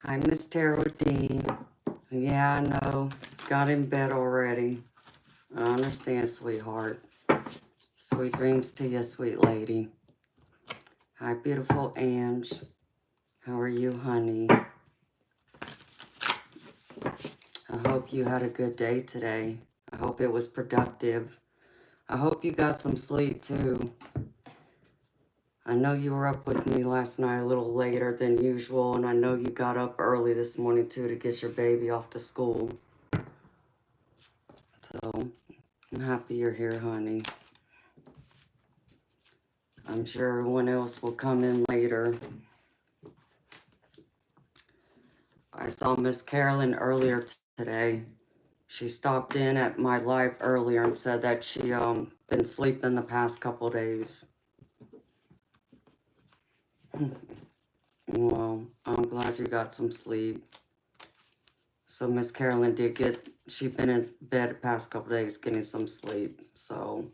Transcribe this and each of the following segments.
Hi, Miss Tara D. Yeah, I know. Got in bed already. I understand, sweetheart. Sweet dreams to you, sweet lady. Hi, beautiful Ange. How are you, honey? I hope you had a good day today. I hope it was productive. I hope you got some sleep, too. I know you were up with me last night a little later than usual, and I know you got up early this morning, too, to get your baby off to school. So, I'm happy you're here, honey. I'm sure everyone else will come in later. I saw Miss Carolyn earlier today. She stopped in at my live earlier and said that she been sleeping the past couple days. Well, I'm glad you got some sleep. So Miss Carolyn she been in bed the past couple days getting some sleep. So,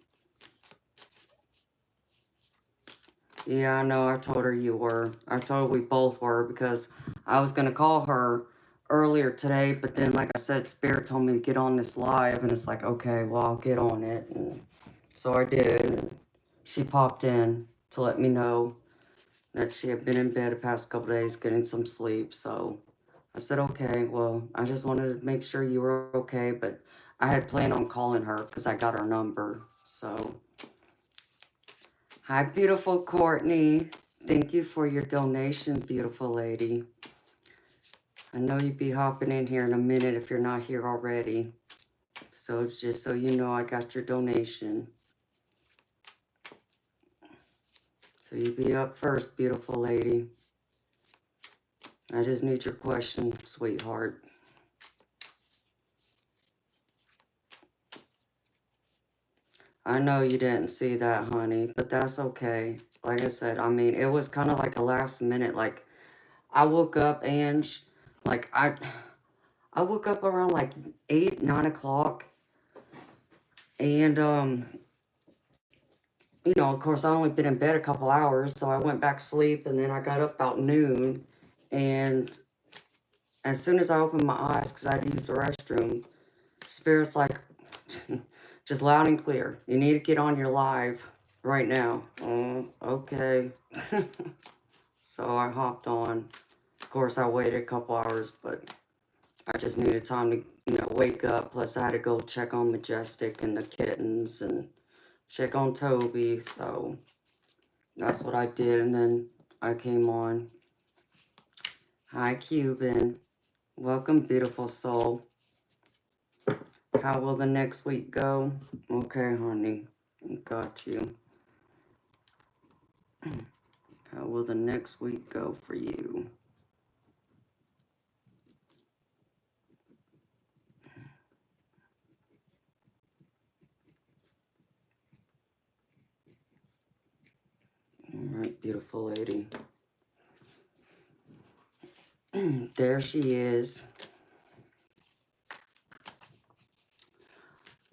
yeah, I know, I told her you were. I told her we both were because I was going to call her earlier today, but then, like I said, Spirit told me to get on this live, and it's like, okay, well, I'll get on it. And so I did, and she popped in to let me know that she had been in bed the past couple days getting some sleep. So I said, okay, well, I just wanted to make sure you were okay, but I had planned on calling her because I got her number. So, hi, beautiful Courtney. Thank you for your donation, beautiful lady. I know you'd be hopping in here in a minute if you're not here already. So just so you know, I got your donation. So you be up first, beautiful lady. I just need your question, sweetheart. I know you didn't see that, honey, but that's okay. Like I said, I mean, it was kind of like a last minute, like, I woke up, Ange, like, I woke up around, like, 8, 9 o'clock, and, you know, of course, I only been in bed a couple hours, so I went back to sleep, and then I got up about noon, and as soon as I opened my eyes, because I had to use the restroom, Spirit's like, just loud and clear, you need to get on your live right now. Oh, okay. So I hopped on. Of course, I waited a couple hours, but I just needed time to, you know, wake up. Plus, I had to go check on Majestic and the kittens and check on Toby. So that's what I did, and then I came on. Hi, Cuban. Welcome, beautiful soul. How will the next week go? Okay, honey. Got you. How will the next week go for you? All right, beautiful lady. There she is.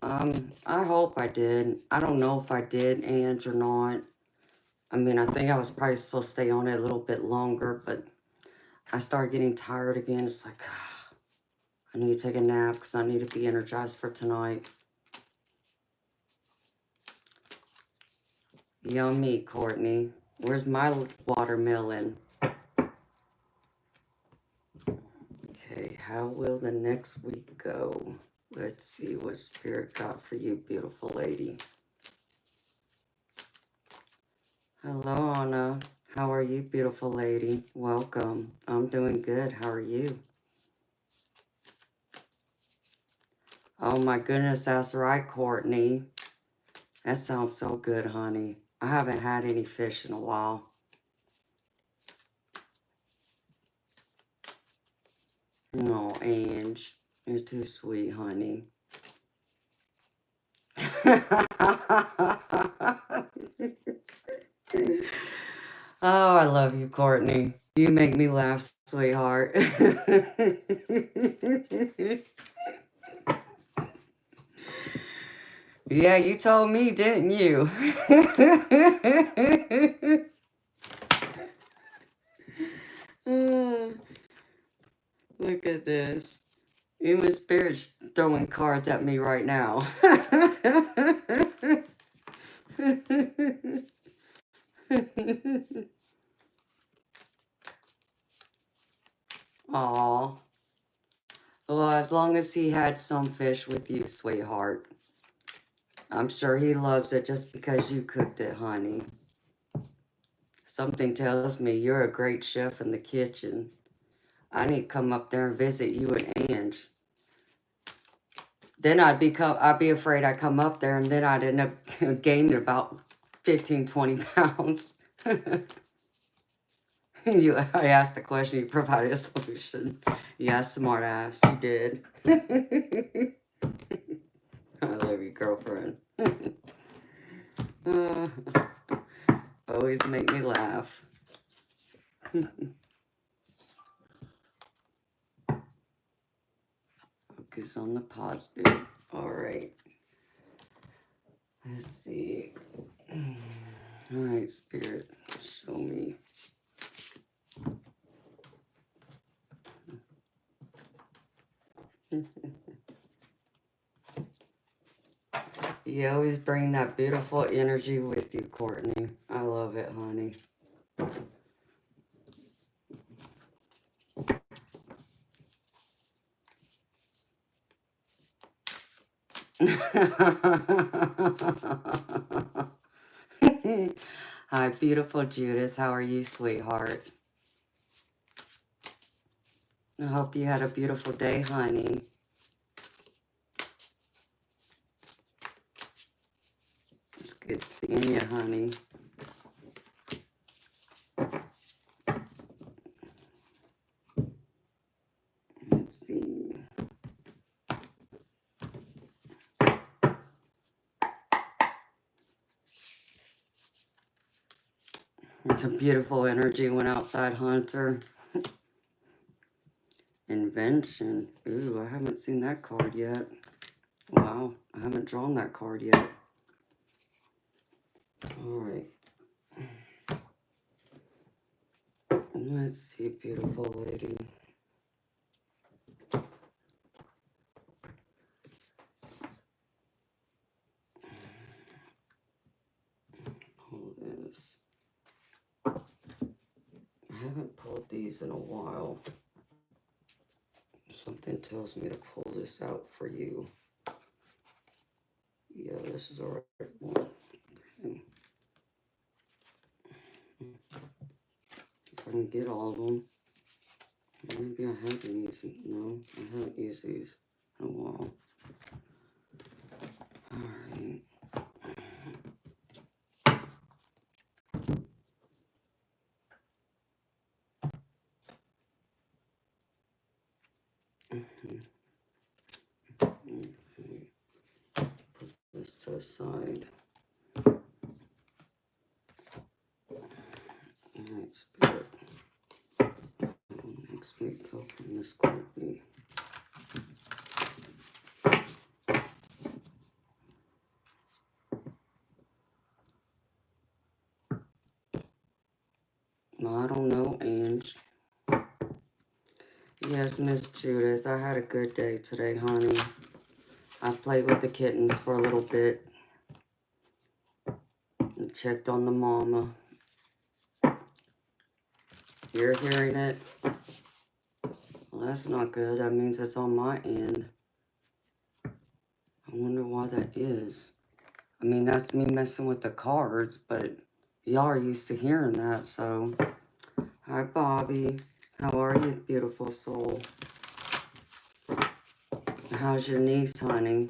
I hope I did. I don't know if I did, Ange, or not. I mean, I think I was probably supposed to stay on it a little bit longer, but I started getting tired again. It's like, I need to take a nap because I need to be energized for tonight. Yummy, Courtney. Where's my watermelon? Okay, how will the next week go? Let's see what Spirit got for you, beautiful lady. Hello, Anna. How are you, beautiful lady? Welcome. I'm doing good. How are you? Oh my goodness, that's right, Courtney. That sounds so good, honey. I haven't had any fish in a while. No, Ange. You're too sweet, honey. Oh, I love you, Courtney. You make me laugh, sweetheart. Yeah, you told me, didn't you? Look at this. Even Spirit's throwing cards at me right now. Aw. Well, as long as he had some fish with you, sweetheart. I'm sure he loves it just because you cooked it, honey. Something tells me you're a great chef in the kitchen. I need to come up there and visit you and Ange. Then I'd be afraid I'd come up there and then I'd end up gaining about 15, 20 pounds. I asked the question, you provided a solution. Yeah, smart ass, you did. I love you, girlfriend. Always make me laugh. Focus on the positive. All right. Let's see. All right, Spirit, show me. You always bring that beautiful energy with you, Courtney. I love it, honey. Hi, beautiful Judith. How are you, sweetheart? I hope you had a beautiful day, honey. It's good seeing you, honey. Let's see. It's a beautiful energy went outside, Hunter. Invention. Ooh, I haven't seen that card yet. Wow, I haven't drawn that card yet. All right. Let's see, beautiful lady. Pull this. I haven't pulled these in a while. Something tells me to pull this out for you. Yeah, this is the right one. Okay. If I can get all of them. Maybe I have been using. No, I haven't used these in a while. Alright. Okay. Put this to the side. Alright, Spirit. Next week, open this Courtney. I don't know, Ange. Yes, Miss Judith, I had a good day today, honey. I played with the kittens for a little bit. And checked on the mama. You're hearing it? Well, that's not good. That means it's on my end. I wonder why that is. I mean, that's me messing with the cards, but y'all are used to hearing that, so. Hi, Bobby. How are you, beautiful soul? How's your niece, honey?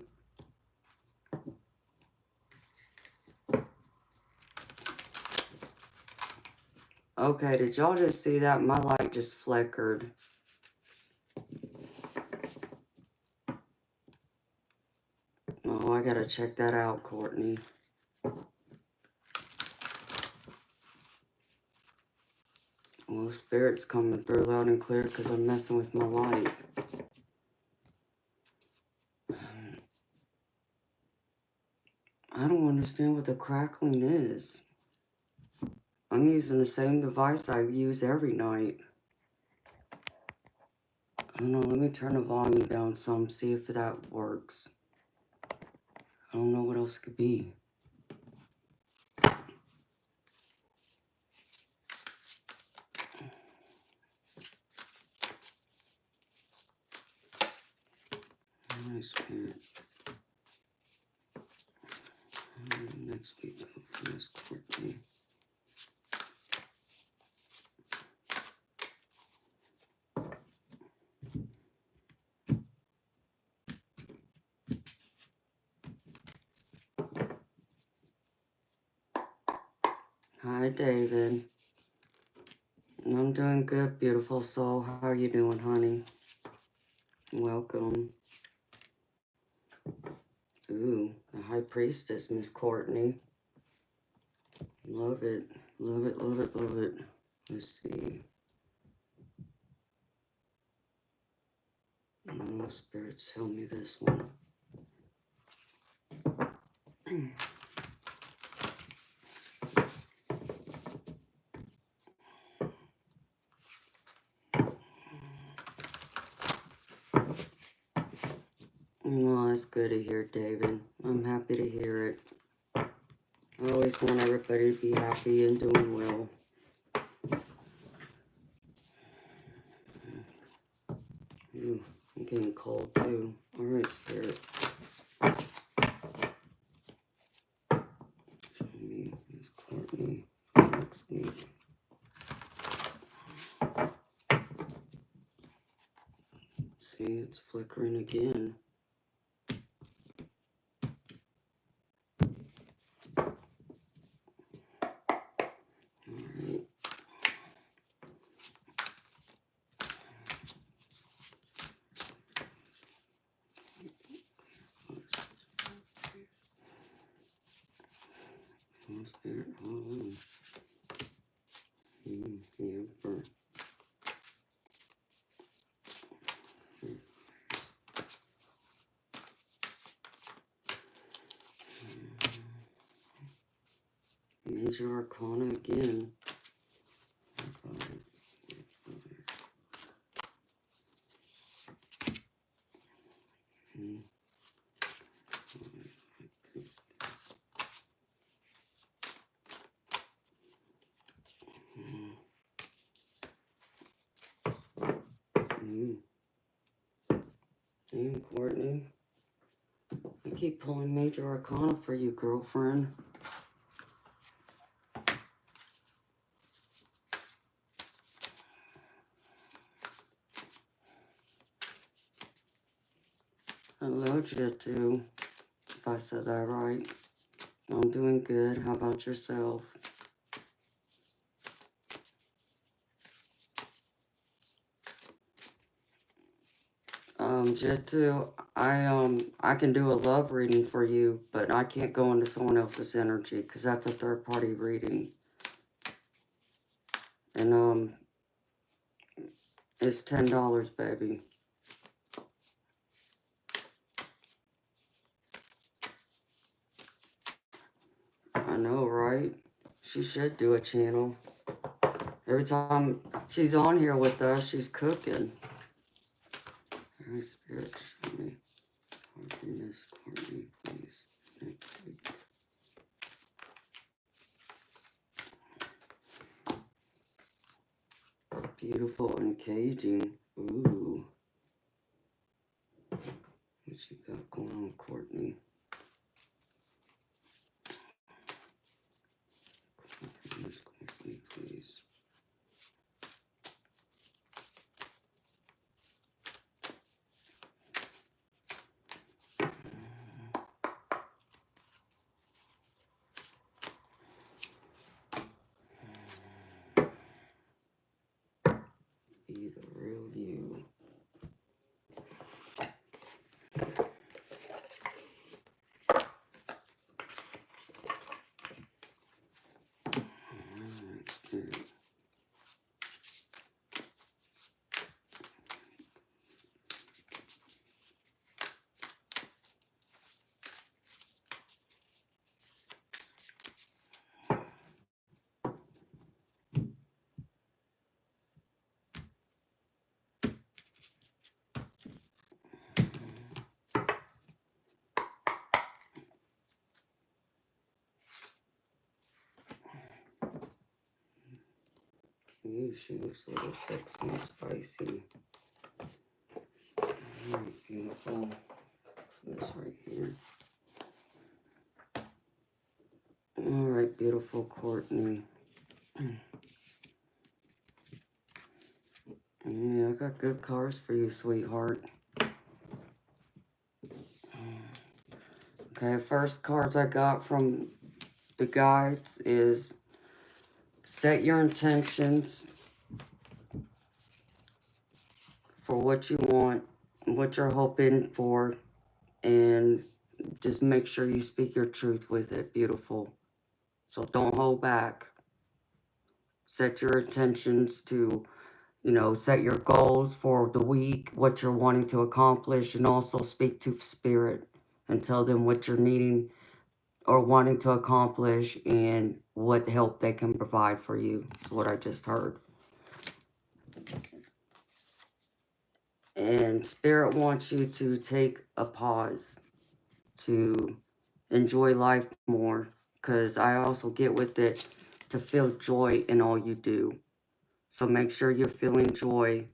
Okay, did y'all just see that? My light just flickered. Oh, I gotta check that out, Courtney. Well, Spirit's coming through loud and clear because I'm messing with my light. I don't understand what the crackling is. I'm using the same device I use every night. don't know, let me turn the volume down some, see if that works. I don't know what else could be. Nice Spirit. Next week, Miss Courtney. Hi, David. I'm doing good, beautiful soul. How are you doing, honey? Welcome. Ooh, the High Priestess, Miss Courtney. Love it. Love it, love it, love it. Let's see. Oh, spirits, tell me this one. Well, that's good to hear, David. I'm happy to hear it. I always want everybody to be happy and doing well. Ooh, I'm getting cold too. All right, Spirit. Show me Miss Courtney next week. See, it's flickering again. Alright. Spirit, oh. The Empress. Major Arcana again. Hey, Courtney. I keep pulling Major Arcana for you, girlfriend. Hello, Jitu. If I said that right. I'm doing good. How about yourself? Jitu, I can do a love reading for you, but I can't go into someone else's energy because that's a third-party reading. And, it's $10, baby. I know, right? She should do a channel. Every time she's on here with us, she's cooking. Alright, Spirit, show me. Miss Courtney, please. Next week. Beautiful and caging. Ooh. What you got going on, Courtney? Miss Courtney, please. Be the real you. Alright, Spirit. Ooh, she looks a little sexy and spicy. Alright, beautiful. This right here. Alright, beautiful Courtney. Yeah, I got good cards for you, sweetheart. Okay, first cards I got from the guides is set your intentions for what you want, what you're hoping for, and just make sure you speak your truth with it. Beautiful. So don't hold back. Set your intentions to, you know, set your goals for the week, what you're wanting to accomplish, and also speak to spirit and tell them what you're needing or wanting to accomplish and what help they can provide for you. That's what I just heard. And spirit wants you to take a pause to enjoy life more, because I also get with it to feel joy in all you do. So make sure you're feeling joy.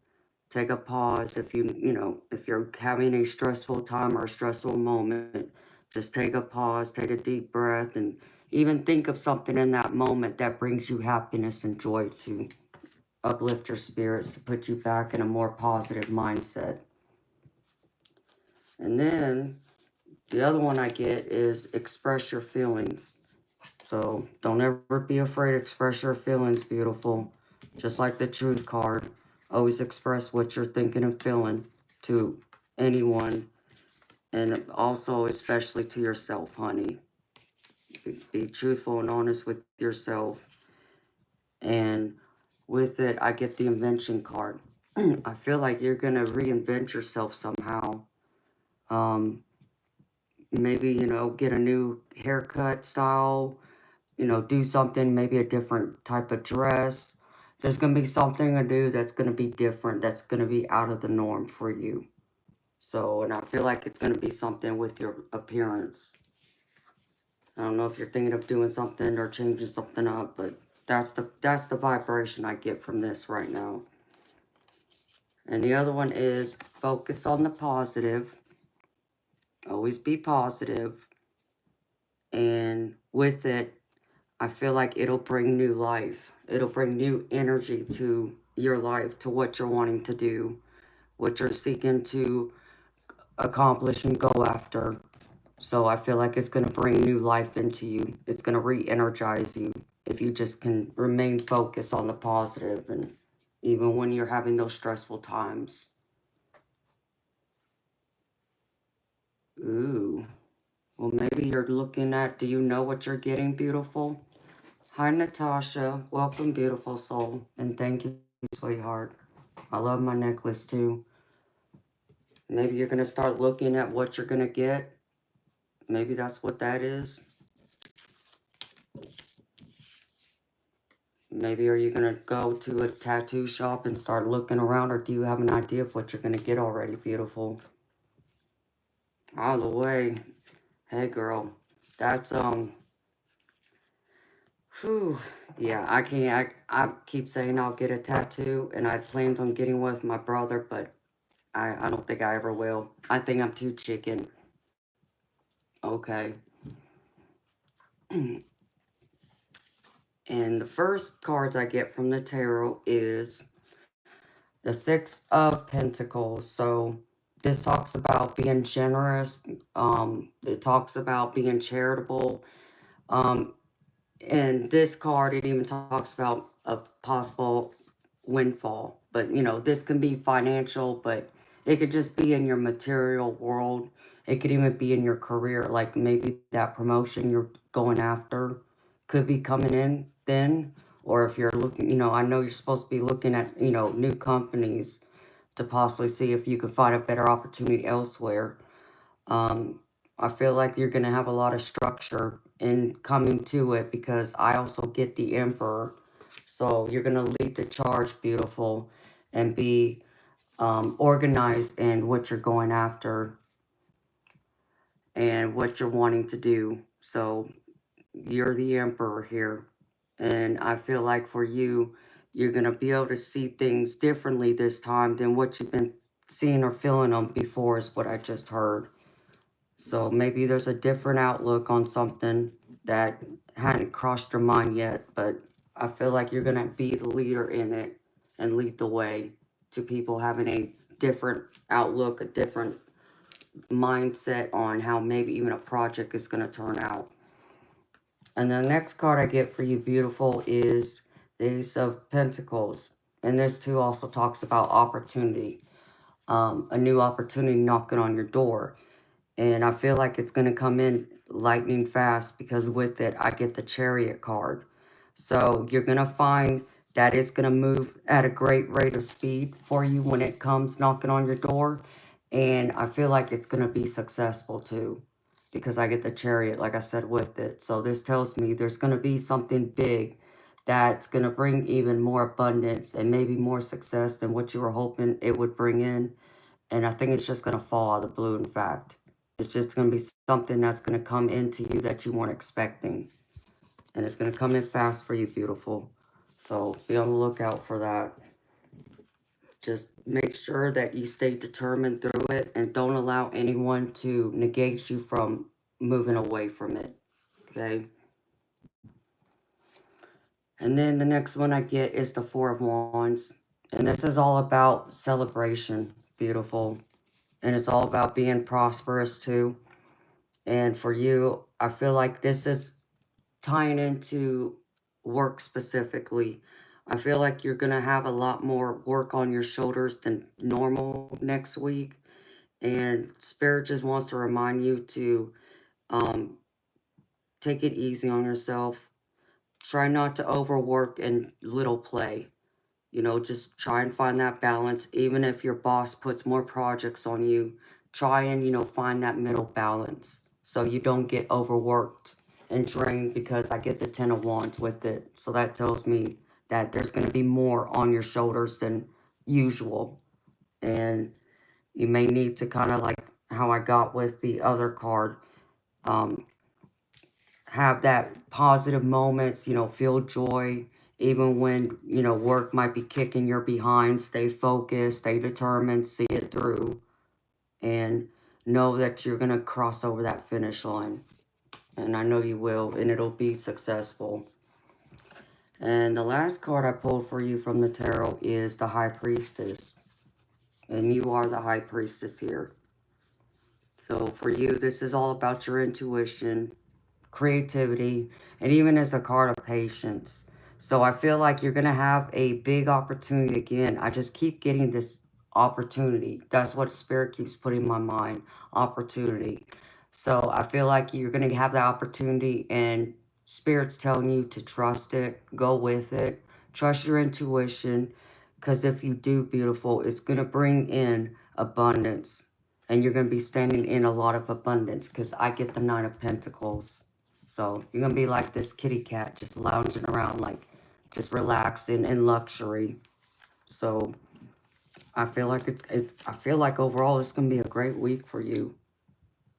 Take a pause. If if you're having a stressful time or a stressful moment, just take a pause, take a deep breath, and even think of something in that moment that brings you happiness and joy to uplift your spirits, to put you back in a more positive mindset. And then the other one I get is express your feelings. So don't ever be afraid to express your feelings, beautiful. Just like the truth card. Always express what you're thinking and feeling to anyone. And also especially to yourself, honey. Be truthful and honest with yourself. And with it, I get the invention card. I feel like you're going to reinvent yourself somehow. Maybe, get a new haircut style, do something, maybe a different type of dress. There's going to be something to do that's going to be different, that's going to be out of the norm for you. So, and I feel like it's going to be something with your appearance. I don't know if you're thinking of doing something or changing something up, but that's the vibration I get from this right now. And the other one is focus on the positive. Always be positive. And with it, I feel like it'll bring new life. It'll bring new energy to your life, to what you're wanting to do, what you're seeking to accomplish and go after. So I feel like it's going to bring new life into you. It's going to re-energize you if you just can remain focused on the positive, and even when you're having those stressful times. Ooh. Well, maybe you're looking at, do you know what you're getting, beautiful? Hi, Natasha. Welcome, beautiful soul. And thank you, sweetheart. I love my necklace, too. Maybe you're going to start looking at what you're going to get. Maybe that's what that is. Maybe are you going to go to a tattoo shop and start looking around, or do you have an idea of what you're going to get already, beautiful? Out of the way. Hey, girl. That's, whew. Yeah, I can't, I keep saying I'll get a tattoo, and I planned on getting one with my brother, but I don't think I ever will. I think I'm too chicken. Okay. And the first cards I get from the tarot is the Six of Pentacles. So this talks about being generous. It talks about being charitable. And this card, it even talks about a possible windfall. But, this can be financial, but it could just be in your material world. It could even be in your career. Like maybe that promotion you're going after could be coming in then. Or if you're looking, I know you're supposed to be looking at, new companies to possibly see if you can find a better opportunity elsewhere. I feel like you're going to have a lot of structure in coming to it, because I also get the Emperor. So you're going to lead the charge, beautiful, and be organized in what you're going after and what you're wanting to do. So you're the Emperor here. And I feel like for you, You're going to be able to see things differently this time than what you've been seeing or feeling them before is what I just heard. So maybe there's a different outlook on something that hadn't crossed your mind yet, but I feel like you're going to be the leader in it and lead the way to people having a different outlook, a different mindset on how maybe even a project is going to turn out. And the next card I get for you, beautiful, is the Ace of Pentacles. And this too also talks about opportunity, a new opportunity knocking on your door. And I feel like it's going to come in lightning fast because with it, I get the Chariot card. So you're going to find that it's going to move at a great rate of speed for you when it comes knocking on your door. And I feel like it's going to be successful too because I get the Chariot, like I said, with it. So this tells me there's going to be something big that's going to bring even more abundance and maybe more success than what you were hoping it would bring in. And I think it's just going to fall out of the blue, in fact. It's just going to be something that's going to come into you that you weren't expecting. And it's going to come in fast for you, beautiful. So be on the lookout for that. Just make sure that you stay determined through it and don't allow anyone to negate you from moving away from it. Okay? And then the next one I get is the Four of Wands. And this is all about celebration, beautiful. And it's all about being prosperous too. And for you, I feel like this is tying into work specifically. I feel like you're going to have a lot more work on your shoulders than normal next week. And Spirit just wants to remind you to take it easy on yourself. Try not to overwork and little play. You know, just try and find that balance. Even if your boss puts more projects on you, try and, you know, find that middle balance so you don't get overworked and drained because I get the 10 of Wands with it. So that tells me that there's going to be more on your shoulders than usual. And you may need to kind of like how I got with the other card, have that positive moments, you know, feel joy, even when, you know, work might be kicking your behind. Stay focused, stay determined, see it through, and know that you're going to cross over that finish line. And I know you will, and it'll be successful. And the last card I pulled for you from the tarot is the High Priestess. And you are the High Priestess here. So for you, this is all about your intuition, creativity, and even as a card of patience. So I feel like you're going to have a big opportunity again. I just keep getting this opportunity. That's what Spirit keeps putting in my mind, opportunity. So I feel like you're going to have the opportunity and Spirit's telling you to trust it, go with it, trust your intuition. Because if you do, beautiful, it's going to bring in abundance. And you're going to be standing in a lot of abundance because I get the Nine of Pentacles. So you're going to be like this kitty cat just lounging around, like just relaxing in luxury. So I feel like I feel like overall it's going to be a great week for you.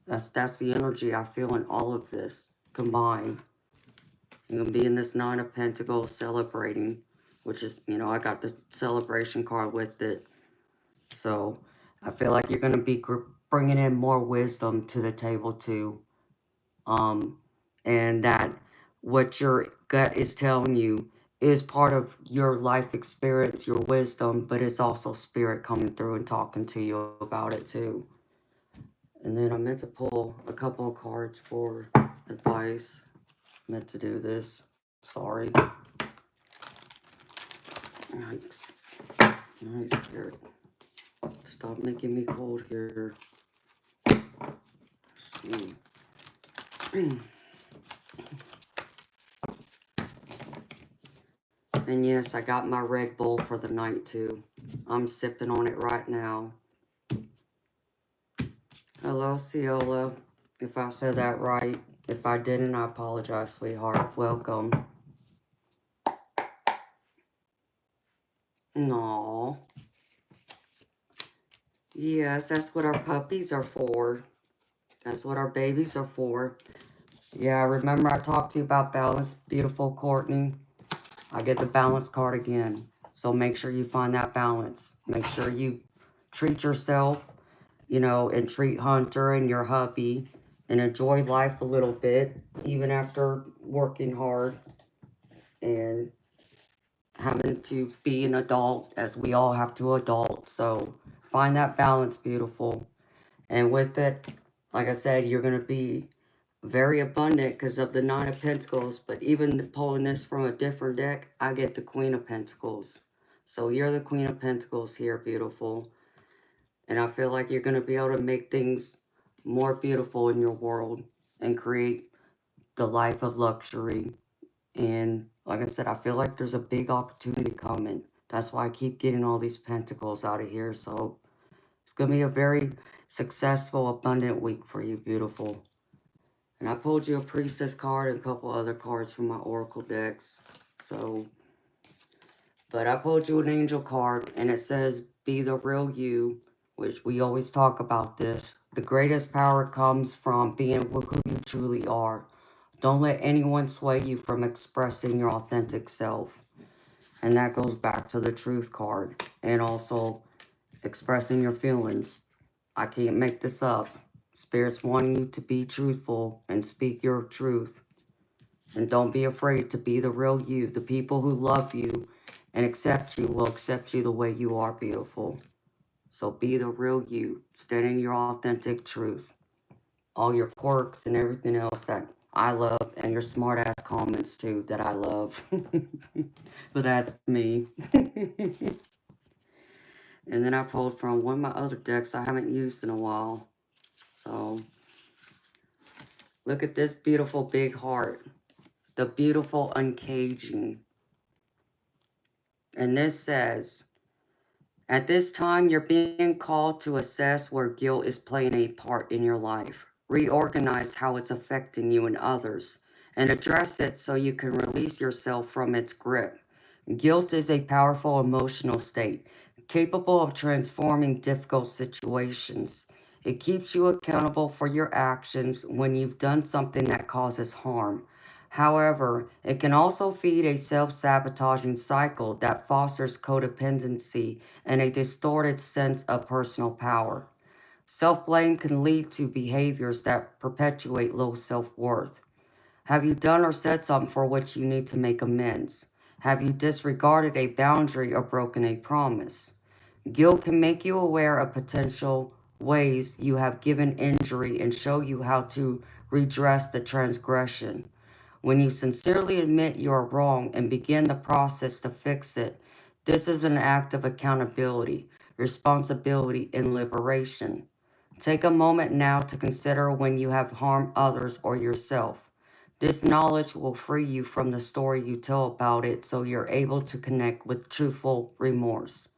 That's the energy I feel in all of this combined. You're going to be in this Nine of Pentacles celebrating, which is, you know, I got the celebration card with it. So I feel like you're going to be bringing in more wisdom to the table too. And that what your gut is telling you is part of your life experience, your wisdom, but it's also Spirit coming through and talking to you about it too. And then I meant to pull a couple of cards for advice. Meant to do this. Sorry. Nice. Nice, Spirit. Stop making me cold here. Let's see. And yes, I got my Red Bull for the night too. I'm sipping on it right now. Hello, Ciola. If I said that right. If I didn't, I apologize, sweetheart. Welcome. No. Yes, that's what our puppies are for. That's what our babies are for. Yeah, remember I talked to you about balance, beautiful Courtney. I get the balance card again. So make sure you find that balance. Make sure you treat yourself, you know, and treat Hunter and your hubby and enjoy life a little bit, even after working hard and having to be an adult, as we all have to adult. So find that balance, beautiful. And with it, like I said, you're going to be very abundant because of the Nine of Pentacles. But even pulling this from a different deck, I get the Queen of Pentacles. So you're the Queen of Pentacles here, beautiful. And I feel like you're going to be able to make things more beautiful in your world and create the life of luxury. And like I said, I feel like there's a big opportunity coming. That's why I keep getting all these pentacles out of here. So it's going to be a very successful, abundant week for you, beautiful. And I pulled you a priestess card and a couple other cards from my oracle decks. So, but I pulled you an angel card and it says, be the real you, which we always talk about this. The greatest power comes from being who you truly are. Don't let anyone sway you from expressing your authentic self. And that goes back to the truth card. And also expressing your feelings. I can't make this up. Spirit's wanting you to be truthful and speak your truth. And don't be afraid to be the real you. The people who love you and accept you will accept you the way you are, beautiful. So be the real you. Stand in your authentic truth. All your quirks and everything else that I love, and your smart ass comments too that I love. But that's me. And then I pulled from one of my other decks I haven't used in a while. So look at this beautiful big heart. The beautiful uncaging. And this says, at this time, you're being called to assess where guilt is playing a part in your life. Reorganize how it's affecting you and others, and address it so you can release yourself from its grip. Guilt is a powerful emotional state, capable of transforming difficult situations. It keeps you accountable for your actions when you've done something that causes harm. However, it can also feed a self-sabotaging cycle that fosters codependency and a distorted sense of personal power. Self-blame can lead to behaviors that perpetuate low self-worth. Have you done or said something for which you need to make amends? Have you disregarded a boundary or broken a promise? Guilt can make you aware of potential ways you have given injury and show you how to redress the transgression. When you sincerely admit you are wrong and begin the process to fix it, this is an act of accountability, responsibility, and liberation. Take a moment now to consider when you have harmed others or yourself. This knowledge will free you from the story you tell about it so you're able to connect with truthful remorse.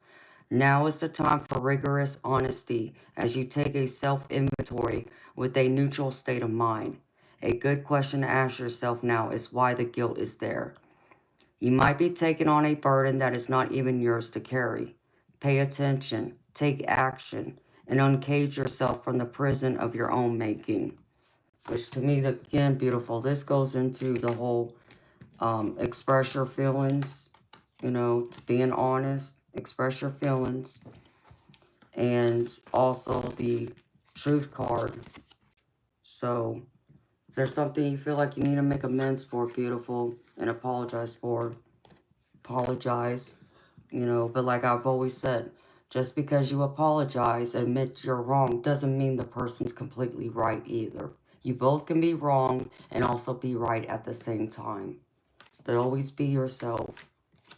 Now is the time for rigorous honesty as you take a self-inventory with a neutral state of mind. A good question to ask yourself now is why the guilt is there. You might be taking on a burden that is not even yours to carry. Pay attention, take action, and uncage yourself from the prison of your own making. Which to me, again, beautiful. This goes into the whole express your feelings, you know, to being honest, express your feelings. And also the truth card. So if there's something you feel like you need to make amends for, beautiful, and apologize for, apologize, you know. But like I've always said, just because you apologize, admit you're wrong, doesn't mean the person's completely right either. You both can be wrong and also be right at the same time. But always be yourself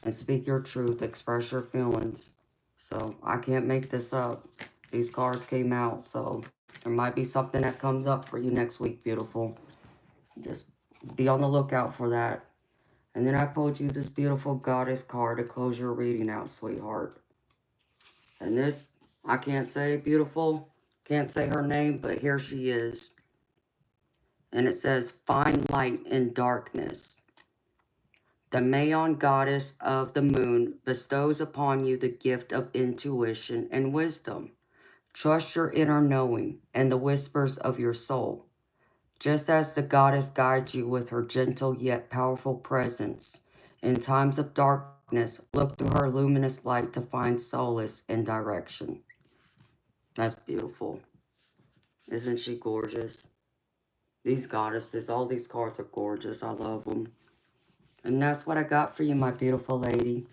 and speak your truth, express your feelings. So I can't make this up. These cards came out, so there might be something that comes up for you next week, beautiful. Just be on the lookout for that. And then I pulled you this beautiful goddess card to close your reading out, sweetheart. And this, I can't say beautiful, can't say her name, but here she is. And it says, find light in darkness. The Mayon goddess of the moon bestows upon you the gift of intuition and wisdom. Trust your inner knowing and the whispers of your soul. Just as the goddess guides you with her gentle yet powerful presence, In times of darkness, look to her luminous light to find solace and direction. That's beautiful. Isn't she gorgeous? These goddesses, all these cards are gorgeous. I love them. And that's what I got for you, my beautiful lady.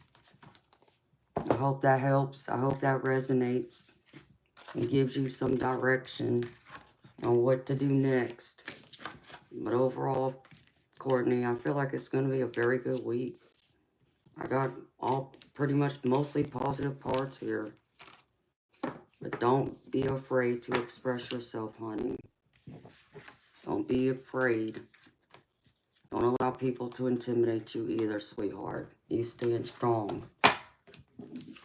I hope that helps. I hope that resonates and gives you some direction on what to do next. But overall, Courtney, I feel like it's going to be a very good week. I got all pretty much mostly positive parts here. But don't be afraid to express yourself, honey. Don't be afraid. Don't allow people to intimidate you either, sweetheart. You stand strong.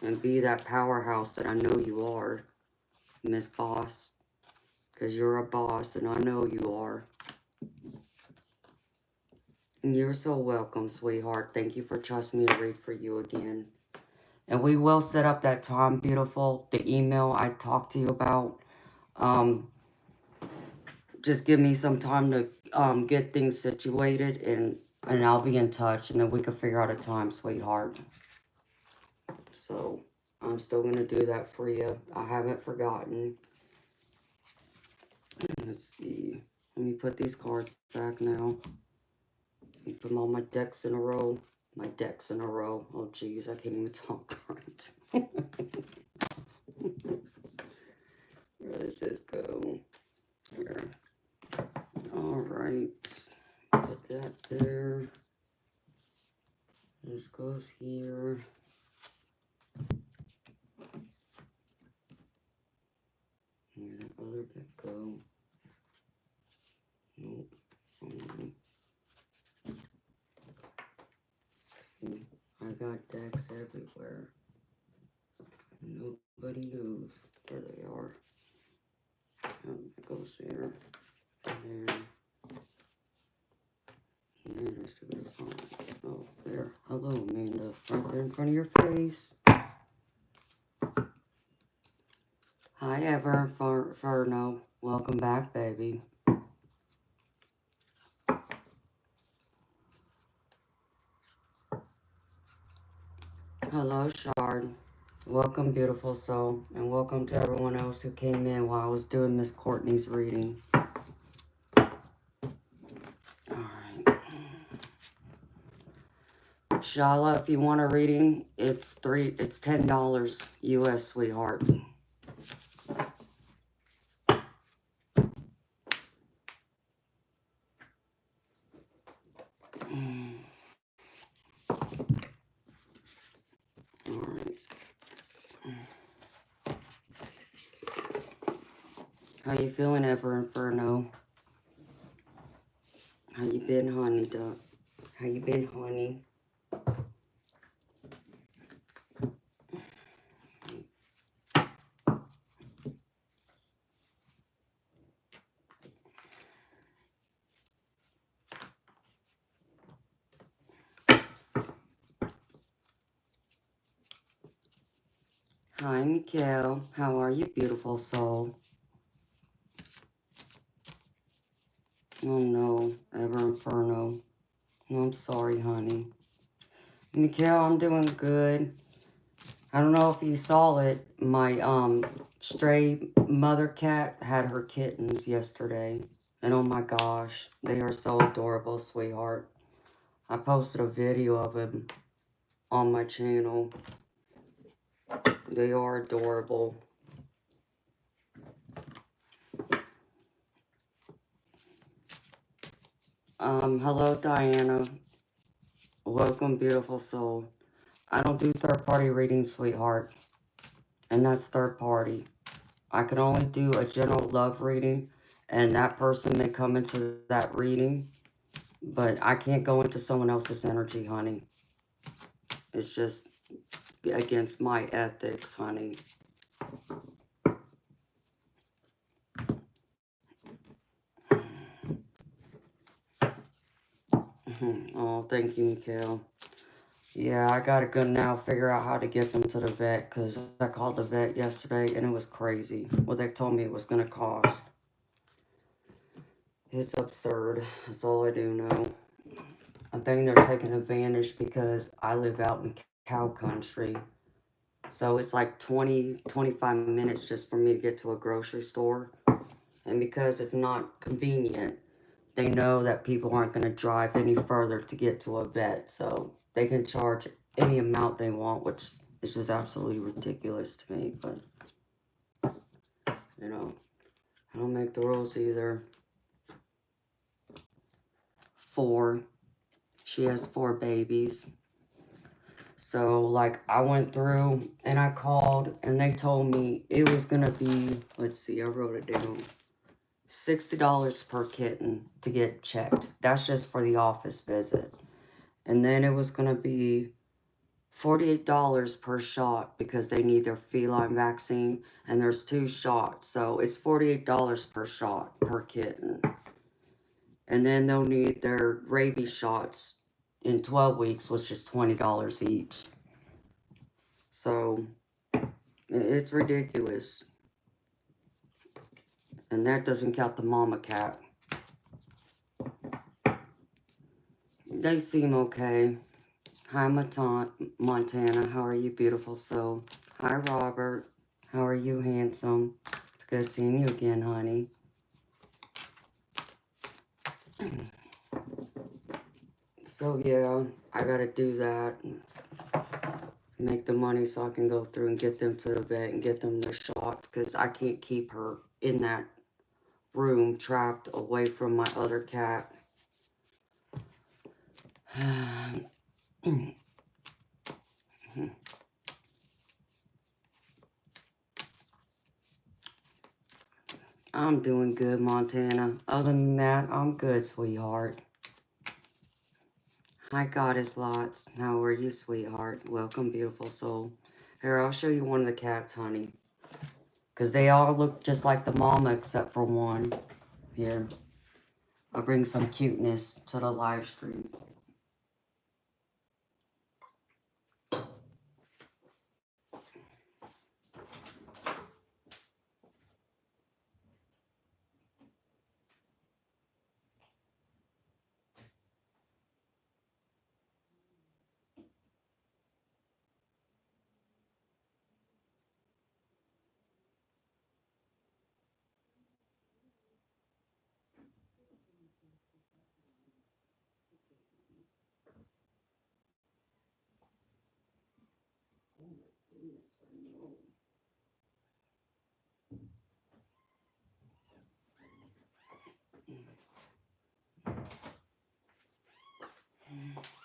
And be that powerhouse that I know you are, Miss Boss. Because you're a boss, and I know you are. And you're so welcome, sweetheart. Thank you for trusting me to read for you again. And we will set up that time, beautiful. The email I talked to you about. Just give me some time to get things situated, and I'll be in touch, and then we can figure out a time, sweetheart. So I'm still going to do that for you. I haven't forgotten. Let's see. Let me put these cards back now. Let me put all my decks in a row. My decks in a row. Oh, geez. I can't even talk right. Where does this go? Here. All right. Put that there. This goes here. Where did that other deck go? Nope. See, I got decks everywhere. Nobody knows where they are. It goes there. There. And then there's the good one. Oh, there. Hello, Amanda. Right there in front of your face. Hi, Everferno. Welcome back, baby. Hello, Shard. Welcome, beautiful soul. And welcome to everyone else who came in while I was doing Miss Courtney's reading. Alright. Shala, if you want a reading, it's $10 US, sweetheart. Alright. How you feeling, Inferno? How you been, honey, duck? How you been, honey? Hi, Mikhail. How are you, beautiful soul? Oh, no. Inferno. I'm sorry, honey. Mikhail, I'm doing good. I don't know if you saw it. My stray mother cat had her kittens yesterday. And oh my gosh, they are so adorable, sweetheart. I posted a video of them on my channel. They are adorable. Hello, Diana. Welcome, beautiful soul. I don't do third-party readings, sweetheart. And that's third party. I can only do a general love reading. And that person may come into that reading. But I can't go into someone else's energy, honey. It's just against my ethics, honey. Oh, thank you, Mikhail. Yeah, I gotta go now figure out how to get them to the vet, because I called the vet yesterday and it was crazy what they told me it was gonna cost. It's absurd. That's all I do know. I think they're taking advantage because I live out in cow country. So it's like 20-25 minutes just for me to get to a grocery store. And because it's not convenient, they know that people aren't going to drive any further to get to a vet. So they can charge any amount they want, which is just absolutely ridiculous to me. But, you know, I don't make the rules either. 4. She has 4 babies. So, like, I went through and I called and they told me it was going to be, let's see, I wrote it down, $60 per kitten to get checked. That's just for the office visit. And then it was going to be $48 per shot because they need their feline vaccine. And there's 2 shots. So, it's $48 per shot per kitten. And then they'll need their rabies shots in 12 weeks, which is $20 each. So, it's ridiculous. And that doesn't count the mama cat. They seem okay. Hi, Montana. How are you, beautiful soul? Hi, Robert. How are you, handsome? It's good seeing you again, honey. So, yeah, I gotta do that. Make the money so I can go through and get them to the vet and get them their shots. Because I can't keep her in that room trapped away from my other cat. I'm doing good, Montana. Other than that, I'm good, sweetheart. Hi, Goddess Lots. How are you, sweetheart? Welcome, beautiful soul. Here, I'll show you one of the cats, honey. Because they all look just like the mama except for one. Here. I'll bring some cuteness to the live stream.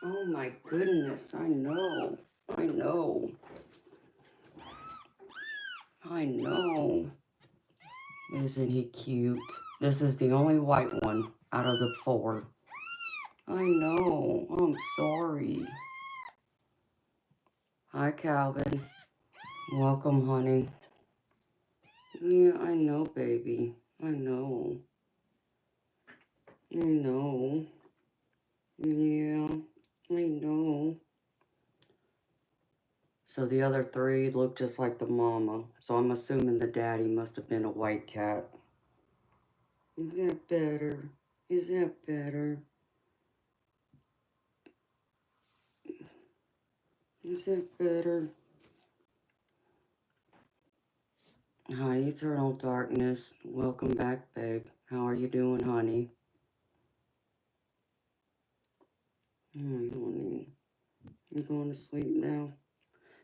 Oh my goodness, I know. I know. I know. Isn't he cute? This is the only white one out of the 4. I know. I'm sorry. Hi, Calvin. Welcome, honey. Yeah, I know, baby. I know. I know. Yeah, I know. So the other 3 look just like the mama. So I'm assuming the daddy must have been a white cat. Is that better? Is that better? Is that better? Hi, Eternal Darkness. Welcome back, babe. How are you doing, honey? Hi, honey. You going to sleep now?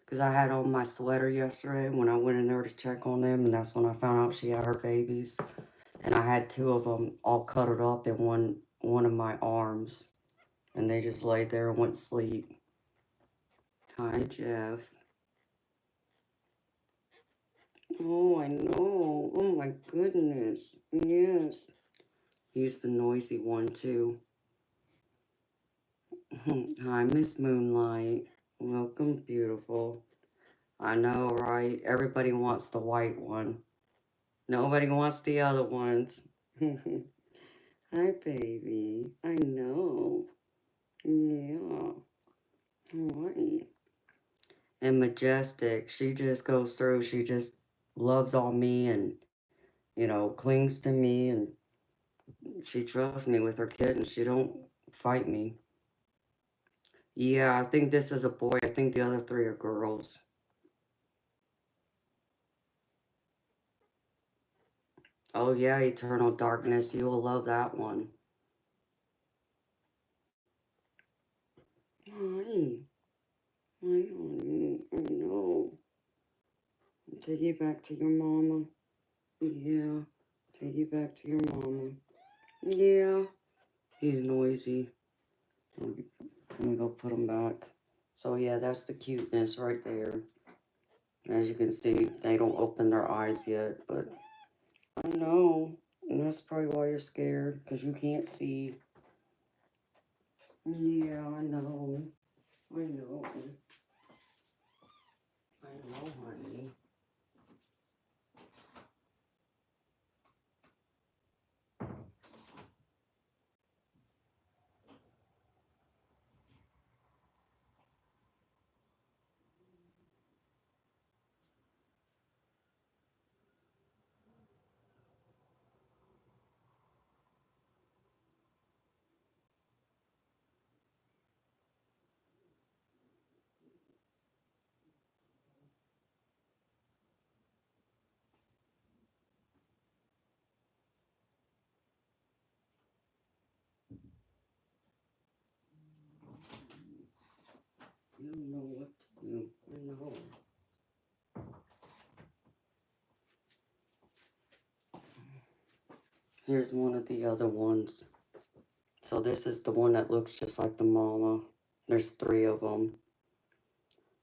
Because I had on my sweater yesterday when I went in there to check on them, and that's when I found out she had her babies. And I had 2 of them all cuddled up in one of my arms. And they just laid there and went to sleep. Hi, Jeff. Oh, I know. Oh, my goodness. Yes. He's the noisy one, too. Hi, Miss Moonlight. Welcome, beautiful. I know, right? Everybody wants the white one. Nobody wants the other ones. Hi, baby. I know. Yeah. Hi. And Majestic, she just goes through, she just loves on me and, you know, clings to me, and she trusts me with her kitten. She don't fight me. Yeah, I think this is a boy. I think the other 3 are girls. Oh yeah, Eternal Darkness. You will love that one. Hi. Hi, honey. I know. Take you back to your mama. Yeah. Take you back to your mama. Yeah. He's noisy. Let me go put him back. So yeah, that's the cuteness right there. As you can see, they don't open their eyes yet, but I know. And that's probably why you're scared, because you can't see. Yeah, I know. I know. I know, honey. You don't know what to do. I know. Here's one of the other ones. So this is the one that looks just like the mama. There's 3 of them.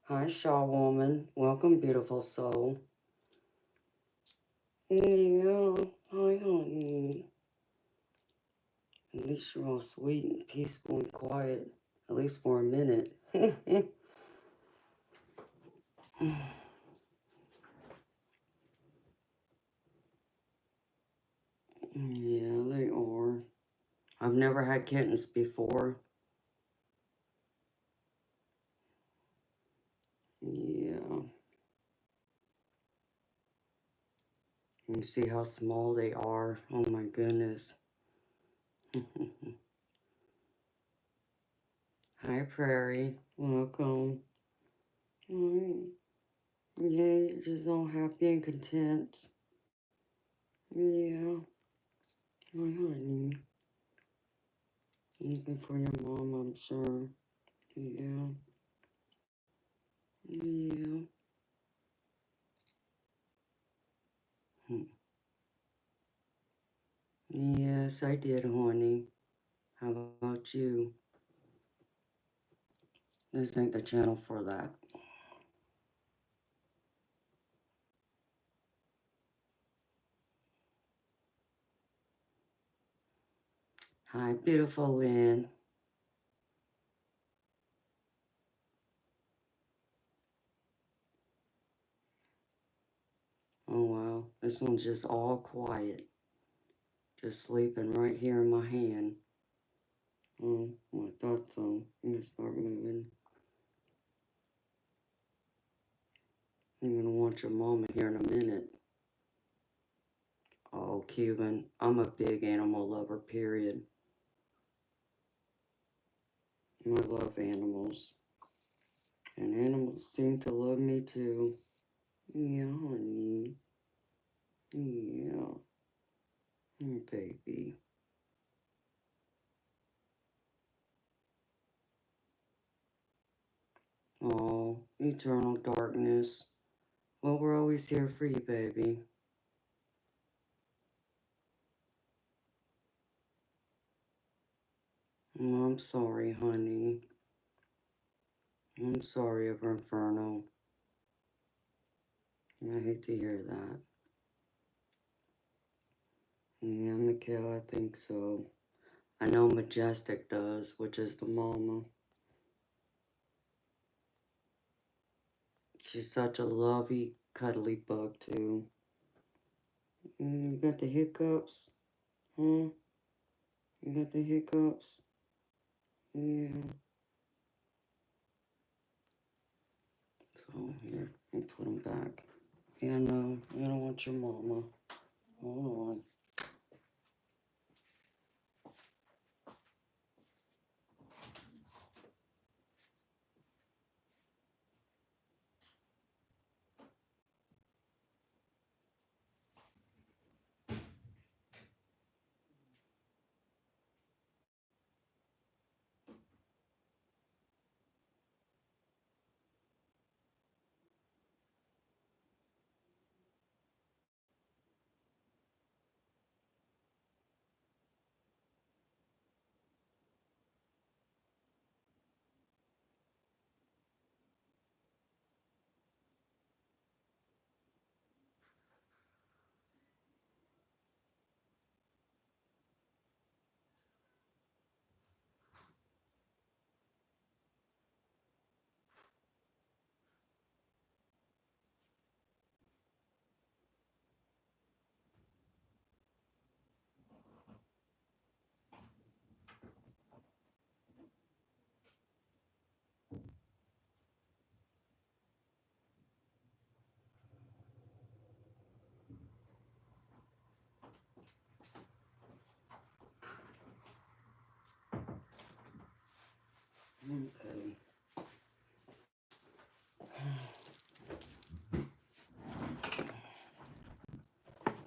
Hi, Shaw Woman. Welcome, beautiful soul. Yeah. Hi, honey. At least you're all sweet and peaceful and quiet. At least for a minute. Yeah, they are. I've never had kittens before. Yeah. You see how small they are. Oh my goodness. Hi, Prairie. Welcome. Mm. Yeah, you're just all happy and content. Yeah. My honey. Looking for your mom, I'm sure. Yeah. Yeah. Hmm. Yes, I did, honey. How about you? This ain't the channel for that. Hi, beautiful Lynn. Oh, wow. This one's just all quiet. Just sleeping right here in my hand. Oh, well, I thought so. I'm going to start moving. I'm going to want your mama here in a minute. Oh, Cuban. I'm a big animal lover, period. I love animals. And animals seem to love me too. Yeah, honey. Yeah. Baby. Oh, eternal darkness. Well, we're always here for you, baby. Oh, I'm sorry, honey. I'm sorry of Inferno. I hate to hear that. Yeah, Mikhail, I think so. I know Majestic does, which is the mama. She's such a lovey, cuddly bug, too. You got the hiccups? Huh? You got the hiccups? Yeah. So, here, let me put them back. Yeah, no, I don't want your mama. Hold on.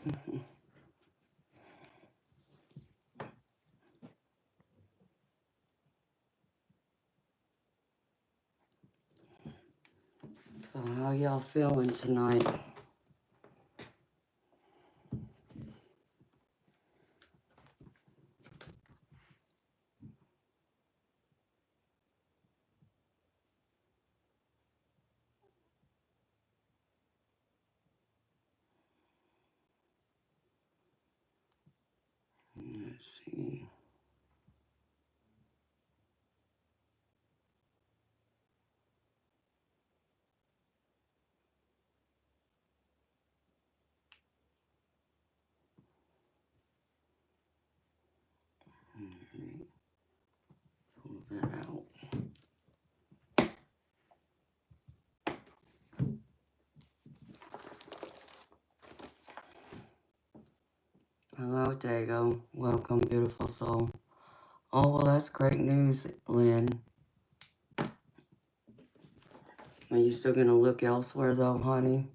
So how y'all feeling tonight? Let's see. Pull that out. Hello, Dago. Welcome, beautiful soul. Oh, well, that's great news, Lynn. Are you still going to look elsewhere, though, honey?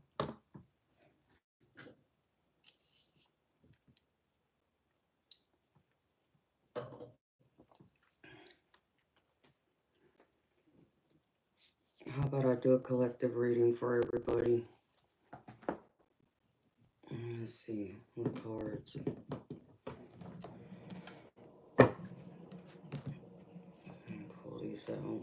How about I do a collective reading for everybody? Let's see. What cards? Pull these out.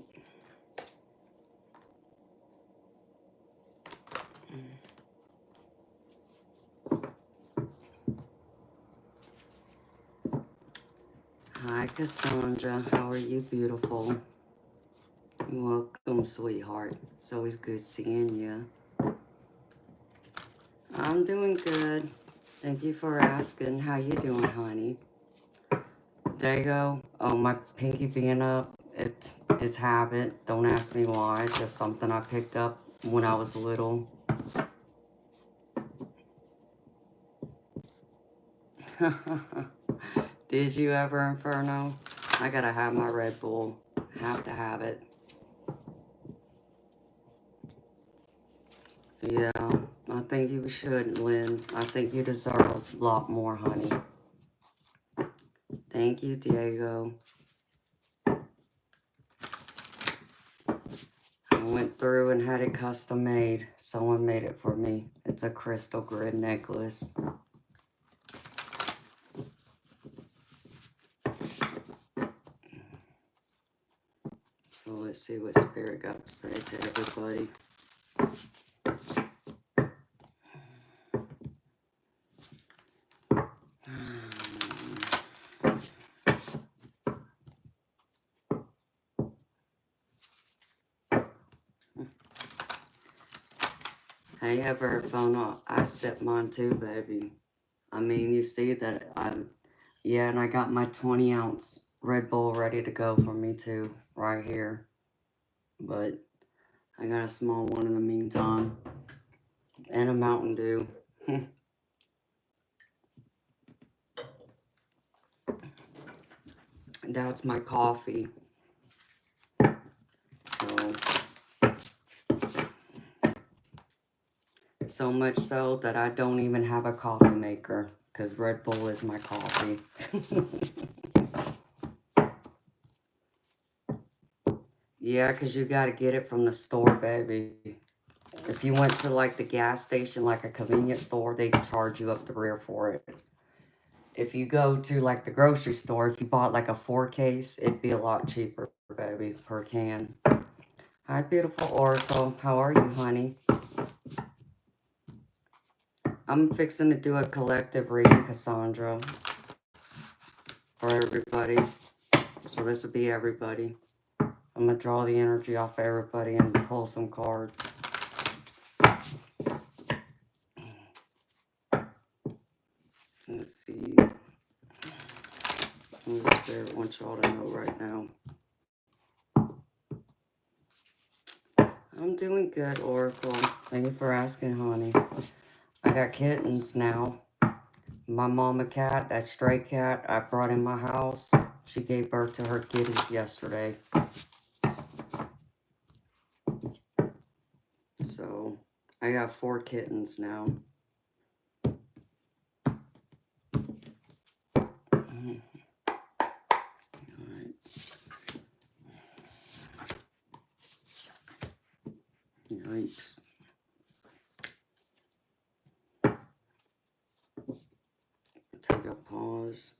Hi, Cassandra. How are you, beautiful? Welcome, sweetheart. It's always good seeing you. I'm doing good. Thank you for asking. How you doing, honey? Dago. Oh, my pinky being up. It's habit. Don't ask me why. It's just something I picked up when I was little. Did you ever, Inferno? I gotta have my Red Bull. Have to have it. Yeah, I think you should, Lynn. I think you deserve a lot more, honey. Thank you, Diego. I went through and had it custom made. Someone made it for me. It's a crystal grid necklace. So let's see what Spirit got to say to everybody. Hey, ever found out I set mine too, baby. I mean, you see that yeah, and I got my 20-ounce Red Bull ready to go for me too, right here. But I got a small one in the meantime. And a Mountain Dew. That's my coffee. So much so that I don't even have a coffee maker. Because Red Bull is my coffee. Yeah, because you got to get it from the store, baby. If you went to like the gas station, like a convenience store, they charge you up the rear for it. If you go to like the grocery store, if you bought like a 4-case, it'd be a lot cheaper, baby, per can. Hi, beautiful Oracle. How are you, honey? I'm fixing to do a collective reading, Cassandra, for everybody. So this would be everybody. I'm going to draw the energy off everybody and pull some cards. Let's see. What the Spirit wants y'all to know right now. I'm doing good, Oracle. Thank you for asking, honey. I got kittens now. My mama cat, that stray cat I brought in my house, she gave birth to her kitties yesterday. So, I got 4 kittens now. Yikes. Take a pause.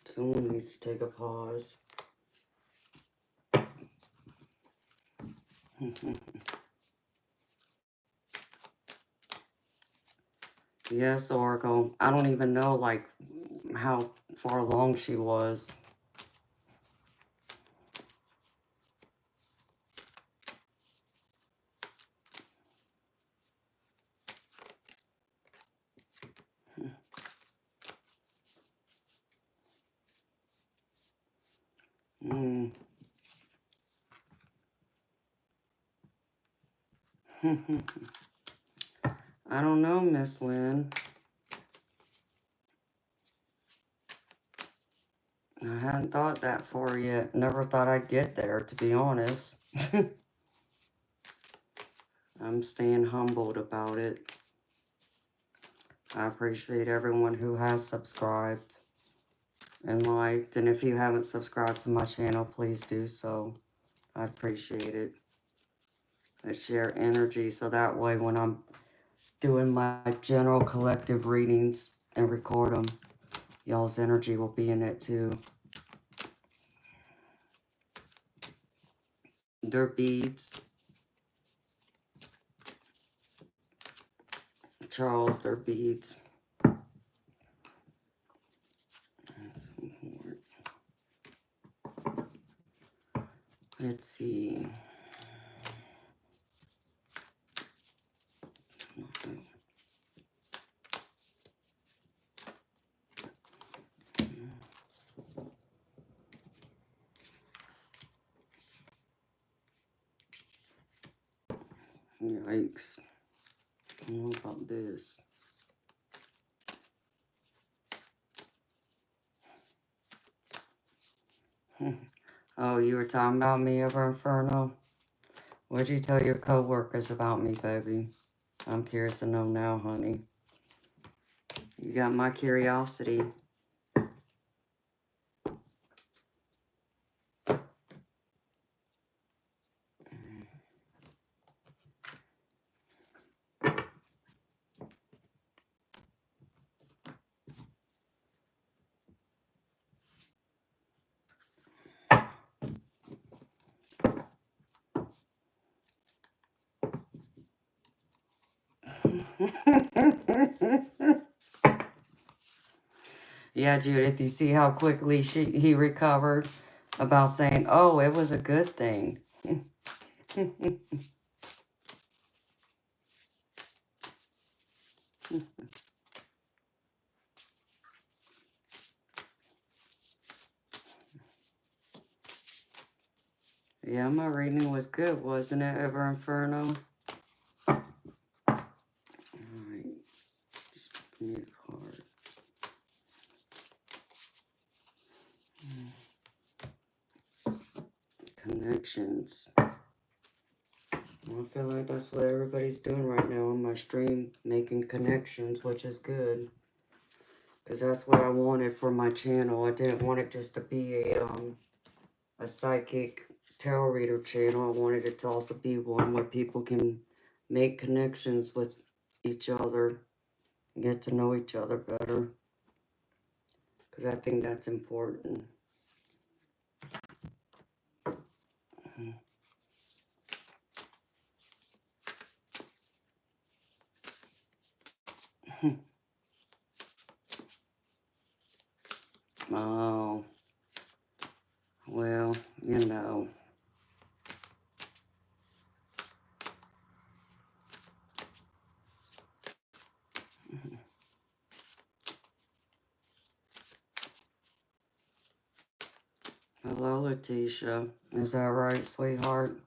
Someone needs to take a pause. Yes, Oracle. I don't even know, like, how far along she was. Mm. I don't know, Miss Lynn. I hadn't thought that far yet. Never thought I'd get there, to be honest. I'm staying humbled about it. I appreciate everyone who has subscribed and liked. And if you haven't subscribed to my channel, please do so. I appreciate it. I share energy so that way when I'm doing my general collective readings and record them, y'all's energy will be in it too. They're beads. Charles, they're beads. Let's see. Yikes. I don't know about this. Oh, you were talking about me over Inferno? What'd you tell your co-workers about me, baby? I'm curious to know now, honey. You got my curiosity. Yeah, Judith, you see how quickly he recovered about saying, oh, it was a good thing. Yeah, my reading was good, wasn't it, Ever Inferno? Alright, just give me a card. Connections. I feel like that's what everybody's doing right now on my stream, making connections, which is good. Because that's what I wanted for my channel. I didn't want it just to be a psychic tarot reader channel. I wanted it to also be one where people can make connections with each other, get to know each other better. Because I think that's important. Oh, well, you know. Hello, Letitia. Is that right, sweetheart?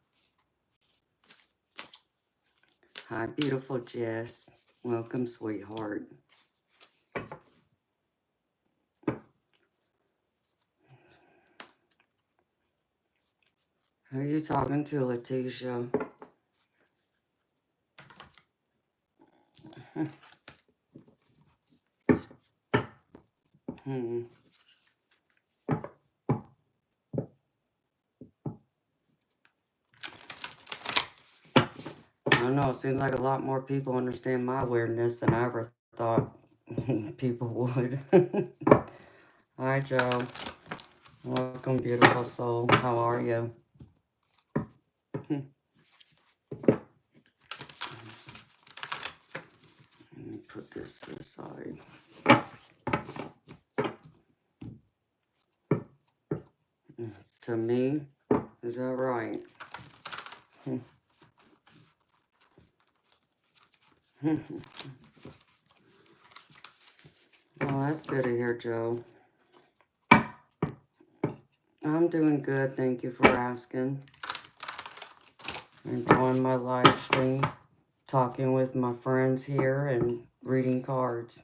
Hi, beautiful Jess. Welcome, sweetheart. Who are you talking to, Letitia? Hmm. know, it seems like a lot more people understand my weirdness than I ever thought people would. Hi, Joe. Welcome, beautiful soul. How are you? Let me put this to the side. To me, is that right? Well, that's good to hear, Joe. I'm doing good. Thank you for asking. Enjoying my live stream, talking with my friends here, and reading cards.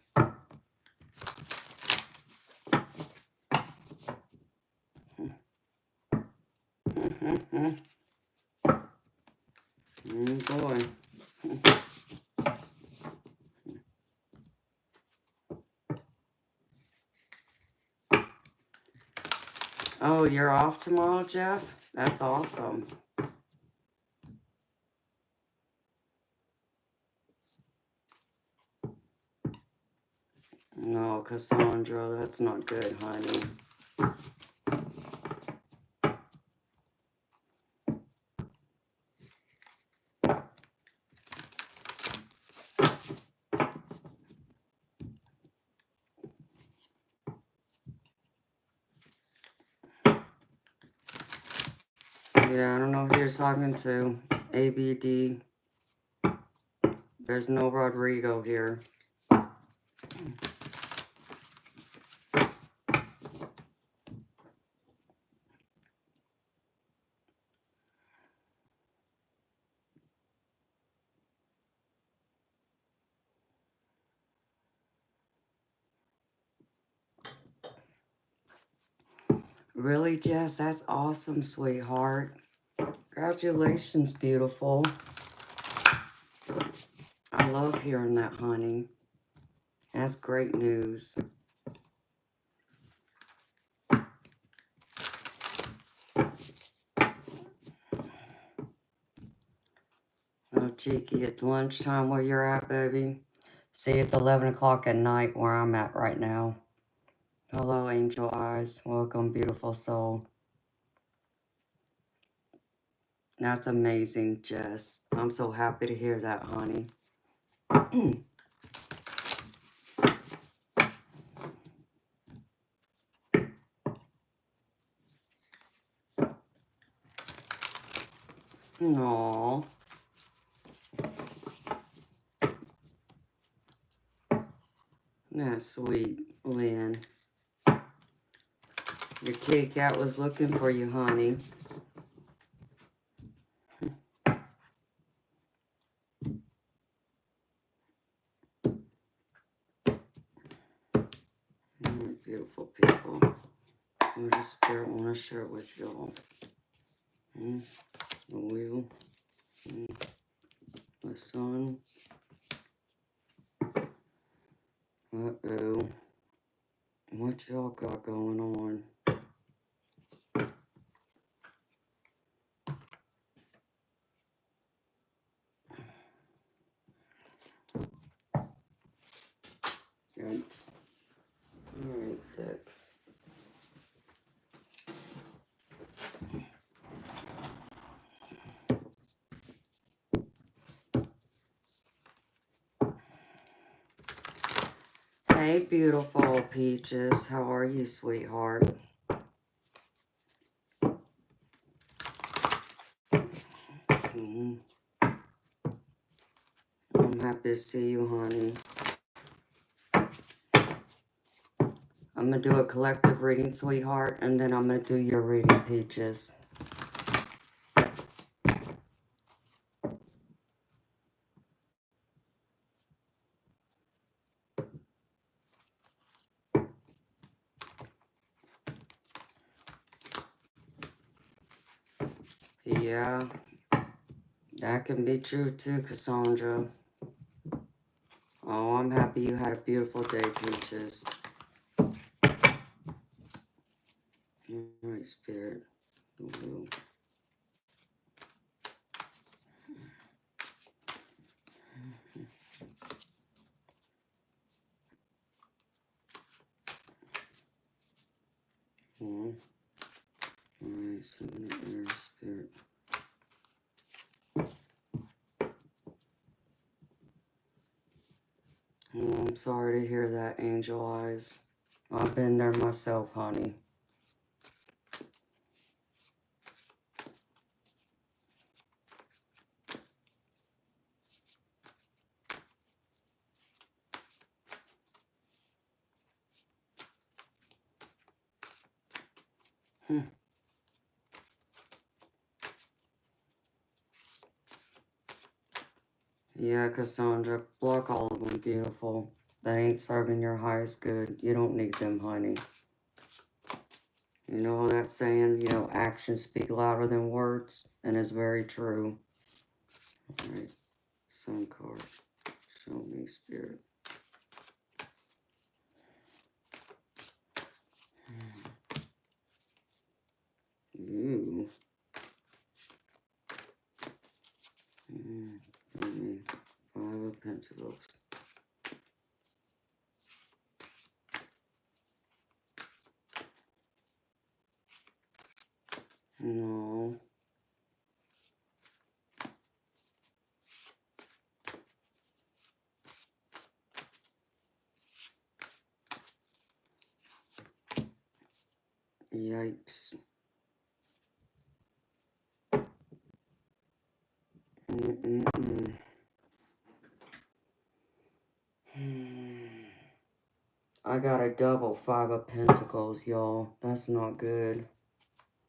Boy. Oh, you're off tomorrow, Jeff? That's awesome. No, Cassandra, that's not good, honey. Yeah, I don't know who you're talking to. ABD. There's no Rodrigo here. Really, Jess? That's awesome, sweetheart. Congratulations, beautiful. I love hearing that, honey. That's great news. Oh, cheeky, it's lunchtime where you're at, baby. See, it's 11 o'clock at night where I'm at right now. Hello, angel eyes. Welcome, beautiful soul. That's amazing, Jess. I'm so happy to hear that, honey. Aww. That's sweet, Lynn. Your kitty cat was looking for you, honey. Beautiful people. What does Spirit want to share with y'all? The wheel. The sun. Uh-oh. What y'all got going on? Yikes. Alright, Dick. Hey, beautiful Peaches. How are you, sweetheart? I'm happy to see you, honey. I'm going to do a collective reading, sweetheart, and then I'm going to do your reading, Peaches. Yeah, that can be true too, Cassandra. Oh, I'm happy you had a beautiful day, Peaches. Alright, Spirit. Ooh. Alright, send the air spirit. Oh, I'm sorry to hear that, Angel Eyes. I've been there myself, honey. Yeah, Cassandra, block all of them, beautiful. That ain't serving your highest good. You don't need them, honey. You know that saying, you know, actions speak louder than words, and it's very true. Alright, sun card. Show me, spirit. Ooh. Five of Pentacles. No. Yikes. I got a double Five of Pentacles, y'all. That's not good.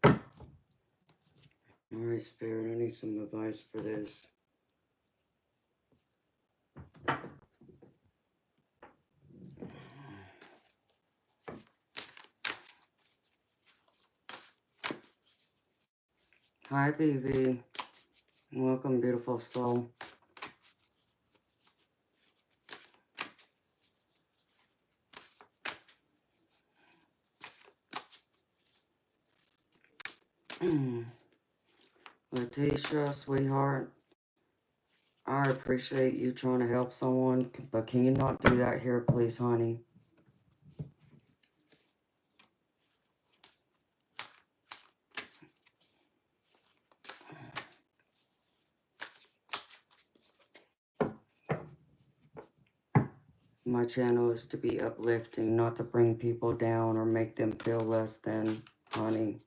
Alright, Spirit, I need some advice for this. Hi, baby. Welcome, beautiful soul. Letitia, sweetheart, I appreciate you trying to help someone, but can you not do that here, please, honey? My channel is to be uplifting, not to bring people down or make them feel less than, honey.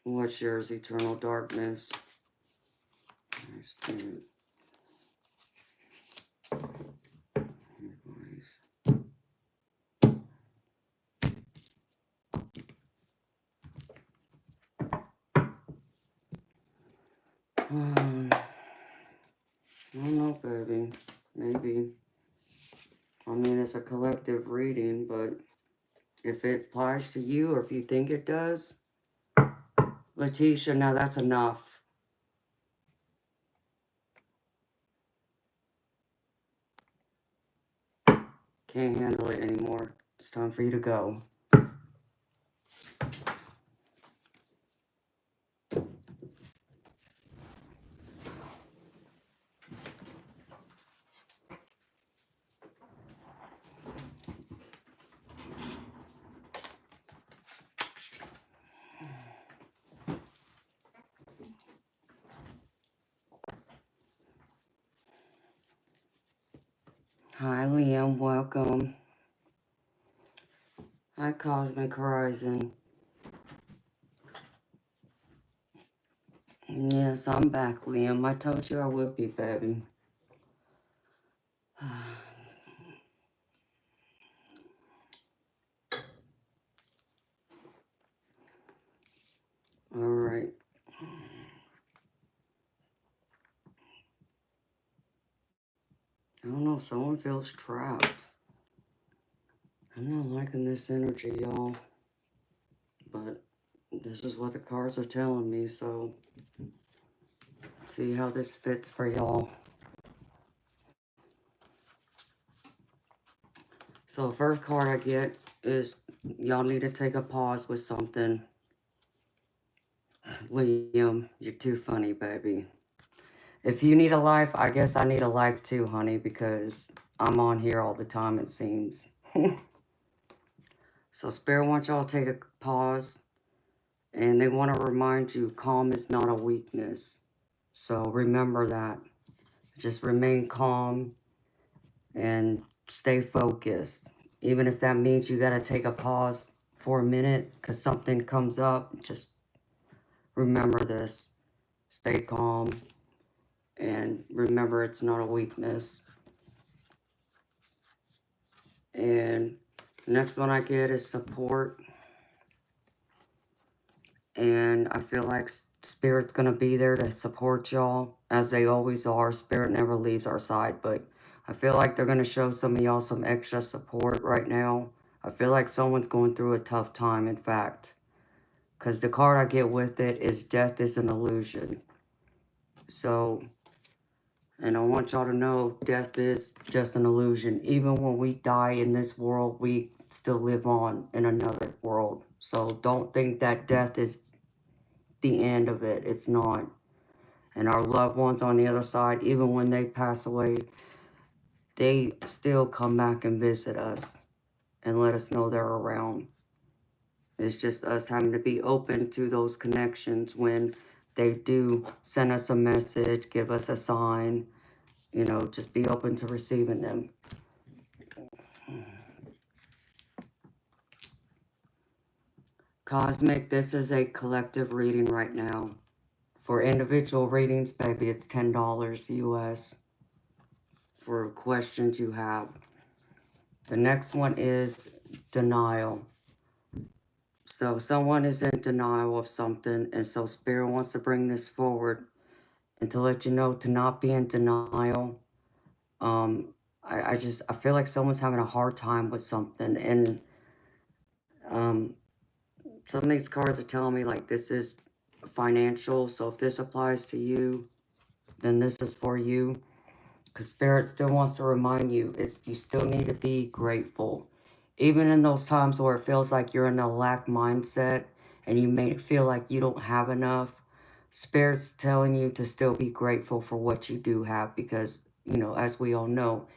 What's yours, Eternal Darkness? Spirit. I don't know, baby. Maybe. I mean, it's a collective reading, but if it applies to you or if you think it does, Letitia, now that's enough. Can't handle it anymore. It's time for you to go. Hi, Liam. Welcome. Hi, Cosmic Horizon. Yes, I'm back, Liam. I told you I would be, baby. All right. I don't know. Someone feels trapped. I'm not liking this energy, y'all. But this is what the cards are telling me, so see how this fits for y'all. So the first card I get is y'all need to take a pause with something. Liam, you're too funny, baby. If you need a life, I guess I need a life too, honey, because I'm on here all the time, it seems. So Spirit wants y'all to take a pause, and they want to remind you calm is not a weakness. So remember that. Just remain calm and stay focused. Even if that means you got to take a pause for a minute because something comes up, just remember this. Stay calm and remember it's not a weakness. And next one I get is support. And I feel like Spirit's going to be there to support y'all, as they always are. Spirit never leaves our side, but I feel like they're going to show some of y'all some extra support right now. I feel like someone's going through a tough time, in fact. Because the card I get with it is death is an illusion. So, and I want y'all to know death is just an illusion. Even when we die in this world, we still live on in another world. So don't think that death is the end of it. It's not. And our loved ones on the other side, even when they pass away, they still come back and visit us and let us know they're around. It's just us having to be open to those connections when they do send us a message, give us a sign, you know, just be open to receiving them. Cosmic, this is a collective reading right now. For individual readings, baby, it's $10 US for questions you have. The next one is denial. So someone is in denial of something, and so Spirit wants to bring this forward and to let you know to not be in denial. I feel like someone's having a hard time with something, and some of these cards are telling me like this is financial, so if this applies to you, then this is for you. Because Spirit still wants to remind you, you still need to be grateful. Even in those times where it feels like you're in a lack mindset and you may feel like you don't have enough, Spirit's telling you to still be grateful for what you do have because, you know, as we all know,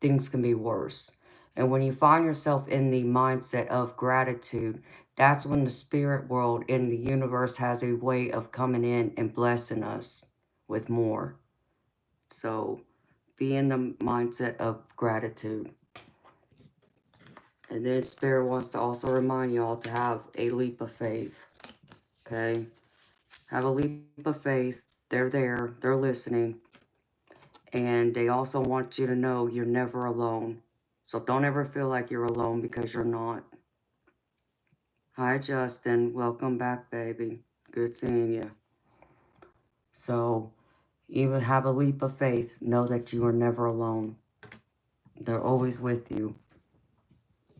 things can be worse. And when you find yourself in the mindset of gratitude, that's when the spirit world in the universe has a way of coming in and blessing us with more. So be in the mindset of gratitude. And then Spirit wants to also remind y'all to have a leap of faith. Okay? Have a leap of faith. They're there. They're listening. And they also want you to know you're never alone. So don't ever feel like you're alone because you're not. Hi, Justin. Welcome back, baby. Good seeing you. So even have a leap of faith. Know that you are never alone. They're always with you.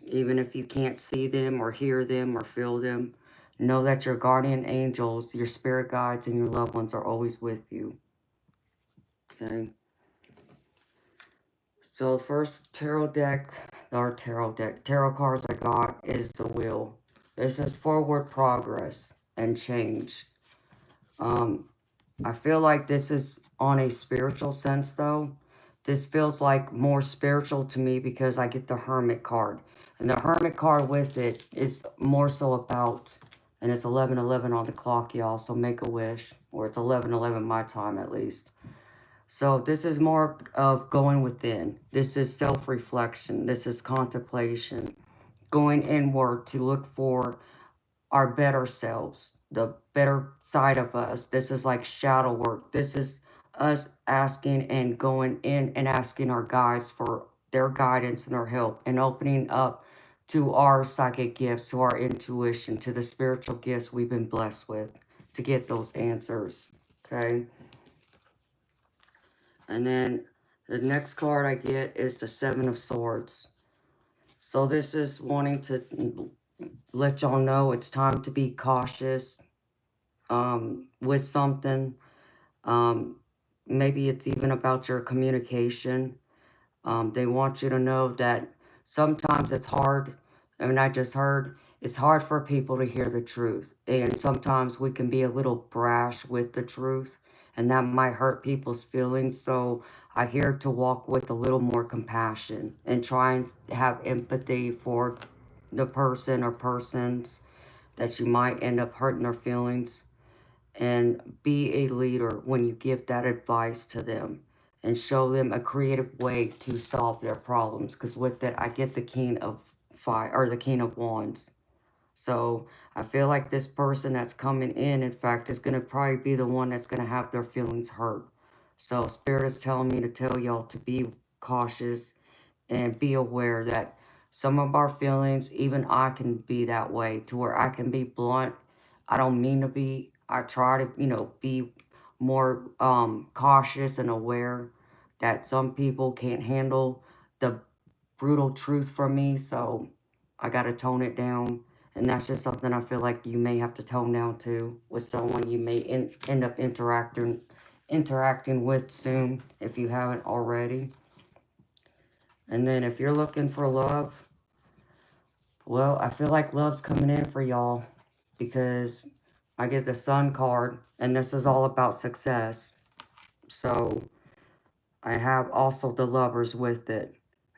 Even if you can't see them or hear them or feel them, know that your guardian angels, your spirit guides, and your loved ones are always with you. Okay? So the first tarot cards I got is the Wheel. This is forward progress and change. I feel like this is on a spiritual sense, though. This feels like more spiritual to me because I get the Hermit card. And the Hermit card with it is more so about, and it's 11:11 on the clock, y'all, so make a wish. Or it's 11:11 my time, at least. So this is more of going within. This is self-reflection. This is contemplation. Going inward to look for our better selves, the better side of us. This is like shadow work. This is us asking and going in and asking our guides for their guidance and their help and opening up to our psychic gifts, to our intuition, to the spiritual gifts we've been blessed with to get those answers. Okay? And then the next card I get is the Seven of Swords. So this is wanting to let y'all know it's time to be cautious with something. Maybe it's even about your communication. They want you to know that sometimes it's hard. I mean, I just heard it's hard for people to hear the truth. And sometimes we can be a little brash with the truth. and that might hurt people's feelings. So I'm here to walk with a little more compassion and try and have empathy for the person or persons that you might end up hurting their feelings, and be a leader when you give that advice to them and show them a creative way to solve their problems. Because with it, I get the King of Fire, or the King of Wands. So I feel like this person that's coming in fact, is going to probably be the one that's going to have their feelings hurt. So Spirit is telling me to tell y'all to be cautious and be aware that some of our feelings, even I can be that way, to where I can be blunt. I don't mean to be. I try to, be more cautious and aware that some people can't handle the brutal truth from me, so I got to tone it down. And that's just something I feel like you may have to tone down too, with someone you may end up interacting with soon, if you haven't already. And then if you're looking for love, well, I feel like love's coming in for y'all, because I get the Sun card, and this is all about success. So I have also the Lovers with it,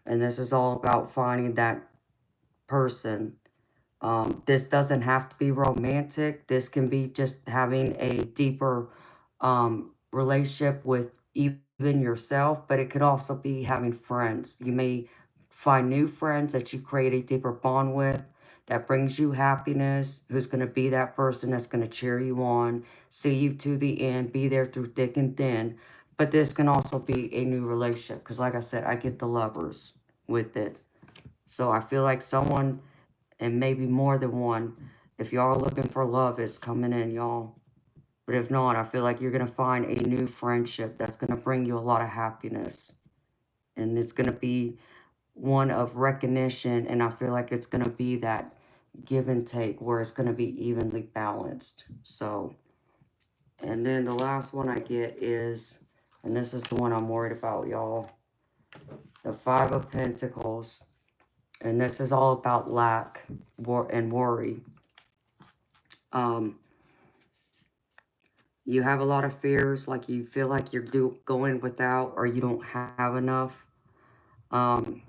and this is all about finding that person. This doesn't have to be romantic. This can be just having a deeper relationship with even yourself, but it could also be having friends. You may find new friends that you create a deeper bond with, that brings you happiness, who's going to be that person that's going to cheer you on, see you to the end, be there through thick and thin. But this can also be a new relationship, because like I said, I get the Lovers with it. So I feel like someone, and maybe more than one, if y'all are looking for love, is coming in, y'all. But if not, I feel like you're going to find a new friendship that's going to bring you a lot of happiness. And it's going to be one of recognition, and I feel like it's going to be that give and take, where it's going to be evenly balanced. So, and then the last one I get is, and this is the one I'm worried about, y'all, the Five of Pentacles. And this is all about lack and worry. You have a lot of fears, like you feel like you're going without, or you don't have enough. Um,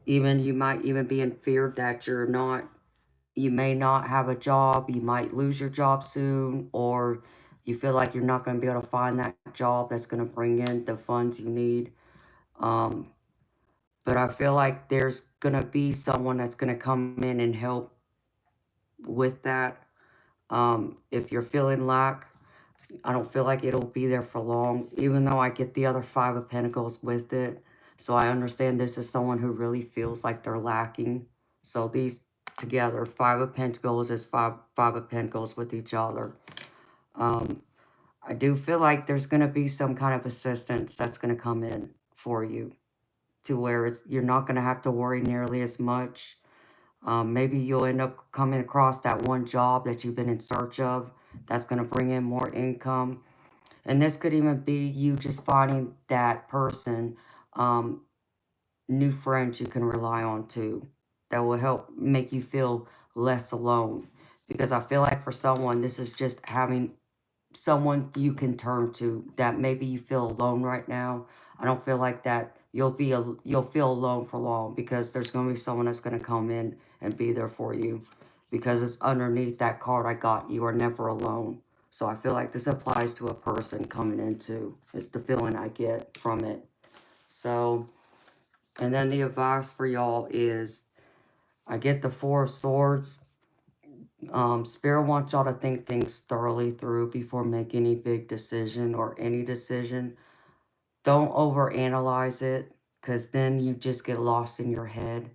Even you might even be in fear that you may not have a job, you might lose your job soon, or you feel like you're not going to be able to find that job that's going to bring in the funds you need. Um, but I feel like there's going to be someone that's going to come in and help with that. If you're feeling lack, I don't feel like it'll be there for long, even though I get the other Five of Pentacles with it. So I understand this is someone who really feels like they're lacking. So these together, Five of Pentacles is five of Pentacles with each other. I do feel like there's going to be some kind of assistance that's going to come in for you, to where you're not going to have to worry nearly as much. Maybe you'll end up coming across that one job that you've been in search of that's going to bring in more income. And this could even be you just finding that person, new friends you can rely on too, that will help make you feel less alone. Because I feel like for someone, this is just having someone you can turn to, that maybe you feel alone right now. I don't feel like that you'll feel alone for long, because there's going to be someone that's going to come in and be there for you, because it's underneath that card I got, you are never alone. So I feel like this applies to a person coming in too. It's the feeling I get from it. So, and then the advice for y'all is, I get the Four of Swords. Spirit wants y'all to think things thoroughly through before making any big decision or any decision. Don't overanalyze it, because then you just get lost in your head.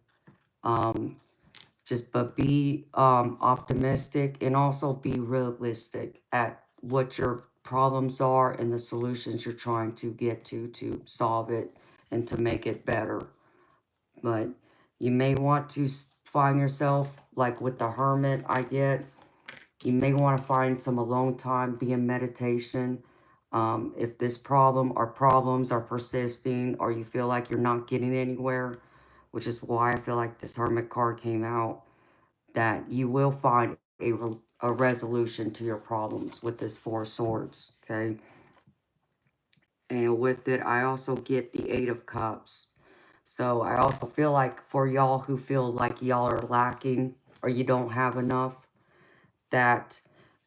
But be optimistic, and also be realistic at what your problems are and the solutions you're trying to get to solve it and to make it better. But you may want to find yourself, like with the Hermit I get, you may want to find some alone time, be in meditation. If this problem or problems are persisting, or you feel like you're not getting anywhere, which is why I feel like this Hermit card came out, that you will find a resolution to your problems with this Four of Swords, okay? And with it, I also get the 8 of Cups. So I also feel like for y'all who feel like y'all are lacking or you don't have enough, that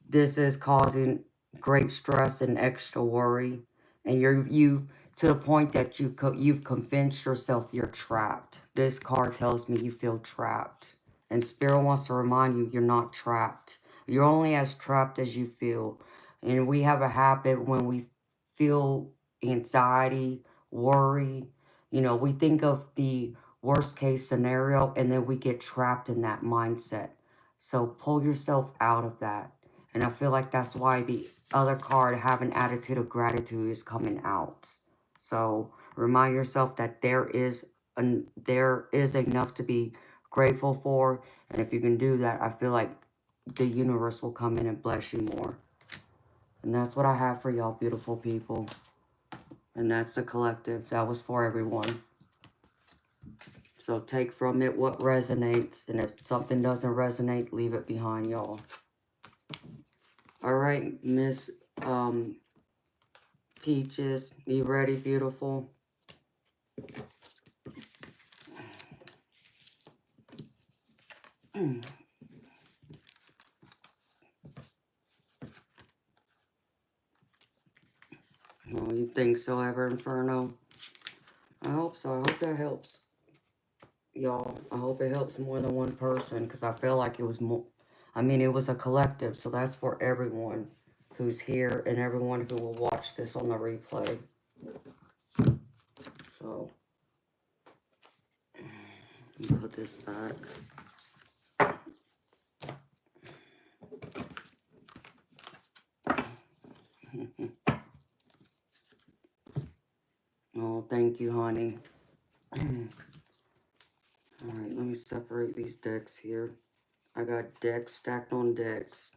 this is causing great stress and extra worry. And you to the point that you've convinced yourself you're trapped. This card tells me you feel trapped. And Spirit wants to remind you you're not trapped. You're only as trapped as you feel. And we have a habit when we feel anxiety, worry, you know, we think of the worst case scenario and then we get trapped in that mindset. So pull yourself out of that. And I feel like that's why the other card, have an attitude of gratitude, is coming out. So remind yourself that there is enough to be grateful for. And if you can do that, I feel like the universe will come in and bless you more. And that's what I have for y'all, beautiful people. And that's the collective. That was for everyone. So take from it what resonates. And if something doesn't resonate, leave it behind, y'all. All right, Miss Peaches, you ready, beautiful? Oh, you think so, Ever Inferno? I hope so. I hope that helps, y'all. I hope it helps more than one person, because I feel like it was more. I mean, it was a collective, so that's for everyone who's here and everyone who will watch this on the replay. So, let me put this back. Oh, thank you, honey. All right, let me separate these decks here. I got decks stacked on decks.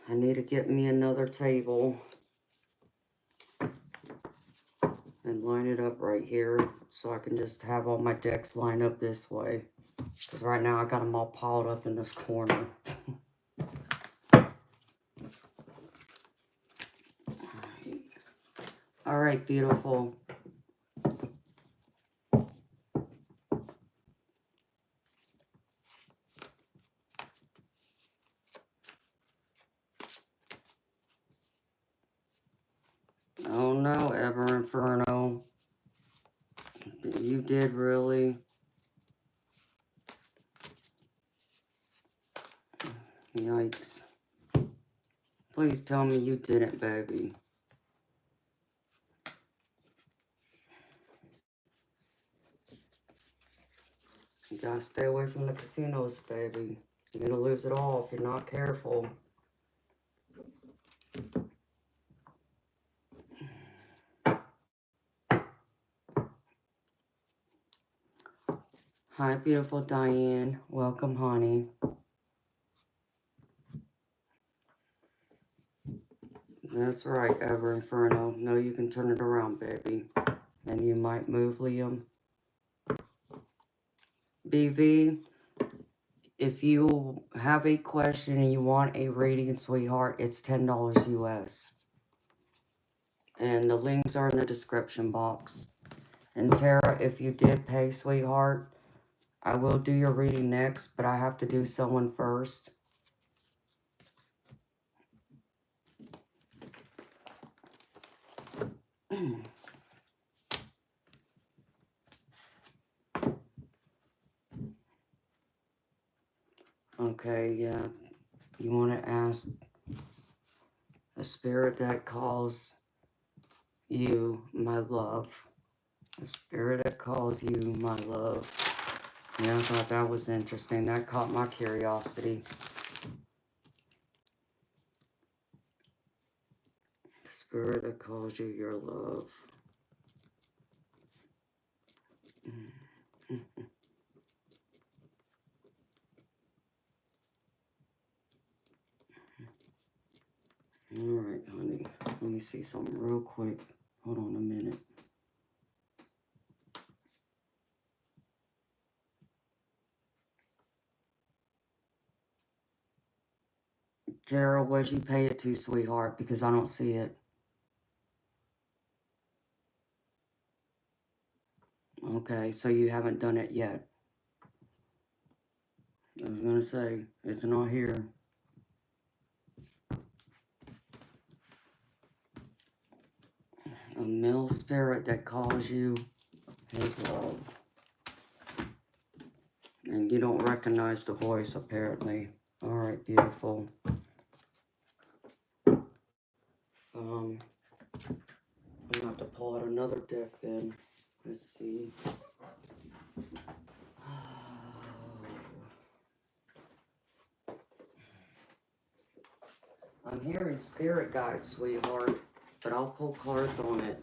I need to get me another table and line it up right here so I can just have all my decks lined up this way. Because right now I got them all piled up in this corner. All right, beautiful. Oh no, Ever Inferno. You did really. Yikes. Please tell me you didn't, baby. You gotta stay away from the casinos, baby. You're gonna lose it all if you're not careful. Hi, beautiful Diane. Welcome, honey. That's right, Ever Inferno. No, you can turn it around, baby. And you might move, Liam. BV, if you have a question and you want a reading, sweetheart, it's $10 US. And the links are in the description box. And Tara, if you did pay, sweetheart, I will do your reading next, but I have to do someone first. Okay, yeah. You want to ask a spirit that calls you my love. A spirit that calls you my love. Yeah, I thought that was interesting. That caught my curiosity. The spirit that calls you your love. Alright, honey. Let me see something real quick. Hold on a minute. Tara, what'd you pay it to, sweetheart? Because I don't see it. Okay, so you haven't done it yet. I was going to say, it's not here. A male spirit that calls you his love. And you don't recognize the voice, apparently. Alright, beautiful. I'm going to have to pull out another deck then. Let's see. I'm hearing spirit guide, sweetheart, but I'll pull cards on it.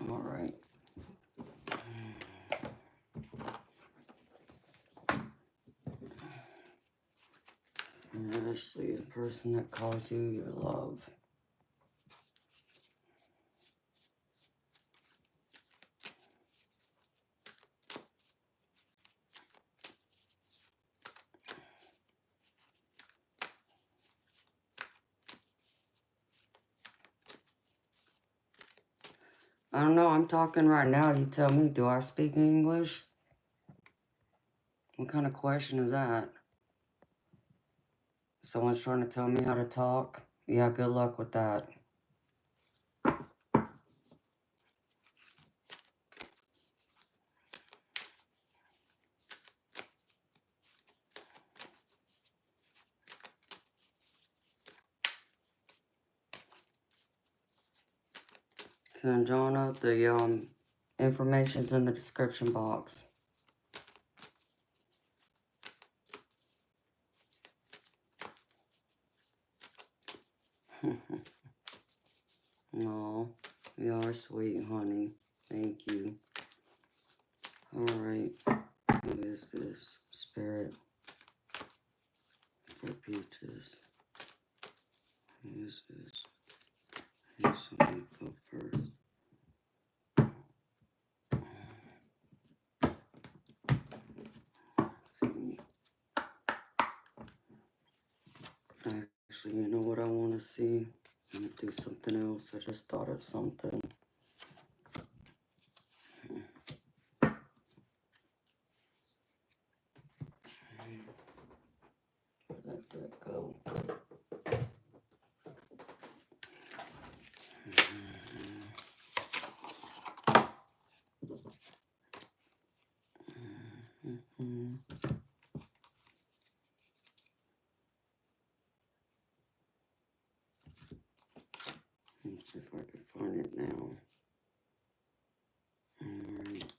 Alright. Ashley, the person that calls you your love. I don't know, I'm talking right now. You tell me, do I speak English? What kind of question is that? Someone's trying to tell me how to talk? Yeah, good luck with that. Sanjana, the information's in the description box. No, you are sweet, honey. Thank you. Alright, who is this? Spirit for Peaches. Who is this? Who's somebody go first? Actually, you know what I want to see? I'm going to do something else. I just thought of something. Let that go. Let's see if I can find it now. Alright,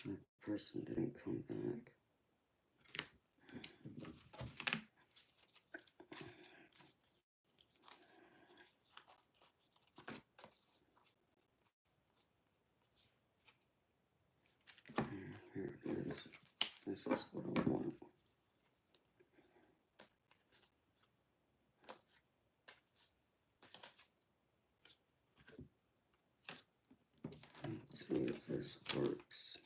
that person didn't come back. Here it is. This is what I want. Let's see if this works.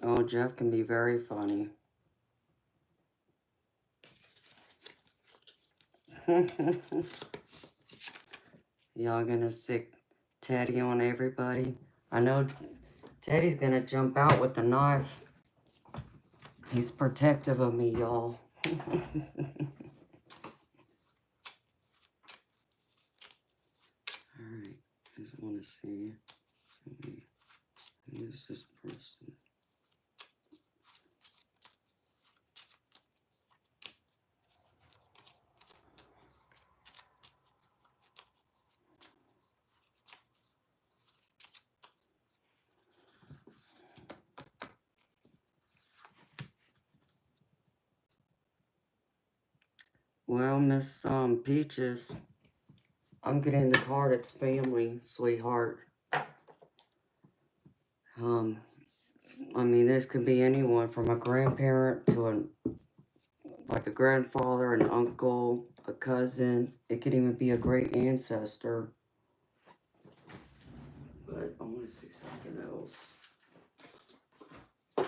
Oh, Jeff can be very funny. Y'all gonna sick Teddy on everybody? I know Teddy's gonna jump out with the knife. He's protective of me, y'all. Alright, I just want to see who is this person? Well, Miss Peaches, I'm getting the card. It's family, sweetheart. I mean, this could be anyone from a grandparent to like a grandfather, an uncle, a cousin. It could even be a great ancestor. But I want to see something else. I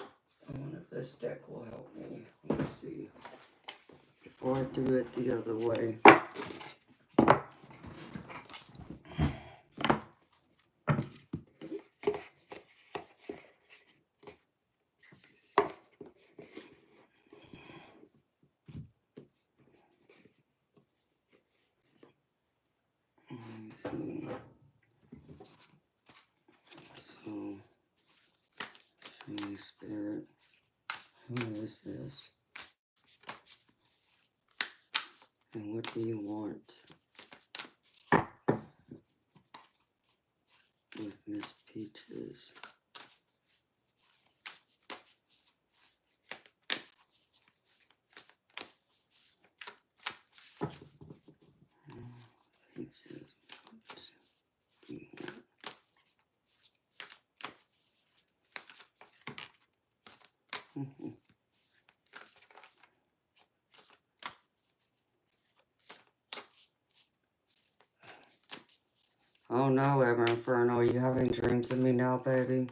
wonder if this deck will help me. Let me see. Before I do it the other way. Let me see. So, Holy Spirit, who is this? And what do you want with Miss Peaches? Peaches, what do you want? Oh no, Ever Inferno, are you having dreams of me now, baby?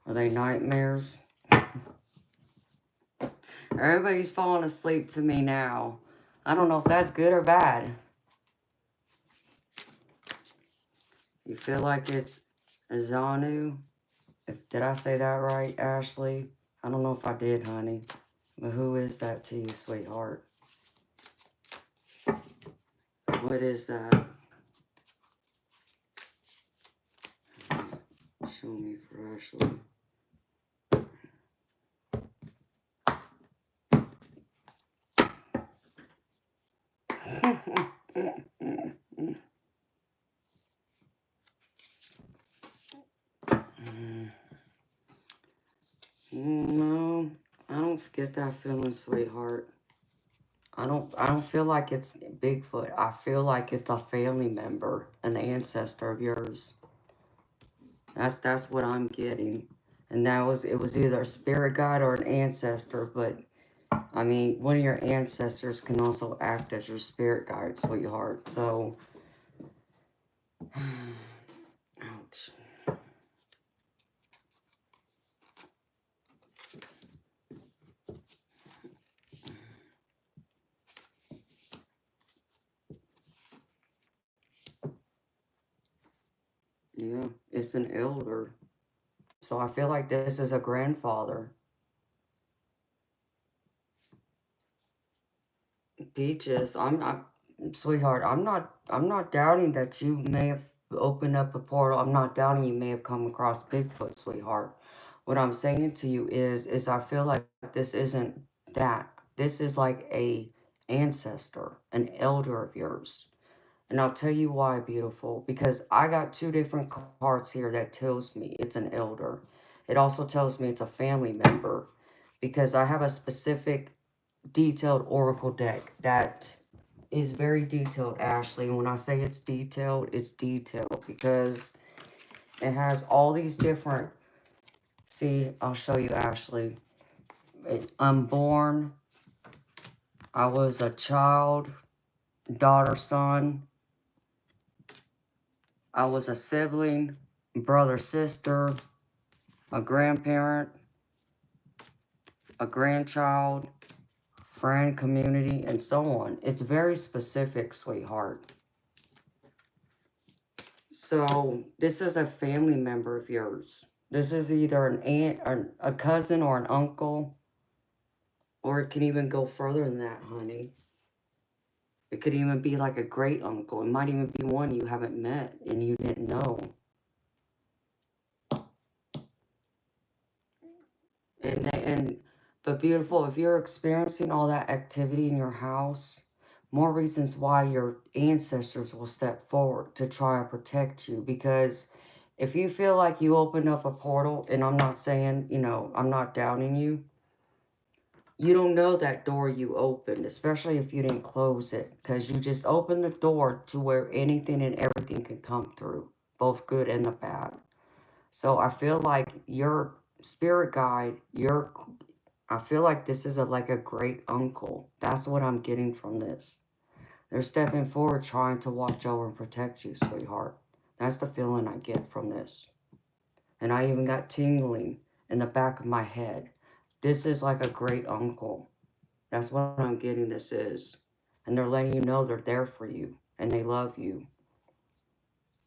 Are they nightmares? Everybody's falling asleep to me now. I don't know if that's good or bad. You feel like it's Azanu? Did I say that right, Ashley? I don't know if I did, honey. But who is that to you, sweetheart? What is that? Show me for Ashley. No, I don't get that feeling, sweetheart. I don't feel like it's Bigfoot. I feel like it's a family member, an ancestor of yours. That's what I'm getting. And it was either a spirit guide or an ancestor, but I mean, one of your ancestors can also act as your spirit guide, sweetheart. So ouch. Yeah, it's an elder. So I feel like this is a grandfather. Peaches, I'm not, sweetheart, I'm not doubting that you may have opened up a portal. I'm not doubting you may have come across Bigfoot, sweetheart. What I'm saying to you is I feel like this isn't that. This is like a ancestor, an elder of yours. And I'll tell you why, beautiful, because I got two different cards here that tells me it's an elder. It also tells me it's a family member because I have a specific detailed oracle deck that is very detailed, Ashley. When I say it's detailed because it has all these different, see, I'll show you, Ashley. I'm born, I was a child, daughter, son, I was a sibling, brother, sister, a grandparent, a grandchild, friend, community, and so on. It's very specific, sweetheart. So this is a family member of yours. This is either an aunt, or a cousin, or an uncle, or it can even go further than that, honey. It could even be like a great uncle. It might even be one you haven't met and you didn't know. But beautiful, if you're experiencing all that activity in your house, more reasons why your ancestors will step forward to try and protect you. Because if you feel like you opened up a portal, and I'm not saying, I'm not doubting you, You don't know that door you opened, especially if you didn't close it, because you just opened the door to where anything and everything can come through, both good and the bad. So I feel like your spirit guide, I feel like this is like a great uncle. That's what I'm getting from this. They're stepping forward trying to watch over and protect you, sweetheart. That's the feeling I get from this. And I even got tingling in the back of my head. This is like a great uncle. That's what I'm getting this is. And they're letting you know they're there for you. And they love you.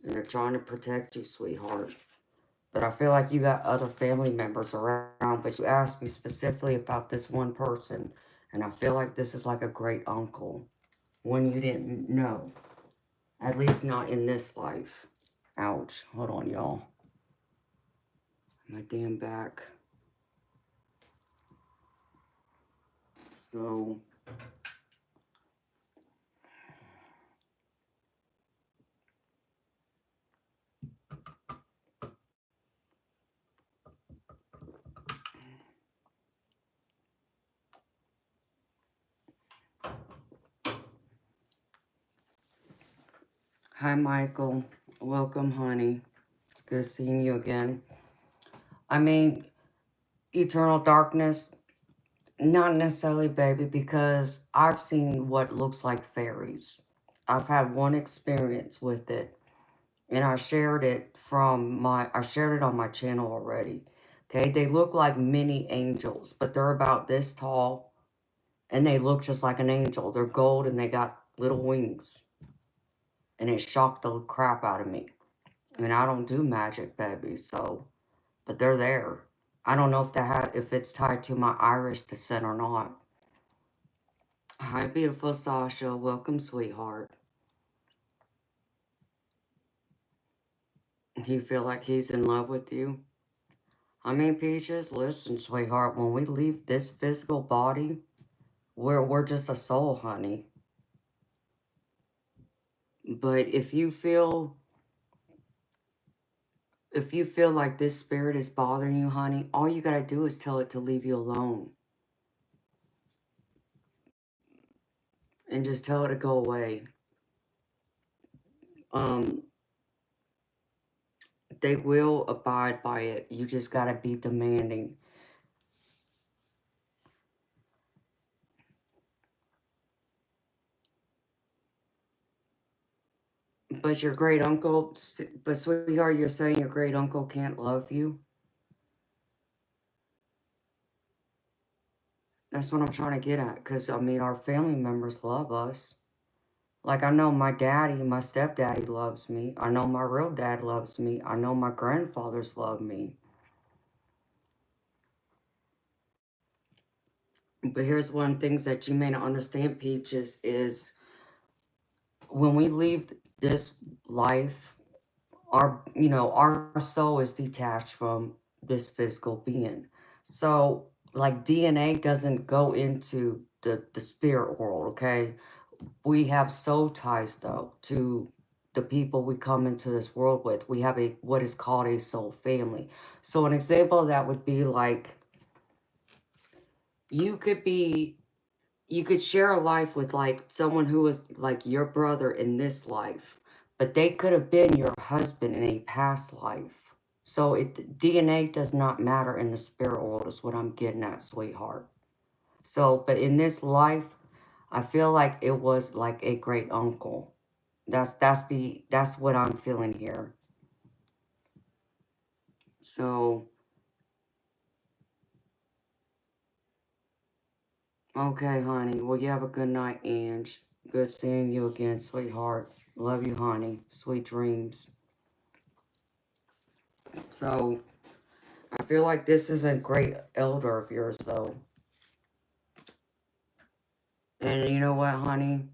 And they're trying to protect you, sweetheart. But I feel like you got other family members around. But you asked me specifically about this one person. And I feel like this is like a great uncle. One you didn't know. At least not in this life. Ouch. Hold on, y'all. My damn back. So... Hi, Michael. Welcome, honey. It's good seeing you again. I mean, eternal darkness, not necessarily, baby, because I've seen what looks like fairies. I've had one experience with it, and I shared it on my channel already. Okay, they look like mini angels, but they're about this tall, and they look just like an angel. They're gold, and they got little wings, and it shocked the crap out of me. And I don't do magic, baby, so, but they're there. I don't know if it's tied to my Irish descent or not. Hi, beautiful Sasha. Welcome, sweetheart. You feel like he's in love with you? I mean, Peaches, listen, sweetheart, when we leave this physical body, we're just a soul, honey. But if you feel like this spirit is bothering you, honey, all you gotta do is tell it to leave you alone. And just tell it to go away. They will abide by it. You just gotta be demanding. But your great uncle, but sweetheart, you're saying your great uncle can't love you? That's what I'm trying to get at. Because, I mean, our family members love us. Like, I know my daddy, my stepdaddy loves me. I know my real dad loves me. I know my grandfathers love me. But here's one of the things that you may not understand, Peaches, is when we leave this life, our soul is detached from this physical being. So, like, DNA doesn't go into the spirit world, okay? We have soul ties, though, to the people we come into this world with. We have what is called a soul family. So an example of that would be like, you could share a life with like someone who was like your brother in this life, but they could have been your husband in a past life. So DNA does not matter in the spirit world is what I'm getting at, sweetheart. So, but in this life, I feel like it was like a great uncle. That's what I'm feeling here. So, okay, honey. Well, you have a good night, Ange. Good seeing you again, sweetheart. Love you, honey. Sweet dreams. So, I feel like this is a great elder of yours, though. And you know what, honey?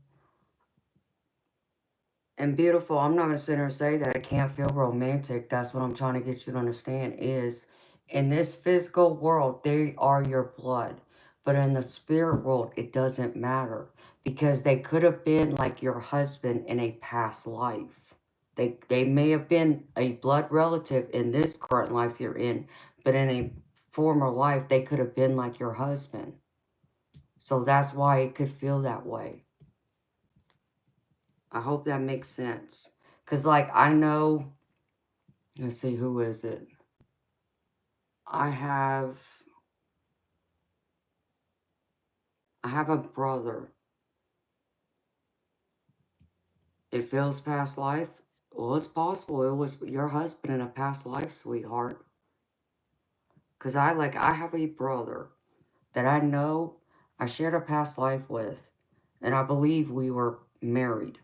And beautiful, I'm not going to sit here and say that it can't feel romantic. That's what I'm trying to get you to understand is, in this physical world, they are your blood. But in the spirit world, it doesn't matter. Because they could have been like your husband in a past life. They may have been a blood relative in this current life you're in. But in a former life, they could have been like your husband. So that's why it could feel that way. I hope that makes sense. Because, like, I know... Let's see, who is it? I have a brother. It feels past life. Well, it's possible it was your husband in a past life, sweetheart. Because I have a brother that I know I shared a past life with. And I believe we were married.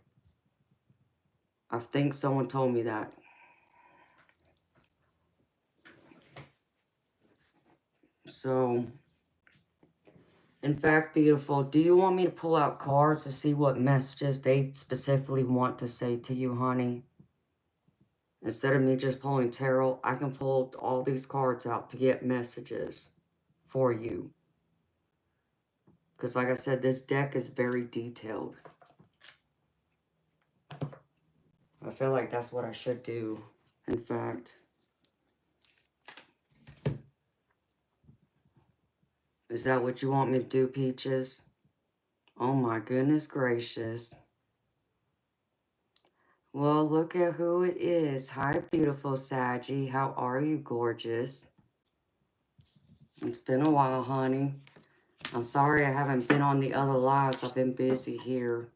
I think someone told me that. So, in fact, beautiful, do you want me to pull out cards to see what messages they specifically want to say to you, honey? Instead of me just pulling tarot, I can pull all these cards out to get messages for you. Because like I said, this deck is very detailed. I feel like that's what I should do, in fact. Is that what you want me to do, Peaches? Oh my goodness gracious. Well, look at who it is. Hi, beautiful Saggy. How are you, gorgeous? It's been a while, honey. I'm sorry I haven't been on the other lives. I've been busy here.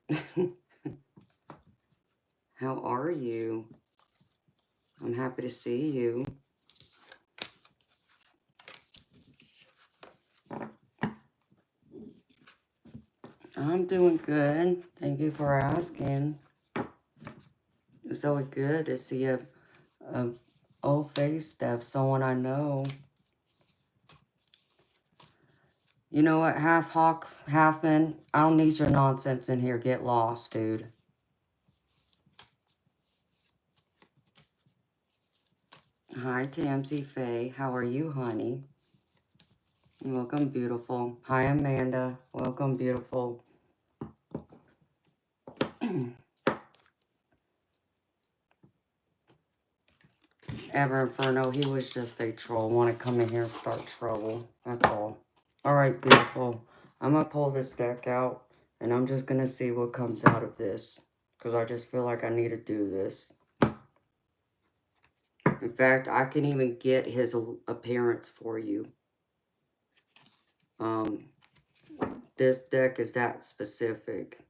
How are you? I'm happy to see you. I'm doing good. Thank you for asking. It's always good to see a old face of someone I know. You know what? Half hawk, half man. I don't need your nonsense in here. Get lost, dude. Hi, Tamsy Faye. How are you, honey? Welcome, beautiful. Hi, Amanda. Welcome, beautiful. Ever Inferno, he was just a troll. Want to come in here and start trouble. That's all. All right, beautiful. I'm going to pull this deck out, and I'm just going to see what comes out of this. Because I just feel like I need to do this. In fact, I can even get his appearance for you. This deck is that specific.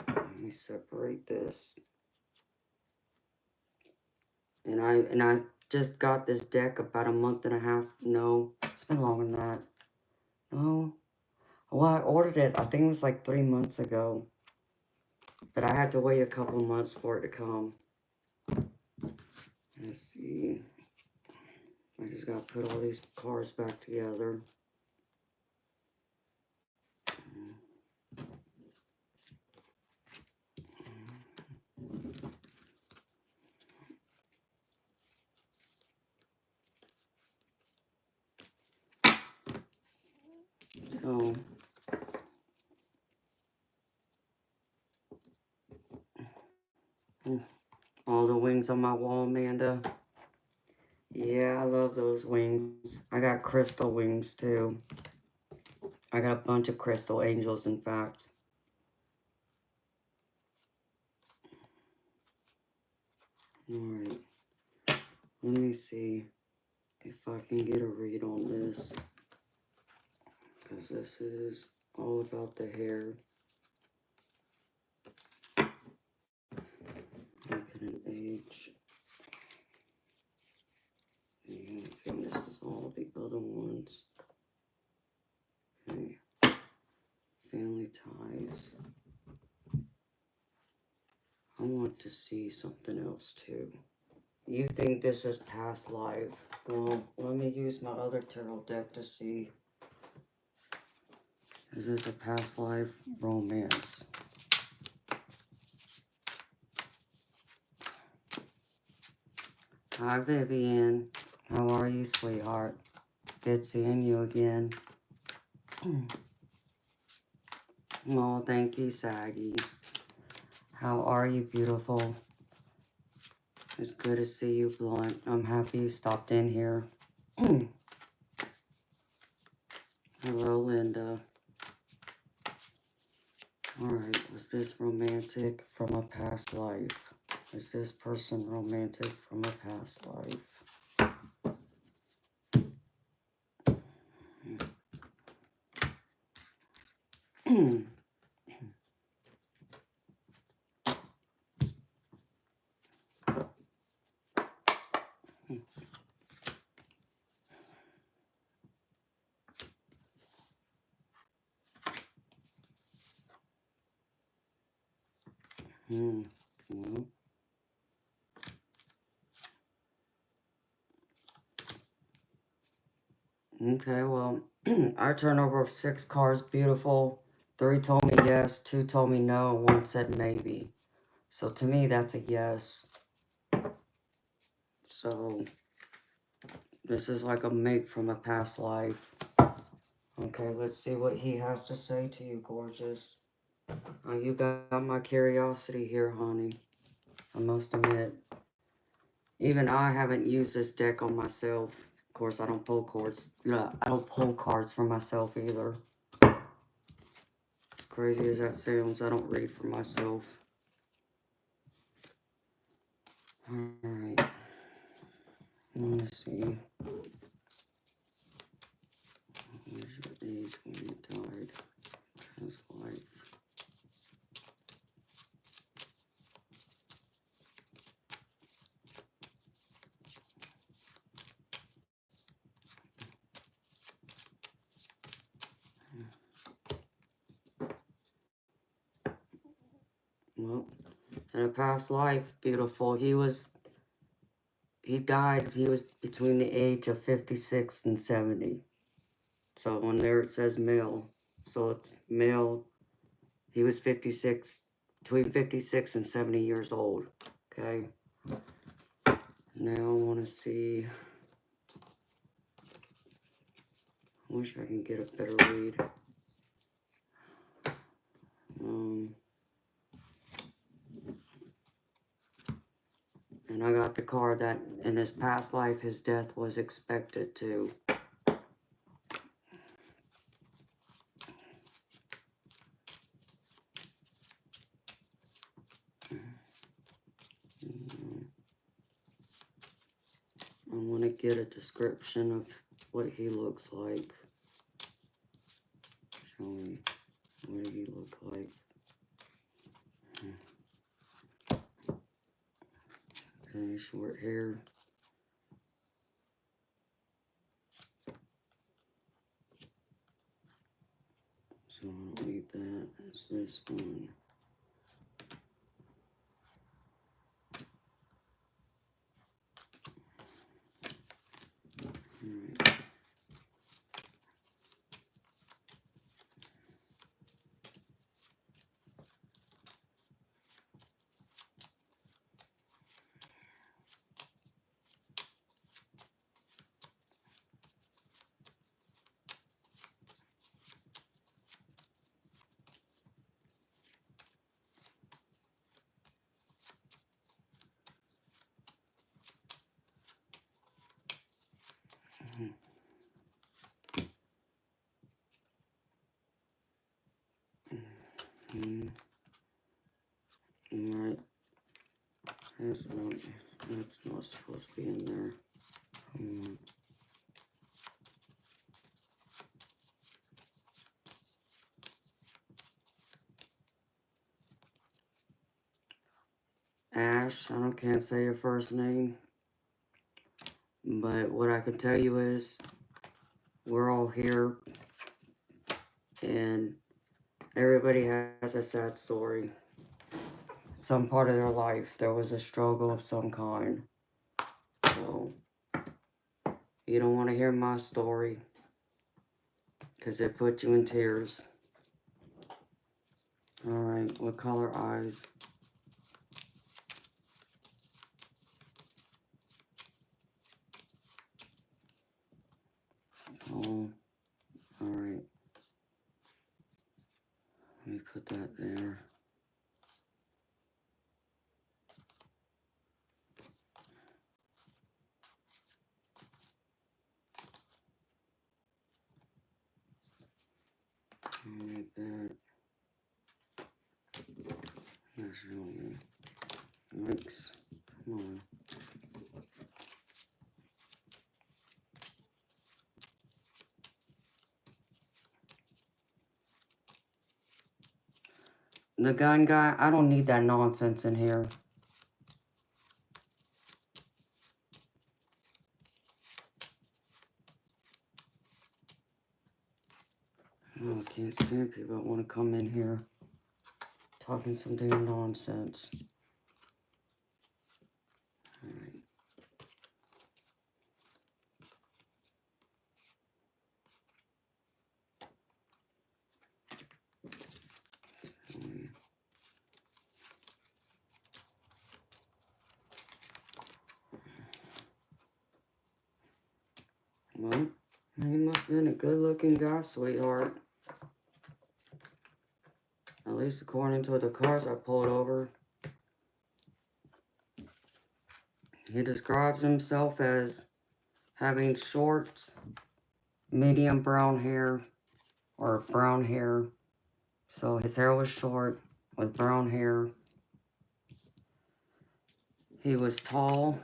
Let me separate this. And I just got this deck about a month and a half. No, it's been longer than that. No. Well, I ordered it, I think it was like 3 months ago. But I had to wait a couple months for it to come. Let's see. I just got to put all these cards back together. So, all the wings on my wall, Amanda. Yeah, I love those wings. I got crystal wings too. I got a bunch of crystal angels, in fact. Alright. Let me see if I can get a read on this. Because this is all about the hair. Look at an age. And I think this is all the other ones. Okay. Family ties. I want to see something else too. You think this is past life? Well, let me use my other tarot deck to see. Is this a past life romance? Hi, Vivian. How are you, sweetheart? Good seeing you again. Oh, thank you, Saggy. How are you, beautiful? It's good to see you, Blunt. I'm happy you stopped in here. Hello, Linda. Alright, was this romantic from a past life? Is this person romantic from a past life? Well, okay, well, our turnover of 6 cards, beautiful. 3 told me yes, 2 told me no, 1 said maybe. So to me, that's a yes. So this is like a mate from a past life. Okay, let's see what he has to say to you, gorgeous. You got my curiosity here, honey. I must admit. Even I haven't used this deck on myself. Of course, I don't pull cards. No, I don't pull cards for myself either. As crazy as that sounds, I don't read for myself. Alright. Let's see. What was your age when you died? Past life. Well, in a past life, beautiful. He died, he was between the age of 56 and 70. So on there it says male. So it's male. He was 56, between 56 and 70 years old. Okay. Now I want to see. I wish I can get a better read. And I got the card that in his past life, his death was expected to. I want to get a description of what he looks like. Show me, what did he look like? Okay, short hair. So I don't need that. It's this one. Alright. Alright. That's not supposed to be in there. Ash, can't say your first name. But what I can tell you is, we're all here. And everybody has a sad story. Some part of their life, there was a struggle of some kind. So, you don't want to hear my story, because it put you in tears. Alright, what color eyes? Oh, alright. Let me put that there. flashing on me. Yikes. Come on. The gun guy, I don't need that nonsense in here. Oh, I can't stand people that want to come in here talking some damn nonsense. Alright. Well, he must have been a good-looking guy, sweetheart. At least according to the cars I pulled over. He describes himself as having short, medium brown hair, or brown hair. So his hair was short with brown hair. He was tall.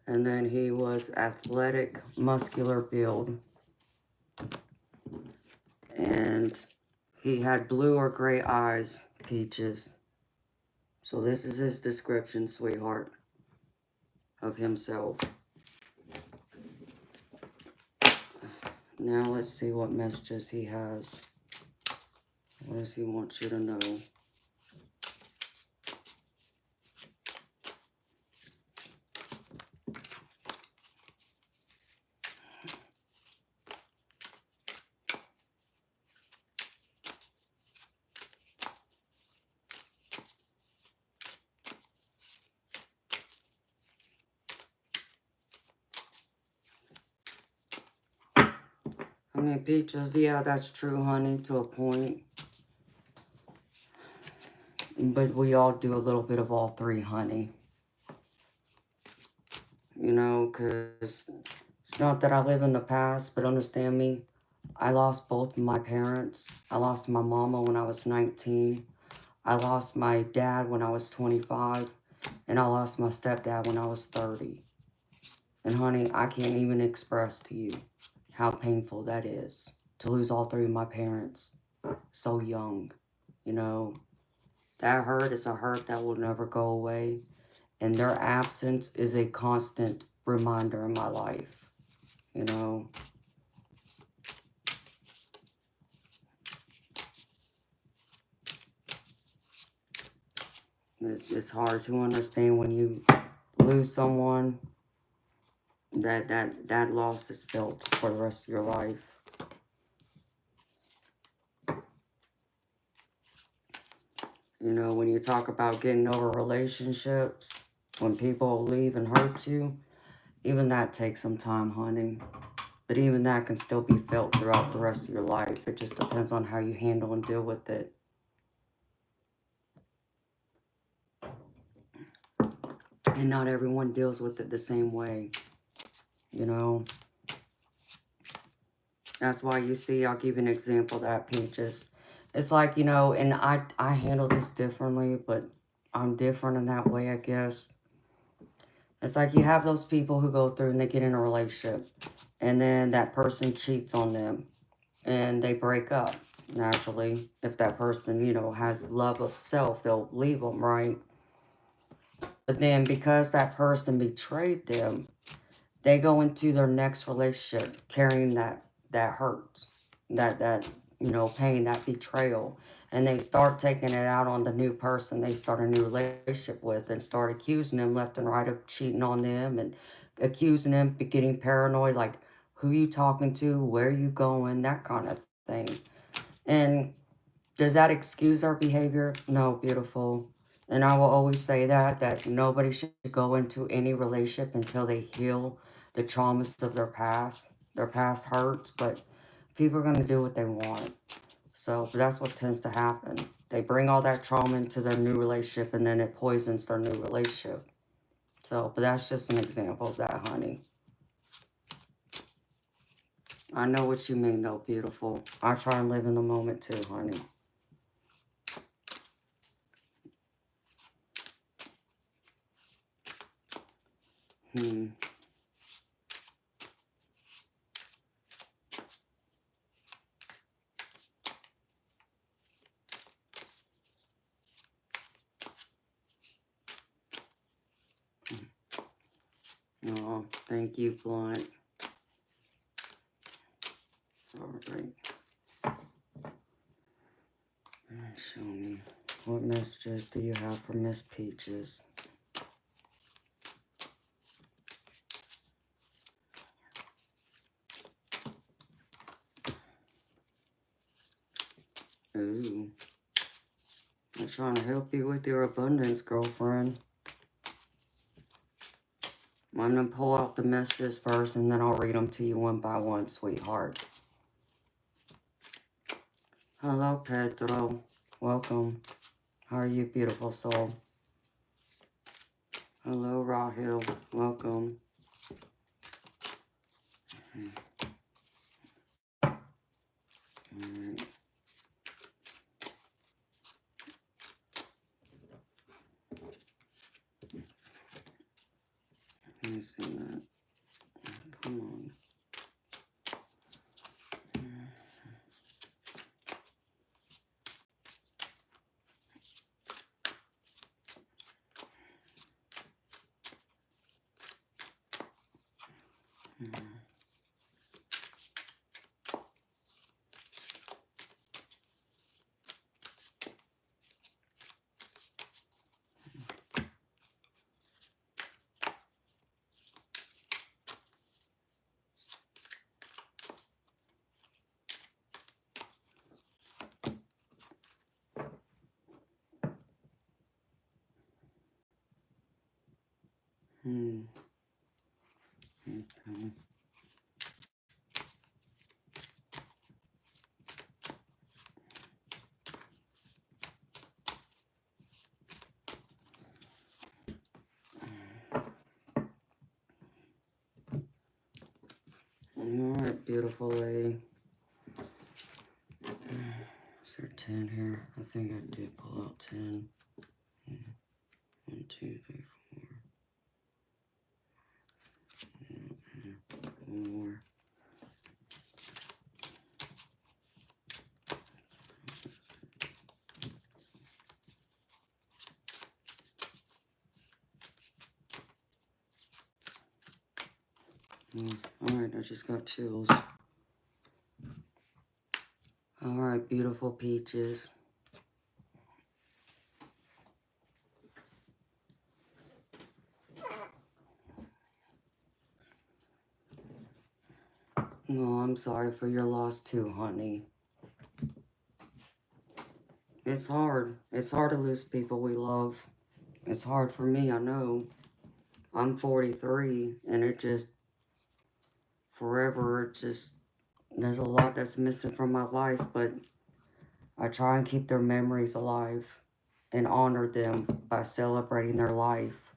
And then he was athletic, muscular build. And he had blue or gray eyes, Peaches. So this is his description, sweetheart, of himself. Now let's see what messages he has. What does he want you to know? I mean, Peaches, yeah, that's true, honey, to a point. But we all do a little bit of all three, honey. You know, because it's not that I live in the past, but understand me, I lost both of my parents. I lost my mama when I was 19. I lost my dad when I was 25. And I lost my stepdad when I was 30. And honey, I can't even express to you how painful that is to lose all three of my parents so young. You know, that hurt is a hurt that will never go away. And their absence is a constant reminder in my life. You know, it's hard to understand when you lose someone that loss is felt for the rest of your life. You know, when you talk about getting over relationships, when people leave and hurt you, even that takes some time, honey. But even that can still be felt throughout the rest of your life. It just depends on how you handle and deal with it. And not everyone deals with it the same way. You know, that's why you see, I'll give you an example of that, Peaches. It's like, you know, and I handle this differently, but I'm different in that way, I guess. It's like you have those people who go through and they get in a relationship, and then that person cheats on them, and they break up. Naturally, if that person, you know, has love of self, they'll leave them, right? But then because that person betrayed them, they go into their next relationship carrying that hurt, that you know, pain, that betrayal, and they start taking it out on the new person they start a new relationship with, and start accusing them left and right of cheating on them, and accusing them, getting paranoid, like, who you talking to, where you going, that kind of thing. And does that excuse our behavior? No, beautiful. And I will always say that nobody should go into any relationship until they heal the traumas of their past hurts. But people are going to do what they want. So that's what tends to happen. They bring all that trauma into their new relationship, and then it poisons their new relationship. So, but that's just an example of that, honey. I know what you mean, though, beautiful. I try and live in the moment, too, honey. Oh, thank you, Blunt. All right. Show me. What messages do you have for Miss Peaches? Ooh. I'm trying to help you with your abundance, girlfriend. I'm going to pull out the messages first, and then I'll read them to you one by one, sweetheart. Hello, Pedro. Welcome. How are you, beautiful soul? Hello, Rahil. Welcome. Alright. Let me see that. Come on. Okay. Alright, beautiful lady. Is there 10 here? I think I did pull out 10. 1, 2, 3, 4. One more. Alright, I just got chills. Alright, beautiful peaches. No, I'm sorry for your loss too, honey. It's hard. It's hard to lose people we love. It's hard for me, I know. I'm 43, and it just, forever, it just, there's a lot that's missing from my life, but I try and keep their memories alive and honor them by celebrating their life.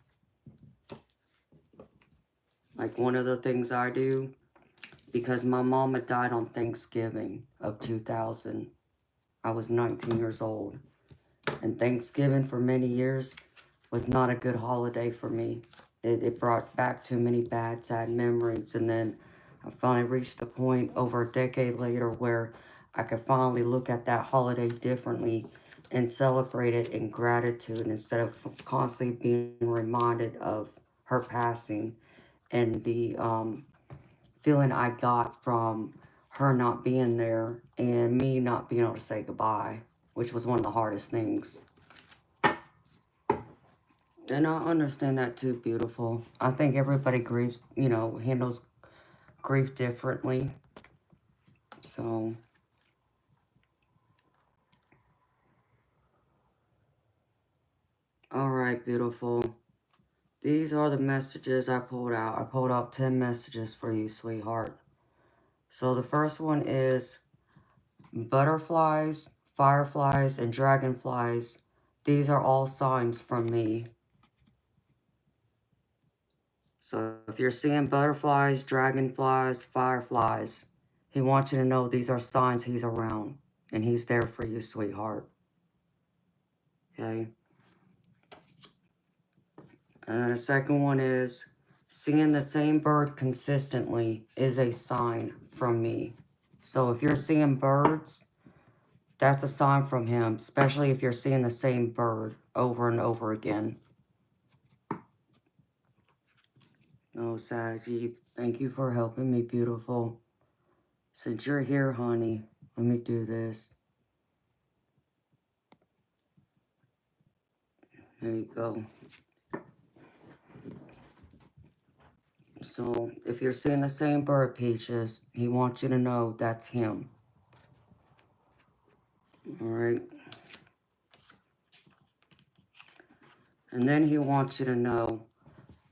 Like one of the things I do, because my mama died on Thanksgiving of 2000. I was 19 years old. And Thanksgiving for many years was not a good holiday for me. It brought back too many bad, sad memories. And then I finally reached a point over a decade later where I could finally look at that holiday differently and celebrate it in gratitude instead of constantly being reminded of her passing and the feeling I got from her not being there and me not being able to say goodbye, which was one of the hardest things. And I understand that too, beautiful. I think everybody grieves, you know, handles grief differently. So, all right, beautiful. These are the messages I pulled out. I pulled out 10 messages for you, sweetheart. So the first one is butterflies, fireflies, and dragonflies. These are all signs from me. So if you're seeing butterflies, dragonflies, fireflies, He wants you to know these are signs he's around. And he's there for you, sweetheart. Okay? And then the second one is, seeing the same bird consistently is a sign from me. So if you're seeing birds, that's a sign from him, especially if you're seeing the same bird over and over again. Oh, Saggy, thank you for helping me, beautiful. Since you're here, honey, let me do this. There you go. So, if you're seeing the same bird, Peaches, he wants you to know that's him. Alright? And then he wants you to know,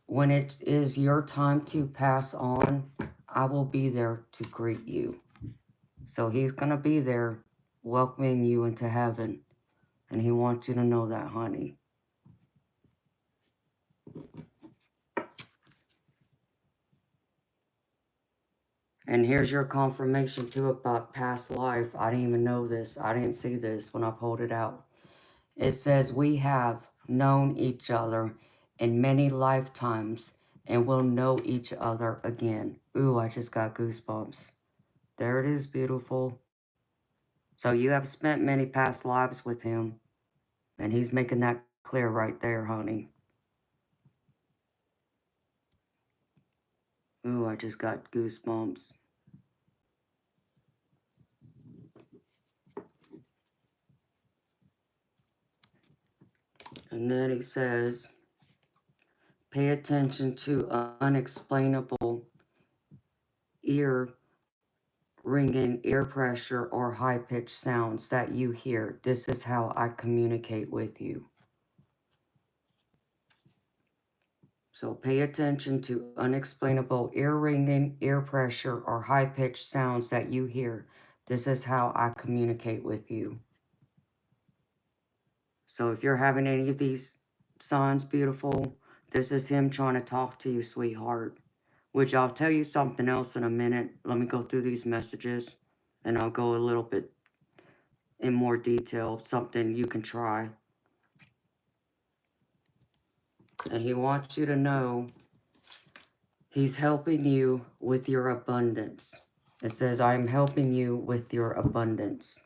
when it is your time to pass on, I will be there to greet you. So he's going to be there welcoming you into heaven. And he wants you to know that, honey. And here's your confirmation too about past life. I didn't even know this. I didn't see this when I pulled it out. It says we have known each other in many lifetimes and will know each other again. Ooh, I just got goosebumps. There it is, beautiful. So you have spent many past lives with him. And he's making that clear right there, honey. Ooh, I just got goosebumps. And then he says, pay attention to unexplainable ear ringing, ear pressure, or high-pitched sounds that you hear. This is how I communicate with you. So pay attention to unexplainable ear ringing, ear pressure, or high-pitched sounds that you hear. This is how I communicate with you. So if you're having any of these signs, beautiful, this is him trying to talk to you, sweetheart. Which I'll tell you something else in a minute. Let me go through these messages, and I'll go a little bit in more detail, something you can try. And he wants you to know he's helping you with your abundance. It says, I am helping you with your abundance.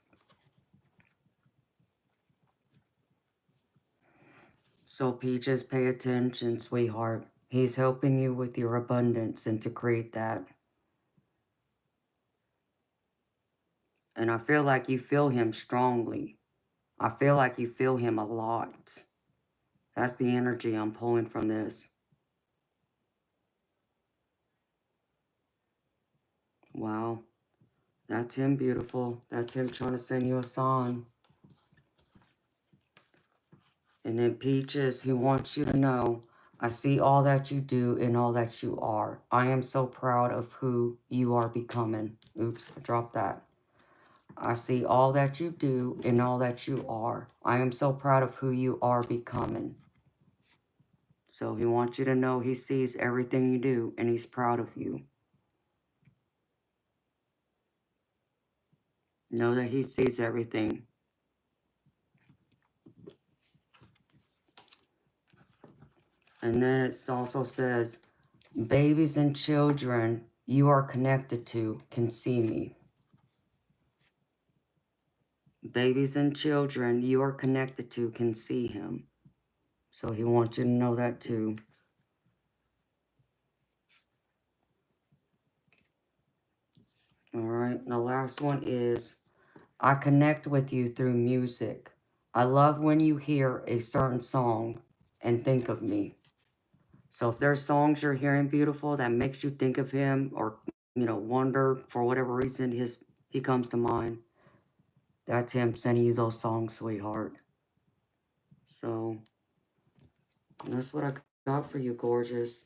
So Peaches, pay attention, sweetheart. He's helping you with your abundance and to create that. And I feel like you feel him strongly. I feel like you feel him a lot. That's the energy I'm pulling from this. Wow. That's him, beautiful. That's him trying to send you a song. And then Peaches, he wants you to know, I see all that you do and all that you are. I am so proud of who you are becoming. Oops, I dropped that. I see all that you do and all that you are. I am so proud of who you are becoming. So he wants you to know he sees everything you do and he's proud of you. Know that he sees everything. And then it also says, babies and children you are connected to can see me. Babies and children you are connected to can see him. So he wants you to know that too. Alright, the last one is, I connect with you through music. I love when you hear a certain song and think of me. So if there's songs you're hearing, beautiful, that makes you think of him or, wonder for whatever reason he comes to mind, that's him sending you those songs, sweetheart. So that's what I got for you, gorgeous.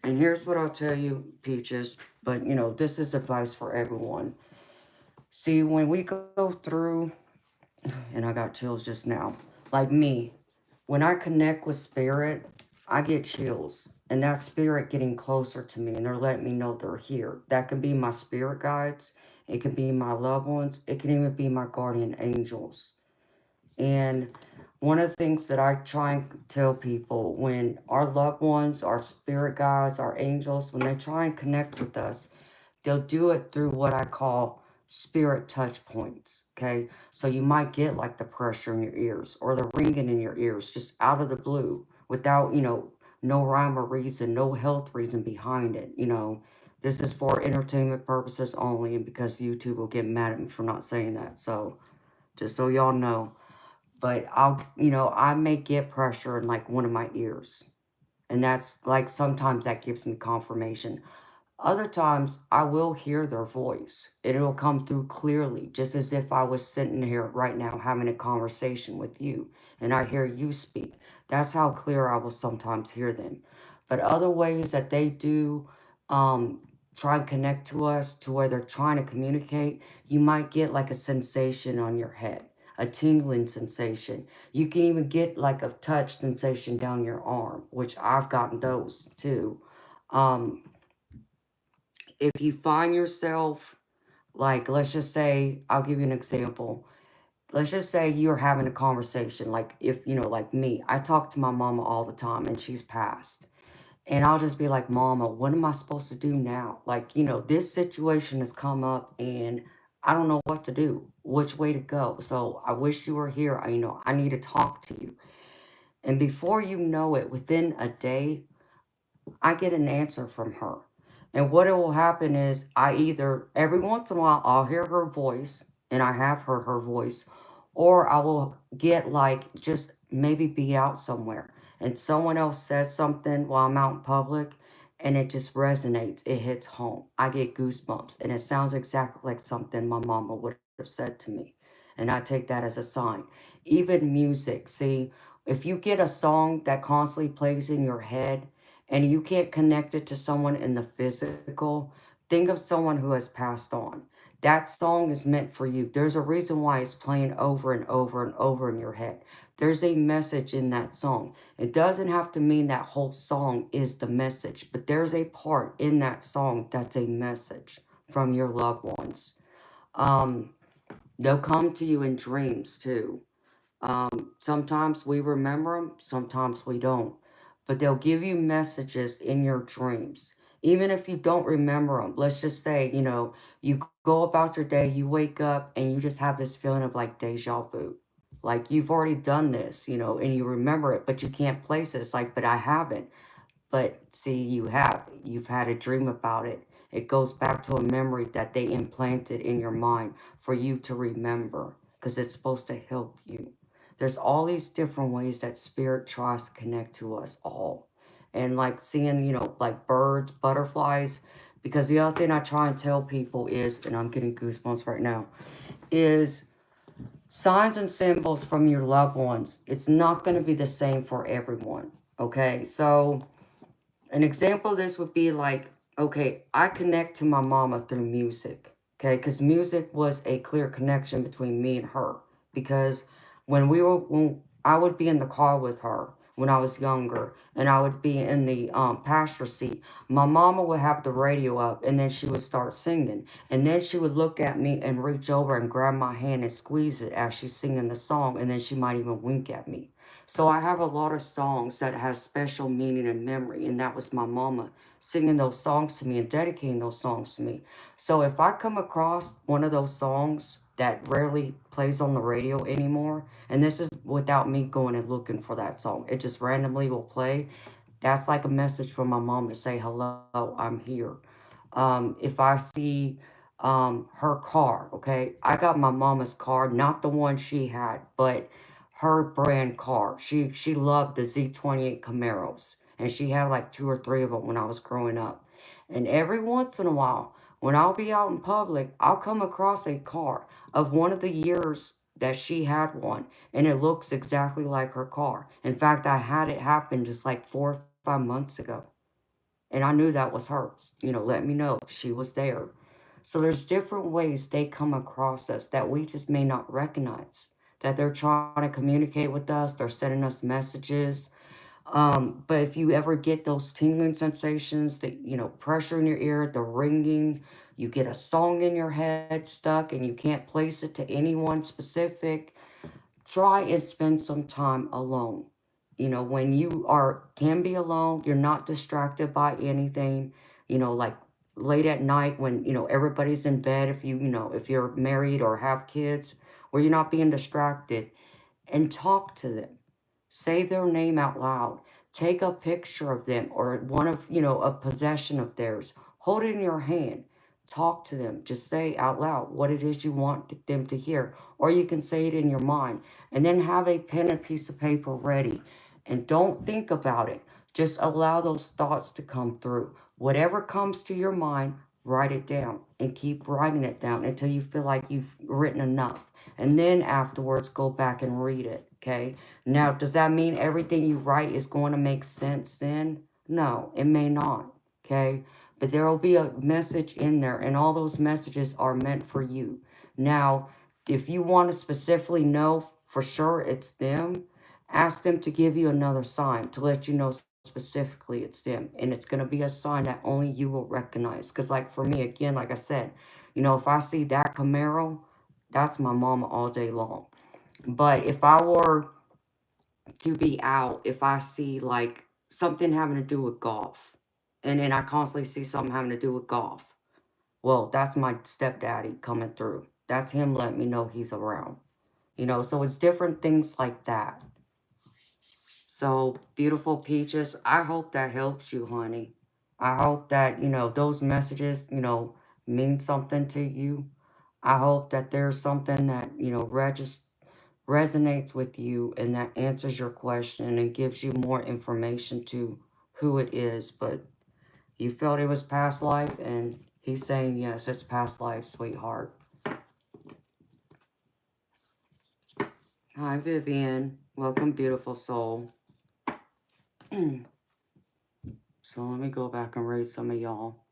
And here's what I'll tell you, Peaches, but, this is advice for everyone. See, when we go through, and I got chills just now, like me, when I connect with spirit, I get chills. And that spirit getting closer to me, and they're letting me know they're here. That can be my spirit guides, It can be my loved ones. It can even be my guardian angels. And one of the things that I try and tell people, when our loved ones, our spirit guides, our angels, when they try and connect with us, they'll do it through what I call spirit touch points. Okay. So you might get like the pressure in your ears or the ringing in your ears just out of the blue without, no rhyme or reason, no health reason behind it. This is for entertainment purposes only, and because YouTube will get mad at me for not saying that. So just so y'all know. But I may get pressure in like one of my ears. And that's like sometimes that gives me confirmation. Other times, I will hear their voice. And it'll come through clearly, just as if I was sitting here right now having a conversation with you, and I hear you speak. That's how clear I will sometimes hear them. But other ways that they do try and connect to us to where they're trying to communicate, you might get like a sensation on your head, a tingling sensation. You can even get like a touch sensation down your arm, which I've gotten those too. Um, if you find yourself, like, let's just say, I'll give you an example. Let's just say you're having a conversation, like, if, like me, I talk to my mama all the time and she's passed. And I'll just be like, Mama, what am I supposed to do now? Like, this situation has come up and I don't know what to do, which way to go. So I wish you were here. I need to talk to you. And before you know it, within a day, I get an answer from her. And what it will happen is I either, every once in a while, I'll hear her voice, and I have heard her voice, or I will get like, just maybe be out somewhere and someone else says something while I'm out in public and it just resonates. It hits home. I get goosebumps and it sounds exactly like something my mama would have said to me. And I take that as a sign. Even music, see, if you get a song that constantly plays in your head, and you can't connect it to someone in the physical, think of someone who has passed on. That song is meant for you. There's a reason why it's playing over and over and over in your head. There's a message in that song. It doesn't have to mean that whole song is the message, but there's a part in that song that's a message from your loved ones. Um, they'll come to you in dreams too. Sometimes we remember them, sometimes we don't. But they'll give you messages in your dreams. Even if you don't remember them, let's just say, you go about your day, you wake up, and you just have this feeling of like deja vu. Like you've already done this, and you remember it, but you can't place it. It's like, but I haven't. But see, you have. You've had a dream about it. It goes back to a memory that they implanted in your mind for you to remember because it's supposed to help you. There's all these different ways that spirit tries to connect to us all. And like seeing, like birds, butterflies, because the other thing I try and tell people is, and I'm getting goosebumps right now, is signs and symbols from your loved ones. It's not going to be the same for everyone. Okay, so an example of this would be like, okay, I connect to my mama through music, okay? Because music was a clear connection between me and her. Because when I would be in the car with her when I was younger, and I would be in the passenger seat, my mama would have the radio up, and then she would start singing. And then she would look at me and reach over and grab my hand and squeeze it as she's singing the song, and then she might even wink at me. So I have a lot of songs that have special meaning and memory, and that was my mama singing those songs to me and dedicating those songs to me. So if I come across one of those songs that rarely plays on the radio anymore, and this is without me going and looking for that song, it just randomly will play, that's like a message from my mom to say, hello, I'm here. If I see her car, okay, I got my mama's car, not the one she had, but her brand car. She loved the Z28 Camaros, and she had like two or three of them when I was growing up. And every once in a while, when I'll be out in public, I'll come across a car of one of the years that she had one, and it looks exactly like her car. In fact, I had it happen just like 4 or 5 months ago. And I knew that was her. Let me know she was there. So there's different ways they come across us that we just may not recognize. That they're trying to communicate with us. They're sending us messages. But if you ever get those tingling sensations, that, pressure in your ear, the ringing, you get a song in your head stuck and you can't place it to anyone specific, try and spend some time alone. You know, when you can be alone, you're not distracted by anything, you know, like late at night when, you know, everybody's in bed, if if you're married or have kids, where you're not being distracted, and talk to them. Say their name out loud. Take a picture of them or one of, a possession of theirs. Hold it in your hand. Talk to them. Just say out loud what it is you want them to hear. Or you can say it in your mind. And then have a pen and piece of paper ready. And don't think about it. Just allow those thoughts to come through. Whatever comes to your mind, write it down. And keep writing it down until you feel like you've written enough. And then afterwards, go back and read it, okay? Now, does that mean everything you write is going to make sense then? No, it may not, okay? But there will be a message in there, and all those messages are meant for you. Now, if you want to specifically know for sure it's them, ask them to give you another sign to let you know specifically it's them. And it's going to be a sign that only you will recognize. Because like for me, again, like I said, if I see that Camaro, that's my mama all day long. But if I were to be out, if I see like something having to do with golf, and then I constantly see something having to do with golf, well, that's my stepdaddy coming through. That's him letting me know he's around. So it's different things like that. So, beautiful Peaches, I hope that helps you, honey. I hope that, those messages, mean something to you. I hope that there's something that, resonates with you and that answers your question and gives you more information to who it is. But you felt it was past life, and he's saying, yes, it's past life, sweetheart. Hi, Vivian. Welcome, beautiful soul. So let me go back and raise some of y'all.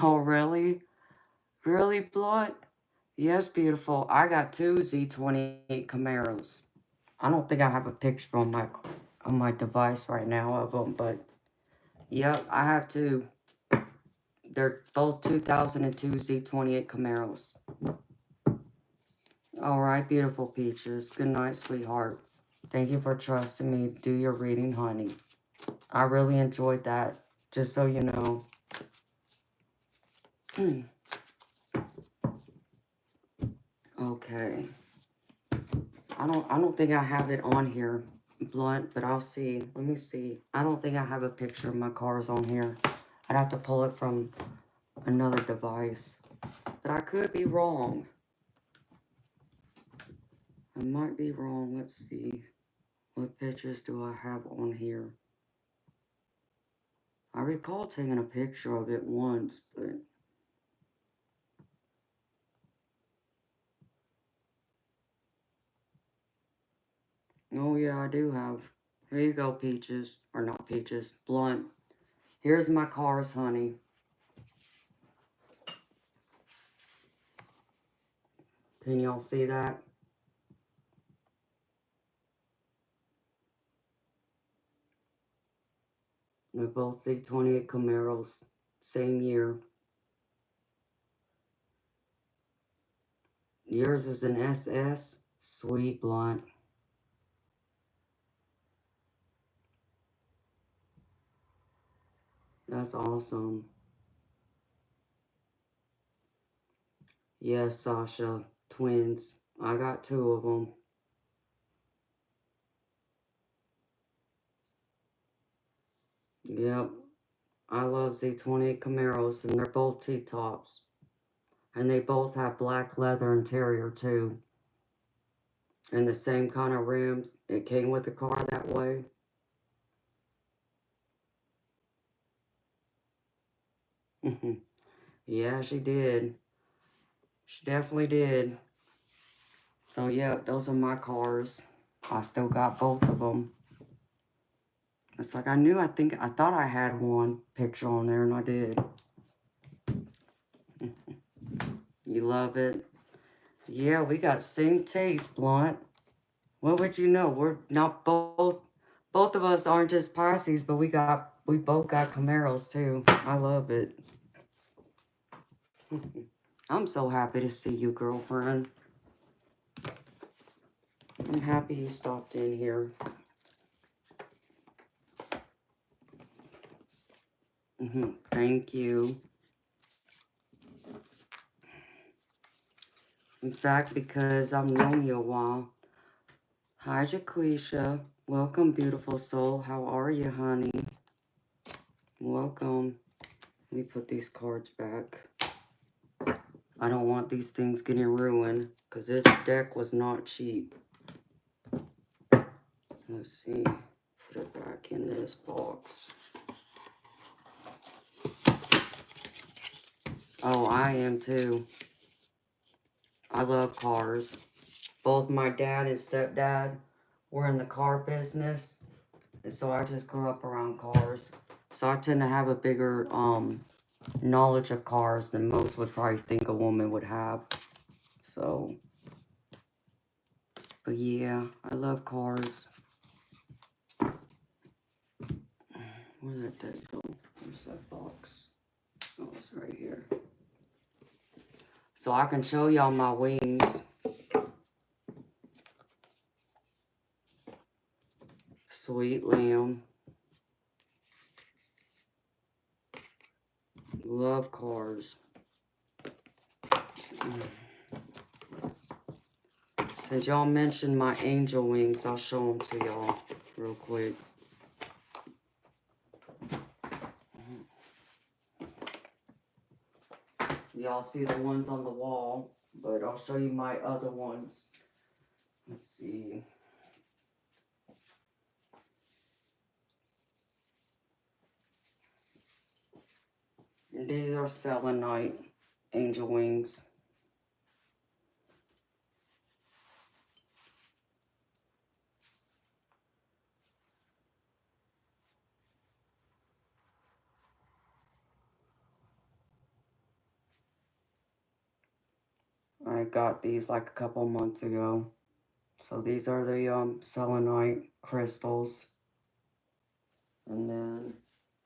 Oh, really? Really, Blunt? Yes, beautiful. I got two Z28 Camaros. I don't think I have a picture on my device right now of them, but yep, I have two. They're both 2002 Z28 Camaros. All right, beautiful Peaches. Good night, sweetheart. Thank you for trusting me to do your reading, honey. I really enjoyed that, just so you know. Okay. I don't think I have it on here, Blunt, but I'll see. Let me see. I don't think I have a picture of my cars on here. I'd have to pull it from another device. But I could be wrong. I might be wrong. Let's see. What pictures do I have on here? I recall taking a picture of it once, but... Oh, yeah, I do have. Here you go, Peaches. Or not Peaches. Blunt. Here's my cars, honey. Can y'all see that? They're both Z28 Camaros. Same year. Yours is an SS. Sweet, Blunt. That's awesome. Yes, Sasha. Twins. I got two of them. Yep. I love Z28 Camaros, and they're both T-tops. And they both have black leather interior, too. And the same kind of rims. It came with the car that way. Yeah, she did. She definitely did. So, yeah, those are my cars. I still got both of them. It's like I thought I had one picture on there, and I did. You love it? Yeah, we got same taste, Blunt. What would you know? We're not both Both of us aren't just Pisces, but we both got Camaros too. I love it. I'm so happy to see you, girlfriend. I'm happy you stopped in here. Thank you. In fact, because I've known you a while. Hi, Jaquisha. Welcome, beautiful soul. How are you, honey? Welcome. Let me put these cards back. I don't want these things getting ruined because this deck was not cheap. Let's see. Put it back in this box. Oh, I am too. I love cars. Both my dad and stepdad were in the car business. And so I just grew up around cars. So I tend to have a bigger knowledge of cars than most would probably think a woman would have. So, but yeah, I love cars. Where did that go? Where's that box? Oh, it's right here. So I can show y'all my wings. Sweet lamb. Love cars. Since y'all mentioned my angel wings, I'll show them to y'all real quick. Y'all see the ones on the wall, but I'll show you my other ones. Let's see. These are selenite angel wings. I got these like a couple months ago. So these are the selenite crystals. And then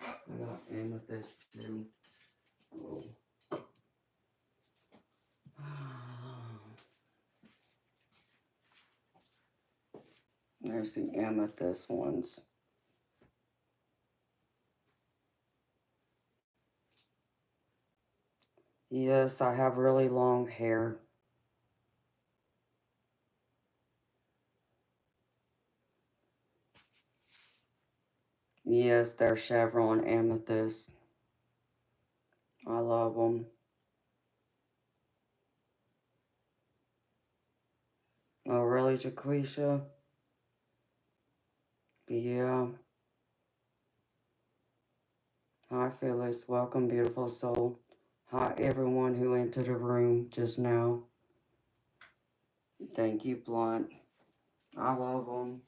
I got amethyst too. Oh. There's the amethyst ones. Yes, I have really long hair. Yes, they're chevron amethyst. I love them. Oh, really, Jaquisha? Yeah. Hi, Phyllis. Welcome, beautiful soul. Hi, everyone who entered the room just now. Thank you, Blunt. I love them.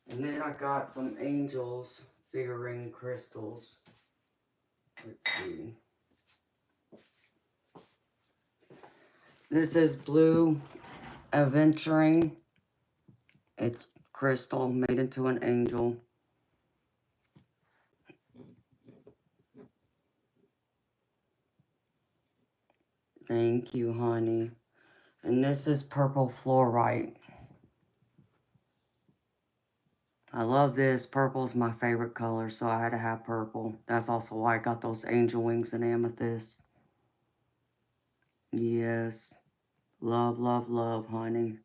And then I got some angels figurine crystals. Let's see. This is blue aventurine. It's crystal made into an angel. Thank you, honey. And this is purple fluorite. I love this. Purple's my favorite color, so I had to have purple. That's also why I got those angel wings and amethyst. Yes. Love, love, love, honey.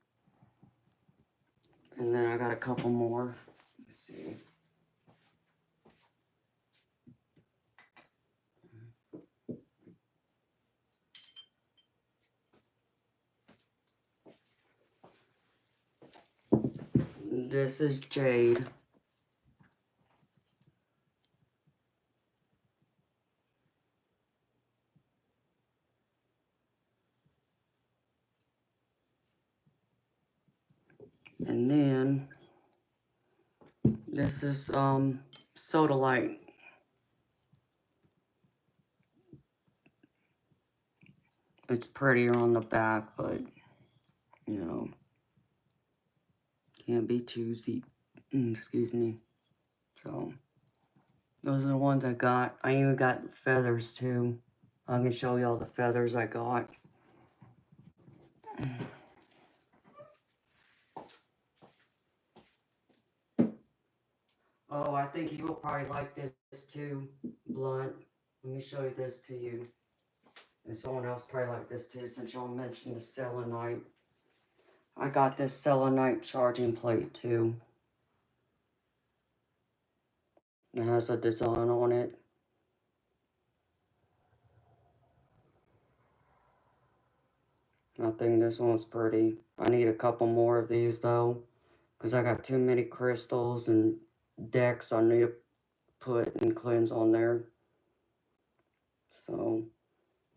And then I got a couple more. Let's see. This is jade. And then this is sodalite. It's prettier on the back, but you know, can't be choosy. Excuse me. So, those are the ones I got. I even got feathers too. I can show y'all the feathers I got. Oh, I think you will probably like this too, Blunt. Let me show you this to you. And someone else probably like this too, since y'all mentioned the selenite. I got this selenite charging plate too. It has a design on it. I think this one's pretty. I need a couple more of these though, because I got too many crystals and decks I need to put and cleanse on there. So,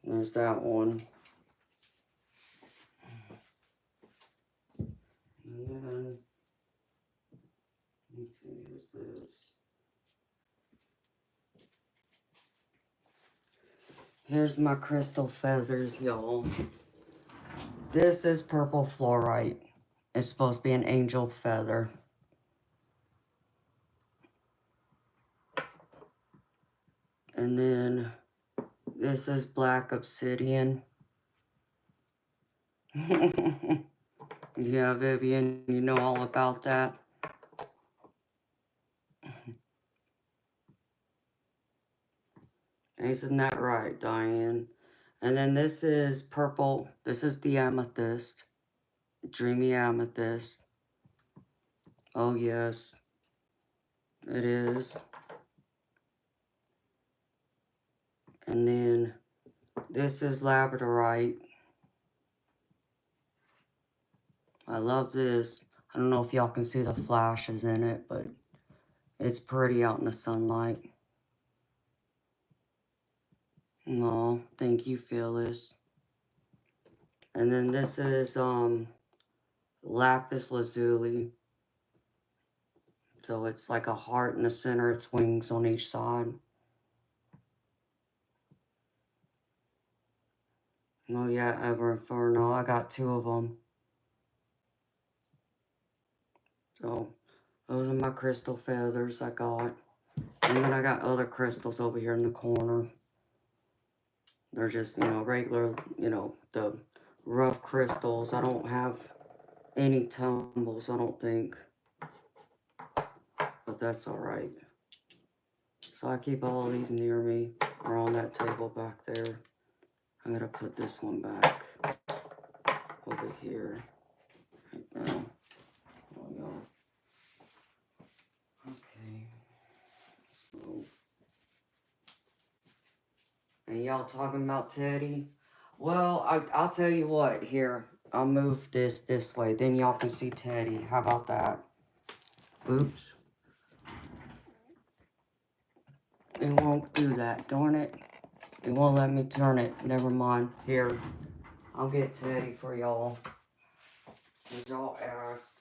there's that one. And then, let's see, here's this. Here's my crystal feathers, y'all. This is purple fluorite. It's supposed to be an angel feather. And then this is black obsidian. Yeah, Vivian, you know all about that. Isn't that right, Diane? And then this is purple. This is the amethyst. Dreamy amethyst. Oh, yes. It is. And then this is labradorite. I love this. I don't know if y'all can see the flashes in it, but it's pretty out in the sunlight. No, thank you, Phyllis. And then this is lapis lazuli. So it's like a heart in the center, its wings on each side. Oh yeah, Ever Inferno. I got 2 of them. So those are my crystal feathers I got. And then I got other crystals over here in the corner. They're just, regular, the rough crystals. I don't have any tumbles, I don't think. But that's alright. So I keep all these near me or on that table back there. I'm going to put this one back over here right now. Oh, no. Okay. So, and y'all talking about Teddy? Well, I'll tell you what. Here, I'll move this way. Then y'all can see Teddy. How about that? Oops. It won't do that. Darn it. It won't let me turn it. Never mind. Here. I'll get Teddy for y'all. Since y'all asked.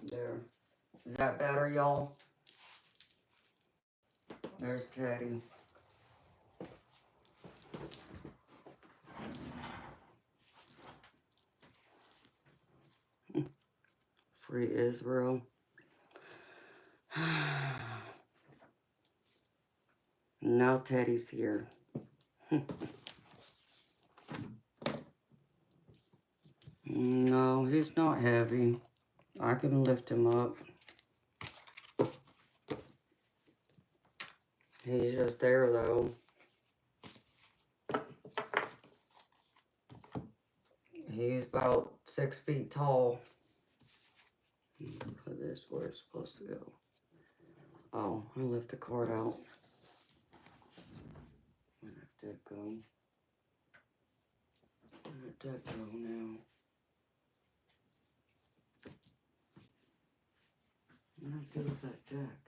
There. Is that better, y'all? There's Teddy. Free Israel. Now Teddy's here. No, he's not heavy. I can lift him up. He's just there though. He's about 6 feet tall. Put this where it's supposed to go. Oh, I left the cord out. Where did that go? Where did that go now? What did I do with that deck?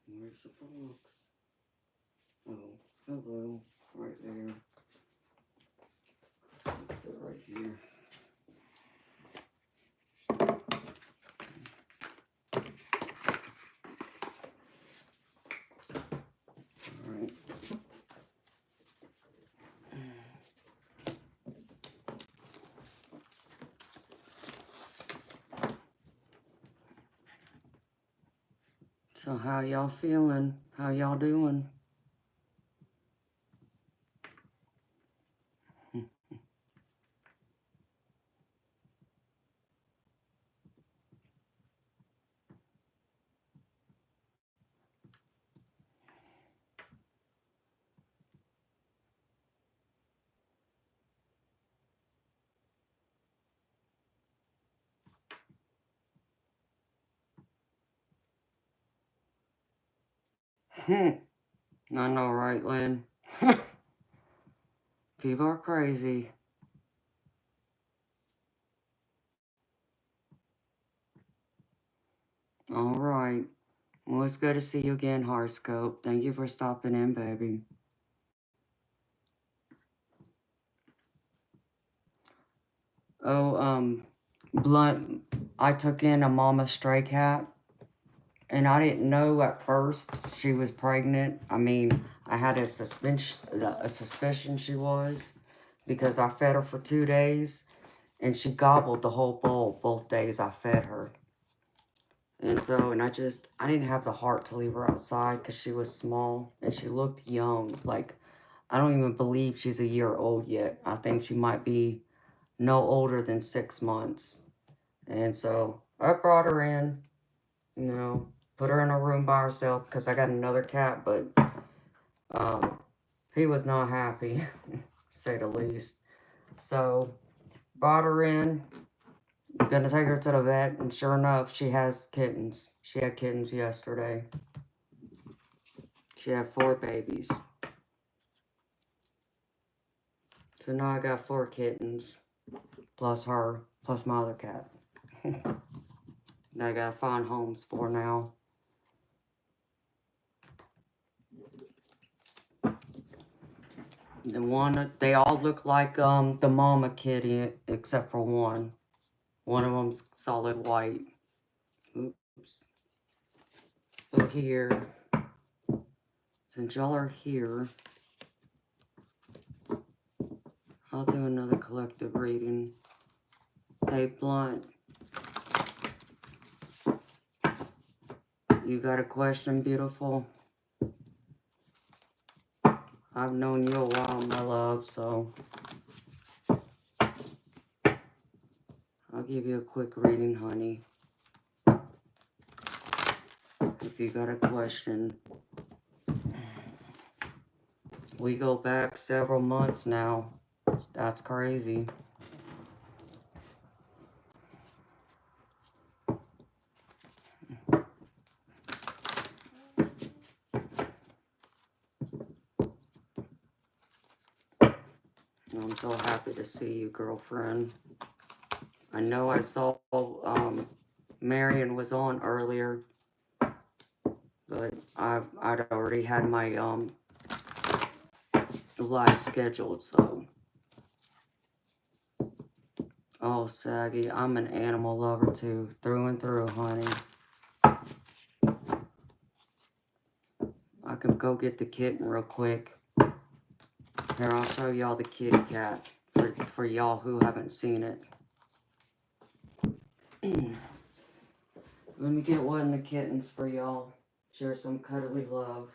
Where's the box? Oh, hello. Right there. Put it right here. Alright. So how y'all feeling? How y'all doing? I know, right, Lynn? People are crazy. All right. Well, it's good to see you again, Horoscope. Thank you for stopping in, baby. Oh, Blunt, I took in a mama stray cat, and I didn't know at first she was pregnant. I mean, I had a suspicion she was, because I fed her for 2 days, and she gobbled the whole bowl both days I fed her. And so, and I didn't have the heart to leave her outside because she was small and she looked young. Like, I don't even believe she's a year old yet. I think she might be no older than 6 months. And so I brought her in, put her in a room by herself because I got another cat, but he was not happy, to say the least. So brought her in, gonna take her to the vet, and sure enough, she has kittens. She had kittens yesterday. She had 4 babies. So now I got 4 kittens, plus her, plus my other cat. That I gotta find homes for now. The one, they all look like the mama kitty, except for one. One of them's solid white. Oops. But here, since y'all are here, I'll do another collective reading. Hey, Blunt, you got a question, beautiful? I've known you a while, my love, so I'll give you a quick reading, honey. If you got a question. We go back several months now. That's crazy. I'm so happy to see you, girlfriend. I know I saw Marion was on earlier, but I'd already had my live scheduled, so. Oh, Saggy, I'm an animal lover too, through and through, honey. I can go get the kitten real quick. Here, I'll show y'all the kitty cat for y'all who haven't seen it. Let me get one of the kittens for y'all. Share some cuddly love.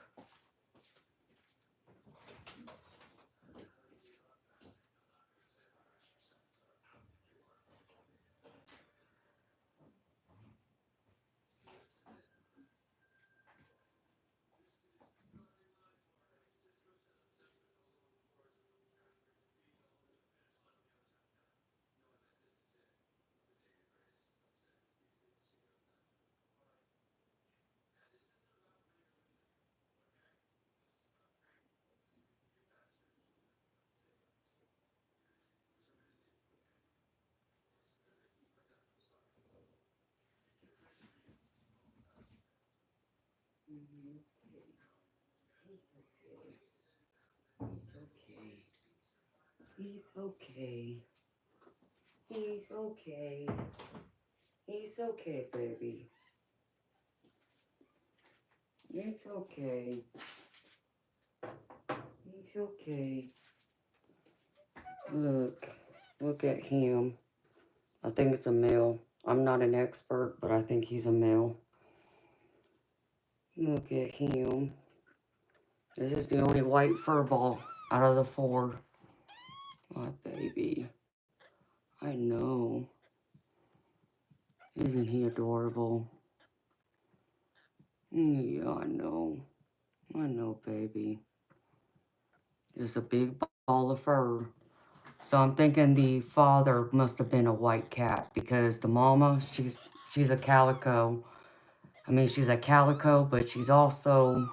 He's okay. He's okay. He's okay, baby. It's okay. He's okay. Look at him. I think it's a male. I'm not an expert, but I think he's a male. Look at him. This is the only white fur ball out of the 4. My baby. I know. Isn't he adorable? Yeah, I know. I know, baby. It's a big ball of fur. So I'm thinking the father must have been a white cat because the mama, she's a calico. I mean, she's a calico, but she's also,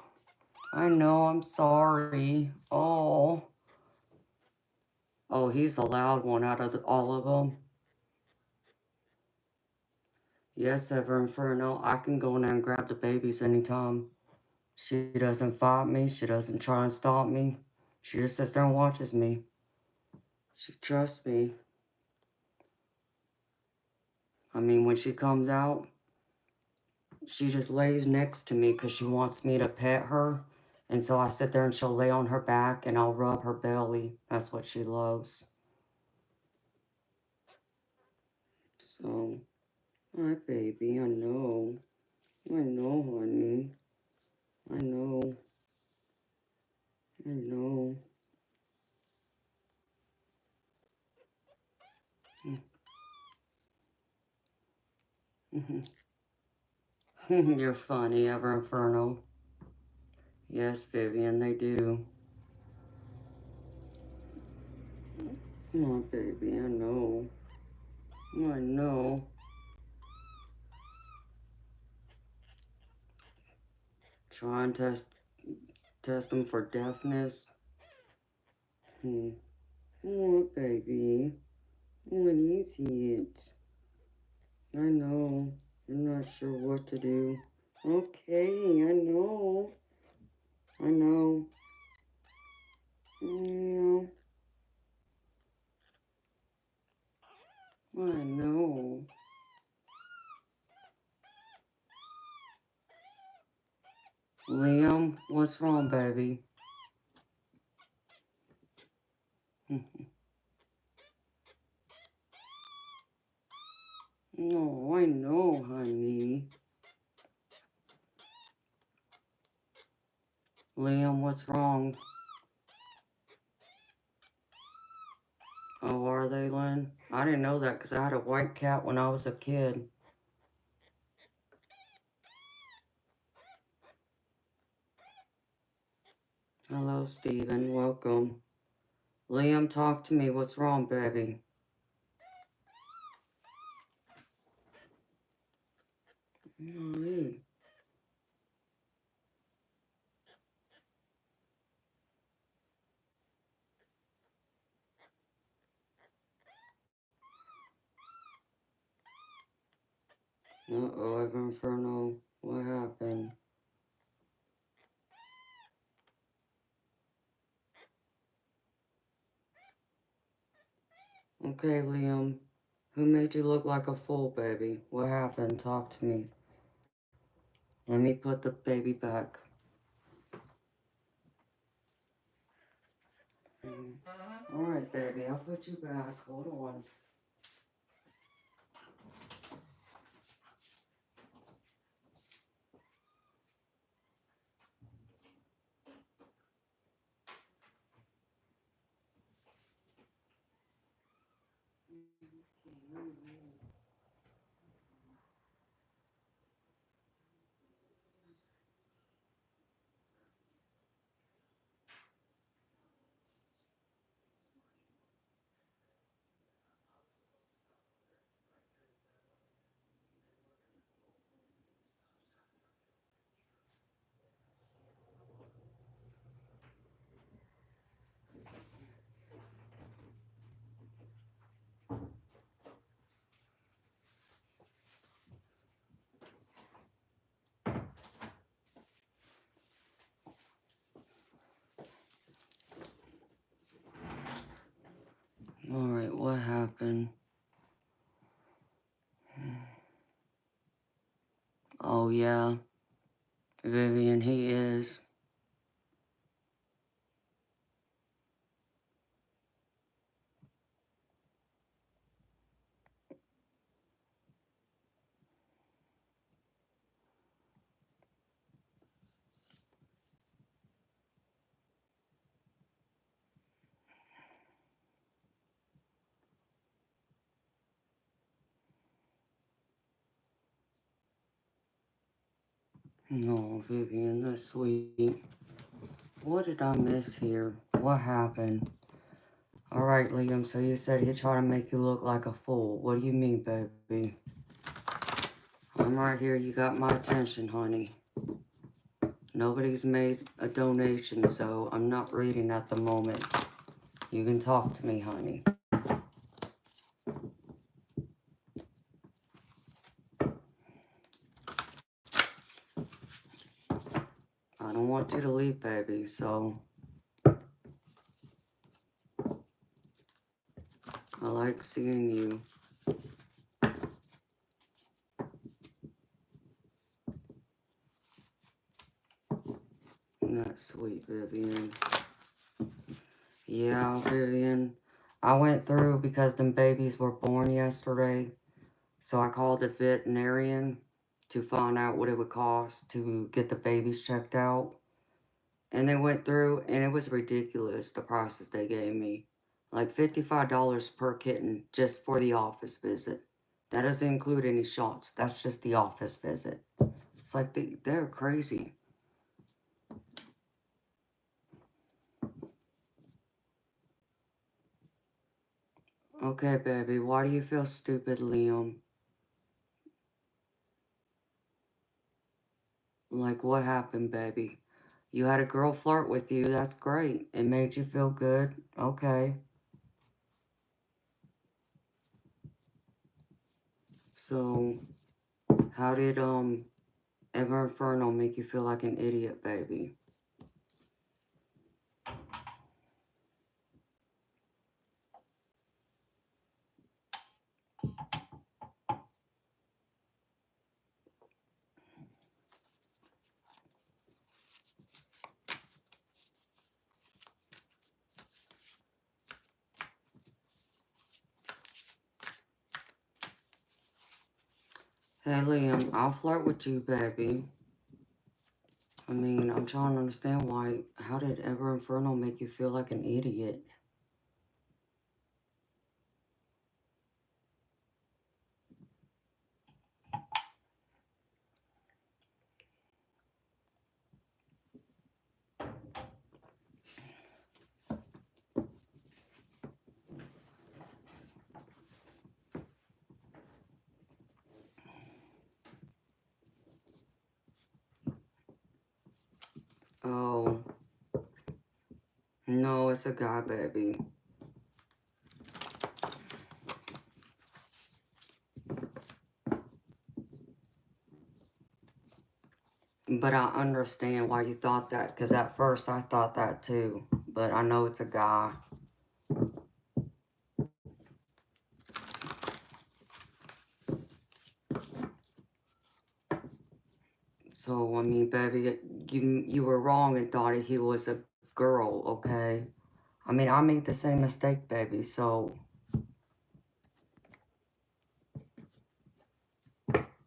I know, I'm sorry. Oh, he's the loud one out of all of them. Yes, Ever Inferno, I can go in there and grab the babies anytime. She doesn't fight me. She doesn't try and stop me. She just sits there and watches me. She trusts me. I mean, when she comes out, she just lays next to me because she wants me to pet her. And so I sit there and she'll lay on her back and I'll rub her belly. That's what she loves. So, my baby, I know. I know, honey. I know. I know. You're funny, Ever Inferno. Yes, Vivian, they do. Oh, baby, I know. I know. Try and test them for deafness. Oh, baby. What is it? I know. I'm not sure what to do. Okay, I know. I know. Yeah. I know. Liam, what's wrong, baby? No, I know, honey. Liam, what's wrong? Oh, are they, Lynn? I didn't know that because I had a white cat when I was a kid. Hello, Stephen. Welcome. Liam, talk to me. What's wrong, baby? Hey. Uh-oh, I've Inferno. What happened? Okay, Liam. Who made you look like a fool, baby? What happened? Talk to me. Let me put the baby back. Alright, baby. I'll put you back. Hold on. Alright, what happened? Oh, yeah. Vivian, he is. No, Vivian, that's sweet. What did I miss here? What happened? Alright, Liam, so you said he tried to make you look like a fool. What do you mean, baby? I'm right here. You got my attention, honey. Nobody's made a donation, so I'm not reading at the moment. You can talk to me, honey. I don't want you to leave, baby, so I like seeing you. That's sweet, Vivian. Yeah, Vivian. I went through because them babies were born yesterday, so I called a veterinarian to find out what it would cost to get the babies checked out. And they went through, and it was ridiculous, the prices they gave me. Like $55 per kitten just for the office visit. That doesn't include any shots. That's just the office visit. It's like they're crazy. Okay, baby, why do you feel stupid, Liam? Like, what happened, baby? You had a girl flirt with you. That's great. It made you feel good. Okay. So, how did, Ever Inferno make you feel like an idiot, baby? Hey, Liam, I'll flirt with you, baby. I mean, I'm trying to understand why. How did Ever Inferno make you feel like an idiot? Oh, no, it's a guy, baby. But I understand why you thought that, because at first I thought that too. But I know it's a guy. So, I mean, baby, you were wrong and thought he was a girl, okay? I mean, I made the same mistake, baby, so...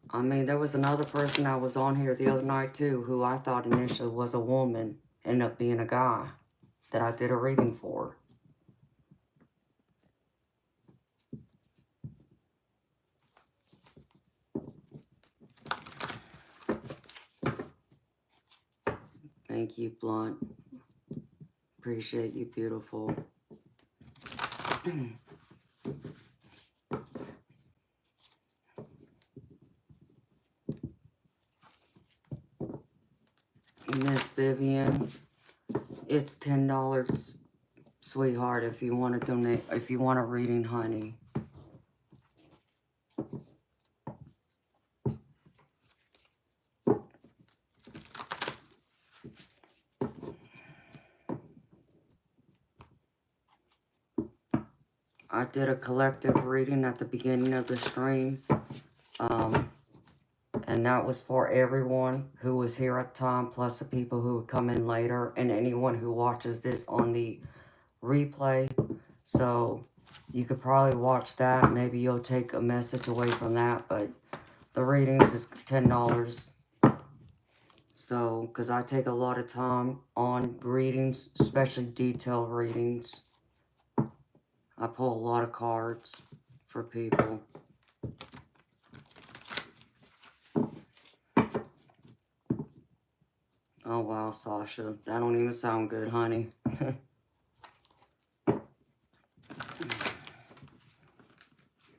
I mean, there was another person that was on here the other night, too, who I thought initially was a woman, ended up being a guy that I did a reading for. Thank you, Blunt. Appreciate you, beautiful. Miss Vivian, it's $10, sweetheart, if you want to donate, if you want a reading, honey. I did a collective reading at the beginning of the stream, and that was for everyone who was here at the time, plus the people who would come in later, and anyone who watches this on the replay. So you could probably watch that. Maybe you'll take a message away from that, but the readings is $10. So, because I take a lot of time on readings, especially detailed readings. I pull a lot of cards for people. Oh, wow, Sasha. That don't even sound good, honey.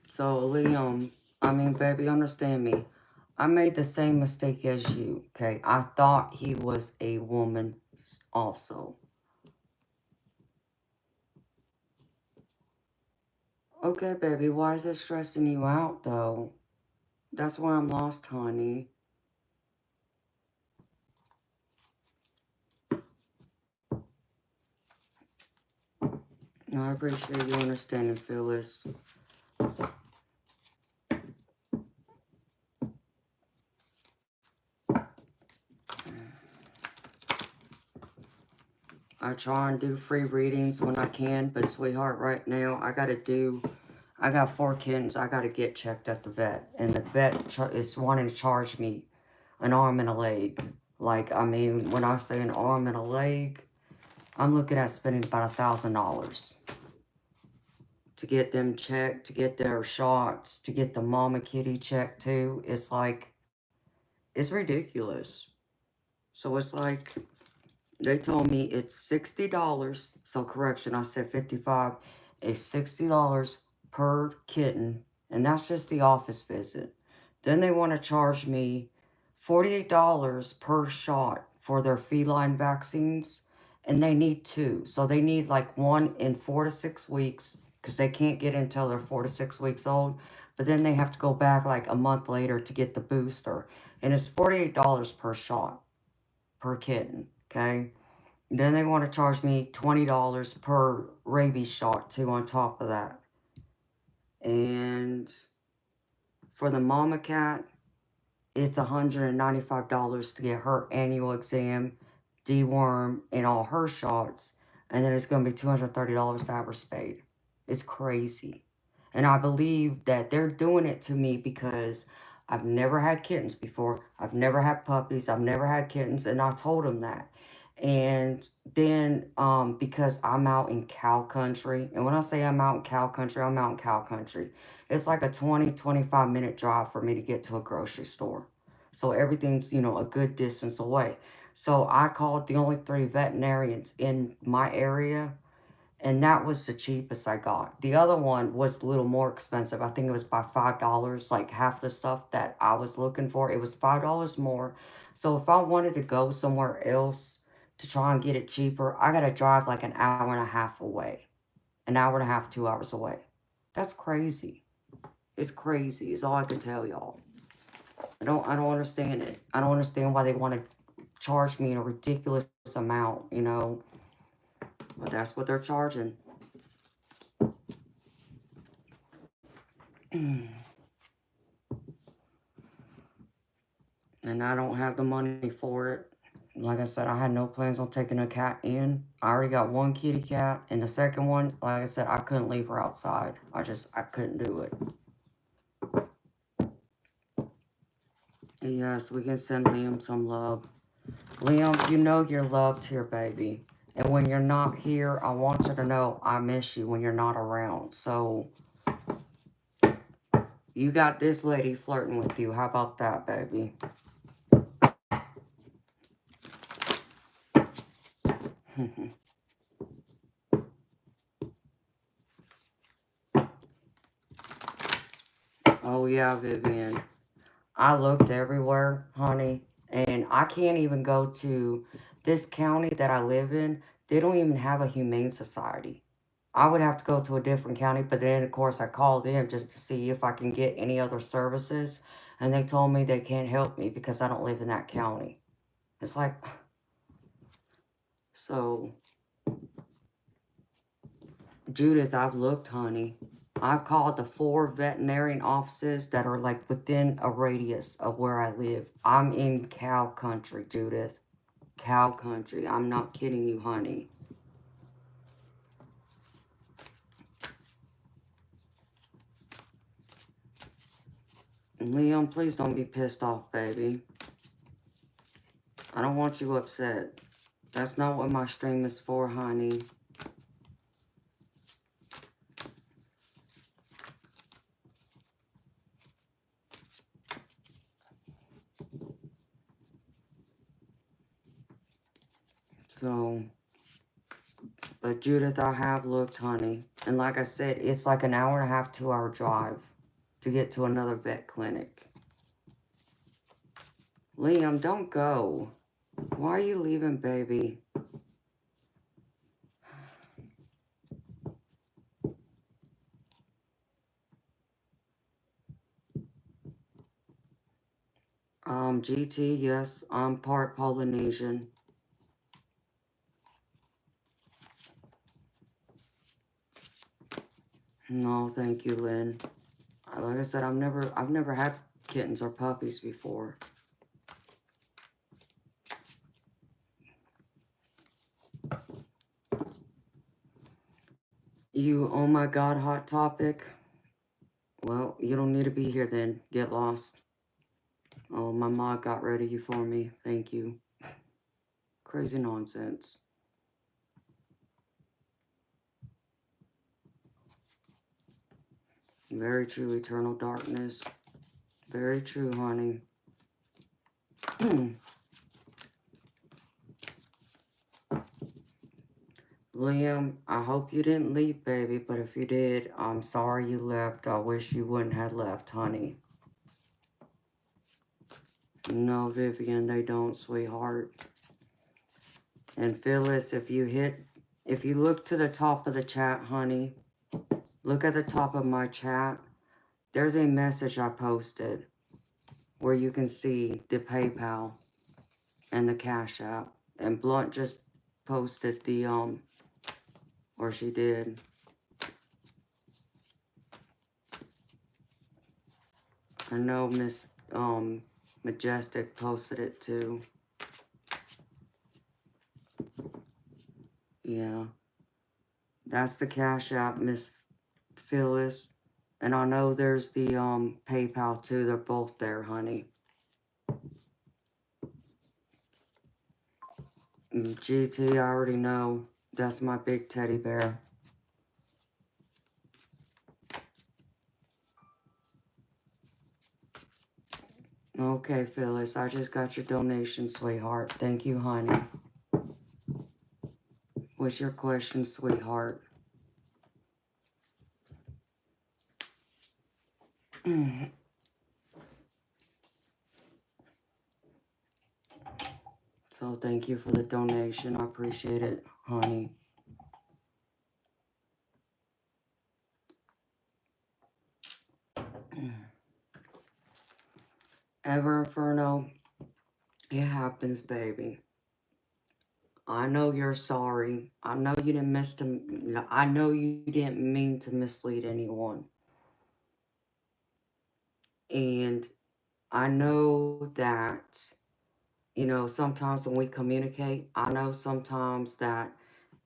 So, Liam, I mean, baby, understand me. I made the same mistake as you, okay? I thought he was a woman also. Okay, baby, why is it stressing you out, though? That's why I'm lost, honey. I appreciate you understanding, Phyllis. I try and do free readings when I can, but sweetheart, right now, I got 4 kittens I gotta get checked at the vet. And the vet is wanting to charge me an arm and a leg. Like, I mean, when I say an arm and a leg, I'm looking at spending about $1,000 to get them checked, to get their shots, to get the mama kitty checked too. It's like, it's ridiculous. So it's like, they told me it's $60. So correction, I said 55. It's $60 per kitten. And that's just the office visit. Then they want to charge me $48 per shot for their feline vaccines. And they need 2. So they need like 1 in 4 to 6 weeks. Because they can't get until they're 4 to 6 weeks old. But then they have to go back like a month later to get the booster. And it's $48 per shot. Per kitten. Okay? Then they want to charge me $20 per rabies shot too on top of that. And for the mama cat, it's $195 to get her annual exam, deworm, and all her shots. And then it's going to be $230 to have her spayed. It's crazy. And I believe that they're doing it to me because I've never had kittens before. I've never had puppies. I've never had kittens. And I told them that. And then because I'm out in cow country. And when I say I'm out in cow country, I'm out in cow country. It's like a 20-25 minute drive for me to get to a grocery store. So everything's, you know, a good distance away. So I called the only 3 veterinarians in my area, and that was the cheapest I got. The other one was a little more expensive. I think it was by $5, like half the stuff that I was looking for. It was $5 more. So if I wanted to go somewhere else to try and get it cheaper, I got to drive like an hour and a half away. An hour and a half, 2 hours away. That's crazy. It's crazy is all I can tell y'all. I don't understand it. I don't understand why they want to charge me a ridiculous amount, you know. But that's what they're charging. And I don't have the money for it. Like I said, I had no plans on taking a cat in. I already got 1 kitty cat. And the second one, like I said, I couldn't leave her outside. I couldn't do it. Yes, we can send Liam some love. Liam, you know you're loved here, baby. And when you're not here, I want you to know I miss you when you're not around. So, you got this lady flirting with you. How about that, baby? Oh, yeah, Vivian. I looked everywhere, honey. And I can't even go to this county that I live in. They don't even have a humane society. I would have to go to a different county. But then, of course, I called them just to see if I can get any other services. And they told me they can't help me because I don't live in that county. It's like... So... Judith, I've looked, honey. I've called the 4 veterinarian offices that are like within a radius of where I live. I'm in cow country, Judith. Cow country. I'm not kidding you, honey. And Leon, please don't be pissed off, baby. I don't want you upset. That's not what my stream is for, honey. So, but Judith, I have looked, honey. And like I said, it's like an hour and a half, 2 hour drive to get to another vet clinic. Liam, don't go. Why are you leaving, baby? GT, yes, I'm part Polynesian. No, thank you, Lynn. Like I said, I've never had kittens or puppies before. You, oh my God, hot topic. Well, you don't need to be here then. Get lost. Oh, my mom got ready for me. Thank you. Crazy nonsense. Very true, eternal darkness. Very true, honey. Liam, I hope you didn't leave, baby, but if you did, I'm sorry you left. I wish you wouldn't have left, honey. No, Vivian, they don't, sweetheart. And Phyllis, if you look to the top of the chat, honey, look at the top of my chat. There's a message I posted where you can see the PayPal and the Cash App. And Blunt just posted the, or she did. I know Miss, Majestic posted it too. Yeah. That's the Cash App, Miss Phyllis. And I know there's the, PayPal too. They're both there, honey. GT, I already know. That's my big teddy bear. Okay, Phyllis, I just got your donation, sweetheart. Thank you, honey. What's your question, sweetheart? So thank you for the donation. I appreciate it, honey. Ever Inferno, it happens, baby. I know you're sorry. I know you didn't I know you didn't mean to mislead anyone. And I know that, you know, sometimes when we communicate, I know sometimes that,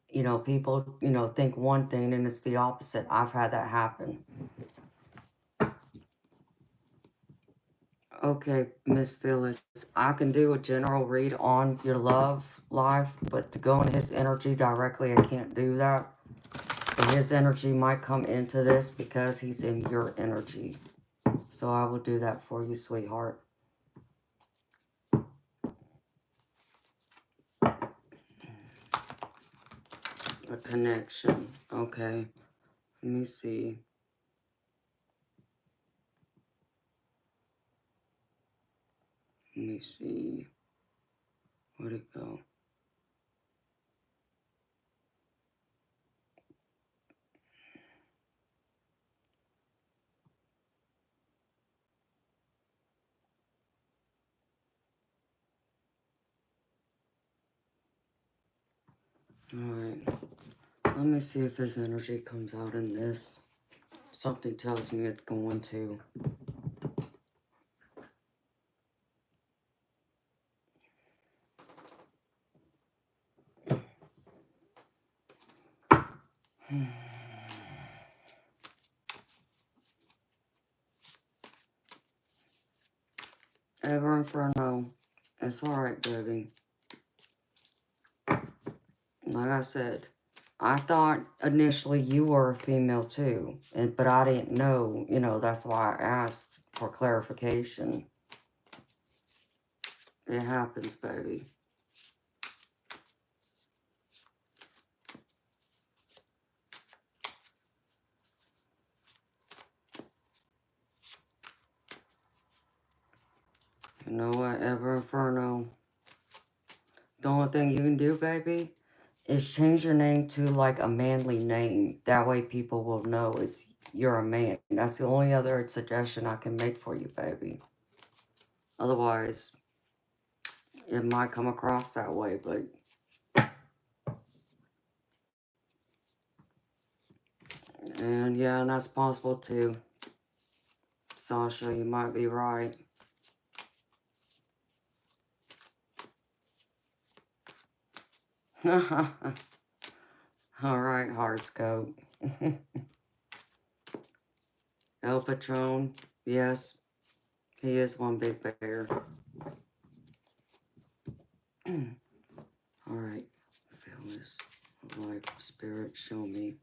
you know, people, you know, think one thing and it's the opposite. I've had that happen. Okay, Miss Phyllis, I can do a general read on your love life, but to go in his energy directly, I can't do that. But his energy might come into this because he's in your energy. So I will do that for you, sweetheart. A connection. Okay. Let me see. Let me see. Where'd it go? Alright. Let me see if his energy comes out in this. Something tells me it's going to. Ever Inferno. It's alright, baby. Like I said, I thought initially you were a female too. But I didn't know, you know, that's why I asked for clarification. It happens, baby. know what, Ever Inferno. The only thing you can do, baby, is change your name to like a manly name. That way people will know you're a man. That's the only other suggestion I can make for you, baby. Otherwise, it might come across that way, but and yeah, and that's possible too. Sasha, you might be right. Alright, horoscope. El Patron, yes, he is one big bear. Alright, Phyllis, life, spirit, show me.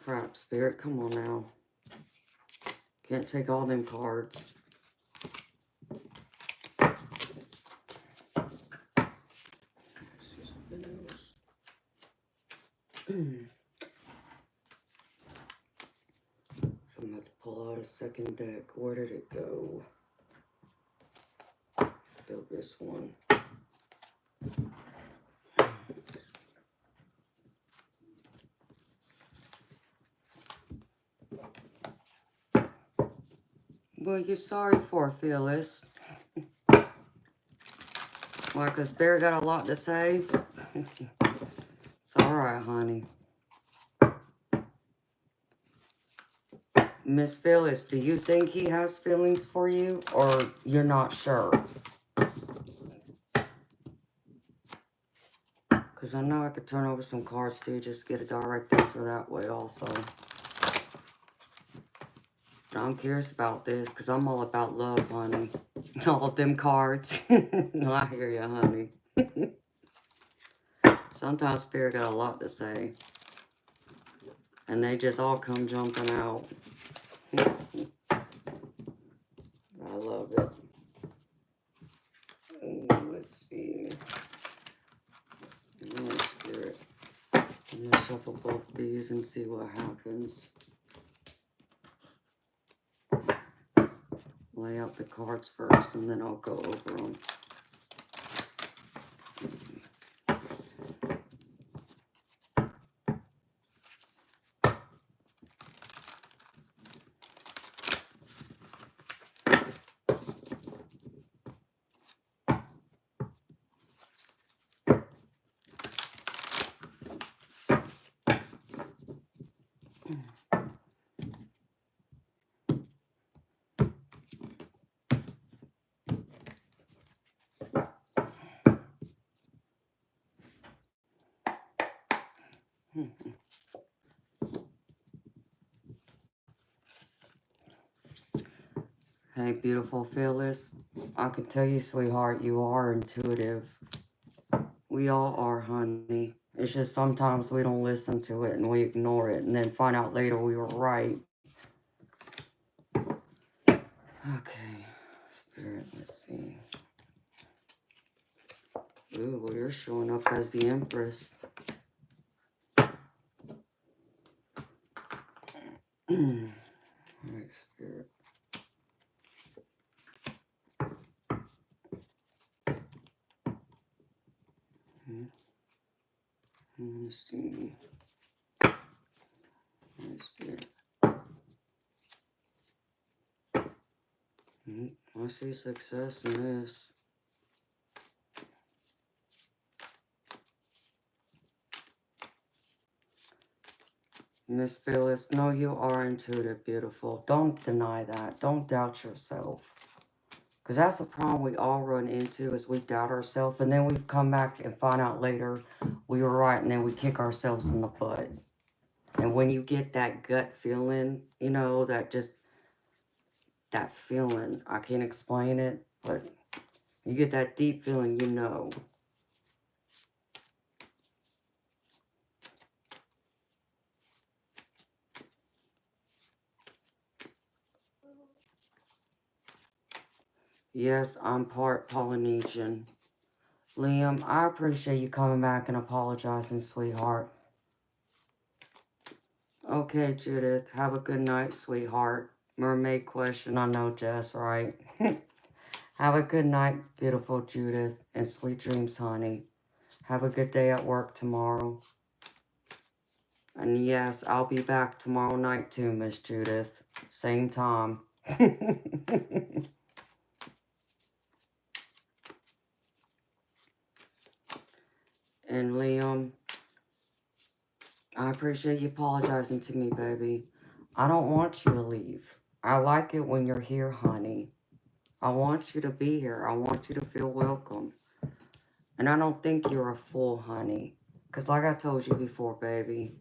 Crap, spirit, come on now. Can't take all them cards. So I'm going to pull out a second deck. Where did it go? Fill this one. What are you sorry for, Phyllis? Why, because Bear got a lot to say? It's alright, honey. Miss Phyllis, do you think he has feelings for you, or you're not sure? Because I know I could turn over some cards too, just get a direct answer that way also. But I'm curious about this, because I'm all about love, honey. All of them cards. I hear you, honey. Sometimes Spirit got a lot to say. And they just all come jumping out. I love it. Let's see. Spirit. I'm going to shuffle both these and see what happens. Lay out the cards first, and then I'll go over them. Hey, beautiful Phyllis. I can tell you, sweetheart, you are intuitive. We all are, honey. It's just sometimes we don't listen to it and we ignore it and then find out later we were right. Okay. Spirit, let's see. Ooh, well, you're showing up as the Empress. Alright, Spirit. Let's see. Alright, Spirit. I see success in this. Miss Phyllis, no, you are intuitive, beautiful. Don't deny that. Don't doubt yourself. Because that's the problem we all run into is we doubt ourselves. And then we come back and find out later we were right. And then we kick ourselves in the butt. And when you get that gut feeling, you know, that feeling, I can't explain it. But you get that deep feeling, you know. Yes, I'm part Polynesian. Liam, I appreciate you coming back and apologizing, sweetheart. Okay, Judith. Have a good night, sweetheart. Mermaid question, I know, Jess, right? Have a good night, beautiful Judith, and sweet dreams, honey. Have a good day at work tomorrow. And yes, I'll be back tomorrow night too, Miss Judith. Same time. And Liam, I appreciate you apologizing to me, baby. I don't want you to leave. I like it when you're here, honey. I want you to be here. I want you to feel welcome. And I don't think you're a fool, honey. Because like I told you before, baby,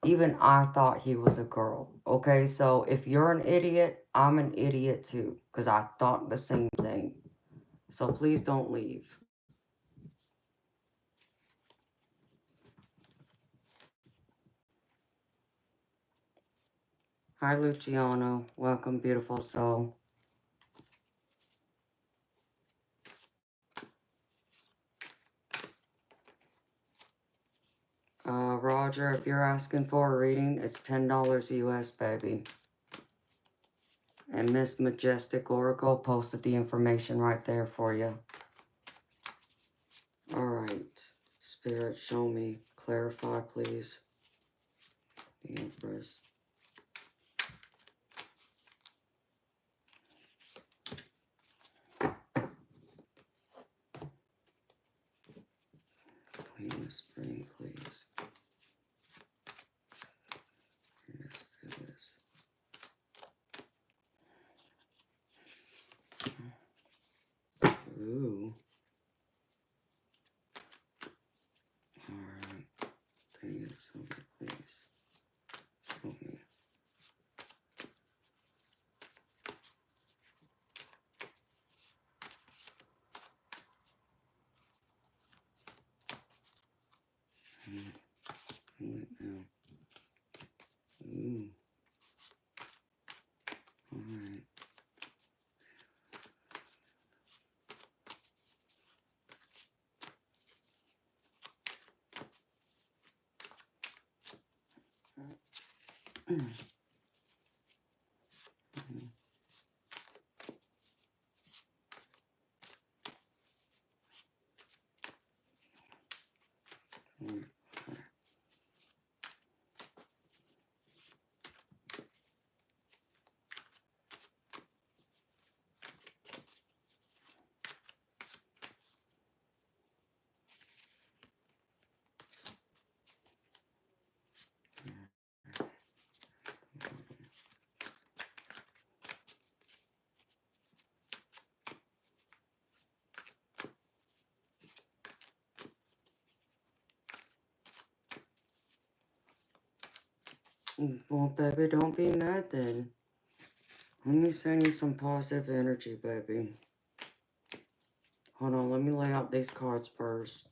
even I thought he was a girl. Okay, so if you're an idiot, I'm an idiot too. Because I thought the same thing. So please don't leave. Hi, Luciano. Welcome, beautiful soul. Roger, if you're asking for a reading, it's $10 US, baby. And Miss Majestic Oracle posted the information right there for you. Alright. Spirit, show me. Clarify, please. The Empress. Queen of Spring, please. Miss Phyllis. Ooh. Alright. Queen of Summer, please. Show me. Right now. Ooh. Alright. Well, baby, don't be mad then. Let me send you some positive energy, baby. Hold on, let me lay out these cards first.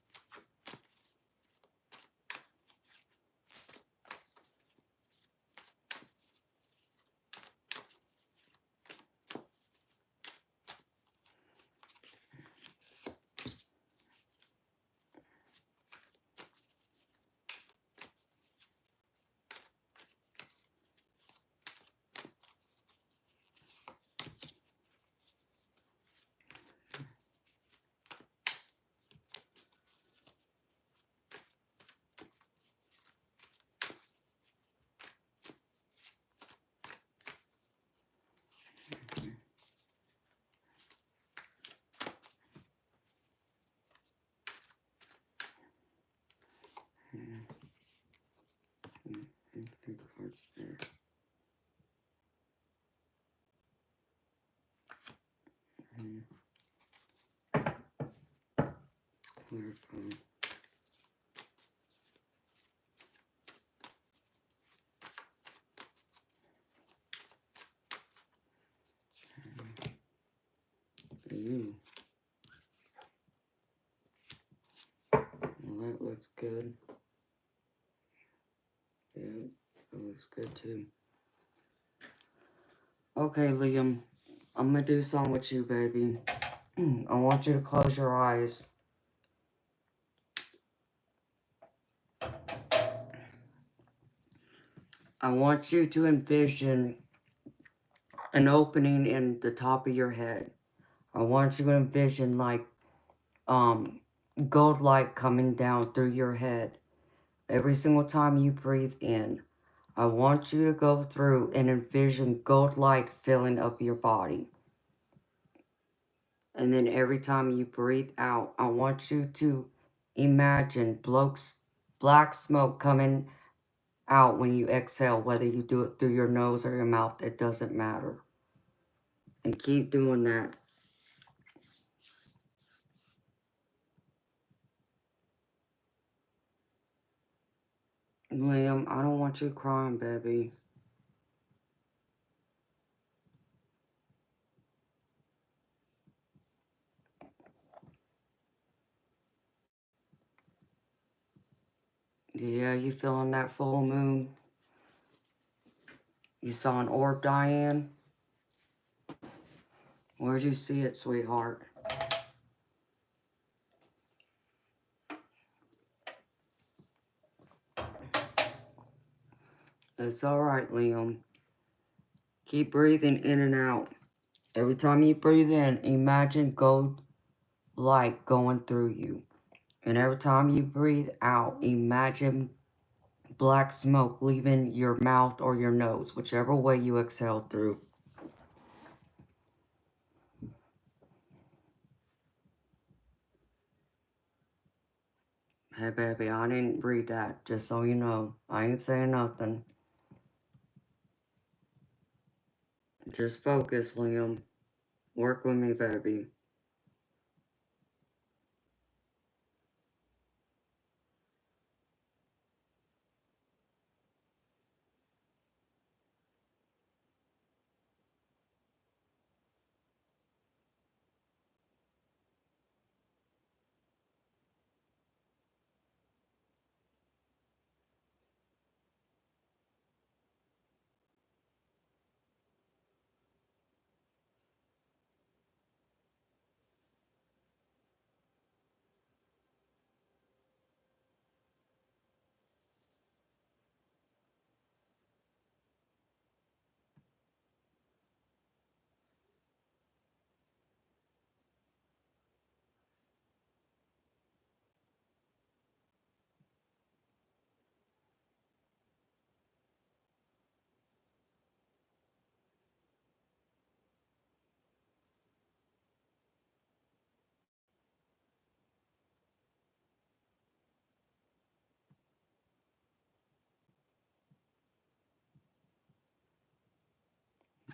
The cards there. Clarify. Ooh. Well, that looks good. Yeah, that looks good too. Okay, Liam. I'm gonna do something with you, baby. I want you to close your eyes. I want you to envision an opening in the top of your head. I want you to envision like gold light coming down through your head. Every single time you breathe in, I want you to go through and envision gold light filling up your body. And then every time you breathe out, I want you to imagine black smoke coming out when you exhale, whether you do it through your nose or your mouth, it doesn't matter. And keep doing that. Liam, I don't want you crying, baby. Yeah, you feeling that full moon? You saw an orb, Diane? Where'd you see it, sweetheart? It's alright, Liam. Keep breathing in and out. Every time you breathe in, imagine gold light going through you. And every time you breathe out, imagine black smoke leaving your mouth or your nose, whichever way you exhale through. Hey, baby, I didn't read that, just so you know. I ain't saying nothing. Just focus, Liam. Work with me, baby.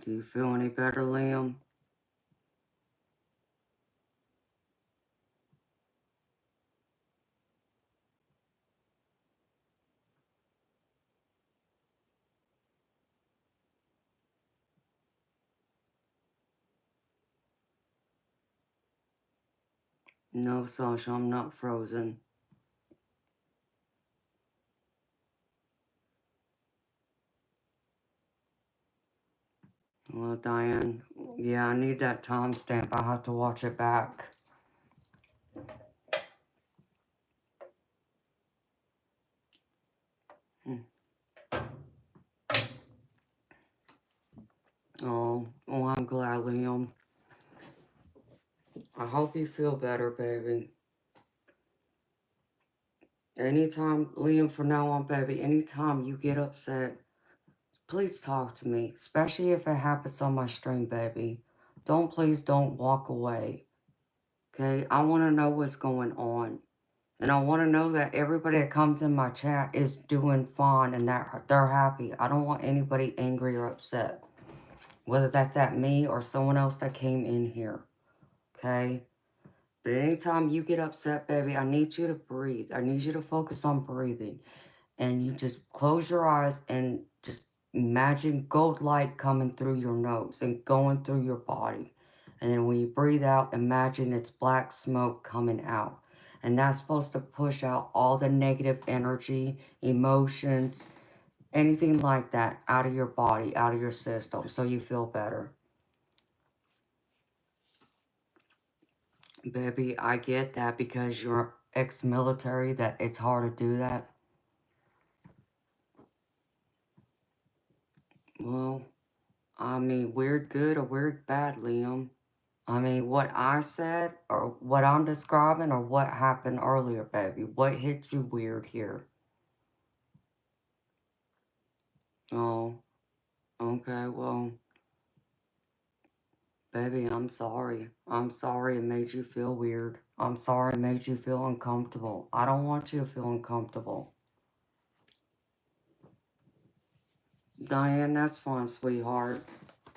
Do you feel any better, Liam? No, Sasha, I'm not frozen. Well, Diane, yeah, I need that timestamp. I have to watch it back. Oh, well, I'm glad, Liam. I hope you feel better, baby. Anytime, Liam, from now on, baby, anytime you get upset, please talk to me, especially if it happens on my stream, baby. Please don't walk away, okay? I want to know what's going on. And I want to know that everybody that comes in my chat is doing fine and that they're happy. I don't want anybody angry or upset, whether that's at me or someone else that came in here, okay? But anytime you get upset, baby, I need you to breathe. I need you to focus on breathing. And you just close your eyes and just imagine gold light coming through your nose and going through your body. And then when you breathe out, imagine it's black smoke coming out. And that's supposed to push out all the negative energy, emotions, anything like that out of your body, out of your system, so you feel better. Baby, I get that because you're ex-military, that it's hard to do that. Well, I mean, weird good or weird bad, Liam? I mean, what I said or what I'm describing or what happened earlier, baby? What hit you weird here? Oh, okay, well, baby, I'm sorry. I'm sorry it made you feel weird. I'm sorry it made you feel uncomfortable. I don't want you to feel uncomfortable. Diane, that's fine, sweetheart.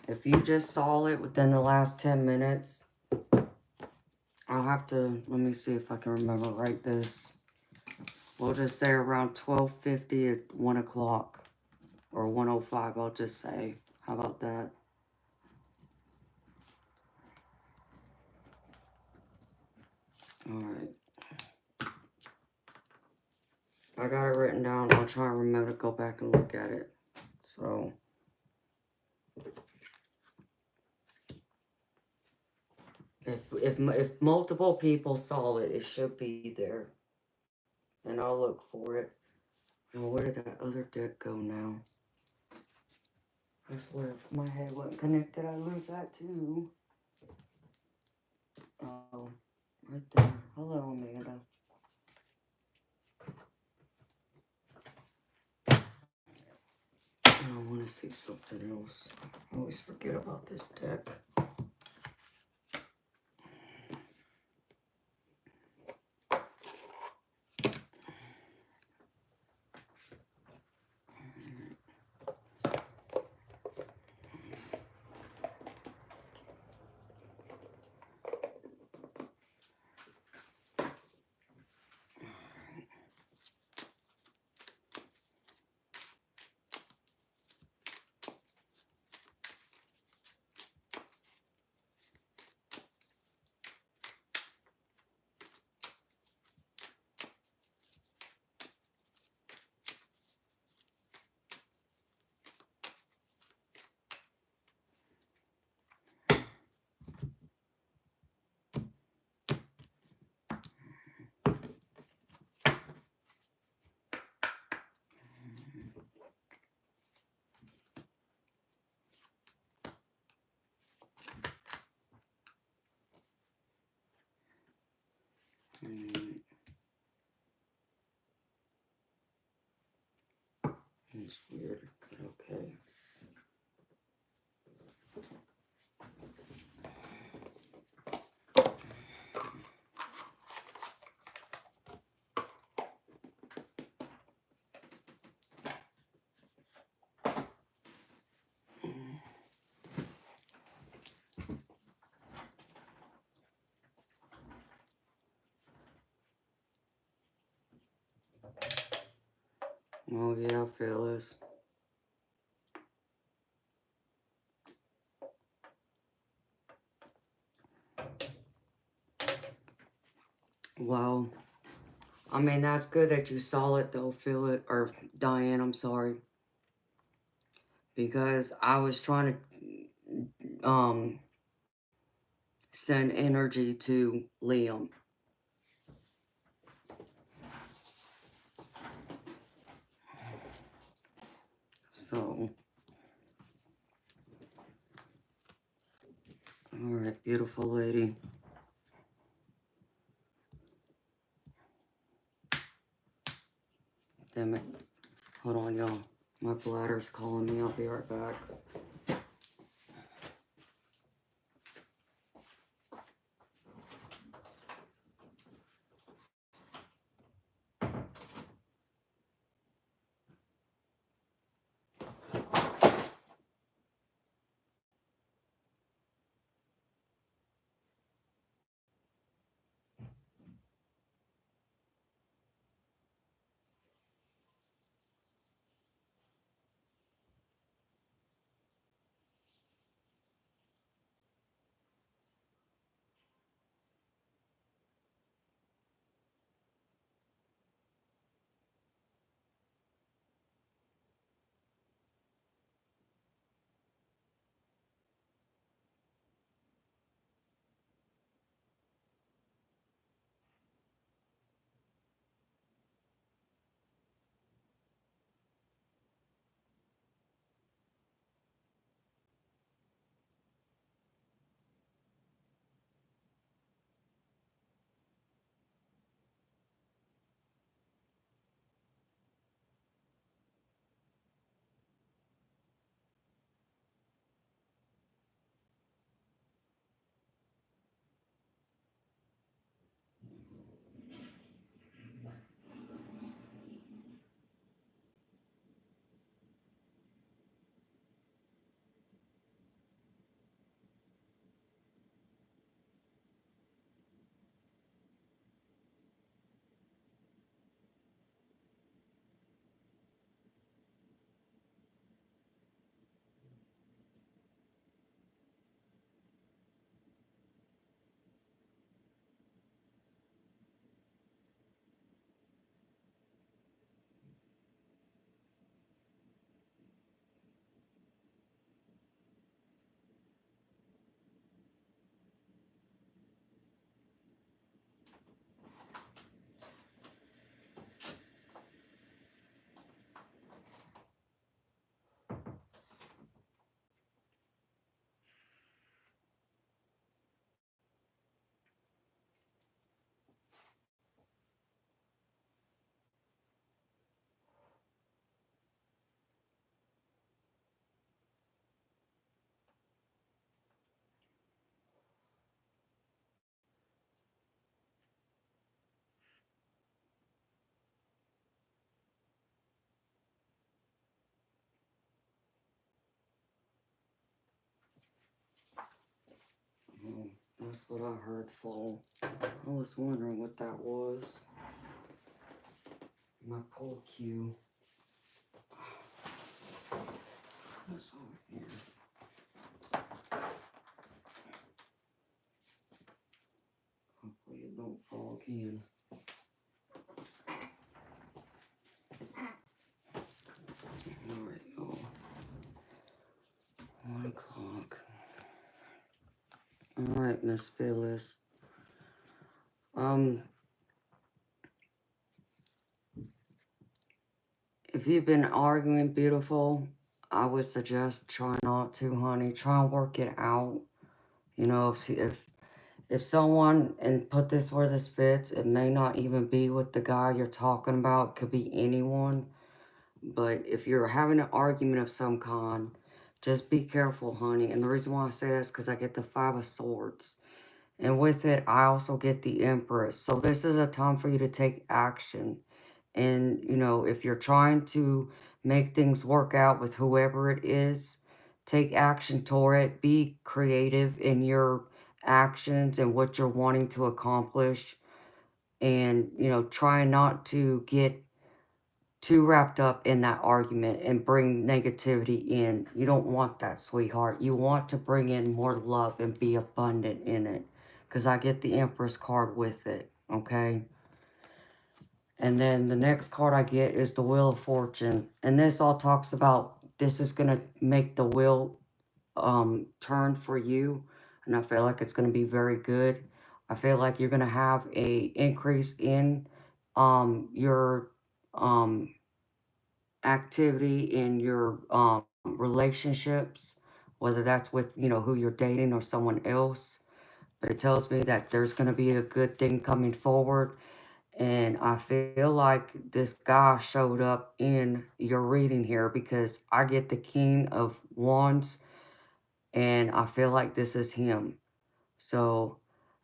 If you just saw it within the last 10 minutes, I'll have to, let me see if I can remember right this. We'll just say around 12:50 at 1 o'clock. Or 1:05, I'll just say. How about that? Alright. I got it written down. I'll try and remember to go back and look at it. So, if multiple people saw it, it should be there. And I'll look for it. Oh, where did that other deck go now? I swear, if my head wasn't connected, I'd lose that too. Oh, right there. Hello, Amanda. I want to see something else. I always forget about this deck. It's weird. Okay. Oh yeah, Phyllis. Well, I mean, that's good that you saw it though, Phyllis, or Diane, I'm sorry. Because I was trying to send energy to Liam. So, alright, beautiful lady. Damn it. Hold on, y'all. My bladder's calling me. I'll be right back. That's what I heard fall. I was wondering what that was. My pull cue. What's over here? Hopefully it don't fall again. Alright, y'all. 1 o'clock. Alright, Miss Phyllis. If you've been arguing, beautiful, I would suggest try not to, honey. Try and work it out. You know, if someone, and put this where this fits, it may not even be with the guy you're talking about. It could be anyone. But if you're having an argument of some kind, just be careful, honey. And the reason why I say this is because I get the 5 of Swords. And with it, I also get the Empress. So this is a time for you to take action. And, you know, if you're trying to make things work out with whoever it is, take action toward it. Be creative in your actions and what you're wanting to accomplish. And, you know, try not to get too wrapped up in that argument and bring negativity in. You don't want that, sweetheart. You want to bring in more love and be abundant in it. Because I get the Empress card with it, okay? And then the next card I get is the Wheel of Fortune. And this all talks about this is going to make the wheel turn for you. And I feel like it's going to be very good. I feel like you're going to have a increase in your activity in your relationships, whether that's with, you know, who you're dating or someone else. But it tells me that there's going to be a good thing coming forward. And I feel like this guy showed up in your reading here because I get the King of Wands and I feel like this is him. So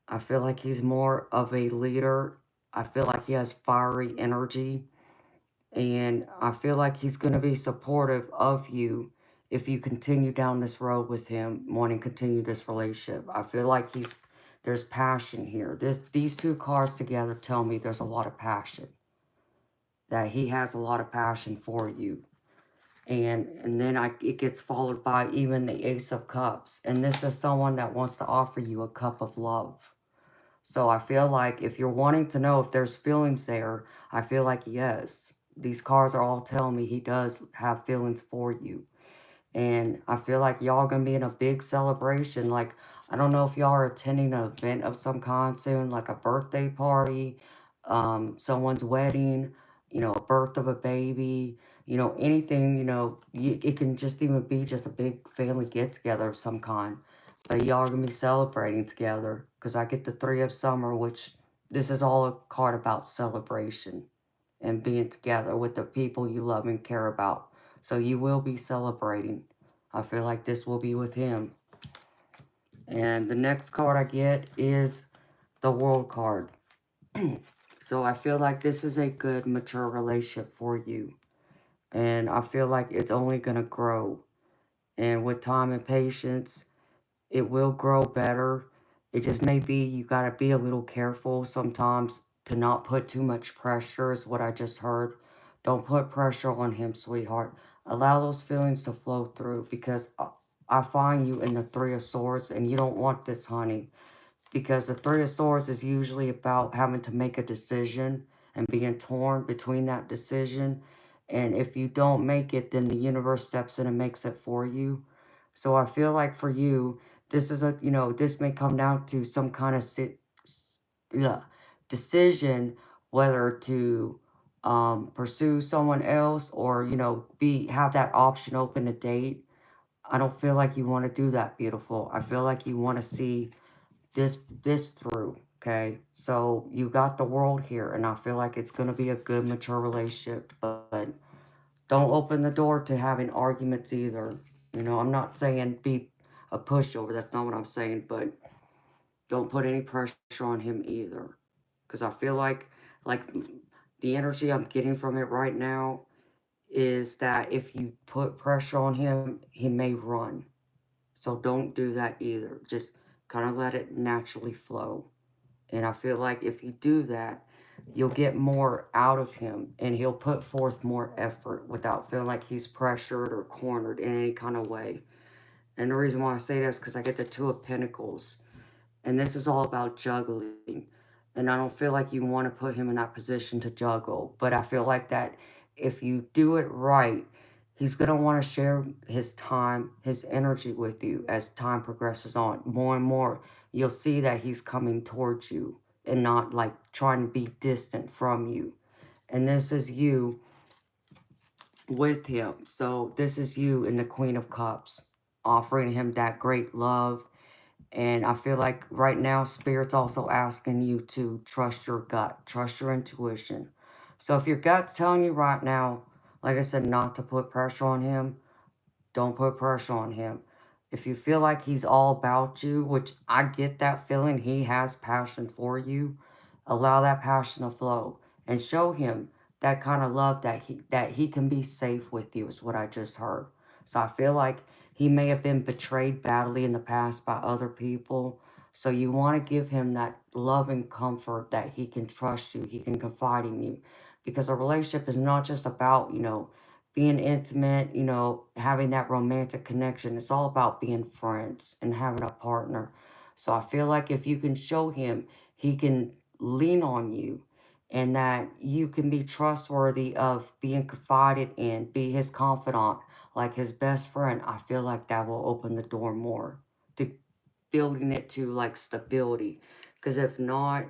I feel like he's more of a leader. I feel like he has fiery energy. And I feel like he's going to be supportive of you if you continue down this road with him, wanting to continue this relationship. I feel like there's passion here. These two cards together tell me there's a lot of passion. That he has a lot of passion for you. And then it gets followed by even the Ace of Cups. And this is someone that wants to offer you a cup of love. So I feel like if you're wanting to know if there's feelings there, I feel like yes. These cards are all telling me he does have feelings for you. And I feel like y'all gonna be in a big celebration. Like, I don't know if y'all are attending an event of some kind soon, like a birthday party, someone's wedding, you know, a birth of a baby, you know, anything, you know, it can just even be just a big family get-together of some kind. But y'all are gonna be celebrating together. Because I get the 3 of Summer, which this is all a card about celebration and being together with the people you love and care about. So you will be celebrating. I feel like this will be with him. And the next card I get is the World card. So I feel like this is a good, mature relationship for you. And I feel like it's only going to grow. And with time and patience, it will grow better. It just may be you got to be a little careful sometimes to not put too much pressure is what I just heard. Don't put pressure on him, sweetheart. Allow those feelings to flow through because I find you in the 3 of Swords and you don't want this, honey. Because the 3 of Swords is usually about having to make a decision and being torn between that decision. And if you don't make it, then the universe steps in and makes it for you. So I feel like for you, this is a, you know, this may come down to some kind of decision, whether to pursue someone else or, you know, have that option open to date. I don't feel like you want to do that, beautiful. I feel like you want to see this through, okay? So you got the World here, and I feel like it's going to be a good, mature relationship, but don't open the door to having arguments either. You know, I'm not saying be a pushover. That's not what I'm saying, but don't put any pressure on him either. Because I feel like the energy I'm getting from it right now is that if you put pressure on him, he may run. So don't do that either. Just kind of let it naturally flow. And I feel like if you do that, you'll get more out of him and he'll put forth more effort without feeling like he's pressured or cornered in any kind of way. And the reason why I say that is because I get the Two of Pentacles. And this is all about juggling. And I don't feel like you want to put him in that position to juggle. But I feel like that if you do it right, he's going to want to share his time, his energy with you as time progresses on. More and more, you'll see that he's coming towards you and not like trying to be distant from you. And this is you with him. So this is you in the Queen of Cups, offering him that great love. And I feel like right now, Spirit's also asking you to trust your gut, trust your intuition. So if your gut's telling you right now, like I said, not to put pressure on him, don't put pressure on him. If you feel like he's all about you, which I get that feeling, he has passion for you, allow that passion to flow and show him that kind of love that he can be safe with you is what I just heard. So I feel like he may have been betrayed badly in the past by other people. So you want to give him that love and comfort that he can trust you, he can confide in you. Because a relationship is not just about, being intimate, having that romantic connection. It's all about being friends and having a partner. So I feel like if you can show him, he can lean on you and that you can be trustworthy of being confided in, be his confidant, like his best friend. I feel like that will open the door more to building it to like stability. Because if not,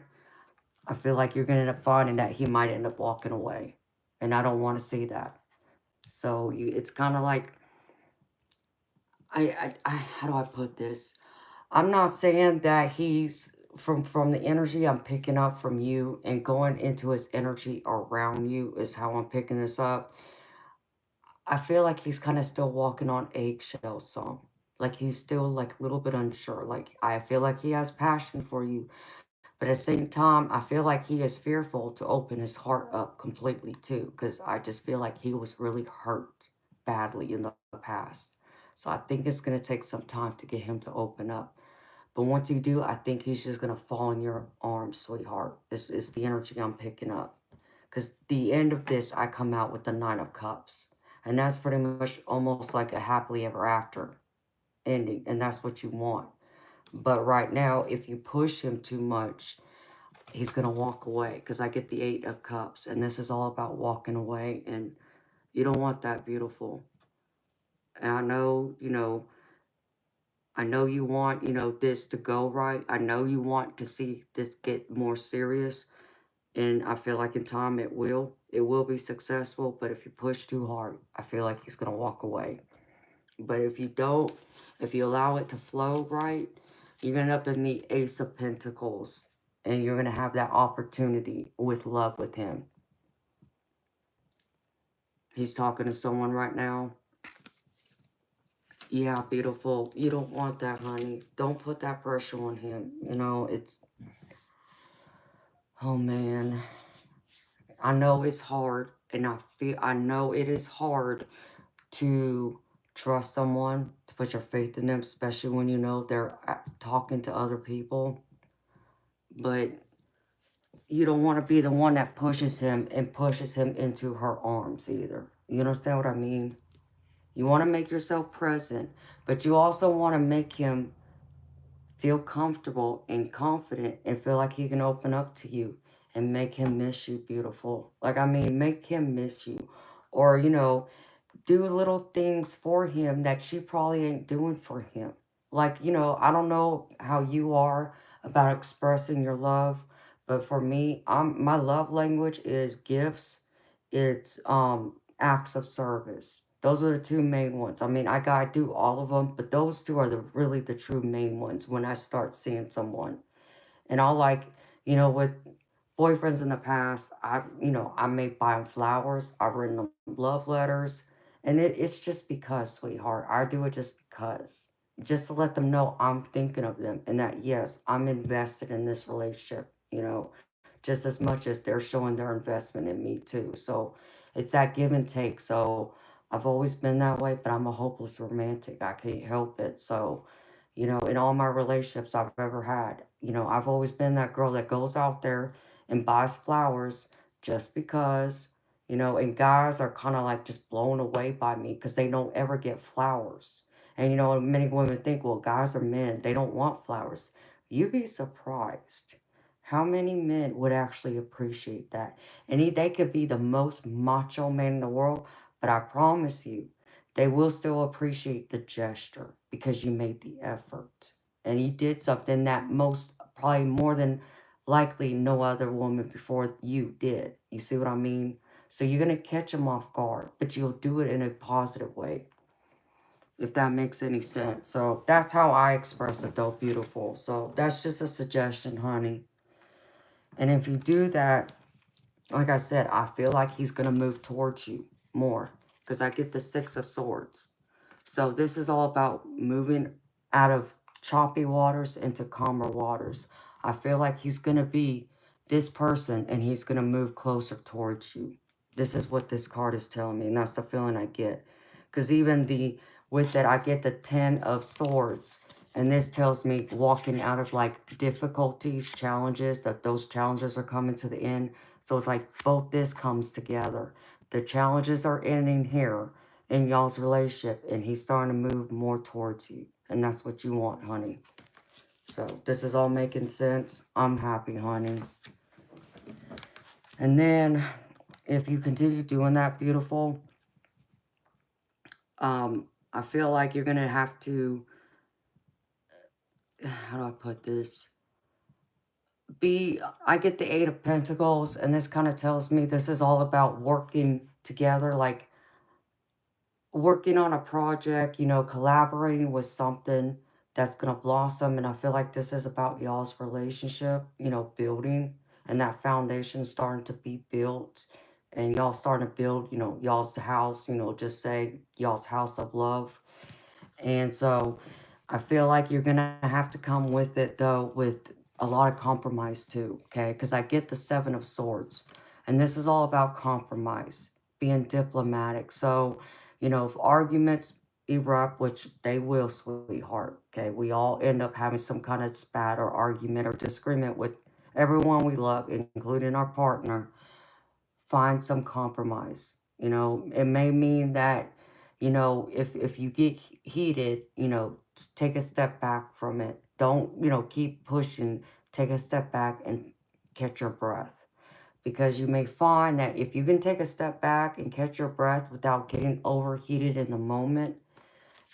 I feel like you're going to end up finding that he might end up walking away. And I don't want to see that. So it's kind of like, how do I put this? I'm not saying that he's, from the energy I'm picking up from you and going into his energy around you is how I'm picking this up. I feel like he's kind of still walking on eggshells some. Like he's still like a little bit unsure. Like I feel like he has passion for you. But at the same time, I feel like he is fearful to open his heart up completely too. Because I just feel like he was really hurt badly in the past. So I think it's going to take some time to get him to open up. But once you do, I think he's just going to fall in your arms, sweetheart. It's the energy I'm picking up. Because the end of this, I come out with the Nine of Cups. And that's pretty much almost like a happily ever after ending. And that's what you want. But right now, if you push him too much, he's going to walk away. Because I get the Eight of Cups. And this is all about walking away. And you don't want that, beautiful. And I know you want, this to go right. I know you want to see this get more serious. And I feel like in time it will. It will be successful. But if you push too hard, I feel like he's going to walk away. But if you don't, if you allow it to flow right, you're going to end up in the Ace of Pentacles. And you're going to have that opportunity with love with him. He's talking to someone right now. Yeah, beautiful. You don't want that, honey. Don't put that pressure on him. It's... Oh, man. I know it's hard. And I know it is hard to trust someone, to put your faith in them, especially when you know they're talking to other people. But you don't want to be the one that pushes him and pushes him into her arms either. You understand what I mean? You want to make yourself present, but you also want to make him feel comfortable and confident and feel like he can open up to you and make him miss you, beautiful. Like, I mean, make him miss you. Or, do little things for him that she probably ain't doing for him. Like, I don't know how you are about expressing your love, but for me, my love language is gifts. It's acts of service. Those are the two main ones. I mean, I gotta do all of them, but those two are really the true main ones when I start seeing someone. And I'll like, with boyfriends in the past, I may buy them flowers. I've written them love letters. And it's just because, sweetheart. I do it just because. Just to let them know I'm thinking of them. And that, yes, I'm invested in this relationship, just as much as they're showing their investment in me too. So it's that give and take. So I've always been that way, but I'm a hopeless romantic. I can't help it. So You know, in all my relationships I've ever had, you know, I've always been that girl that goes out there and buys flowers just because, you know, and guys are kind of like just blown away by me because they don't ever get flowers. And, you know, many women think, well, guys are men, they don't want flowers. You'd be surprised how many men would actually appreciate that. And they could be the most macho man in the world, but I promise you, they will still appreciate the gesture because you made the effort. And you did something that most, probably more than likely, no other woman before you did. You see what I mean? So you're going to catch them off guard, but you'll do it in a positive way, if that makes any sense. So that's how I express it, though, beautiful. So that's just a suggestion, honey. And if you do that, like I said, I feel like he's going to move towards you more because I get the Six of Swords. So this is all about moving out of choppy waters into calmer waters. I feel like he's going to be this person and he's going to move closer towards you. This is what this card is telling me, and that's the feeling I get. Because even with it, I get the Ten of Swords. And this tells me walking out of like difficulties, challenges, that those challenges are coming to the end. So it's like both this comes together. The challenges are ending here in y'all's relationship, and he's starting to move more towards you. And that's what you want, honey. So this is all making sense. I'm happy, honey. And then if you continue doing that, beautiful, I feel like you're going to have to, how do I put this? I get the Eight of Pentacles, and this kind of tells me this is all about working together, like working on a project, you know, collaborating with something that's going to blossom. And I feel like this is about y'all's relationship, you know, building, and that foundation starting to be built, and y'all starting to build, you know, y'all's house, you know, just say y'all's house of love. And so I feel like you're going to have to come with it, though, with a lot of compromise, too, okay? Because I get the Seven of Swords, and this is all about compromise, being diplomatic. So, you know, if arguments erupt, which they will, sweetheart, okay? We all end up having some kind of spat or argument or disagreement with everyone we love, including our partner. Find some compromise. You know, it may mean that, you know, if you get heated, you know, take a step back from it. Don't, you know, keep pushing. Take a step back and catch your breath. Because you may find that if you can take a step back and catch your breath without getting overheated in the moment,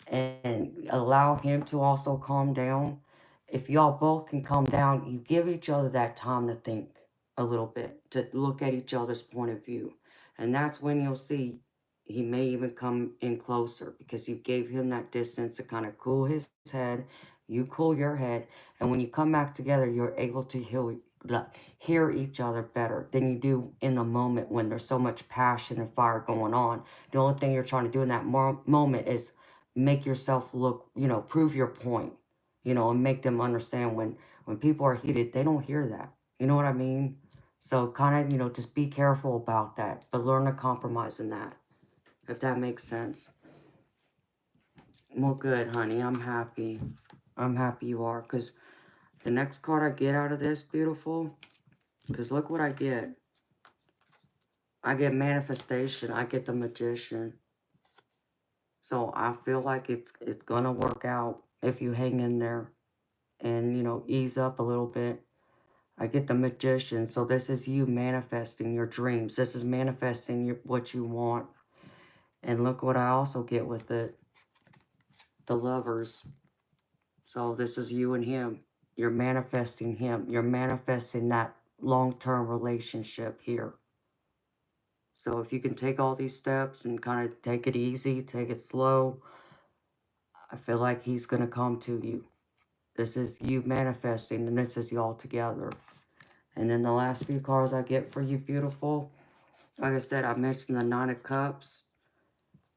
and allow him to also calm down. If y'all both can calm down, you give each other that time to think a little bit, to look at each other's point of view. And that's when you'll see he may even come in closer because you gave him that distance to kind of cool his head. You cool your head. And when you come back together, you're able to hear each other better than you do in the moment when there's so much passion and fire going on. The only thing you're trying to do in that moment is make yourself look, you know, prove your point, you know, and make them understand when people are heated, they don't hear that. You know what I mean? So kind of, you know, just be careful about that, but learn to compromise in that, if that makes sense. Well, good, honey. I'm happy. I'm happy you are, because the next card I get out of this, beautiful, because look what I get. I get manifestation. I get the Magician. So I feel like it's gonna work out if you hang in there and, you know, ease up a little bit. I get the Magician. So this is you manifesting your dreams. This is manifesting what you want. And look what I also get with it. The Lovers. So this is you and him. You're manifesting him. You're manifesting that long-term relationship here. So if you can take all these steps and kind of take it easy, take it slow, I feel like he's going to come to you. This is you manifesting, and this is y'all together. And then the last few cards I get for you, beautiful. Like I said, I mentioned the Nine of Cups.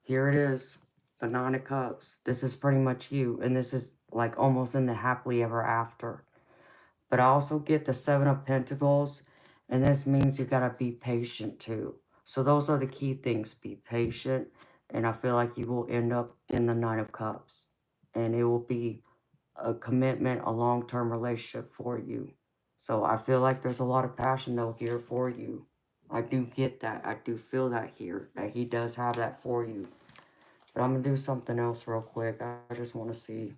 Here it is, the Nine of Cups. This is pretty much you, and this is like almost in the happily ever after. But I also get the Seven of Pentacles, and this means you got to be patient too. So those are the key things. Be patient, and I feel like you will end up in the Nine of Cups. And it will be a commitment, a long-term relationship for you. So I feel like there's a lot of passion though here for you. I do get that. I do feel that here, that he does have that for you. But I'm going to do something else real quick. I just want to see.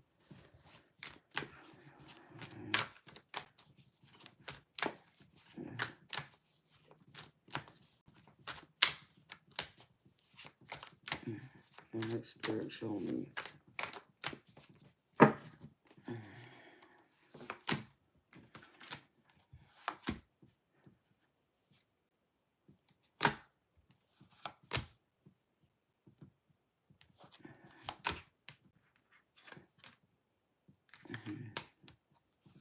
And let Spirit show me.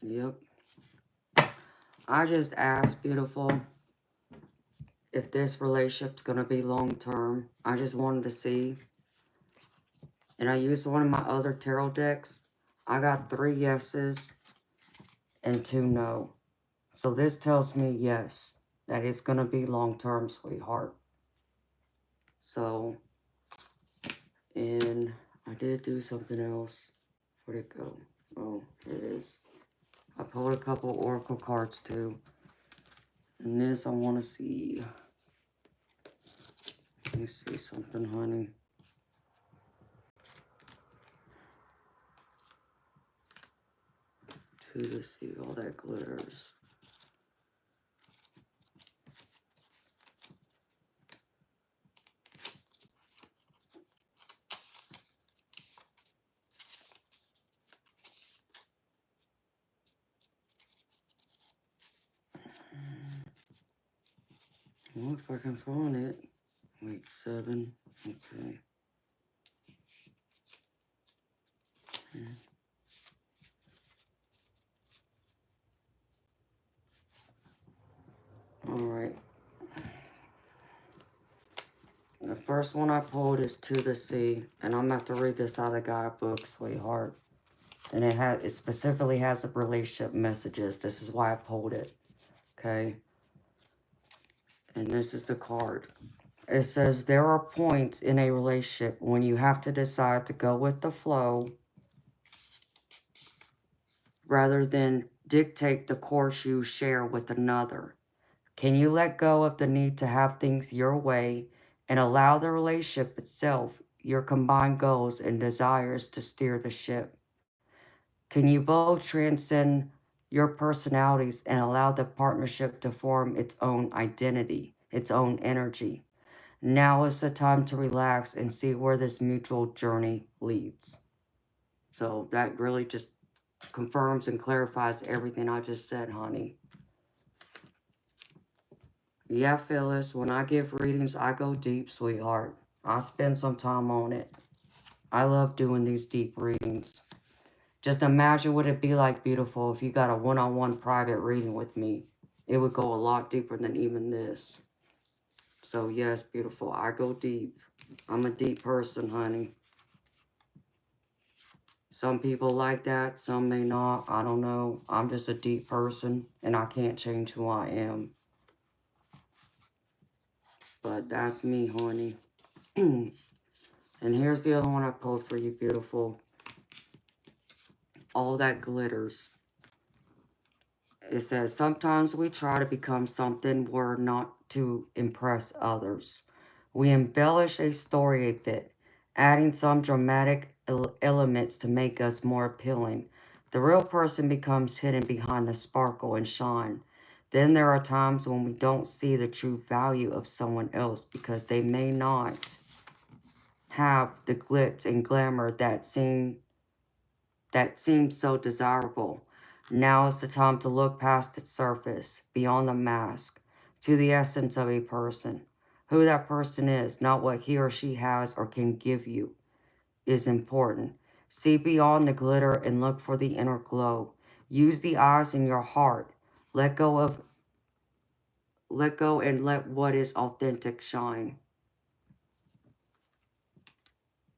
Yep. I just asked, beautiful, if this relationship's going to be long-term. I just wanted to see. And I used one of my other tarot decks. I got 3 yeses and 2 no. So this tells me yes, that it's going to be long-term, sweetheart. So, and I did do something else. Where'd it go? Oh, here it is. I pulled a couple oracle cards too. And this I want to see. Let me see something, honey. To see all that glitters. Well, if I can find it. Week 7. Okay. Alright. The first one I pulled is To the Sea. And I'm going to have to read this out of the guidebook, sweetheart. And it specifically has the relationship messages. This is why I pulled it. Okay. And this is the card. It says, there are points in a relationship when you have to decide to go with the flow rather than dictate the course you share with another. Can you let go of the need to have things your way and allow the relationship itself, your combined goals and desires to steer the ship? Can you both transcend your personalities and allow the partnership to form its own identity, its own energy? Now is the time to relax and see where this mutual journey leads. So that really just confirms and clarifies everything I just said, honey. Yeah, Phyllis, when I give readings, I go deep, sweetheart. I spend some time on it. I love doing these deep readings. Just imagine what it'd be like, beautiful, if you got a one-on-one private reading with me. It would go a lot deeper than even this. So yes, beautiful, I go deep. I'm a deep person, honey. Some people like that, some may not. I don't know. I'm just a deep person, and I can't change who I am. But that's me, honey. And here's the other one I pulled for you, beautiful. All that glitters. It says, sometimes we try to become something we're not to impress others. We embellish a story a bit, adding some dramatic elements to make us more appealing. The real person becomes hidden behind the sparkle and shine. Then there are times when we don't see the true value of someone else because they may not have the glitz and glamour that seems so desirable. Now is the time to look past its surface, beyond the mask, to the essence of a person. Who that person is, not what he or she has or can give you, is important. See beyond the glitter and look for the inner glow. Use the eyes in your heart. Let go and let what is authentic shine.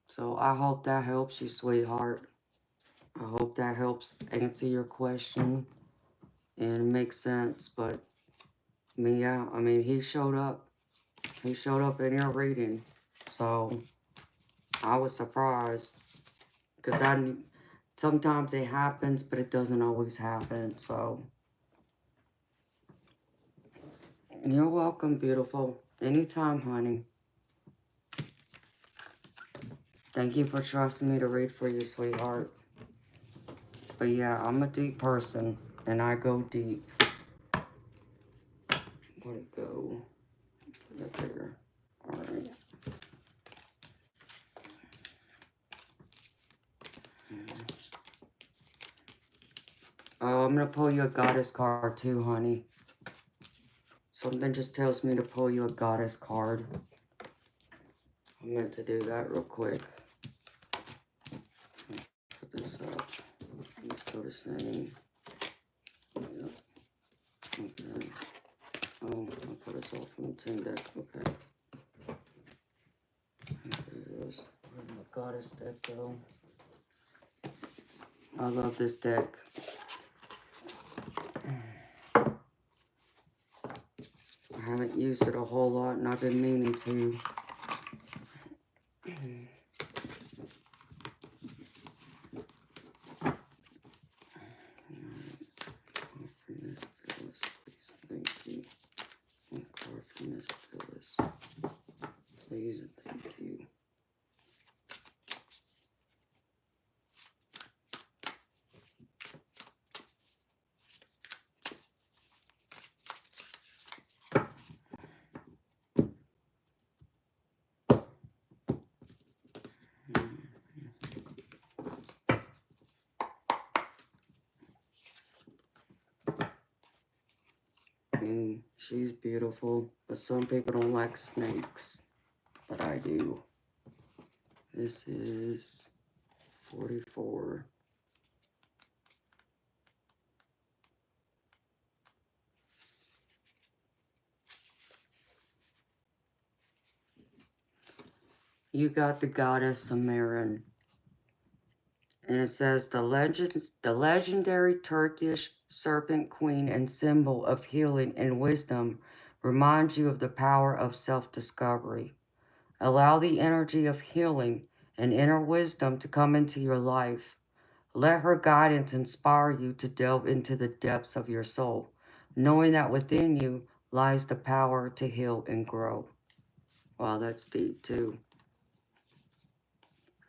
So I hope that helps you, sweetheart. I hope that helps answer your question and makes sense. But I mean, yeah, I mean, he showed up. He showed up in your reading. So I was surprised because sometimes it happens, but it doesn't always happen. So, you're welcome, beautiful. Anytime, honey. Thank you for trusting me to read for you, sweetheart. But yeah, I'm a deep person, and I go deep. Where'd it go? Put it there. Alright. Oh, I'm going to pull you a goddess card too, honey. Something just tells me to pull you a goddess card. I meant to do that real quick. Put this up. Let's go to name. Yep. Okay. Oh, I'll put this all from the 10 deck. Okay. There it is. Where'd my goddess deck go? I love this deck. I haven't used it a whole lot, and I've been meaning to. Please and thank you. She's beautiful, but some people don't like snakes, but I do. This is 44. You got the goddess Samarin. And it says the legendary Turkish serpent queen and symbol of healing and wisdom reminds you of the power of self-discovery. Allow the energy of healing and inner wisdom to come into your life. Let her guidance inspire you to delve into the depths of your soul, knowing that within you lies the power to heal and grow. Wow, that's deep too.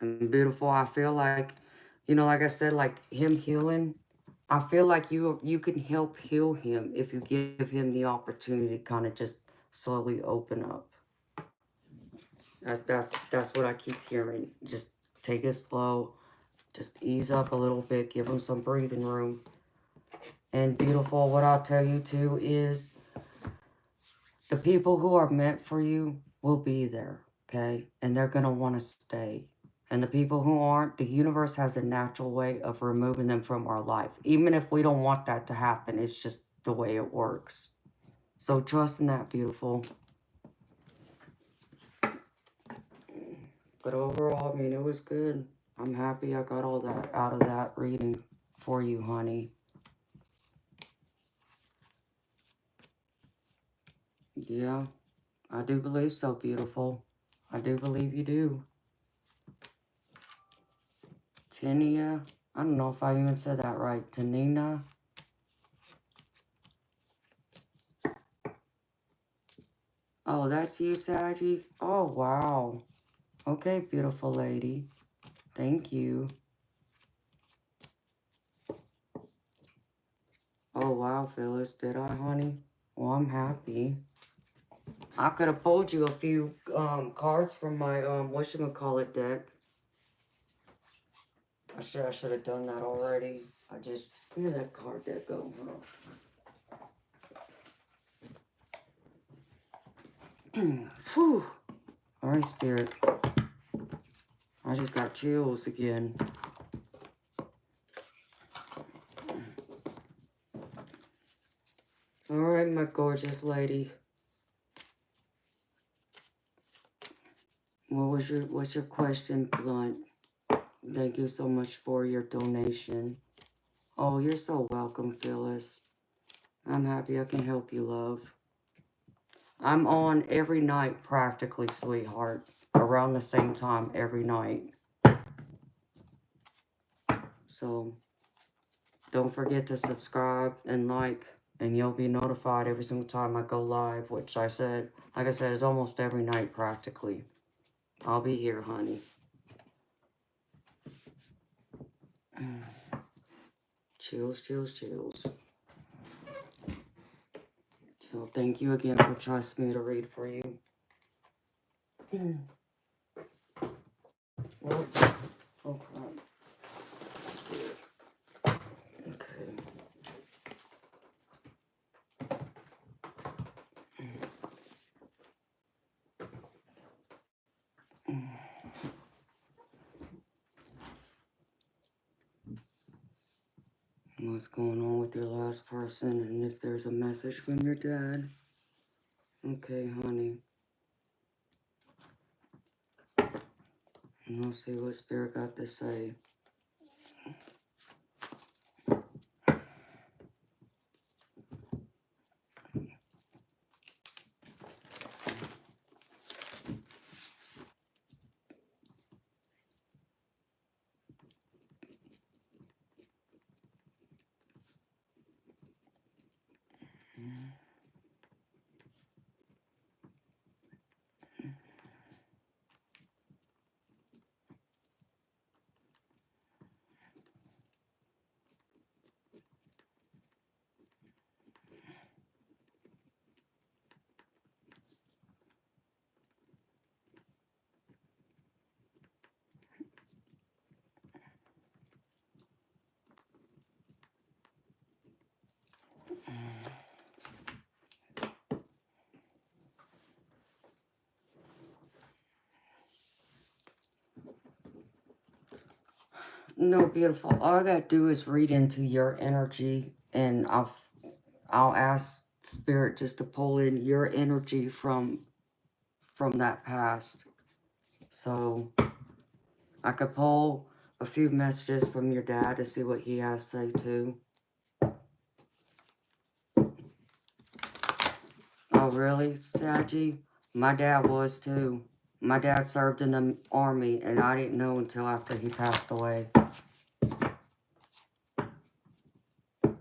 And beautiful. I feel like, you know, like I said, like him healing, I feel like you can help heal him if you give him the opportunity to kind of just slowly open up. That's what I keep hearing. Just take it slow. Just ease up a little bit. Give him some breathing room. And beautiful, what I'll tell you too is the people who are meant for you will be there, okay? And they're going to want to stay. And the people who aren't, the universe has a natural way of removing them from our life. Even if we don't want that to happen, it's just the way it works. So trust in that, beautiful. But overall, I mean, it was good. I'm happy I got all that out of that reading for you, honey. Yeah, I do believe so, beautiful. I do believe you do. Tania, I don't know if I even said that right. Tanina. Oh, that's you, Saggy? Oh, wow. Okay, beautiful lady. Thank you. Oh, wow, Phyllis. Did I, honey? Well, I'm happy. I could have pulled you a few cards from my whatchamacallit deck. I should have done that already. Where did that card deck go? Whew. All right, Spirit. I just got chills again. All right, my gorgeous lady. What's your question, Blunt? Thank you so much for your donation. Oh, you're so welcome, Phyllis. I'm happy I can help you, love. I'm on every night practically, sweetheart. Around the same time every night. So don't forget to subscribe and like, and you'll be notified every single time I go live, which like I said, is almost every night practically. I'll be here, honey. Chills, chills, chills. So thank you again for trusting me to read for you. Well, oh crap. Okay. What's going on with your last person, and if there's a message from your dad. Okay, honey. And we'll see what Spirit got to say. No, beautiful. All I gotta do is read into your energy, and I'll ask Spirit just to pull in your energy from that past. So I could pull a few messages from your dad to see what he has to say too. Oh, really, Saggy? My dad was too. My dad served in the army, and I didn't know until after he passed away.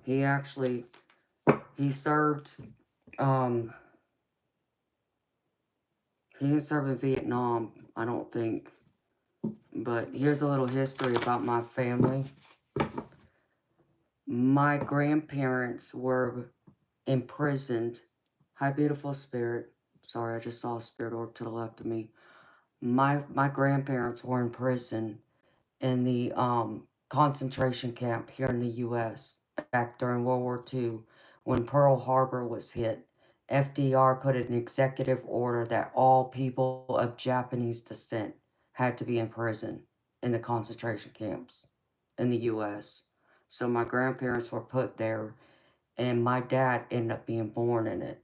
He served, he didn't serve in Vietnam, I don't think. But here's a little history about my family. My grandparents were imprisoned. Hi, beautiful spirit. Sorry, I just saw a spirit orb to the left of me. My grandparents were in prison in the concentration camp here in the U.S. back during World War II when Pearl Harbor was hit. FDR put an executive order that all people of Japanese descent had to be in prison in the concentration camps in the U.S. So my grandparents were put there, and my dad ended up being born in it.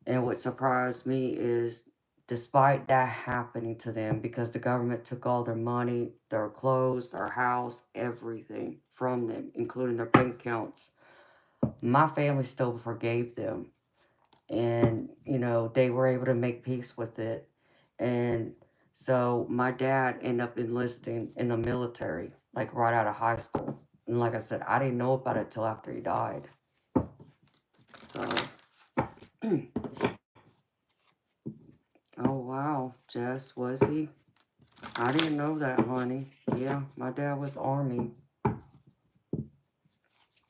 And what surprised me is, despite that happening to them, because the government took all their money, their clothes, their house, everything from them, including their bank accounts, my family still forgave them. And, you know, they were able to make peace with it. And so my dad ended up enlisting in the military, like right out of high school. And like I said, I didn't know about it till after he died. So, oh wow, Jess, was he? I didn't know that, honey. Yeah, my dad was Army.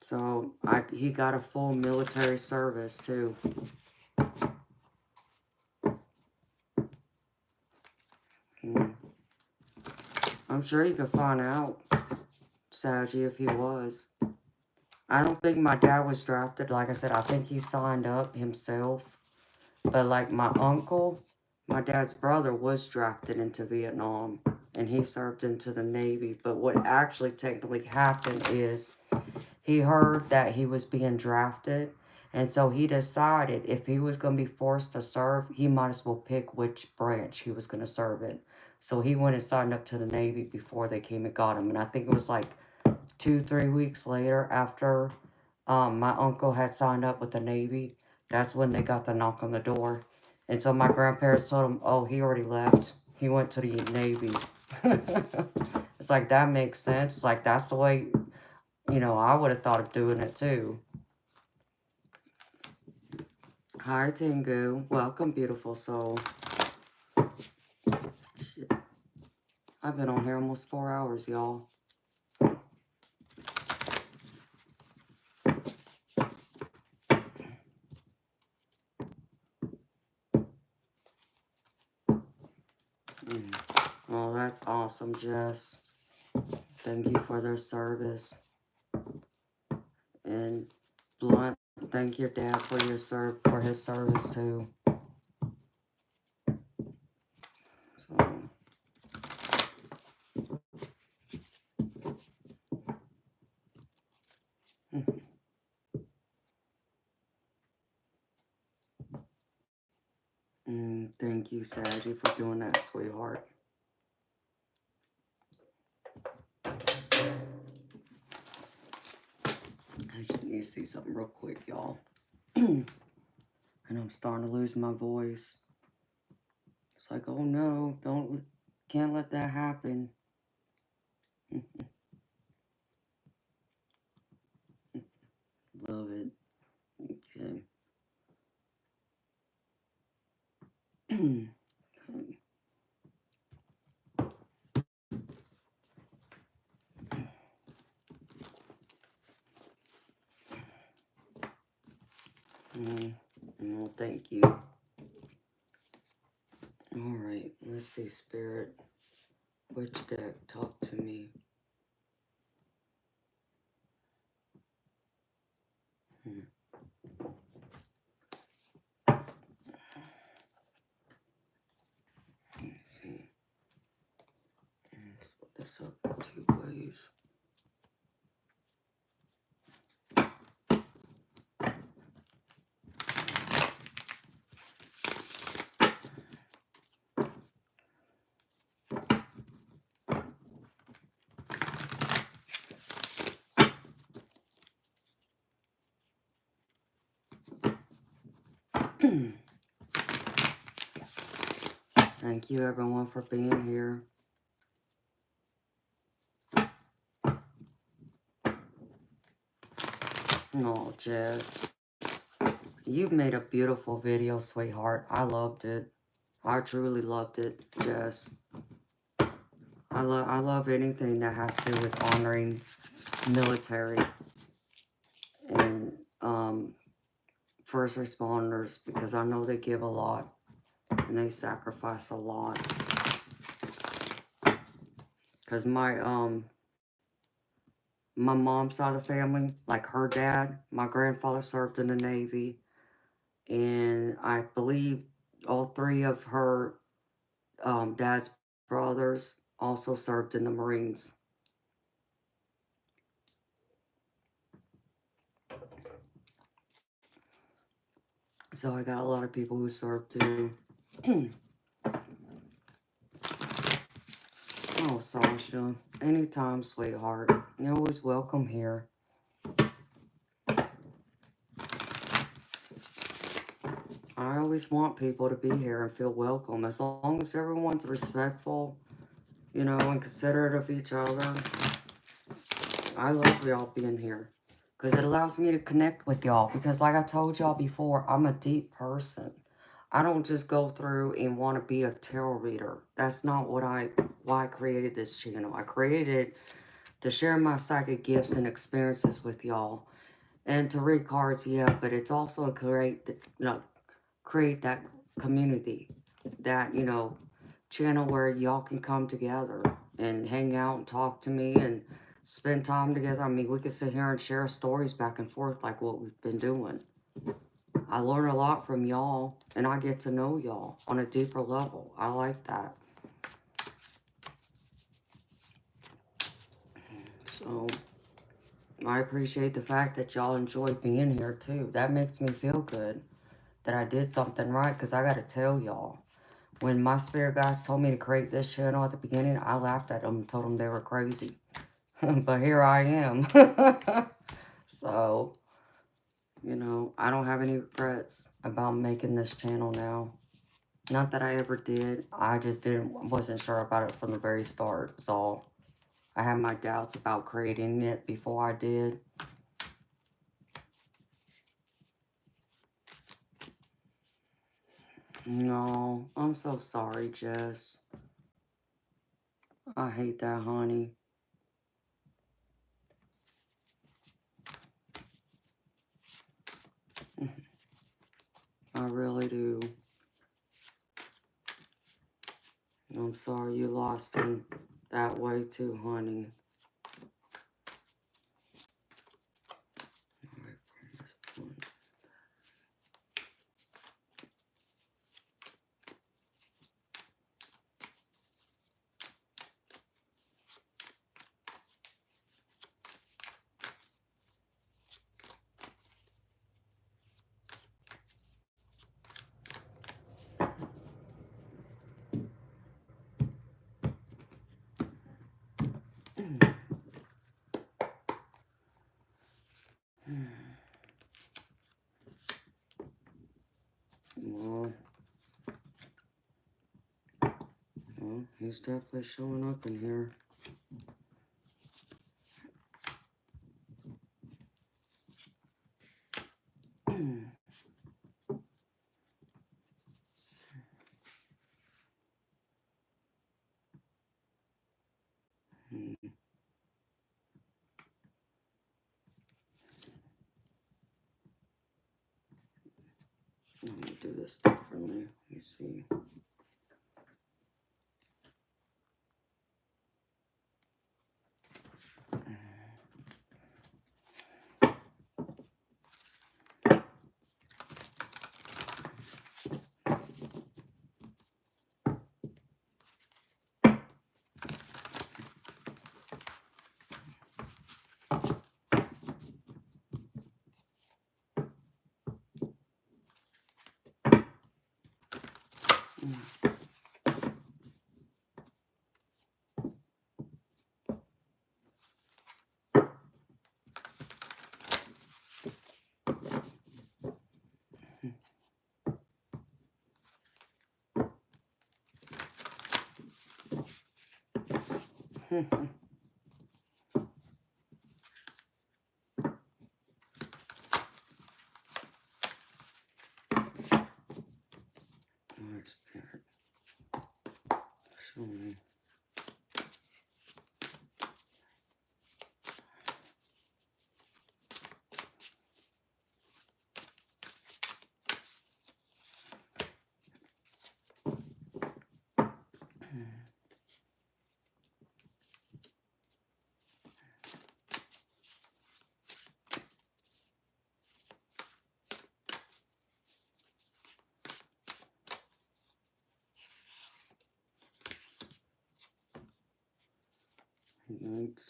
So, he got a full military service, too. I'm sure you could find out, Saggy, if he was. I don't think my dad was drafted. Like I said, I think he signed up himself. But like my uncle, my dad's brother, was drafted into Vietnam. And he served into the Navy. But what actually technically happened is he heard that he was being drafted. And so he decided if he was going to be forced to serve, he might as well pick which branch he was going to serve in. So he went and signed up to the Navy before they came and got him. And I think it was like 2-3 weeks later after my uncle had signed up with the Navy, that's when they got the knock on the door. And so my grandparents told him, oh, he already left. He went to the Navy. It's like, that makes sense. It's like, that's the way, you know, I would have thought of doing it too. Hi, Tengu. Welcome, beautiful soul. Shit. I've been on here almost 4 hours, y'all. Oh, that's awesome, Jess. Thank you for their service. And Blunt, thank your dad for his service too. So, thank you, Saggy, for doing that, sweetheart. I just need to see something real quick, y'all. And I'm starting to lose my voice. It's like, oh no, can't let that happen. Love it. Okay. Well, thank you. Alright, let's see, Spirit. Which deck? Talk to me. Let's see. Let's put this up in 2 ways. Thank you, everyone, for being here. Oh, Jess. You've made a beautiful video, sweetheart. I loved it. I truly loved it, Jess. I love anything that has to do with honoring military and first responders, because I know they give a lot and they sacrifice a lot. Because my mom's side of the family, like her dad, my grandfather served in the Navy, and I believe all 3 of her dad's brothers also served in the Marines. So I got a lot of people who served too. Oh, Sasha, anytime, sweetheart. You're always welcome here. I always want people to be here and feel welcome. As long as everyone's respectful, you know, and considerate of each other. I love y'all being here. Because it allows me to connect with y'all. Because like I told y'all before, I'm a deep person. I don't just go through and want to be a tarot reader. That's not why I created this channel. I created it to share my psychic gifts and experiences with y'all. And to read cards, yeah, but it's also to create that community. That, you know, channel where y'all can come together and hang out and talk to me and spend time together. I mean, we can sit here and share stories back and forth like what we've been doing. I learn a lot from y'all, and I get to know y'all on a deeper level. I like that. So, I appreciate the fact that y'all enjoy being here, too. That makes me feel good that I did something right, because I got to tell y'all, when my spirit guides told me to create this channel at the beginning, I laughed at them and told them they were crazy. But here I am. So, you know, I don't have any regrets about making this channel now. Not that I ever did. I just wasn't sure about it from the very start. So I had my doubts about creating it before I did. No, I'm so sorry, Jess. I hate that, honey. I really do. I'm sorry you lost him that way too, honey. Well, he's definitely showing up in here. Let me do this differently. Let me see. Show me. Thanks.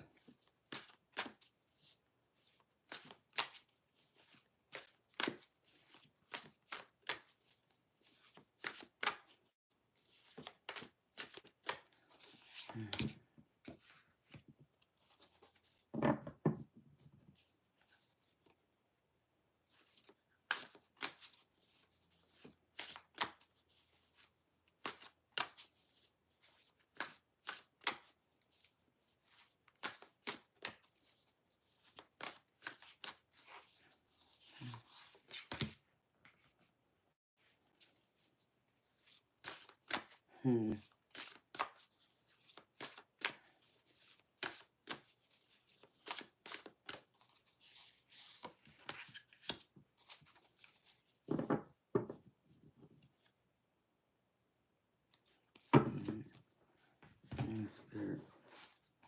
That's good.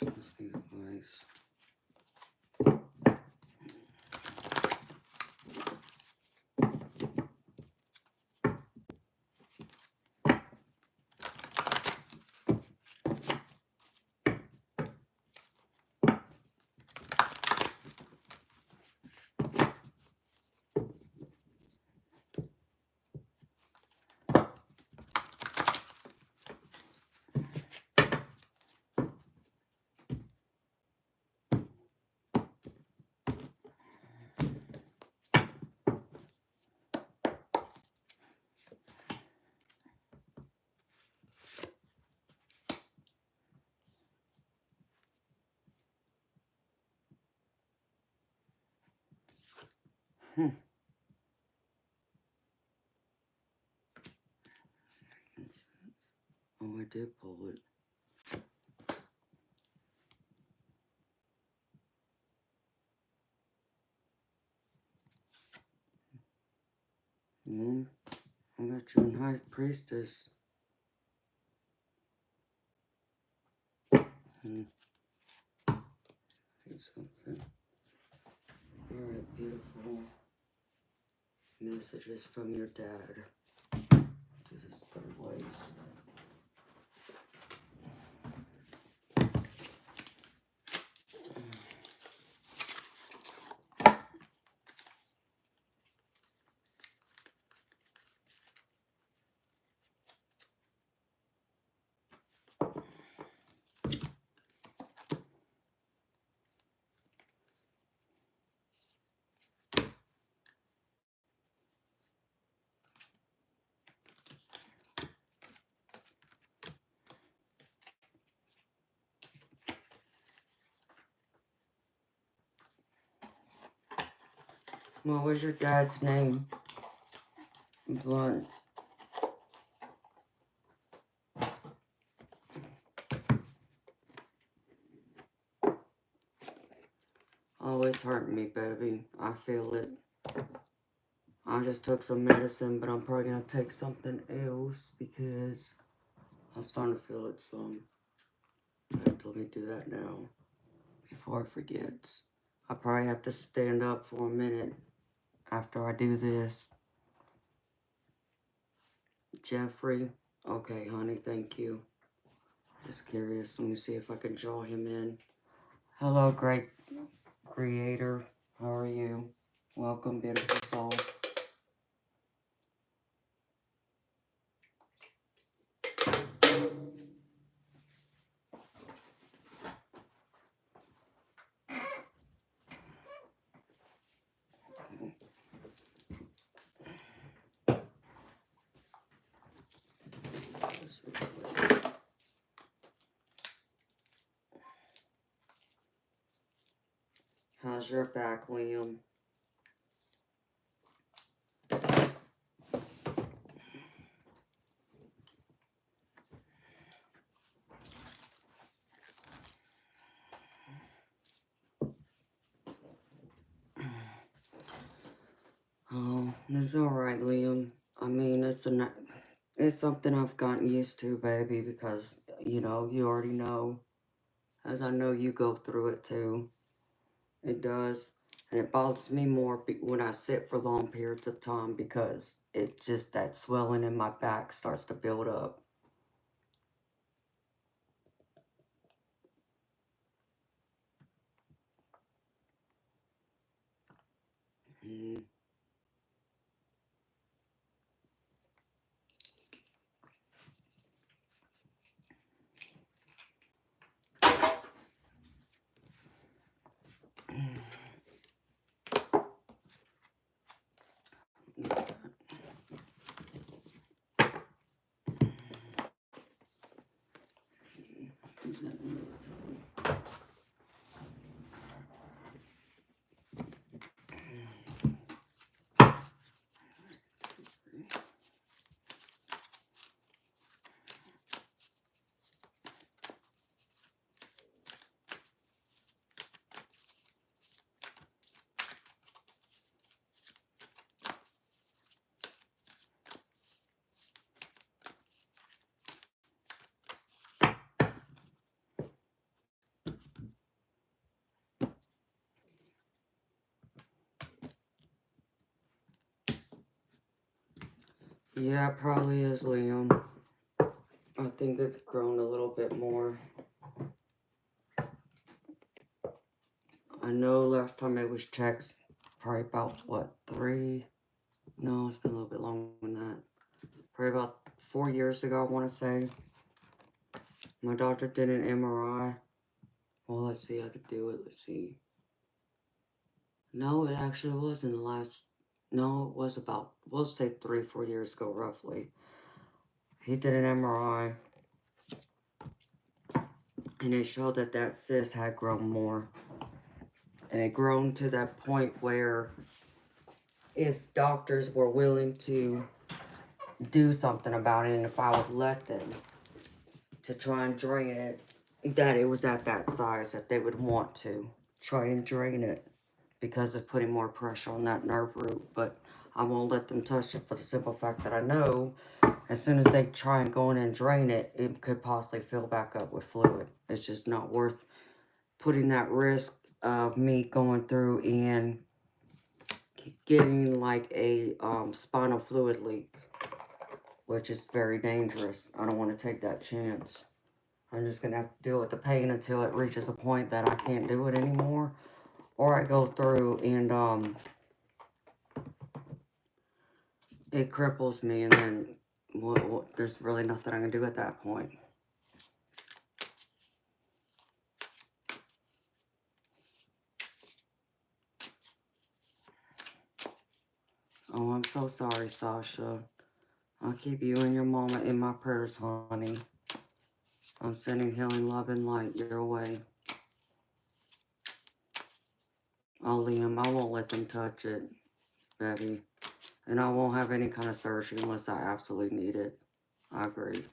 Let's be nice. Oh, I did pull it. I got you in High Priestess. Here's something. Alright, beautiful. Messages from your dad. To this third ways. What was your dad's name? Blunt. Always hurting me, baby. I feel it. I just took some medicine, but I'm probably gonna take something else because I'm starting to feel it some. Let me do that now before I forget. I probably have to stand up for a minute after I do this. Jeffrey. Okay, honey, thank you. Just curious. Let me see if I can draw him in. Hello, great creator. How are you? Welcome, beautiful soul. How's your back, Liam? Oh, it's alright, Liam. I mean, it's something I've gotten used to, baby, because, you know, you already know, as I know you go through it too. It does. And it bothers me more when I sit for long periods of time because it just, that swelling in my back starts to build up. Mm. Yeah, it probably is, Liam. I think it's grown a little bit more. I know last time it was checked, probably about, what, 3? No, it's been a little bit longer than that. Probably about 4 years ago, I want to say. My doctor did an MRI. Well, let's see, I could do it. Let's see. No, it actually was in the last... No, it was about, we'll say 3-4 years ago, roughly. He did an MRI. And it showed that that cyst had grown more. And it grown to that point where if doctors were willing to do something about it, and if I would let them to try and drain it, that it was at that size that they would want to try and drain it because it's putting more pressure on that nerve root. But I won't let them touch it for the simple fact that I know as soon as they try and go in and drain it, it could possibly fill back up with fluid. It's just not worth putting that risk of me going through and getting like a spinal fluid leak, which is very dangerous. I don't want to take that chance. I'm just going to have to deal with the pain until it reaches a point that I can't do it anymore. Or I go through and it cripples me, and then there's really nothing I can do at that point. Oh, I'm so sorry, Sasha. I'll keep you and your mama in my prayers, honey. I'm sending healing, love, and light your way. Oh, Liam, I won't let them touch it, baby. And I won't have any kind of surgery unless I absolutely need it. I agree.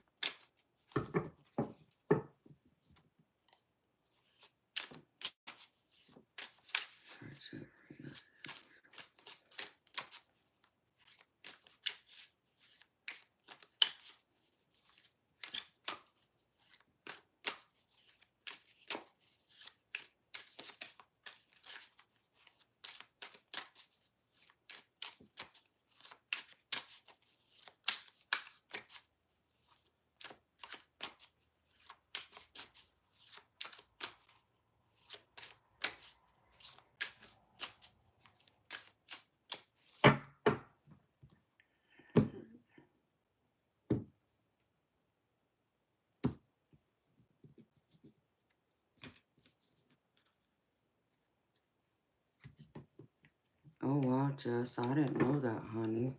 Oh, wow, Jess, I didn't know that, honey.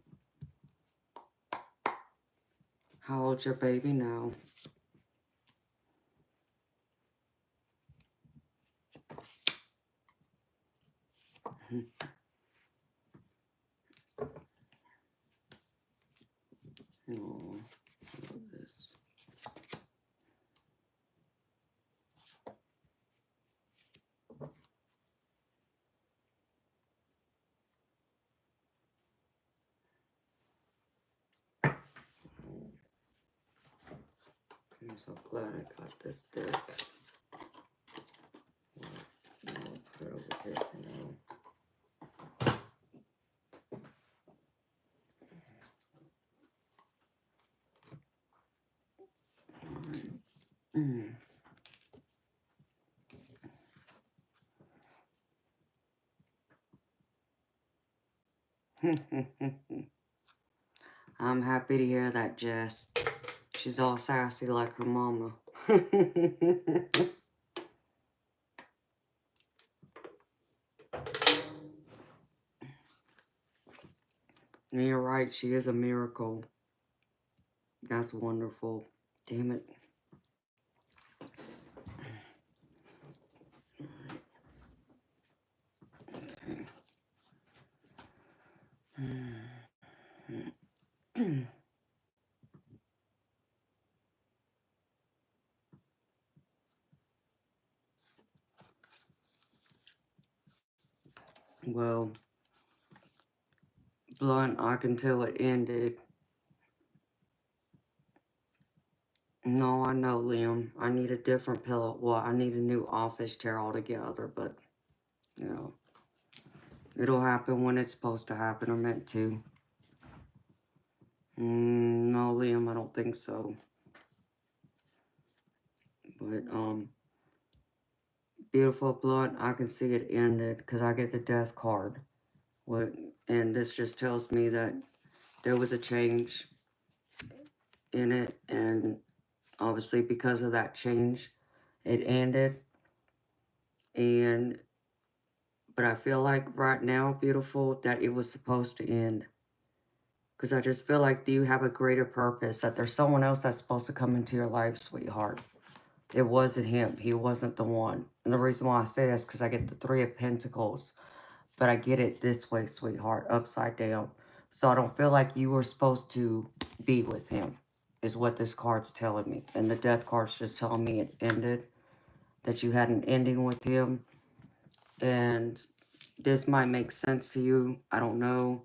How old's your baby now? Oh, I love this. I'm so glad I got this deck. I'll put it over here for now. I'm happy to hear that, Jess. She's all sassy like her mama. And you're right, she is a miracle. That's wonderful. Damn it. Okay. Well, blunt, I can tell it ended. No, I know, Liam. I need a different pillow. Well, I need a new office chair altogether, but, you know, it'll happen when it's supposed to happen or meant to. No, Liam, I don't think so. But, beautiful blunt, I can see it ended because I get the death card. And this just tells me that there was a change in it, and obviously because of that change, it ended. But I feel like right now, beautiful, that it was supposed to end. Because I just feel like you have a greater purpose, that there's someone else that's supposed to come into your life, sweetheart. It wasn't him. He wasn't the one. And the reason why I say that is because I get the Three of Pentacles. but I get it this way, sweetheart, upside down. So I don't feel like you were supposed to be with him, is what this card's telling me. And the death card's just telling me it ended, that you had an ending with him. And this might make sense to you. I don't know.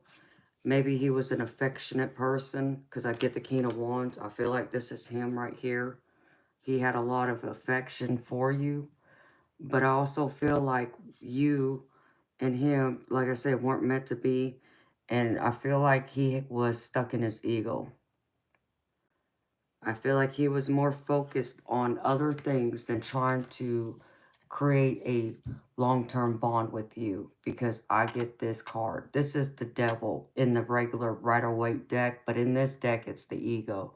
Maybe he was an affectionate person, because I get the King of Wands. I feel like this is him right here. He had a lot of affection for you. But I also feel like you and him, like I said, weren't meant to be. And I feel like he was stuck in his ego. I feel like he was more focused on other things than trying to create a long-term bond with you, because I get this card. This is the devil in the regular Rider-Waite deck, but in this deck, it's the ego.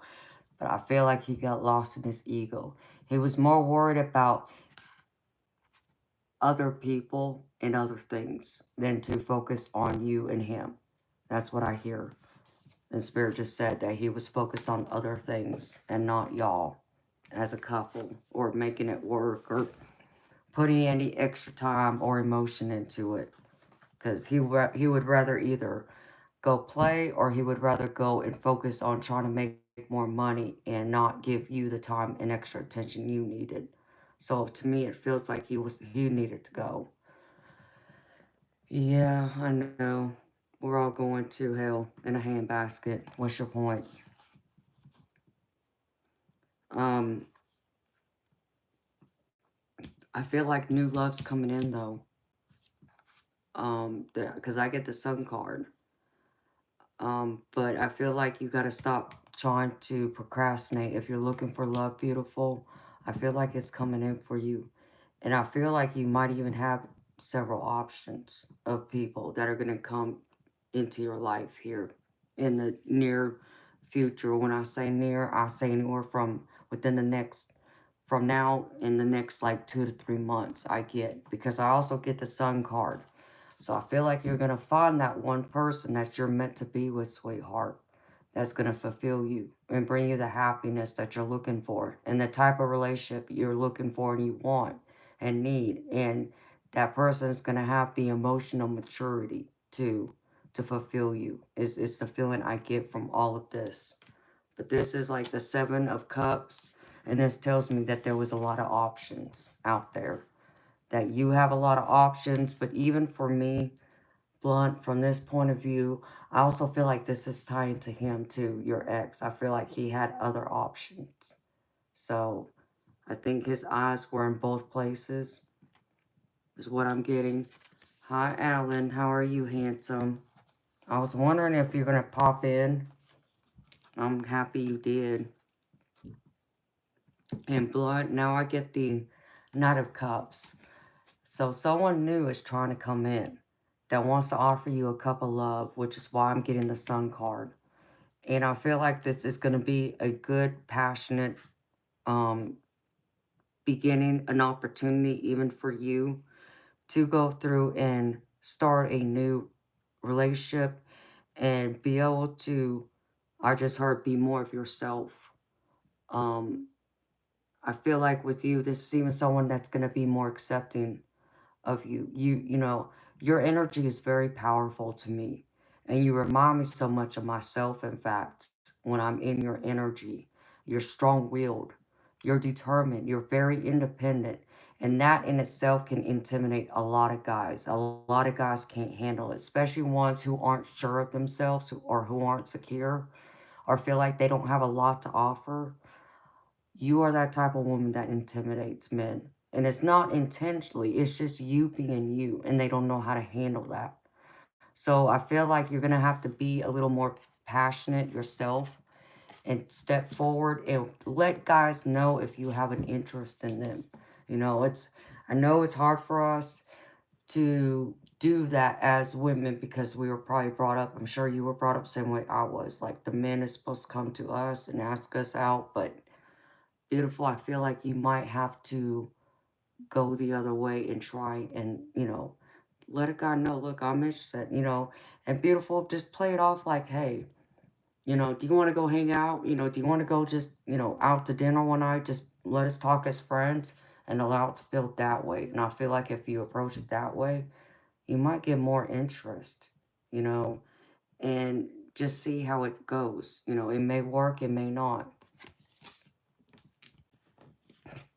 But I feel like he got lost in his ego. He was more worried about other people and other things than to focus on you and him. That's what I hear. And Spirit just said that he was focused on other things and not y'all as a couple, or making it work, or putting any extra time or emotion into it. Because he would rather either go play, or he would rather go and focus on trying to make more money and not give you the time and extra attention you needed. So to me, it feels like he needed to go. Yeah, I know. We're all going to hell in a handbasket. What's your point? I feel like new love's coming in, though. Because I get the Sun card. But I feel like you got to stop trying to procrastinate. If you're looking for love, beautiful, I feel like it's coming in for you. And I feel like you might even have several options of people that are going to come into your life here in the near future. When I say near, I say anywhere from within the next, from now in the next like 2 to 3 months I get. Because I also get the Sun card. So I feel like you're going to find that one person that you're meant to be with, sweetheart. That's going to fulfill you and bring you the happiness that you're looking for. And the type of relationship you're looking for and you want and need. And that person is going to have the emotional maturity to fulfill you. It's the feeling I get from all of this. But this is like the 7 of Cups. And this tells me that there was a lot of options out there. That you have a lot of options. But even for me, Blunt, from this point of view, I also feel like this is tying to him too, your ex. I feel like he had other options. So I think his eyes were in both places, is what I'm getting. Hi, Alan. How are you, handsome? I was wondering if you're going to pop in. I'm happy you did. And Blunt, now I get the Knight of Cups. So someone new is trying to come in that wants to offer you a cup of love, which is why I'm getting the Sun card. And I feel like this is going to be a good, passionate beginning, an opportunity even for you to go through and start a new relationship and be able to, I just heard, be more of yourself. I feel like with you, this is even someone that's going to be more accepting of you. You know, your energy is very powerful to me. And you remind me so much of myself, in fact, when I'm in your energy. You're strong-willed. You're determined. You're very independent. And that in itself can intimidate a lot of guys. A lot of guys can't handle it, especially ones who aren't sure of themselves or who aren't secure or feel like they don't have a lot to offer. You are that type of woman that intimidates men. And it's not intentionally. It's just you being you. And they don't know how to handle that. So I feel like you're going to have to be a little more passionate yourself. And step forward and let guys know if you have an interest in them. You know, I know it's hard for us to do that as women because we were probably brought up, I'm sure you were brought up the same way I was. Like the men is supposed to come to us and ask us out, but beautiful, I feel like you might have to go the other way and try and, you know, let a guy know, look, I'm interested, you know, and beautiful, just play it off like, hey, you know, do you want to go hang out? You know, do you want to go just, you know, out to dinner one night? Just let us talk as friends and allow it to feel that way. And I feel like if you approach it that way, you might get more interest, you know, and just see how it goes. You know, it may work, it may not.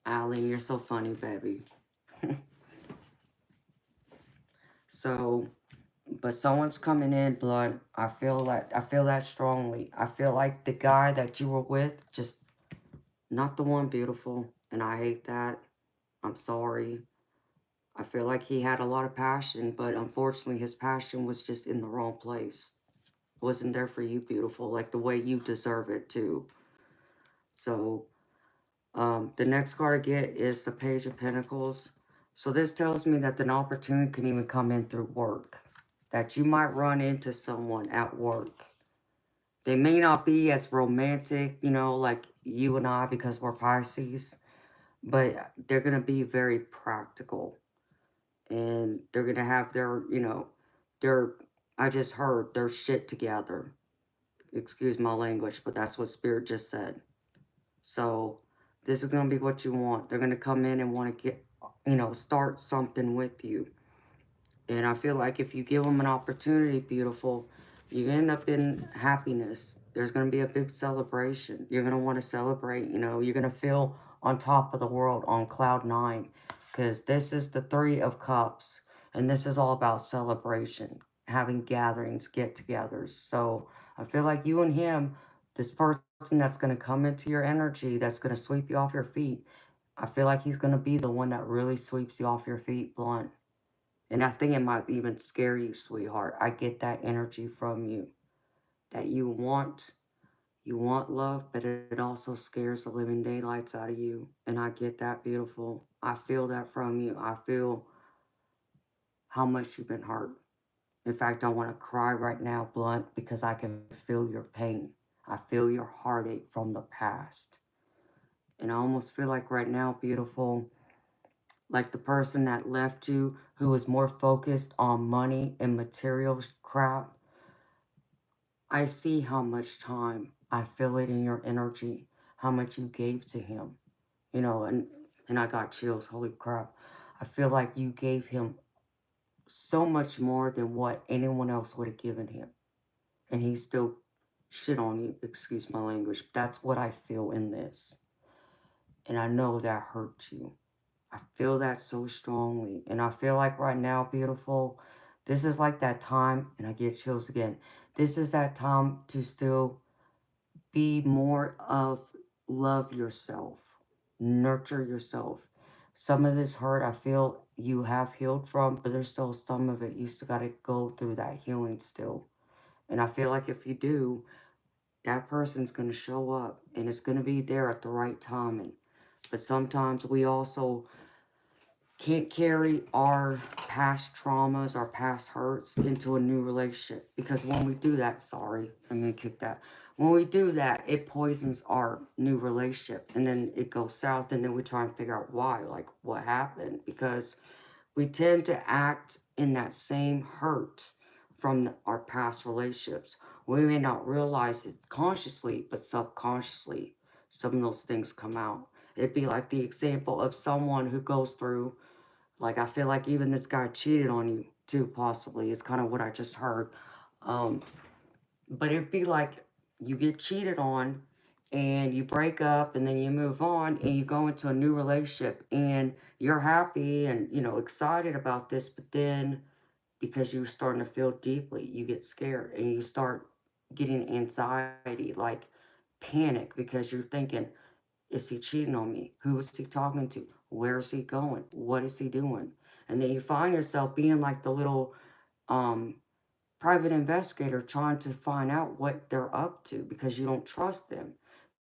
Alan, you're so funny, baby. So, but someone's coming in, blood. I feel that strongly. I feel like the guy that you were with, just not the one, beautiful. And I hate that. I'm sorry. I feel like he had a lot of passion, but unfortunately his passion was just in the wrong place. Wasn't there for you, beautiful, like the way you deserve it too. So, the next card I get is the Page of Pentacles. So this tells me that an opportunity can even come in through work. That you might run into someone at work. They may not be as romantic, you know, like you and I because we're Pisces. But they're going to be very practical. And they're going to have their, you know, their, I just heard, their shit together. Excuse my language, but that's what Spirit just said. So this is going to be what you want. They're going to come in and want to get, you know, start something with you. And I feel like if you give them an opportunity, beautiful, you end up in happiness. There's going to be a big celebration. You're going to want to celebrate, you know. You're going to feel on top of the world, on cloud 9. Because this is the 3 of Cups. And this is all about celebration. Having gatherings, get-togethers. So I feel like you and him, this person that's going to come into your energy, that's going to sweep you off your feet, I feel like he's going to be the one that really sweeps you off your feet, blunt. And I think it might even scare you, sweetheart. I get that energy from you. That you want love, but it also scares the living daylights out of you. And I get that, beautiful. I feel that from you. I feel how much you've been hurt. In fact, I want to cry right now, blunt, because I can feel your pain. I feel your heartache from the past. And I almost feel like right now, beautiful, like the person that left you who was more focused on money and material crap. I see how much time, I feel it in your energy, how much you gave to him, you know, and I got chills, holy crap. I feel like you gave him so much more than what anyone else would have given him. And he still shit on you, excuse my language. That's what I feel in this. And I know that hurt you. I feel that so strongly. And I feel like right now, beautiful, this is like that time, and I get chills again. This is that time to still be more of love yourself, nurture yourself. Some of this hurt I feel you have healed from, but there's still some of it. You still got to go through that healing still. And I feel like if you do, that person's going to show up and it's going to be there at the right timing. But sometimes we also can't carry our past traumas, our past hurts into a new relationship. Because when we do that, sorry, I'm going to kick that. When we do that, it poisons our new relationship. And then it goes south and then we try and figure out why, like what happened. Because we tend to act in that same hurt from our past relationships. We may not realize it consciously, but subconsciously, some of those things come out. It'd be like the example of someone who goes through, like, I feel like even this guy cheated on you too, possibly. It's kind of what I just heard. But it'd be like you get cheated on and you break up and then you move on and you go into a new relationship and you're happy and, you know, excited about this. But then because you're starting to feel deeply, you get scared and you start getting anxiety, like panic, because you're thinking, is he cheating on me? Who is he talking to? Where is he going? What is he doing? And then you find yourself being like the little private investigator trying to find out what they're up to because you don't trust them.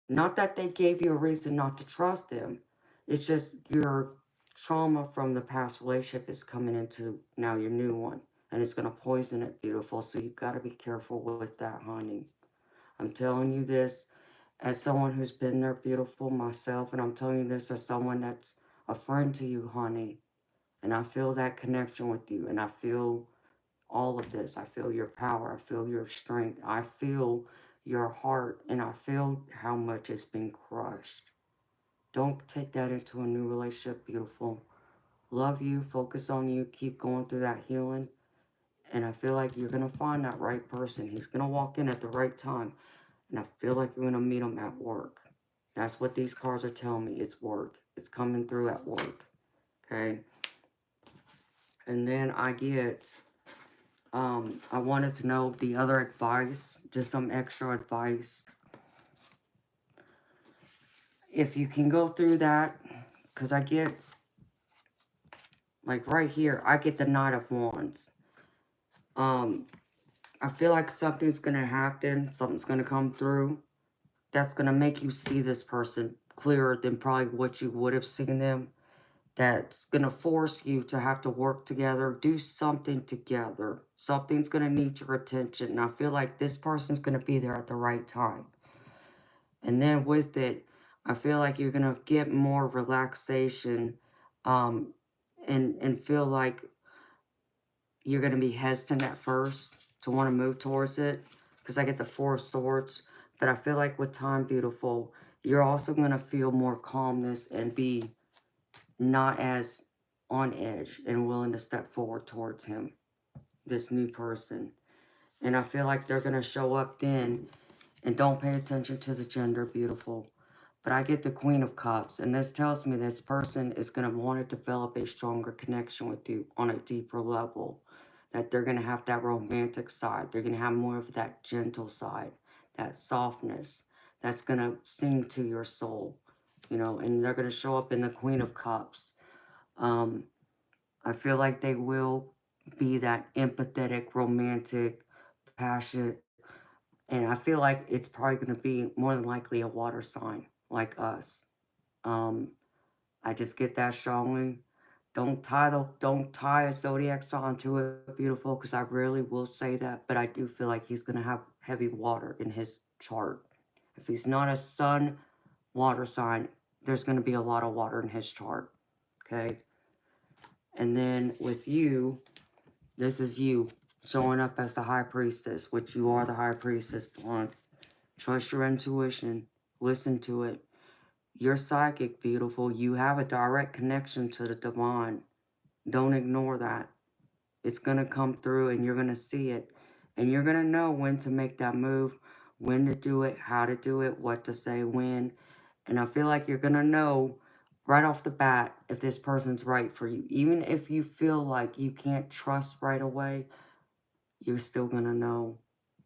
Not that they gave you a reason not to trust them. It's just your trauma from the past relationship is coming into now your new one. And it's going to poison it, beautiful. So you've got to be careful with that, honey. I'm telling you this as someone who's been there, beautiful, myself, and I'm telling you this as someone that's a friend to you, honey. And I feel that connection with you, and I feel all of this. I feel your power, I feel your strength, I feel your heart, and I feel how much it's been crushed. Don't take that into a new relationship, beautiful. love you, focus on you, keep going through that healing. And I feel like you're going to find that right person. He's going to walk in at the right time. And I feel like you're going to meet him at work. That's what these cards are telling me. It's work. It's coming through at work. Okay. And then I get, I wanted to know the other advice, just some extra advice. If you can go through that, because I get, like right here, I get the Knight of Wands. I feel like something's going to happen. Something's going to come through. That's going to make you see this person clearer than probably what you would have seen them. That's going to force you to have to work together, do something together. Something's going to need your attention. And I feel like this person's going to be there at the right time. And then with it, I feel like you're going to get more relaxation and feel like you're going to be hesitant at first to want to move towards it. Because I get the Four of Swords. But I feel like with time, beautiful, you're also going to feel more calmness and be not as on edge and willing to step forward towards him, this new person. And I feel like they're going to show up then. And don't pay attention to the gender, beautiful. But I get the Queen of Cups. And this tells me this person is going to want to develop a stronger connection with you on a deeper level. That they're going to have that romantic side. They're going to have more of that gentle side. That softness. That's going to sing to your soul. You know, and they're going to show up in the Queen of Cups. I feel like they will be that empathetic, romantic, passionate. And I feel like it's probably going to be more than likely a water sign like us. I just get that strongly. Don't tie a zodiac sign to it, beautiful, because I really will say that. But I do feel like he's going to have heavy water in his chart. If he's not a sun water sign, there's going to be a lot of water in his chart. Okay. And then with you, this is you showing up as the High Priestess, which you are the High Priestess, blonde. Trust your intuition. Listen to it. You're psychic, beautiful. You have a direct connection to the divine. Don't ignore that. It's going to come through and you're going to see it. And you're going to know when to make that move, when to do it, how to do it, what to say, when. And I feel like you're going to know right off the bat if this person's right for you. Even if you feel like you can't trust right away, you're still going to know.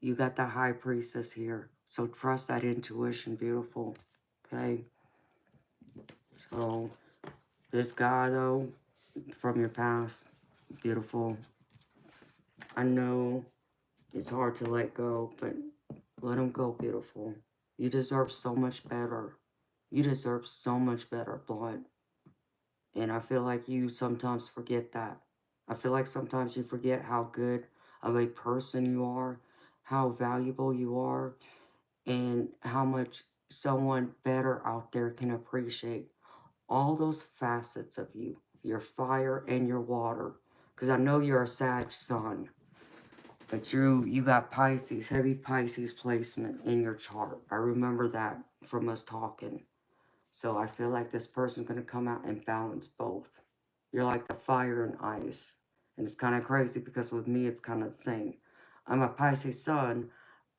You got the High Priestess here. So trust that intuition, beautiful. Okay? So this guy, though, from your past, beautiful. I know it's hard to let go, but let him go, beautiful. You deserve so much better. You deserve so much better, blood. And I feel like you sometimes forget that. I feel like sometimes you forget how good of a person you are, how valuable you are, and how much someone better out there can appreciate all those facets of you, your fire and your water. Because I know you're a Sag sun, but you got Pisces, heavy Pisces placement in your chart. I remember that from us talking. So I feel like this person's going to come out and balance both. You're like the fire and ice. And it's kind of crazy because with me, it's kind of the same. I'm a Pisces sun,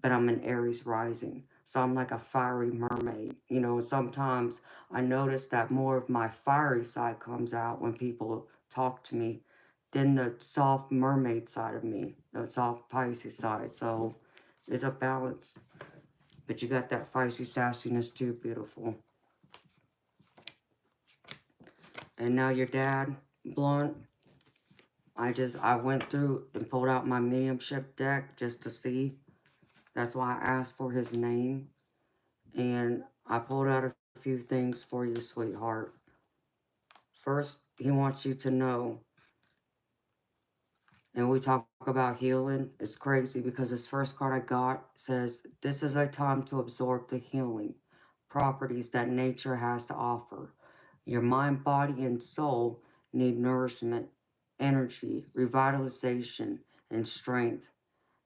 but I'm an Aries rising. So I'm like a fiery mermaid. You know, sometimes I notice that more of my fiery side comes out when people talk to me than the soft mermaid side of me, the soft Pisces side. So there's a balance. But you got that feisty sassiness too, beautiful. And now your dad, Blunt, I went through and pulled out my mediumship deck just to see. That's why I asked for his name. And I pulled out a few things for you, sweetheart. First, he wants you to know, and we talk about healing. It's crazy because this first card I got says, this is a time to absorb the healing properties that nature has to offer. Your mind, body, and soul need nourishment, energy, revitalization, and strength.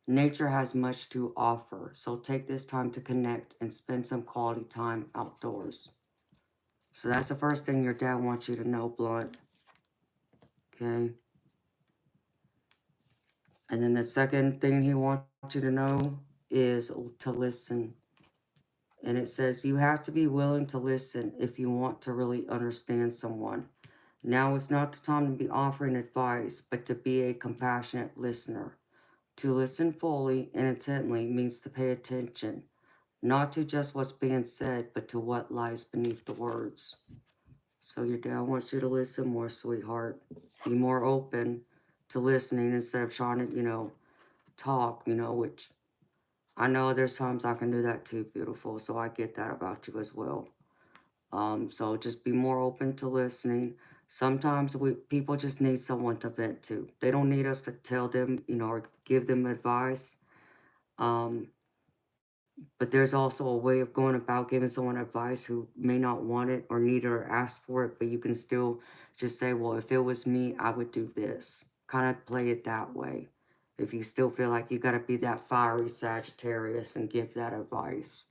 Nature has much to offer, so take this time to connect and spend some quality time outdoors. So that's the first thing your dad wants you to know, Blunt. Okay. And then the second thing he wants you to know is to listen. And it says you have to be willing to listen if you want to really understand someone. Now is not the time to be offering advice, but to be a compassionate listener. To listen fully and intently means to pay attention, not to just what's being said, but to what lies beneath the words. So your dad wants you to listen more, sweetheart. Be more open to listening instead of trying to, talk, which I know there's times I can do that too, beautiful. So I get that about you as well. So just be more open to listening. Sometimes people just need someone to vent to. They don't need us to tell them, or give them advice. Um, but there's also a way of going about giving someone advice who may not want it or need it or ask for it, but you can still just say, well, if it was me, I would do this. Kind of play it that way. If you still feel like you got to be that fiery Sagittarius and give that advice.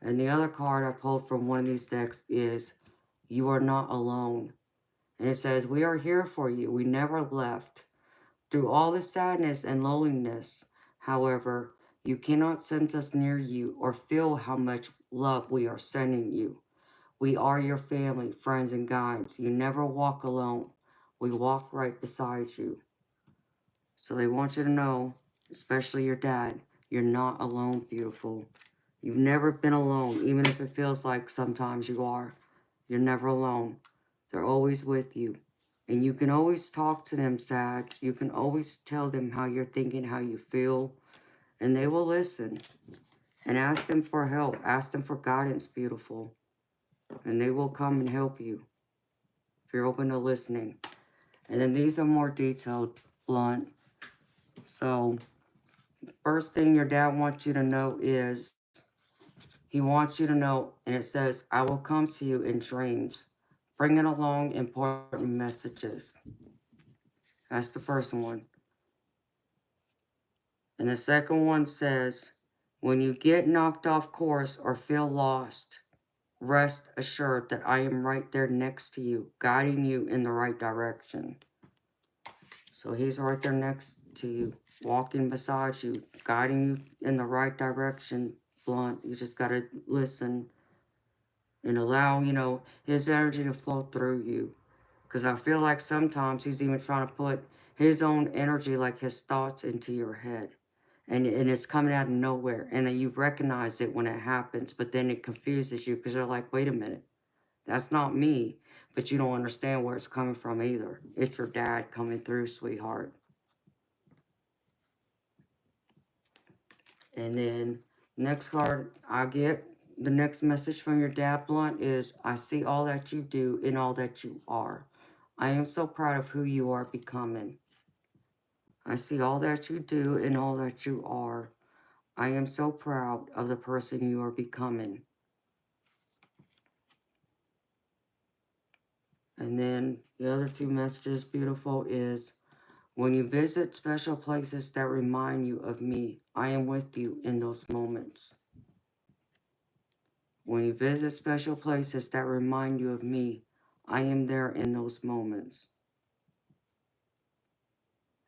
And the other card I pulled from one of these decks is You Are Not Alone. And it says, we are here for you. We never left. Through all the sadness and loneliness, however, you cannot sense us near you or feel how much love we are sending you. We are your family, friends, and guides. You never walk alone. We walk right beside you. So they want you to know, especially your dad, you're not alone, beautiful. You've never been alone, even if it feels like sometimes you are. You're never alone. They're always with you. And you can always talk to them, Sag. You can always tell them how you're thinking, how you feel. And they will listen. And ask them for help. Ask them for guidance, beautiful. And they will come and help you if you're open to listening. And then these are more detailed, blunt. So, first thing your dad wants you to know is, he wants you to know, and it says, I will come to you in dreams, bringing along important messages. That's the first one. And the second one says, when you get knocked off course or feel lost, rest assured that I am right there next to you, guiding you in the right direction. So he's right there next to you, walking beside you, guiding you in the right direction, blunt. You just got to listen and allow, his energy to flow through you. Because I feel like sometimes he's even trying to put his own energy, like his thoughts, into your head. And it's coming out of nowhere. And you recognize it when it happens, but then it confuses you because you're like, wait a minute, that's not me. But you don't understand where it's coming from either. It's your dad coming through, sweetheart. And then next card I get, the next message from your dad, Blunt, is I see all that you do and all that you are. I am so proud of who you are becoming. I see all that you do and all that you are. I am so proud of the person you are becoming. And then the other two messages, beautiful, is when you visit special places that remind you of me, I am with you in those moments. When you visit special places that remind you of me, I am there in those moments.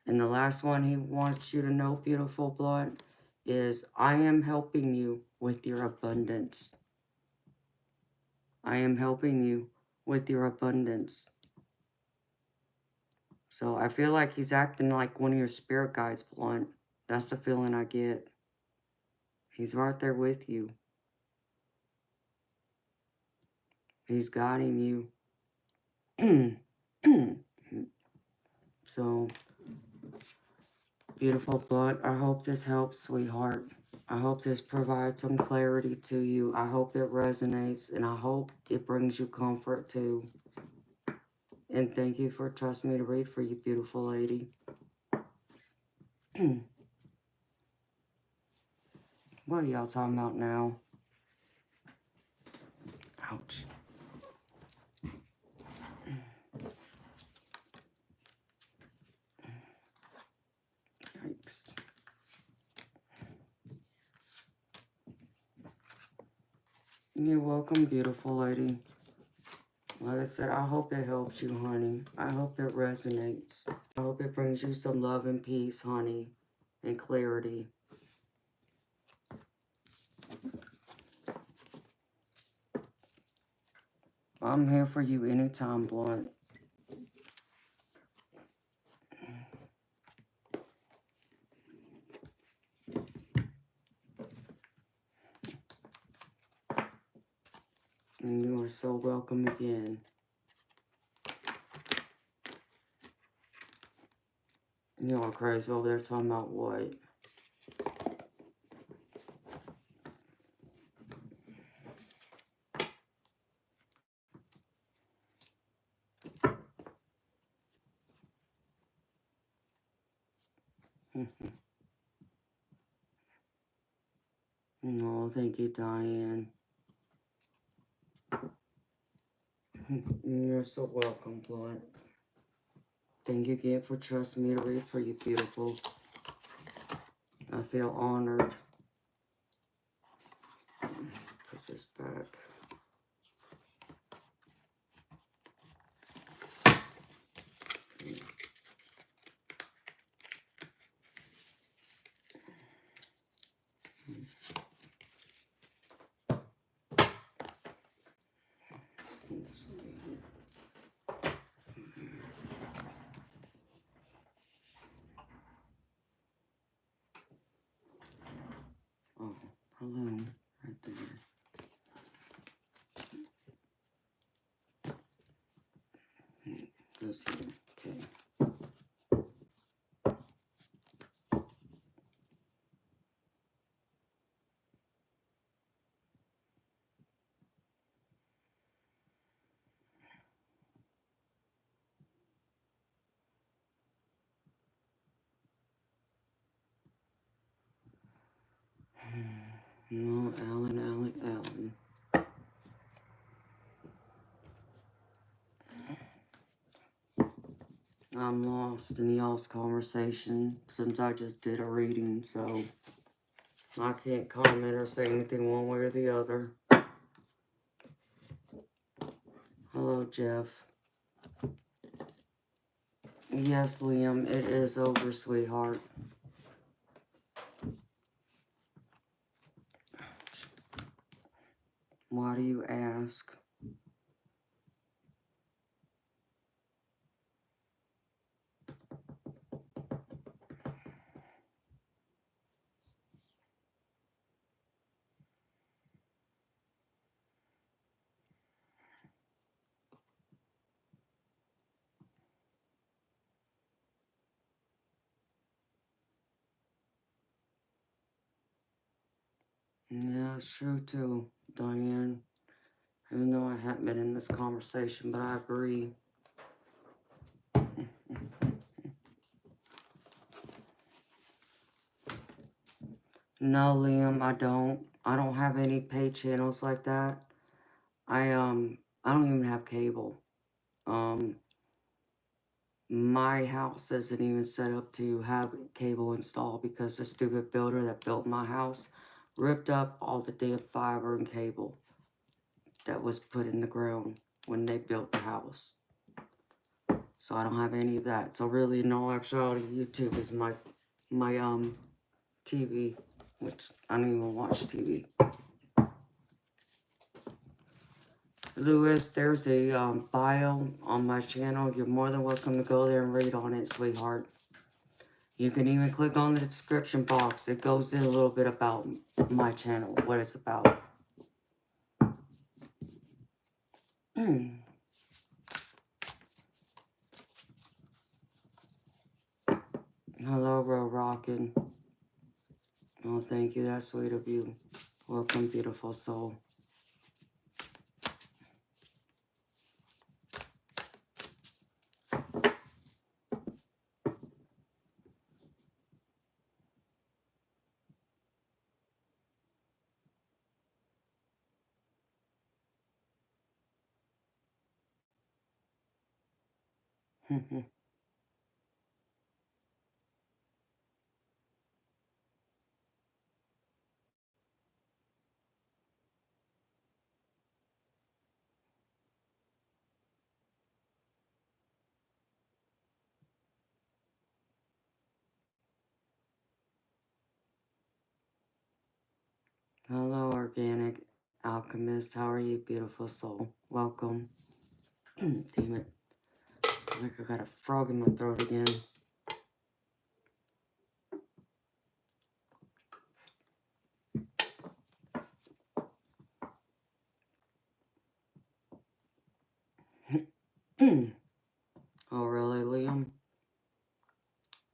And the last one he wants you to know, beautiful blood, is I am helping you with your abundance. I am helping you with your abundance. So I feel like he's acting like one of your spirit guides, Blunt. That's the feeling I get. He's right there with you. He's guiding you. So, beautiful Blunt, I hope this helps, sweetheart. I hope this provides some clarity to you. I hope it resonates, and I hope it brings you comfort too. And thank you for trusting me to read for you, beautiful lady. What are y'all talking about now? Ouch. Yikes. You're welcome, beautiful lady. Like I said, I hope it helps you, honey. I hope it resonates. I hope it brings you some love and peace, honey, and clarity. I'm here for you anytime, Blunt. And you are so welcome again. You are crazy over there talking about what? No, thank you, Diane. You're so welcome, Blunt. Thank you again for trusting me to read for you, beautiful. I feel honored. Put this back. Oh, hello, right there. Let's see. Okay. No, Alan. I'm lost in y'all's conversation since I just did a reading, so I can't comment or say anything one way or the other. Hello, Jeff. Yes, Liam, it is over, sweetheart. Why do you ask? Yeah, it's true too, Diane. Even though I haven't been in this conversation, but I agree. No, Liam, I don't. I don't have any paid channels like that. I don't even have cable. My house isn't even set up to have cable installed because the stupid builder that built my house ripped up all the damn fiber and cable that was put in the ground when they built the house. So I don't have any of that. So really, in all actuality, YouTube is my TV, which I don't even watch TV. Lewis, there's a bio on my channel. You're more than welcome to go there and read on it, sweetheart. You can even click on the description box. It goes in a little bit about my channel, what it's about. Hello, Ro Rockin'. Oh, thank you. That's sweet of you. Welcome, beautiful soul. Hello, organic alchemist. How are you, beautiful soul? Welcome. Damn it. I think I got a frog in my throat again. Oh, really, Liam?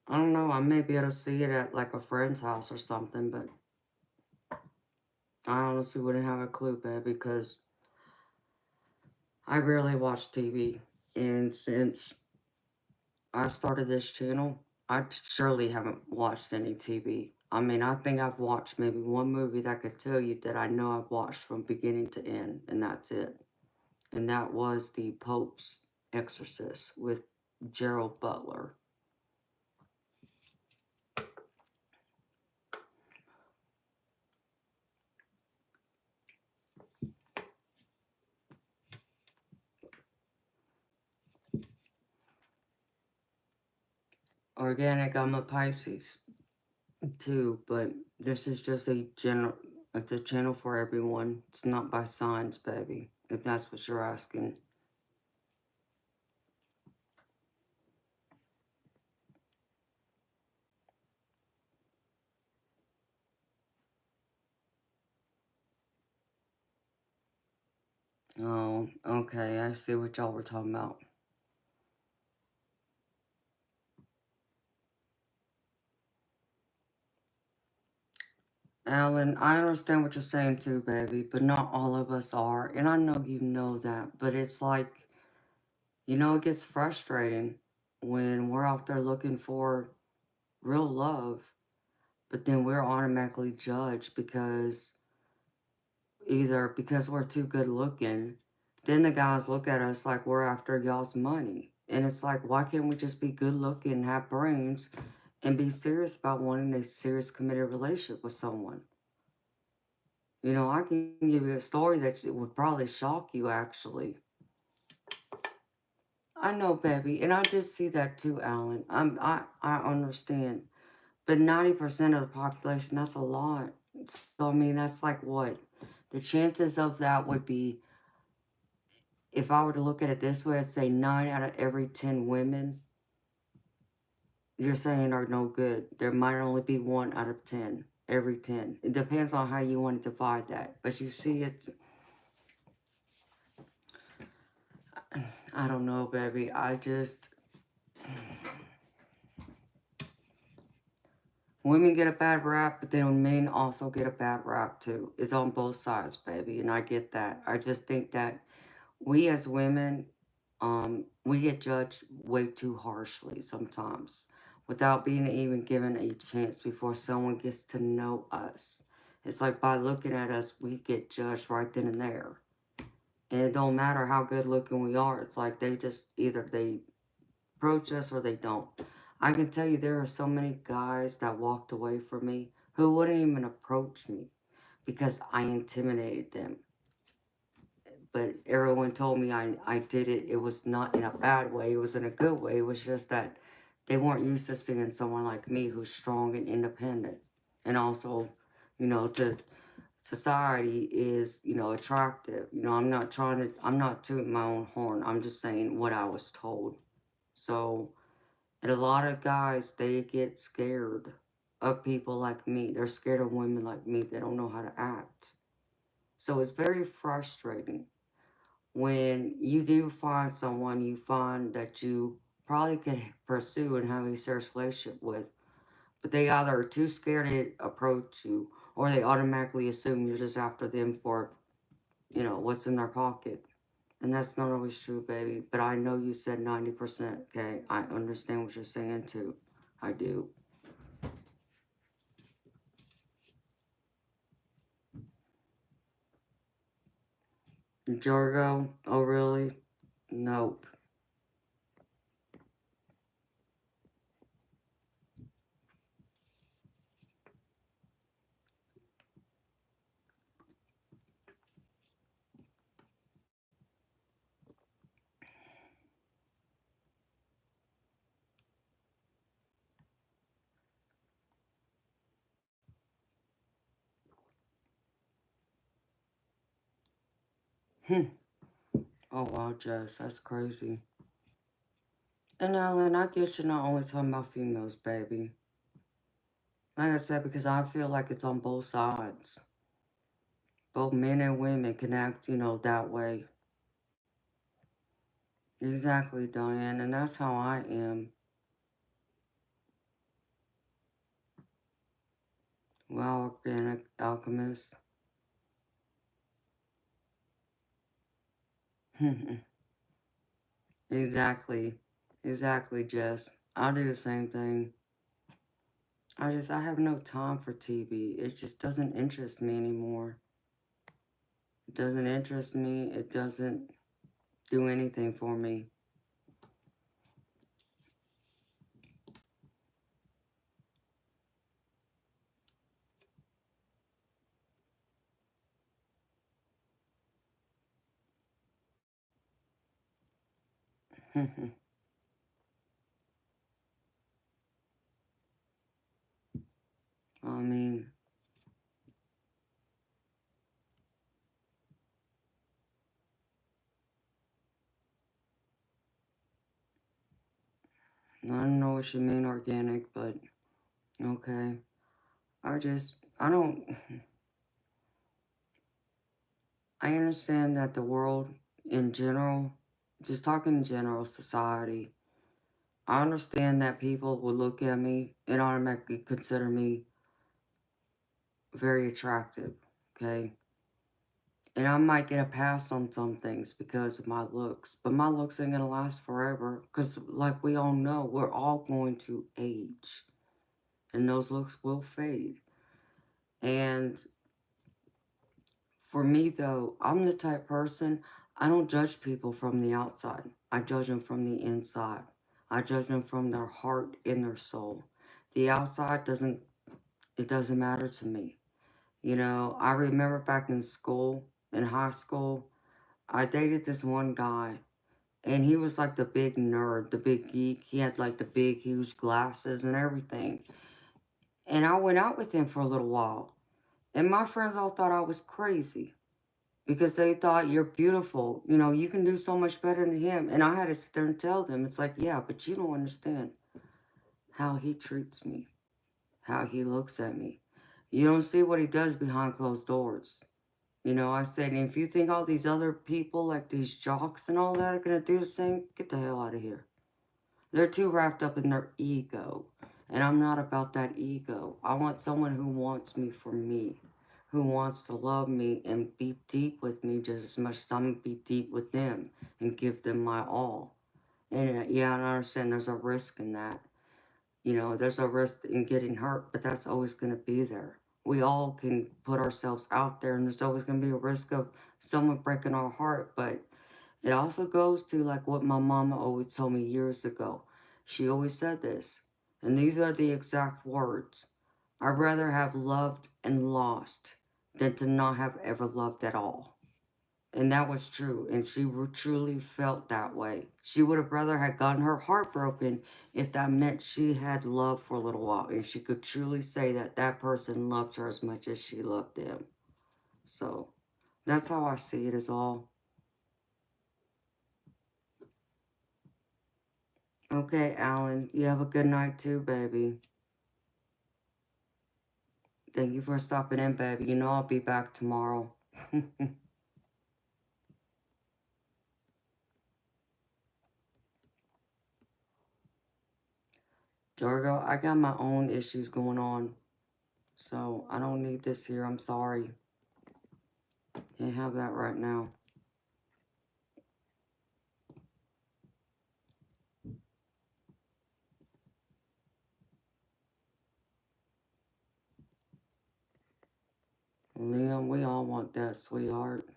I don't know. I may be able to see it at like a friend's house or something, but I honestly wouldn't have a clue, babe, because I rarely watch TV. And since I started this channel, I surely haven't watched any TV. I mean, I think I've watched maybe one movie that I could tell you that I know I've watched from beginning to end, and that's it. And that was The Pope's Exorcist with Gerald Butler. Organic, I'm a Pisces too, but this is just a general, it's a channel for everyone. It's not by signs, baby, if that's what you're asking. Oh, okay, I see what y'all were talking about. Alan, I understand what you're saying too, baby, but not all of us are. And I know you know that, but it's like, it gets frustrating when we're out there looking for real love, but then we're automatically judged because either because we're too good looking, then the guys look at us like we're after y'all's money. And it's like, why can't we just be good looking, have brains, and be serious about wanting a serious committed relationship with someone? I can give you a story that would probably shock you, actually. I know, baby, and I did see that too, Alan. I understand. But 90% of the population, that's a lot. So, I mean, that's like what? The chances of that would be, if I were to look at it this way, I'd say 9 out of every 10 women you're saying are no good. There might only be 1 out of 10, every 10. It depends on how you want to divide that. But you see, I don't know, baby. Women get a bad rap, but then men also get a bad rap too. It's on both sides, baby, and I get that. I just think that we as women, we get judged way too harshly sometimes without being even given a chance before someone gets to know us. It's like by looking at us, we get judged right then and there. And it don't matter how good looking we are. It's like they just either they approach us or they don't. I can tell you there are so many guys that walked away from me who wouldn't even approach me because I intimidated them. But everyone told me I did it. It was not in a bad way. It was in a good way. It was just that they weren't used to seeing someone like me who's strong and independent. And also, to society is, attractive. I'm not tooting my own horn. I'm just saying what I was told. So, and a lot of guys, they get scared of people like me. They're scared of women like me. They don't know how to act. So it's very frustrating when you do find someone you find that you probably could pursue and have a serious relationship with, but they either are too scared to approach you or they automatically assume you're just after them for, what's in their pocket. And that's not always true, baby. But I know you said 90%, okay? I understand what you're saying, too. I do. Jargo? Oh, really? Nope. Oh, wow, Jess, that's crazy. And Alan, I guess you're not only talking about females, baby. Like I said, because I feel like it's on both sides. Both men and women can act, that way. Exactly, Diane, and that's how I am. Well, organic alchemist. Exactly. Exactly, Jess. I do the same thing. I have no time for TV. It just doesn't interest me anymore. It doesn't interest me. It doesn't do anything for me. I mean, I don't know what you mean organic, but okay. I don't, I understand that the world in general, just talking in general society, I understand that people will look at me and automatically consider me very attractive, okay? And I might get a pass on some things because of my looks, but my looks ain't gonna last forever because, like we all know, we're all going to age and those looks will fade. And for me, though, I'm the type person, I don't judge people from the outside. I judge them from the inside. I judge them from their heart and their soul. The outside it doesn't matter to me. I remember back in school, in high school, I dated this one guy, and he was like the big nerd, the big geek. He had like the big, huge glasses and everything. And I went out with him for a little while, and my friends all thought I was crazy because they thought you're beautiful. You can do so much better than him. And I had to sit there and tell them, it's like, yeah, but you don't understand how he treats me, how he looks at me. You don't see what he does behind closed doors. I said, and if you think all these other people, like these jocks and all that, are going to do the same, get the hell out of here. They're too wrapped up in their ego. And I'm not about that ego. I want someone who wants me for me, who wants to love me and be deep with me just as much as I'm going to be deep with them and give them my all. And yeah, I understand there's a risk in that. There's a risk in getting hurt, but that's always going to be there. We all can put ourselves out there, and there's always going to be a risk of someone breaking our heart. But it also goes to like what my mama always told me years ago. She always said this, and these are the exact words. I'd rather have loved and lost than to not have ever loved at all. And that was true, and she truly felt that way. She would have rather had gotten her heart broken if that meant she had love for a little while, and she could truly say that that person loved her as much as she loved them. So, that's how I see it as all. Okay, Alan, you have a good night too, baby. Thank you for stopping in, baby. I'll be back tomorrow. Jorgo, I got my own issues going on, so I don't need this here. I'm sorry. Can't have that right now. Liam, we all want that, sweetheart.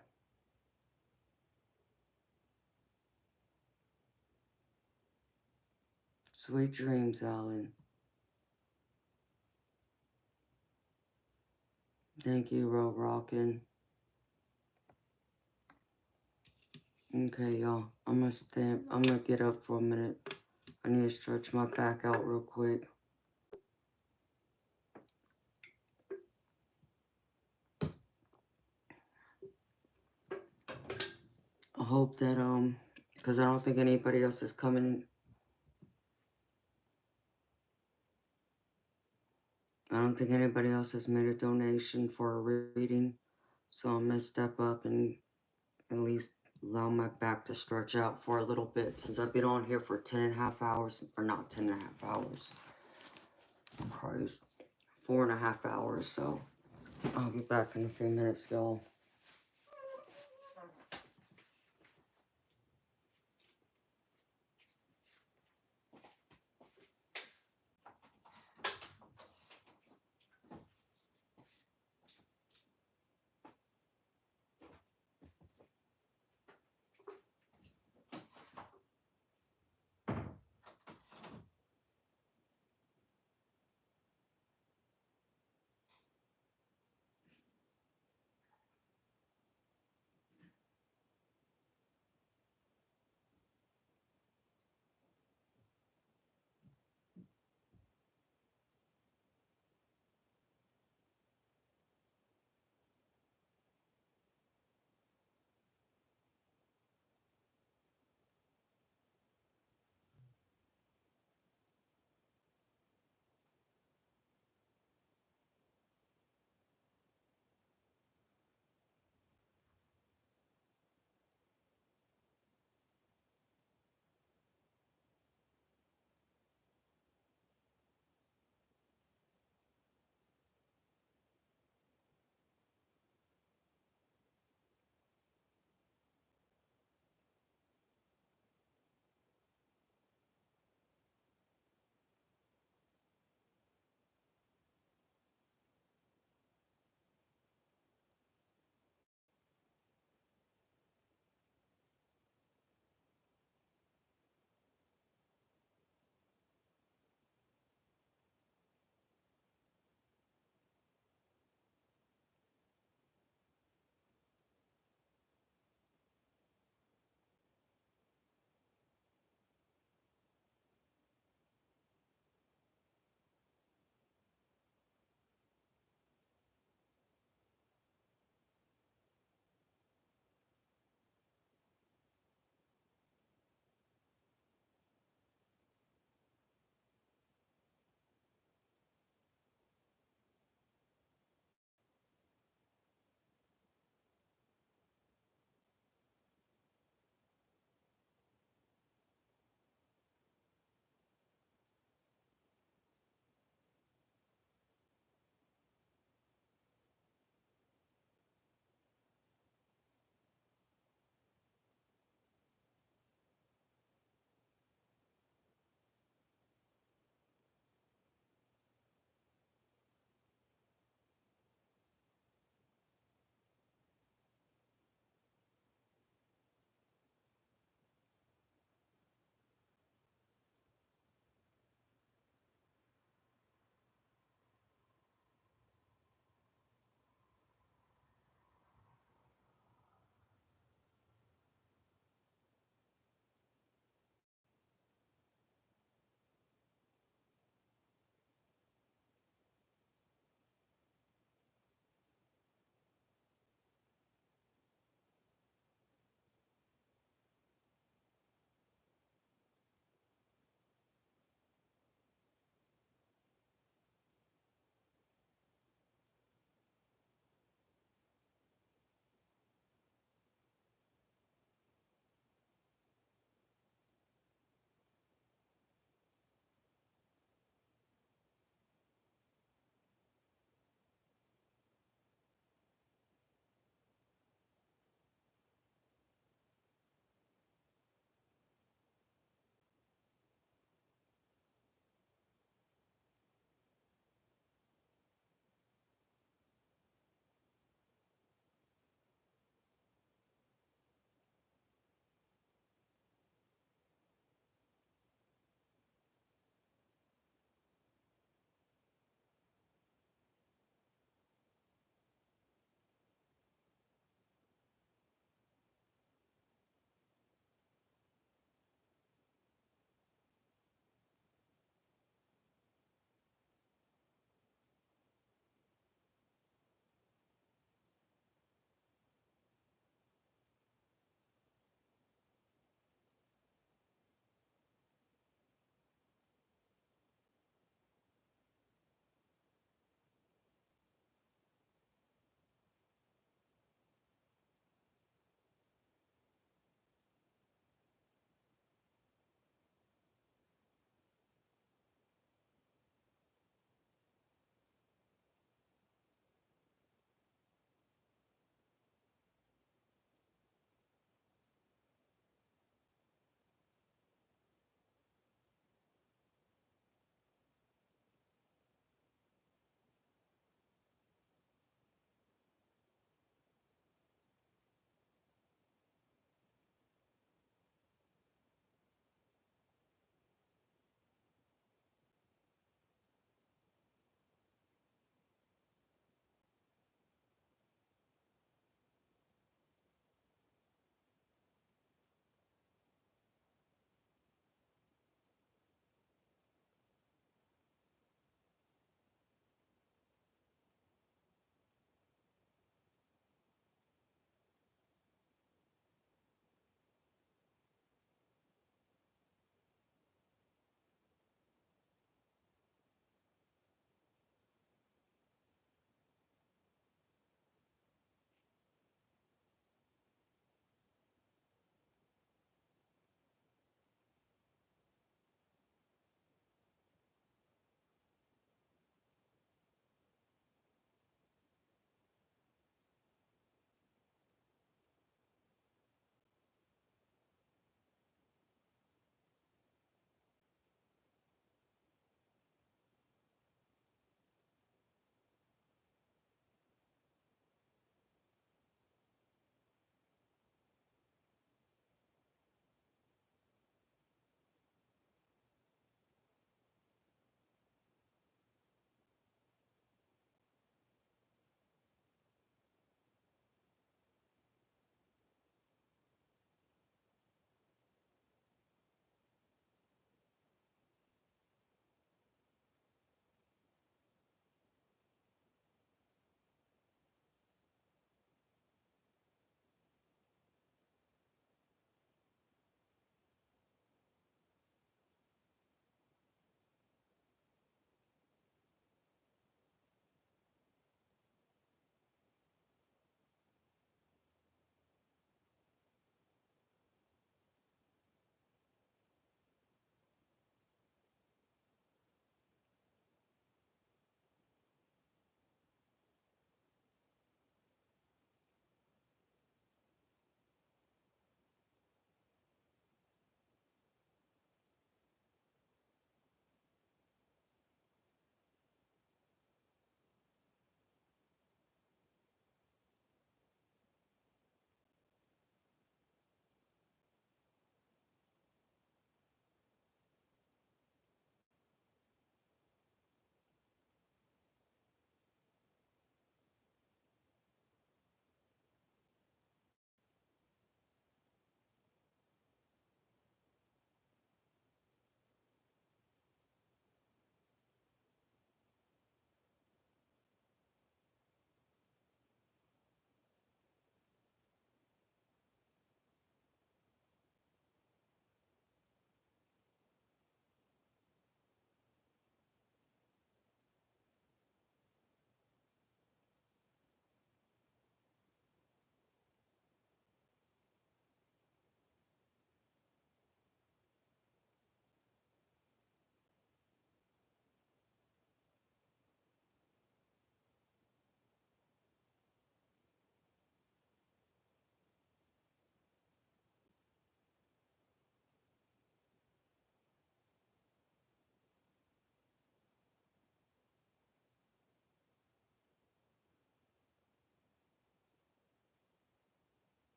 Sweet dreams, Alan. Thank you, Rob Rockin'. Okay, y'all. I'm gonna get up for a minute. I need to stretch my back out real quick. hope that, because I don't think anybody else is coming. I don't think anybody else has made a donation for a reading. So I'm going to step up and at least allow my back to stretch out for a little bit, since I've been on here for 10.5 hours, or not 10.5 hours, probably 4.5 hours, so I'll be back in a few minutes, y'all.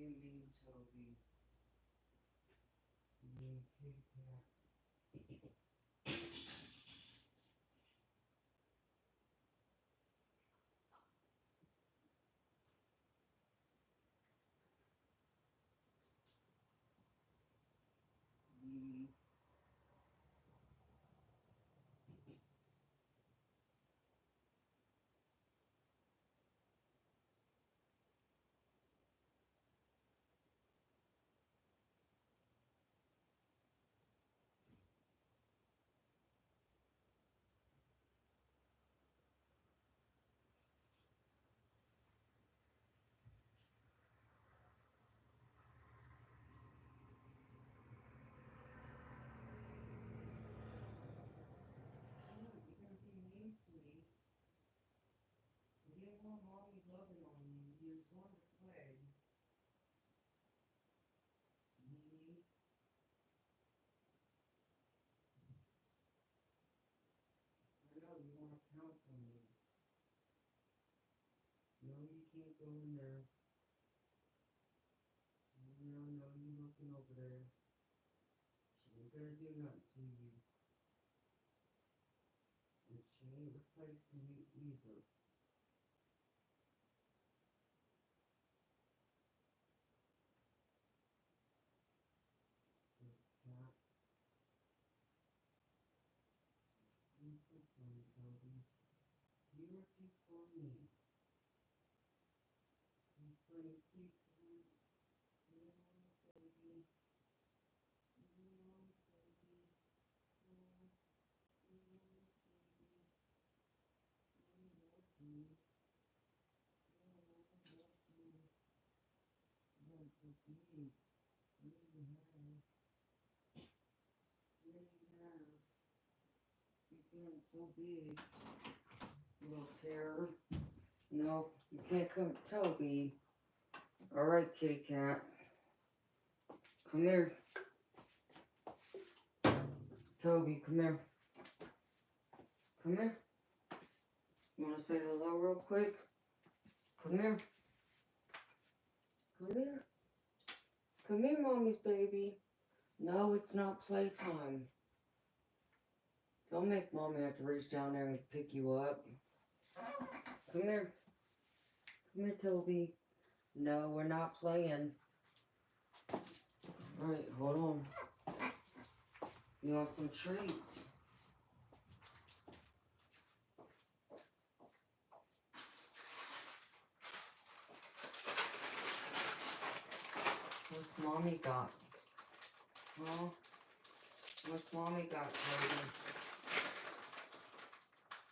being mean, Toby. Mean kitty cat. Mean. You're gonna be mean to me. You didn't want mommy loving on you. You just wanted to play. Meanie. I know you want to pounce on me. No, you can't go in there. No, no, you looking over there. She ain't gonna do nothing to you. And she ain't replacing you either. So, cat, you're too funny, Toby. You are too funny. You funny people. You're mom's baby. You're mom's baby. Oh, you're mom's baby. Mommy loves you. Oh, mommy loves you. You're so big. What do you have? What do you have? You're getting so big. Little terror. No, you can't come, Toby. All right, kitty cat. Come here. Toby, come here. Come here. You want to say hello real quick? Come here. Come here. Come here, mommy's baby. No, it's not playtime. Don't make mommy have to reach down there and pick you up. Come here. Come here, Toby. No, we're not playing. All right, hold on. You want some treats? What's mommy got? Huh? What's mommy got, Toby?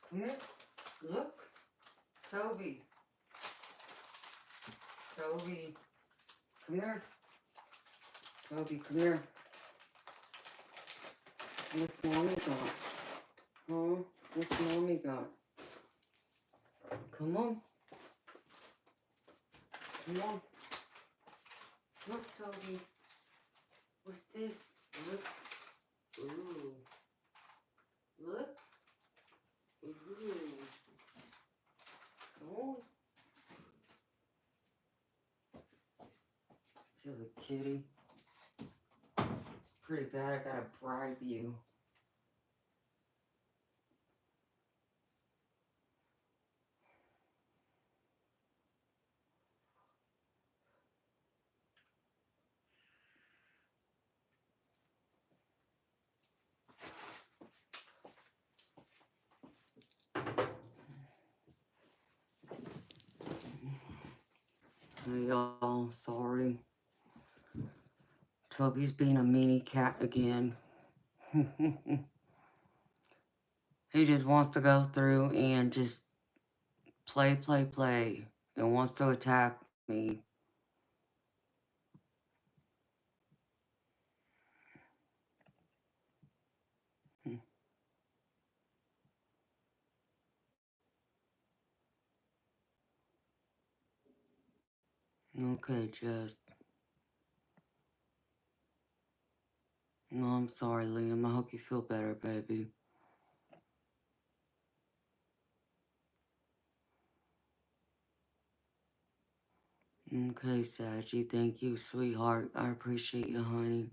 Come here. Look. Toby. Toby. Come here. Toby, come here. What's mommy got? Huh? What's mommy got? Come on. Come on. Look, Toby. What's this? Look. Ooh. Look. Ooh. Come on. Silly kitty. It's pretty bad. I gotta bribe you. Hey y'all, sorry. Toby's being a meanie cat again. He just wants to go through and just play, and wants to attack me. Okay, just. No, I'm sorry, Liam. I hope you feel better, baby. Okay, Saggy, thank you, sweetheart. I appreciate you, honey.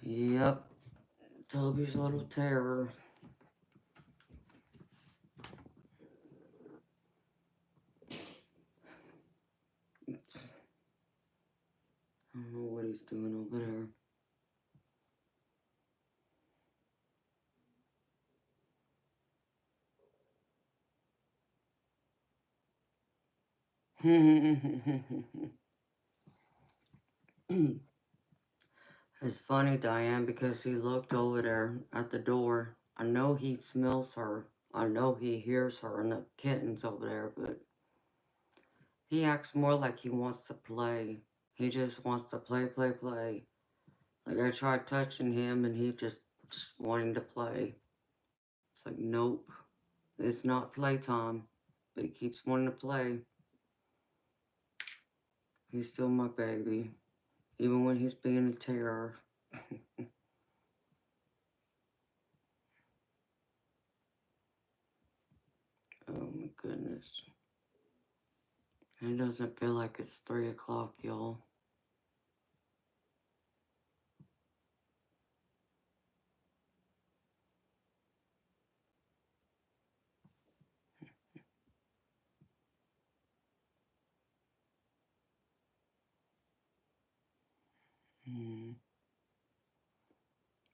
Yep, Toby's little terror. I don't know what he's doing over there. It's funny, Diane, because he looked over there at the door. I know he smells her. I know he hears her and the kittens over there, but he acts more like he wants to play. He just wants to play, play, play. Like I tried touching him and he just wanting to play. It's like, nope, it's not playtime. But he keeps wanting to play. He's still my baby. Even when he's being a terror. Oh my goodness. It doesn't feel like it's 3 o'clock, y'all.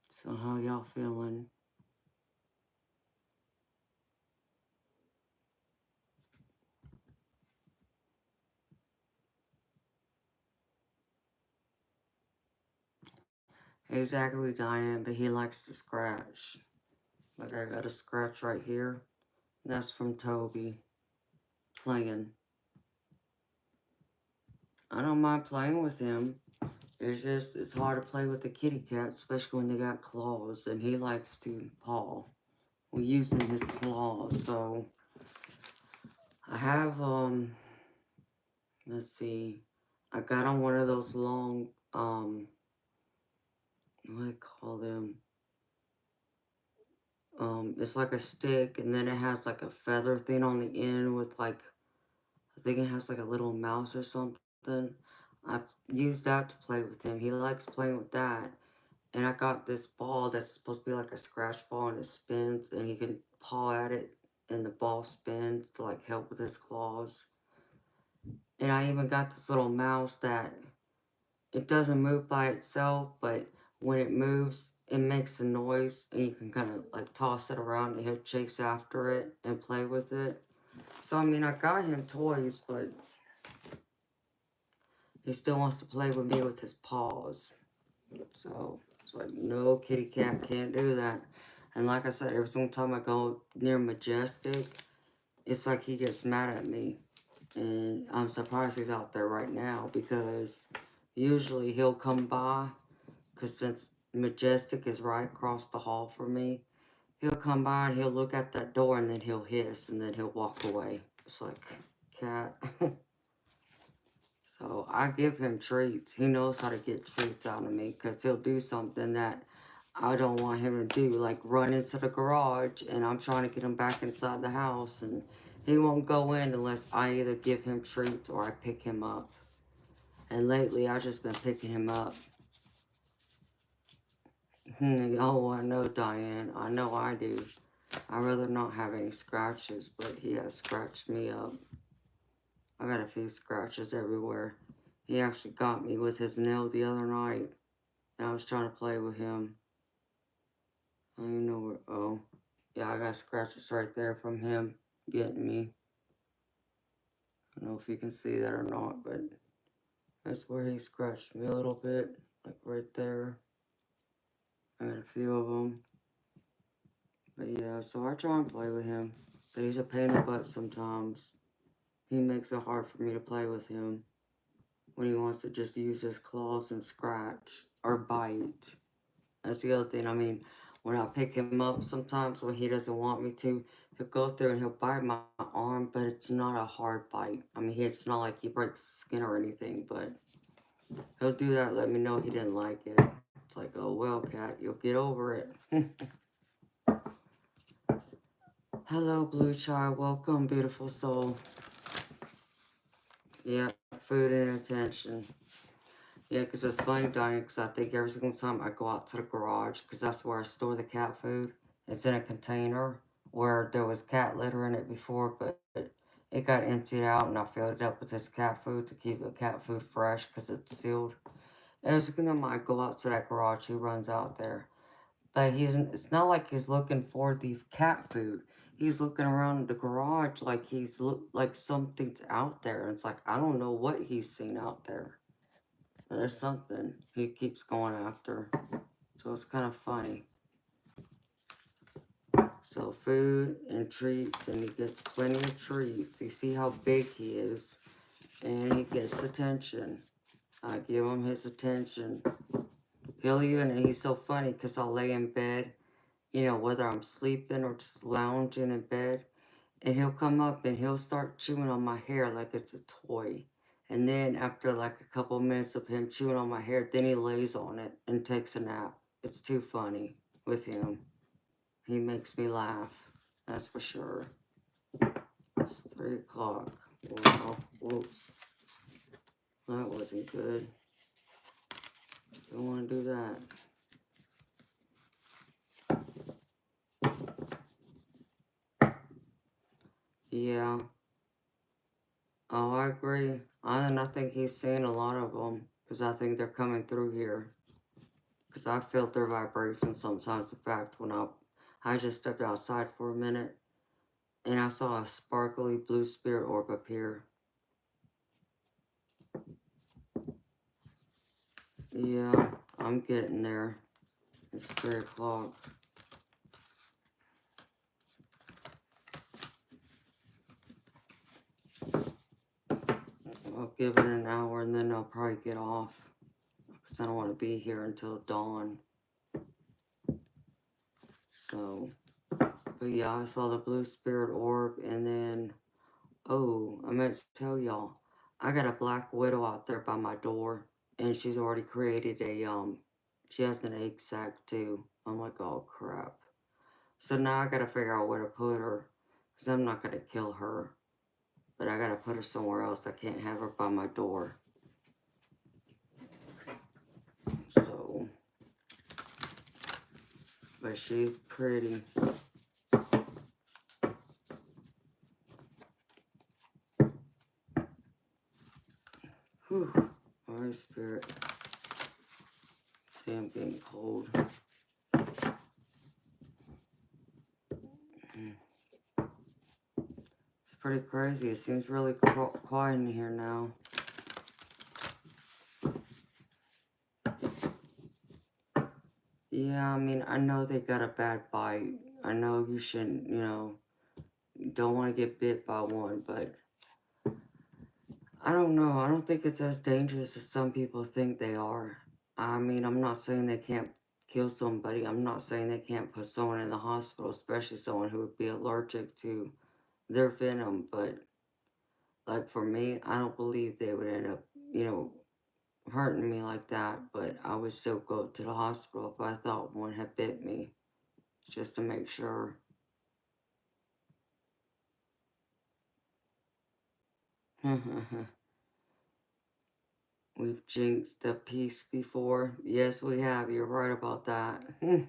So how y'all feeling? Exactly, Diane, but he likes to scratch. Like I got a scratch right here. That's from Toby playing. I don't mind playing with him. It's hard to play with the kitty cat, especially when they got claws, and he likes to paw. We're using his claws, so I have, let's see, I got on one of those long, what do I call them? It's like a stick, and then it has like a feather thing on the end with like, I think it has like a little mouse or something. I used that to play with him. He likes playing with that. And I got this ball that's supposed to be like a scratch ball and it spins and he can paw at it and the ball spins to like help with his claws. And I even got this little mouse that it doesn't move by itself, but when it moves, it makes a noise and you can kind of like toss it around and he'll chase after it and play with it. So, I mean, I got him toys, but he still wants to play with me with his paws. So, it's like, no, kitty cat can't do that. And like I said, every single time I go near Majestic, it's like he gets mad at me. And I'm surprised he's out there right now because usually he'll come by, because since Majestic is right across the hall from me, he'll come by and he'll look at that door and then he'll hiss and then he'll walk away. It's like, cat. So I give him treats. He knows how to get treats out of me because he'll do something that I don't want him to do, like run into the garage and I'm trying to get him back inside the house and he won't go in unless I either give him treats or I pick him up. And lately I've just been picking him up. Oh, I know, Diane. I know I do. I'd rather not have any scratches, but he has scratched me up. I got a few scratches everywhere. He actually got me with his nail the other night. And I was trying to play with him. I don't even know where. Oh, yeah, I got scratches right there from him getting me. I don't know if you can see that or not, but that's where he scratched me a little bit, like right there. I got a few of them. But yeah, so I try and play with him. But he's a pain in the butt sometimes. He makes it hard for me to play with him when he wants to just use his claws and scratch or bite. That's the other thing. I mean, when I pick him up sometimes when he doesn't want me to, he'll go through and he'll bite my arm, but it's not a hard bite. I mean, it's not like he breaks the skin or anything, but he'll do that, let me know he didn't like it. It's like, oh, well, cat, you'll get over it. Hello, Blue Child. Welcome, beautiful soul. Yep, food and attention. Yeah, because it's funny, Donnie, because I think every single time I go out to the garage, because that's where I store the cat food, it's in a container where there was cat litter in it before, but it got emptied out, and I filled it up with this cat food to keep the cat food fresh because it's sealed. Every single time I go out to that garage, he runs out there. But it's not like he's looking for the cat food. He's looking around the garage like like something's out there. It's like, I don't know what he's seen out there. But there's something he keeps going after. So it's kind of funny. So food and treats, and he gets plenty of treats. You see how big he is. And he gets attention. I give him his attention. He's so funny because I'll lay in bed, you know, whether I'm sleeping or just lounging in bed, and he'll come up and he'll start chewing on my hair like it's a toy. And then after like a couple minutes of him chewing on my hair, then he lays on it and takes a nap. It's too funny with him. He makes me laugh, that's for sure. It's 3 o'clock. Wow, whoops. That wasn't good. Don't want to do that. Yeah. Oh, I agree. And I think he's seeing a lot of them because I think they're coming through here. Because I felt their vibrations sometimes. In fact, when I just stepped outside for a minute and I saw a sparkly blue spirit orb appear. Yeah, I'm getting there. It's 3 o'clock. I'll give it an hour and then I'll probably get off. Because I don't want to be here until dawn. So, but yeah, I saw the blue spirit orb, and then, oh, I meant to tell y'all, I got a black widow out there by my door, and she's already created she has an egg sac too. I'm like, oh crap. So now I gotta figure out where to put her, because I'm not gonna kill her, but I gotta put her somewhere else. I can't have her by my door. So, but she's pretty. Whew, my spirit. See, I'm getting cold. It's pretty crazy. It seems really quiet in here now. Yeah, I mean, I know they got a bad bite. I know you shouldn't, you know, don't want to get bit by one, but I don't know. I don't think it's as dangerous as some people think they are. I mean, I'm not saying they can't kill somebody. I'm not saying they can't put someone in the hospital, especially someone who would be allergic to their venom, but like for me, I don't believe they would end up, you know, hurting me like that, but I would still go to the hospital if I thought one had bit me, just to make sure. We've jinxed the peace before. Yes, we have. You're right about that. And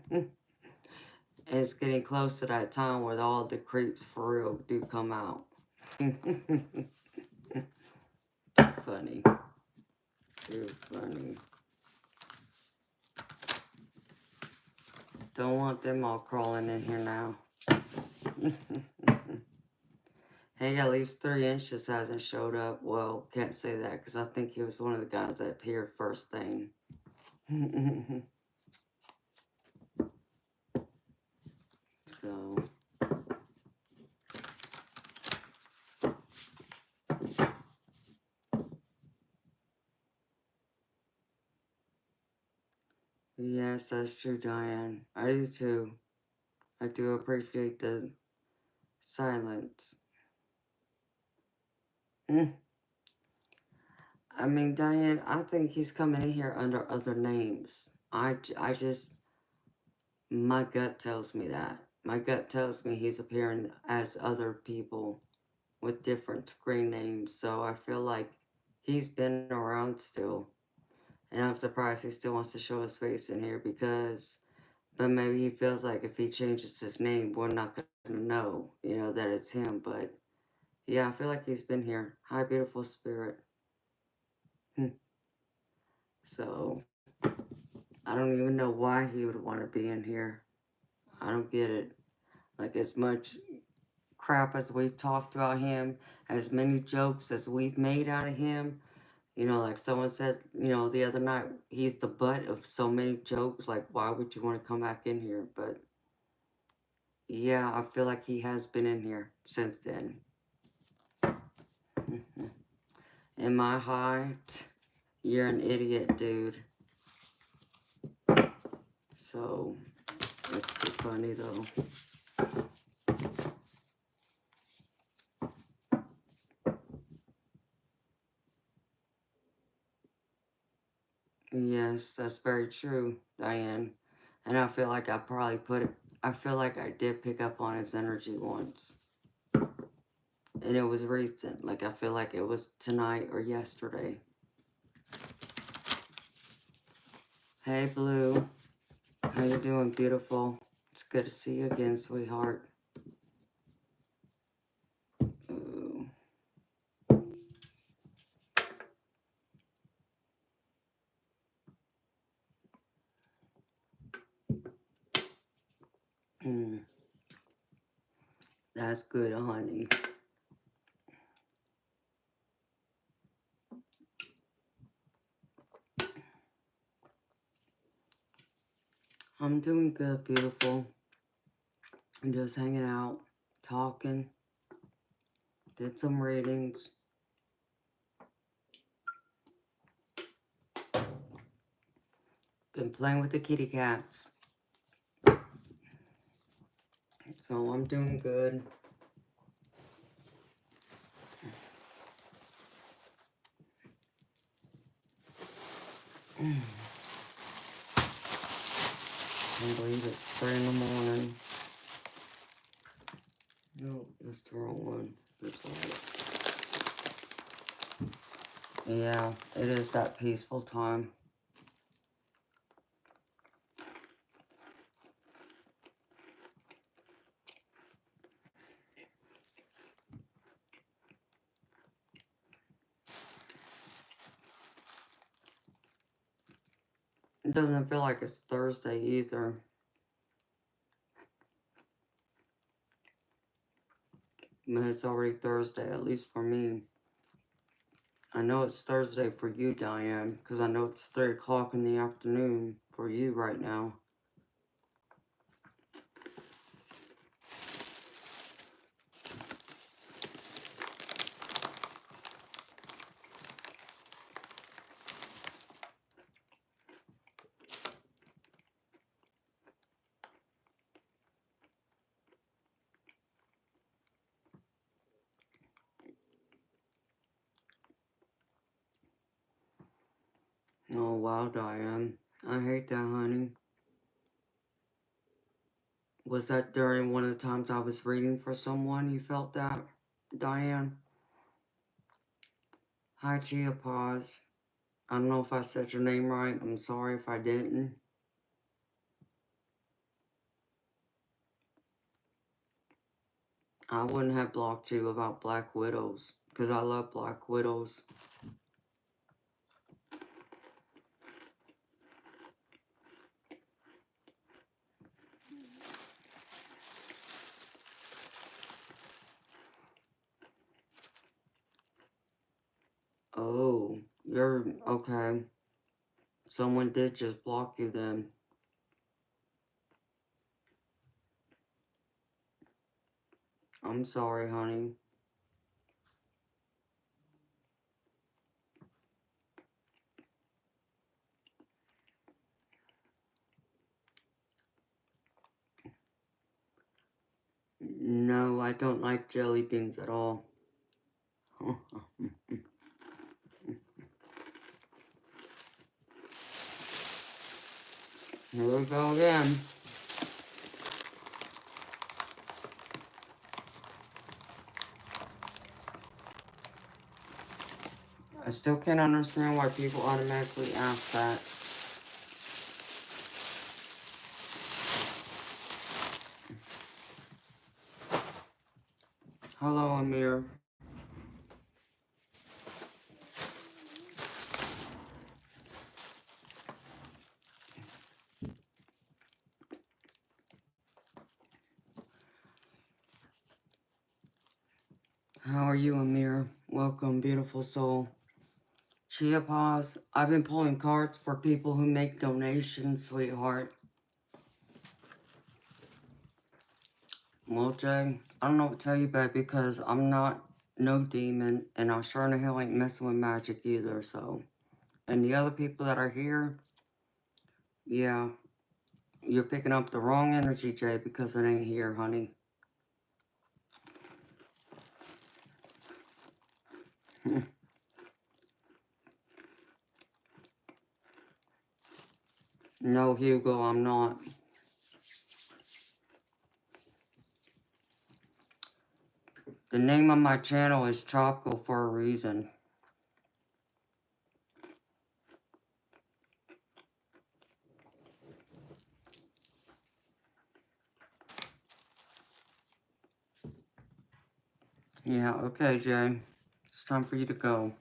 it's getting close to that time where all the creeps for real do come out. Funny. Too funny. Don't want them all crawling in here now. Hey, at least 3 inches hasn't showed up. Well, can't say that because I think he was one of the guys that appeared first thing. So, yes, that's true, Diane. I do too. I do appreciate the silence. I mean, Diane, I think he's coming in here under other names. I just, my gut tells me that. My gut tells me he's appearing as other people with different screen names, so I feel like he's been around still. And I'm surprised he still wants to show his face in here but maybe he feels like if he changes his name, we're not going to know, that it's him. But yeah, I feel like he's been here. Hi, beautiful spirit. So I don't even know why he would want to be in here. I don't get it. Like, as much crap as we've talked about him, as many jokes as we've made out of him, like someone said, the other night, he's the butt of so many jokes. Like, why would you want to come back in here? But yeah, I feel like he has been in here since then. Am I high? You're an idiot, dude. So, that's pretty funny, though. Yes, that's very true, Diane. And I feel like I feel like I did pick up on his energy once. And it was recent. Like, I feel like it was tonight or yesterday. Hey, Blue. How you doing, beautiful? It's good to see you again, sweetheart. Ooh. That's good, honey. I'm doing good, beautiful. I'm just hanging out, talking. Did some readings. Been playing with the kitty cats. So I'm doing good. I believe it's 3 in the morning. No, that's the wrong one. Yeah, it is that peaceful time. It doesn't feel like it's Thursday either. But it's already Thursday, at least for me. I know it's Thursday for you, Diane, because I know it's 3 o'clock in the afternoon for you right now. Oh, wow, Diane. I hate that, honey. Was that during one of the times I was reading for someone you felt that, Diane? Hi, Chia Pause. I don't know if I said your name right. I'm sorry if I didn't. I wouldn't have blocked you about Black Widows, because I love Black Widows. Oh, you're okay. Someone did just block you then. I'm sorry, honey. No, I don't like jelly beans at all. Here we go again. I still can't understand why people automatically ask that. Hello, Amir. How are you, Amir? Welcome, beautiful soul. Chia Paws, I've been pulling cards for people who make donations, sweetheart. Well, Jay, I don't know what to tell you, babe, because I'm not no demon, and I sure in the hell ain't messing with magic either, so. And the other people that are here, yeah, you're picking up the wrong energy, Jay, because it ain't here, honey. No, Hugo, I'm not. The name of my channel is Tropical for a reason. Yeah, okay, Jay. It's time for you to go.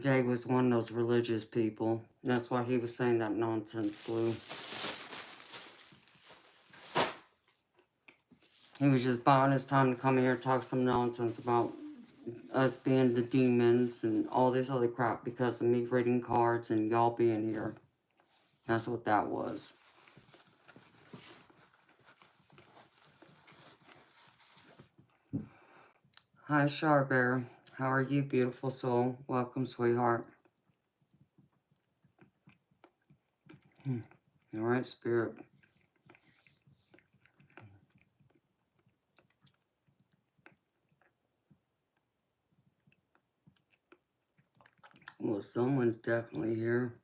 Jay was one of those religious people. That's why he was saying that nonsense, Blue. He was just buying his time to come here and talk some nonsense about us being the demons and all this other crap because of me reading cards and y'all being here. That's what that was. Hi, Charbear. How are you, beautiful soul? Welcome, sweetheart. Alright, Spirit. Well, someone's definitely here.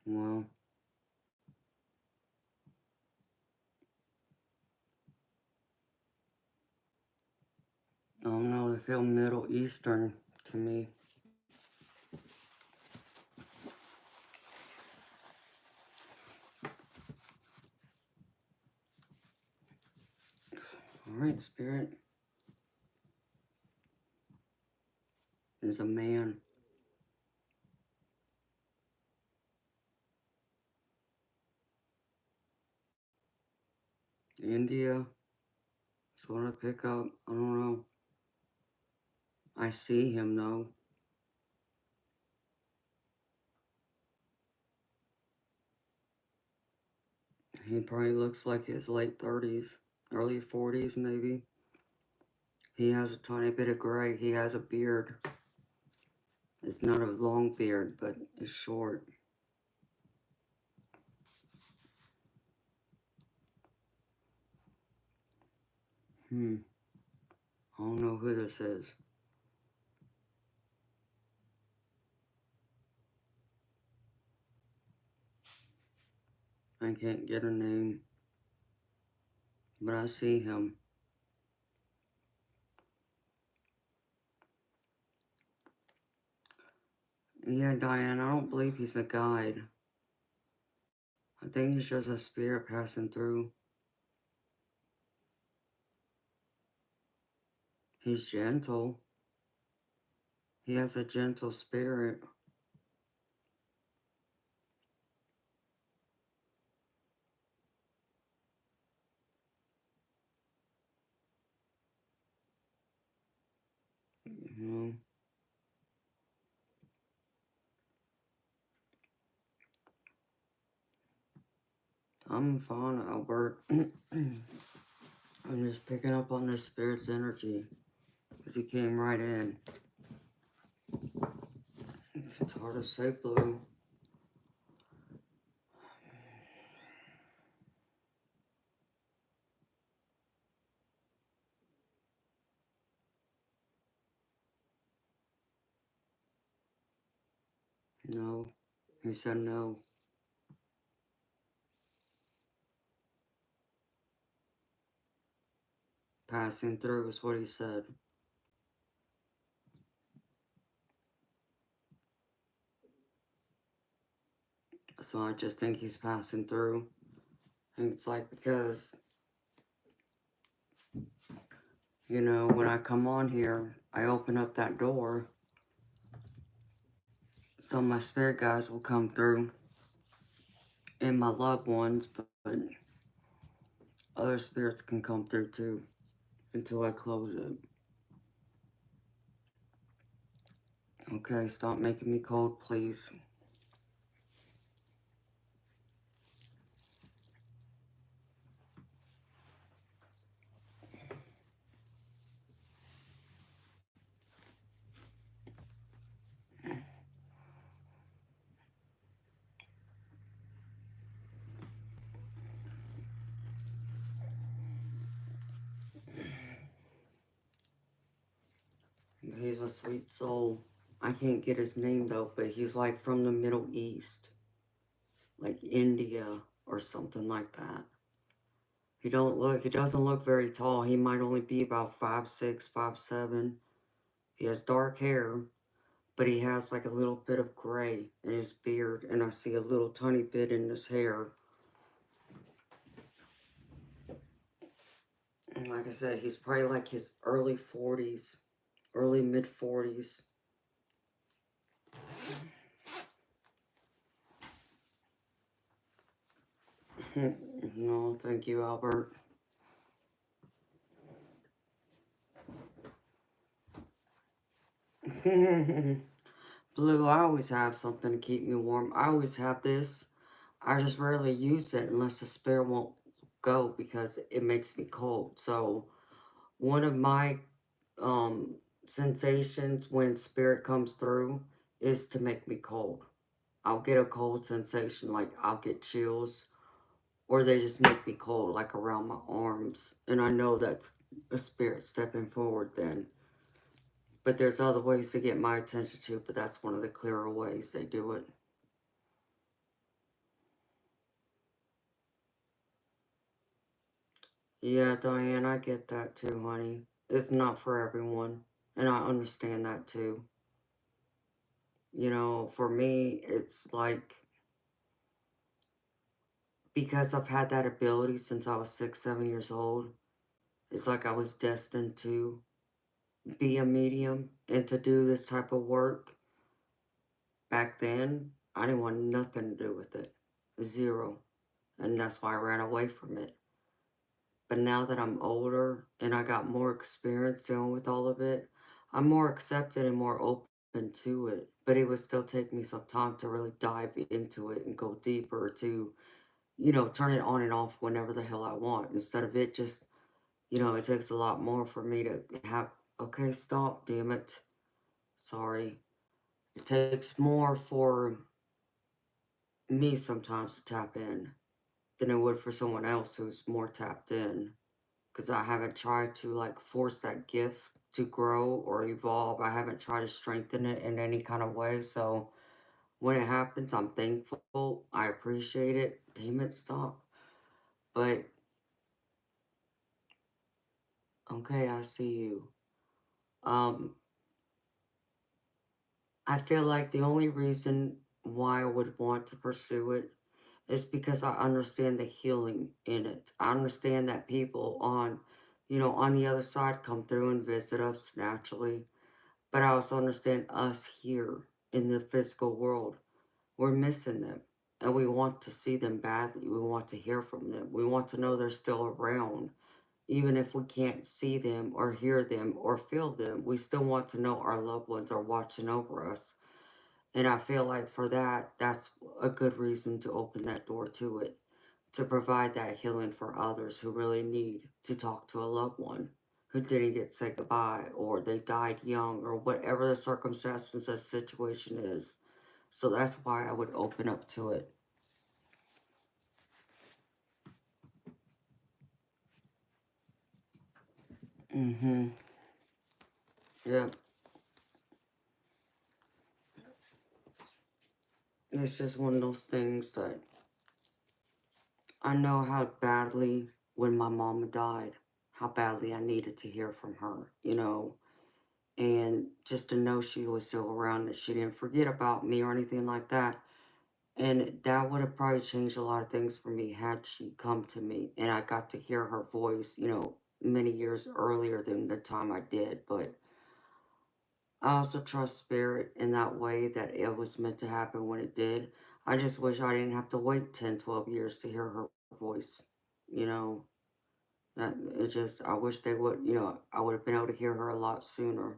Well, I don't know, they feel Middle Eastern to me. Alright, Spirit. There's a man. India. That's what I pick up. I don't know. I see him, though. He probably looks like his late 30s, early 40s, maybe. He has a tiny bit of gray. He has a beard. It's not a long beard, but it's short. I don't know who this is. I can't get a name, but I see him. Yeah, Diane, I don't believe he's a guide. I think he's just a spirit passing through. He's gentle. He has a gentle spirit. I'm fine, Albert. I'm just picking up on this spirit's energy because he came right in. It's hard to say, Blue. No. He said no. Passing through is what he said. So I just think he's passing through. And it's like, because, you know, when I come on here, I open up that door. So my spirit guides will come through. And my loved ones, but other spirits can come through too. Until I close it. Okay, stop making me cold, please. He's a sweet soul. I can't get his name though, but he's like from the Middle East. Like India or something like that. He doesn't look very tall. He might only be about 5'6", 5'7". He has dark hair, but he has like a little bit of gray in his beard, and I see a little tiny bit in his hair. And like I said, he's probably like his early 40s, early mid 40s. No, thank you, Albert. Blue, I always have something to keep me warm. I always have this. I just rarely use it unless the spirit won't go because it makes me cold. So one of my sensations when spirit comes through is to make me cold. I'll get a cold sensation, like I'll get chills, or they just make me cold, like around my arms. And I know that's a spirit stepping forward then. But there's other ways to get my attention too, but that's one of the clearer ways they do it. Yeah, Diane, I get that too, honey. It's not for everyone. And I understand that too. You know, for me, it's like, because I've had that ability since I was 6, 7 years old, it's like I was destined to be a medium and to do this type of work. Back then, I didn't want nothing to do with it. Zero. And that's why I ran away from it. But now that I'm older and I got more experience dealing with all of it, I'm more accepted and more open to it. But it would still take me some time to really dive into it and go deeper to, you know, turn it on and off whenever the hell I want. Instead of it just, you know, it takes a lot more for me to have, okay, stop, damn it. Sorry. It takes more for me sometimes to tap in than it would for someone else who's more tapped in. Because I haven't tried to like force that gift to grow or evolve. I haven't tried to strengthen it in any kind of way. So when it happens, I'm thankful. I appreciate it. Damn it, stop. But okay, I see you. Um, I feel like the only reason why I would want to pursue it is because I understand the healing in it. I understand that people on, you know, on the other side come through and visit us naturally. But I also understand us here in the physical world. We're missing them. And we want to see them badly. We want to hear from them. We want to know they're still around. Even if we can't see them or hear them or feel them, we still want to know our loved ones are watching over us. And I feel like for that, that's a good reason to open that door to it. To provide that healing for others who really need to talk to a loved one who didn't get to say goodbye or they died young or whatever the circumstances, the situation is. So that's why I would open up to it. Mm-hmm. Yep. It's just one of those things that I know how badly, when my mama died, how badly I needed to hear from her, you know, and just to know she was still around, that she didn't forget about me or anything like that. And that would have probably changed a lot of things for me had she come to me and I got to hear her voice, you know, many years earlier than the time I did. But I also trust spirit in that way, that it was meant to happen when it did. I just wish I didn't have to wait 10, 12 years to hear her voice, you know. That it just, I wish they would, you know, I would have been able to hear her a lot sooner.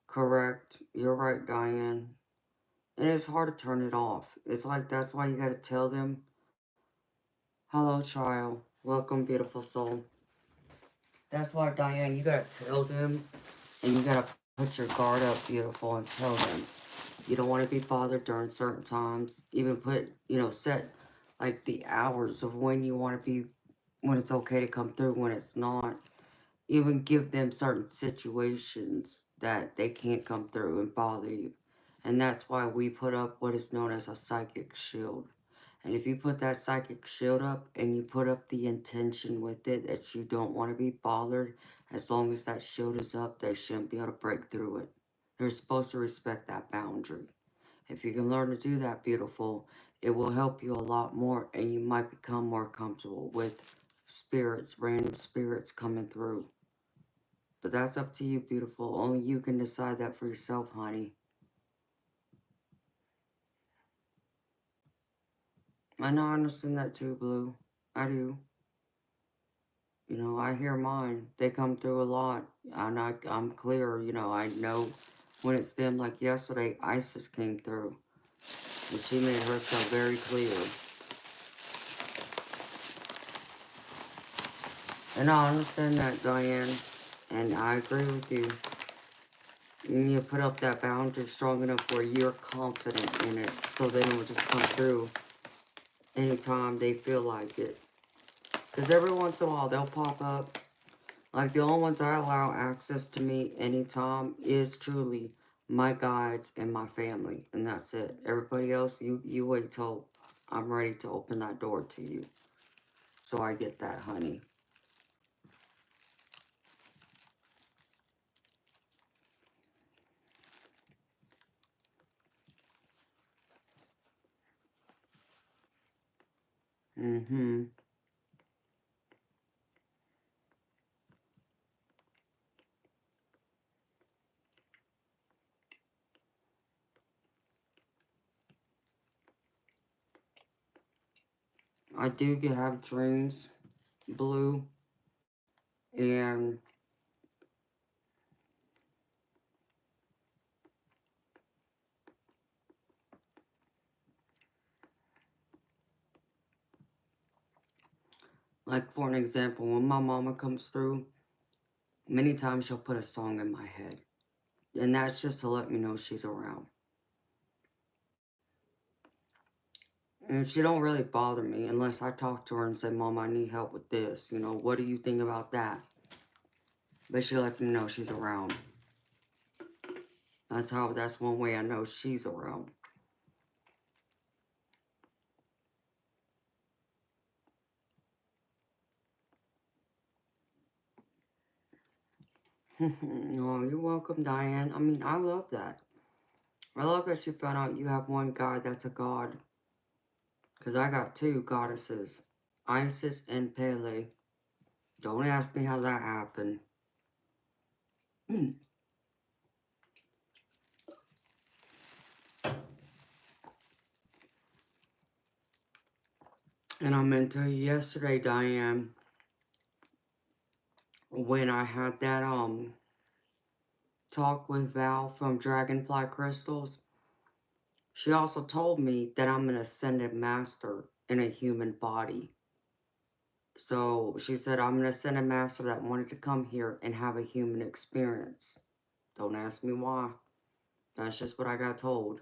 Correct. You're right, Diane. And it's hard to turn it off. It's like, that's why you gotta tell them, hello, child. Welcome, beautiful soul. That's why, Diane, you gotta tell them, and you gotta put your guard up, beautiful, and tell them. You don't want to be bothered during certain times. Even put, you know, set like the hours of when you want to be, when it's okay to come through, when it's not. Even give them certain situations that they can't come through and bother you. And that's why we put up what is known as a psychic shield. And if you put that psychic shield up and you put up the intention with it that you don't want to be bothered, as long as that shield is up, they shouldn't be able to break through it. They're supposed to respect that boundary. If you can learn to do that, beautiful, it will help you a lot more, and you might become more comfortable with spirits, random spirits coming through. But that's up to you, beautiful. Only you can decide that for yourself, honey. I know, I understand that too, Blue. I do. You know, I hear mine. They come through a lot. I'm clear, you know, I know when it's them. Like yesterday, Isis came through. And she made herself very clear. And I understand that, Diane. And I agree with you. You need to put up that boundary strong enough where you're confident in it. So then it will just come through anytime they feel like it. Because every once in a while they'll pop up. Like the only ones I allow access to me anytime is truly my guides and my family. And that's it. Everybody else, you wait till I'm ready to open that door to you. So I get that, honey. Mm-hmm. I do have dreams, Blue, and like for an example, when my mama comes through, many times she'll put a song in my head. And that's just to let me know she's around. And she don't really bother me unless I talk to her and say, Mom, I need help with this. You know, what do you think about that? But she lets me know she's around. That's one way I know she's around. Oh, you're welcome, Diane. I mean, I love that. I love that you found out you have one god that's a god. Because I got two goddesses, Isis and Pele. Don't ask me how that happened. And I meant to tell you yesterday, Diane, when I had that talk with Val from Dragonfly Crystals, she also told me that I'm an ascended master in a human body. So she said, I'm going to send a master that wanted to come here and have a human experience. Don't ask me why. That's just what I got told.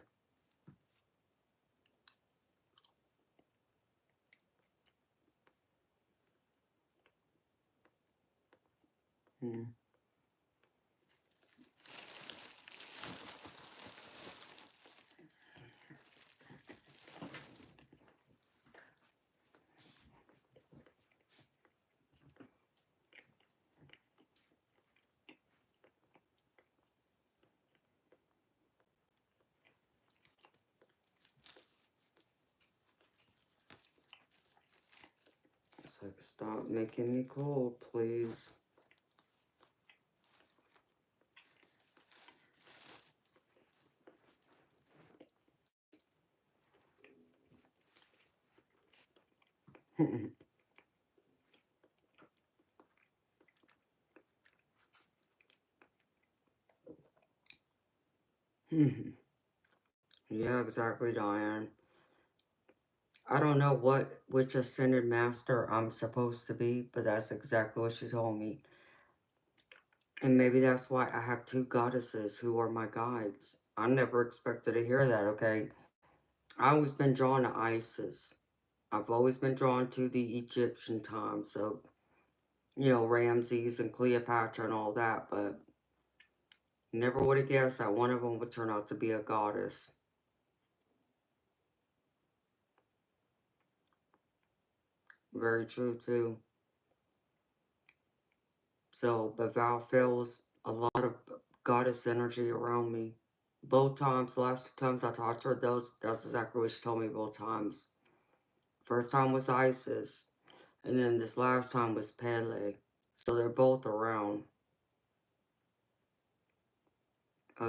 Hmm. It's like, stop making me cold, please. Yeah, exactly, Diane. I don't know which ascended master I'm supposed to be, but that's exactly what she told me. And maybe that's why I have two goddesses who are my guides. I never expected to hear that, okay? I've always been drawn to Isis. I've always been drawn to the Egyptian times of, Ramses and Cleopatra and all that, but never would have guessed that one of them would turn out to be a goddess. Very true, too. So, but Val feels a lot of goddess energy around me. Both times, the last two times I talked to her, that's exactly what she told me both times. First time was Isis, and then this last time was Pele. So they're both around.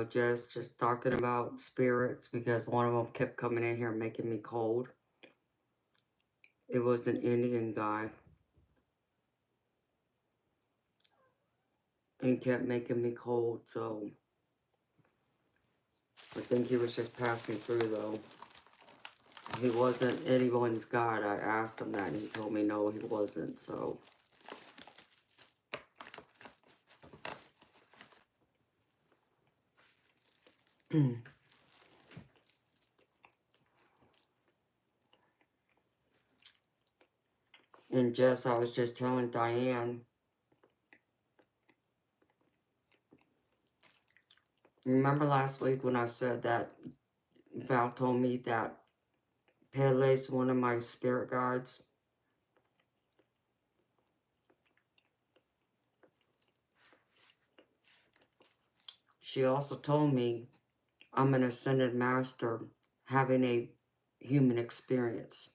Just talking about spirits because one of them kept coming in here making me cold. It was an Indian guy, and he kept making me cold, so I think he was just passing through, though. He wasn't anyone's god. I asked him that, and he told me no, he wasn't, so. And Jess, I was just telling Diane, remember last week when I said that Val told me that Pele's one of my spirit guides? She also told me I'm an ascended master having a human experience.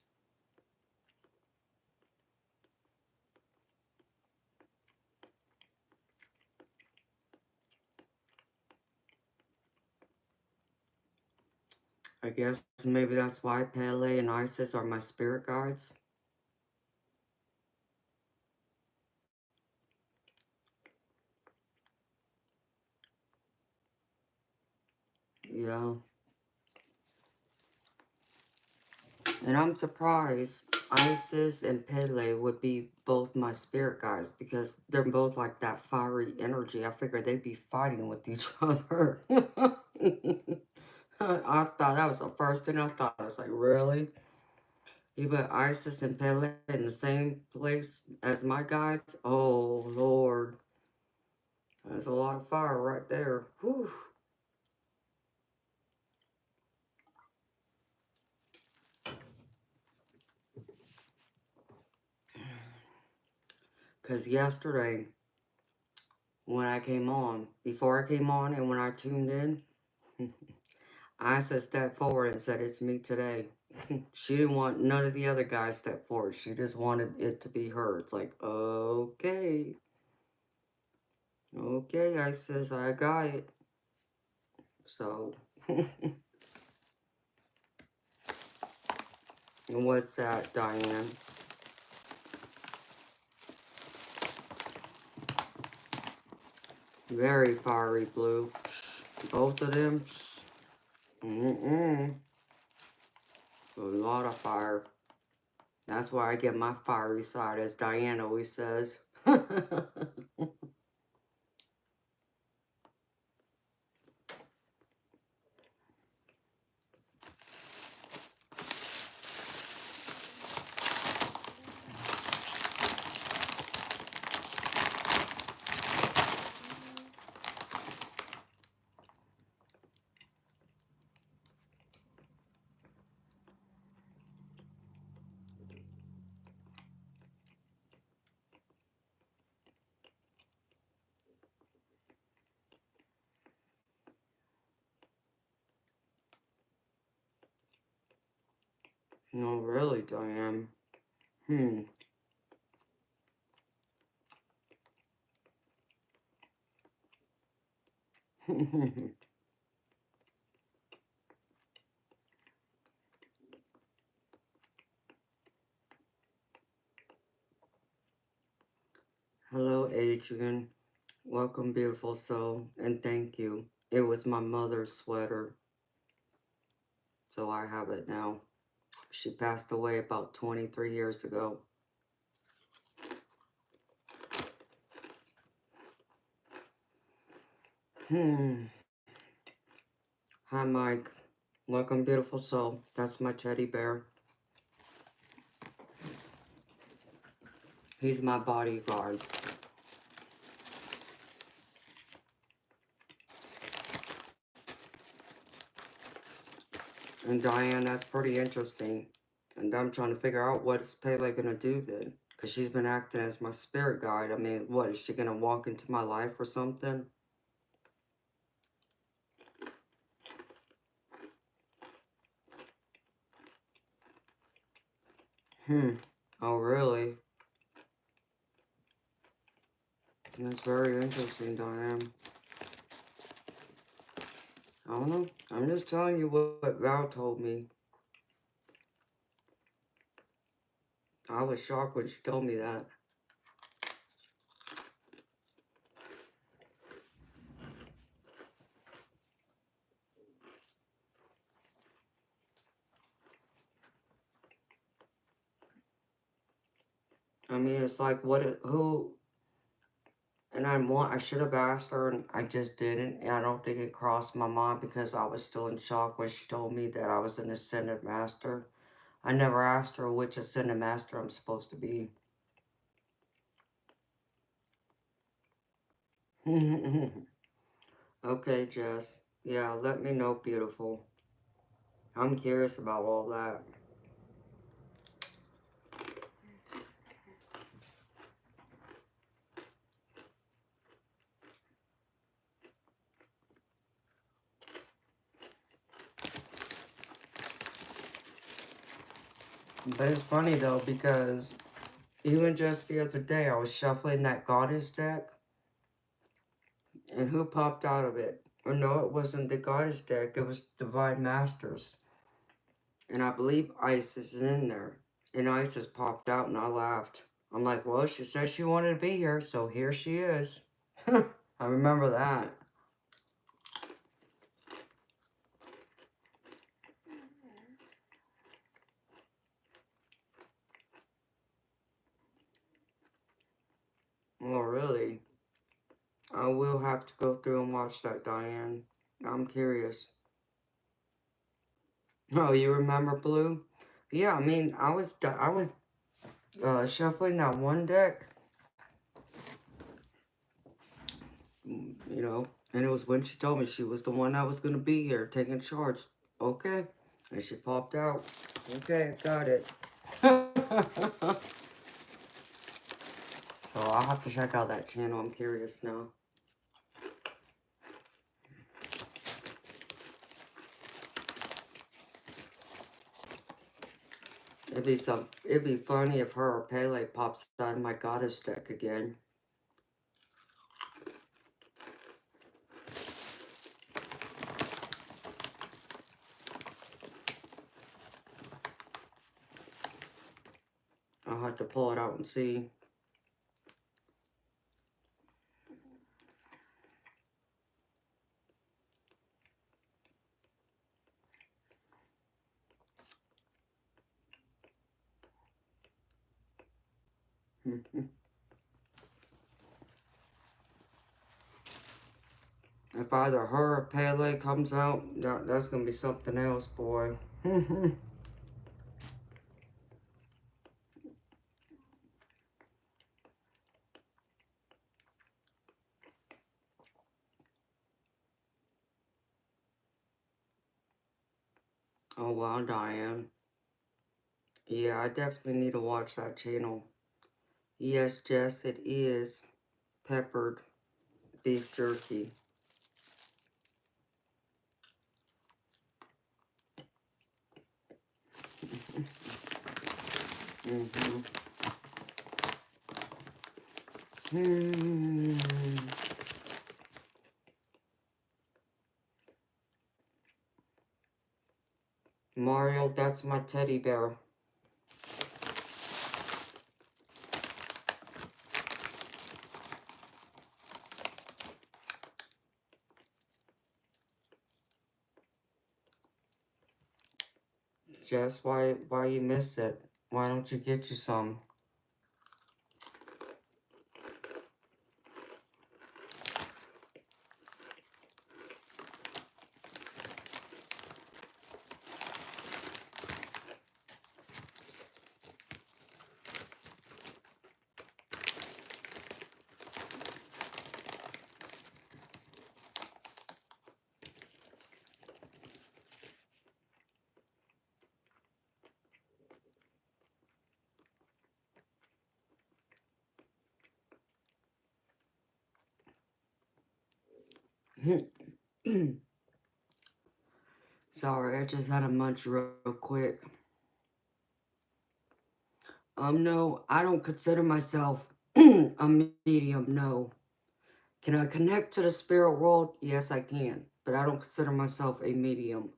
I guess maybe that's why Pele and Isis are my spirit guides. Yeah. And I'm surprised Isis and Pele would be both my spirit guides because they're both like that fiery energy. I figured they'd be fighting with each other. I thought that was the first thing I thought. I was like, really? You put Isis and Pele in the same place as my guides? Oh, Lord. That's a lot of fire right there. Whew. Because yesterday, when I came on, before I came on and when I tuned in, Isis stepped forward and said, it's me today. She didn't want none of the other guys to step forward. She just wanted it to be her. It's like, okay. Okay, Isis, I got it. So, and what's that, Diane? Very fiery blue. Both of them. Mm-mm. A lot of fire. That's where I get my fiery side, as Diane always says. No, really, Diane. Hello, Adrian. Welcome, beautiful soul, and thank you. It was my mother's sweater, so I have it now. She passed away about 23 years ago. Hi, Mike. Welcome, beautiful soul. That's my teddy bear. He's my bodyguard. And Diane, that's pretty interesting. And I'm trying to figure out what is Pele gonna do then. Because she's been acting as my spirit guide. I mean, what, is she gonna walk into my life or something? Oh, really? That's very interesting, Diane. I don't know. I'm just telling you what Val told me. I was shocked when she told me that. I mean, it's like, who, and I should have asked her, and I just didn't, and I don't think it crossed my mind because I was still in shock when she told me that I was an ascended master. I never asked her which ascended master I'm supposed to be. Okay, Jess. Yeah, let me know, beautiful. I'm curious about all that. But it's funny though, because even just the other day, I was shuffling that goddess deck, and who popped out of it? Or no, it wasn't the goddess deck, it was Divine Masters. And I believe Isis is in there. And Isis popped out, and I laughed. I'm like, well, she said she wanted to be here, so here she is. I remember that. Well, really, I will have to go through and watch that, Diane. I'm curious. Oh, you remember Blue? Yeah, I mean, I was shuffling that one deck, you know, and it was when she told me she was the one that was going to be here taking charge. Okay. And she popped out. Okay, got it. So I'll have to check out that channel. I'm curious now. It'd be funny if her or Pele pops out of my goddess deck again. I'll have to pull it out and see. If either her or Pele comes out, that's going to be something else, boy. Oh, wow, Diane. Yeah, I definitely need to watch that channel. Yes, Jess, it is peppered beef jerky. Mm-hmm. Mario, that's my teddy bear. Jess, why you miss it? Why don't you get you some? Sorry, I just had a munch real quick. No, I don't consider myself a medium, no. Can I connect to the spirit world? Yes, I can. But I don't consider myself a medium.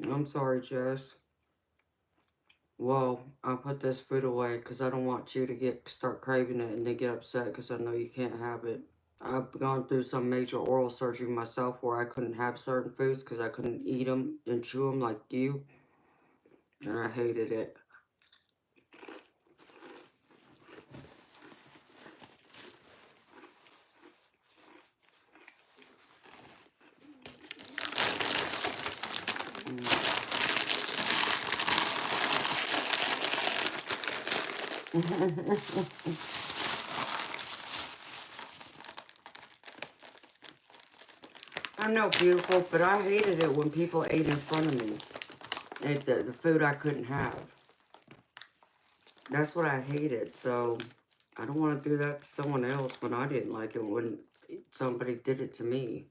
I'm sorry, Jess. Well, I'll put this food away because I don't want you to start craving it and then get upset because I know you can't have it. I've gone through some major oral surgery myself where I couldn't have certain foods because I couldn't eat them and chew them like you. And I hated it. I know, beautiful, but I hated it when people ate in front of me. The food I couldn't have. That's what I hated, so I don't want to do that to someone else when I didn't like it when somebody did it to me.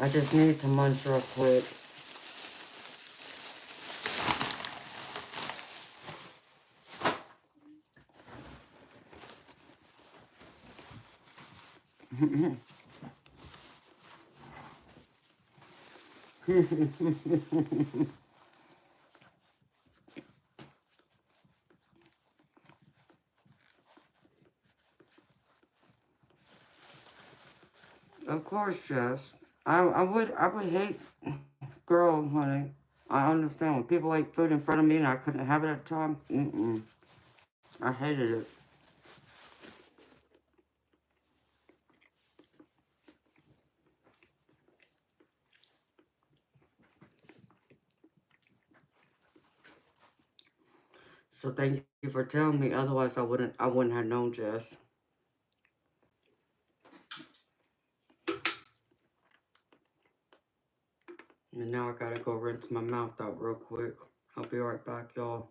I just need to munch real quick. Of course, Jess. I would hate, girl, honey. I understand when people ate food in front of me and I couldn't have it at the time. I hated it. So thank you for telling me. Otherwise, I wouldn't have known, Jess. And now I gotta go rinse my mouth out real quick. I'll be right back, y'all.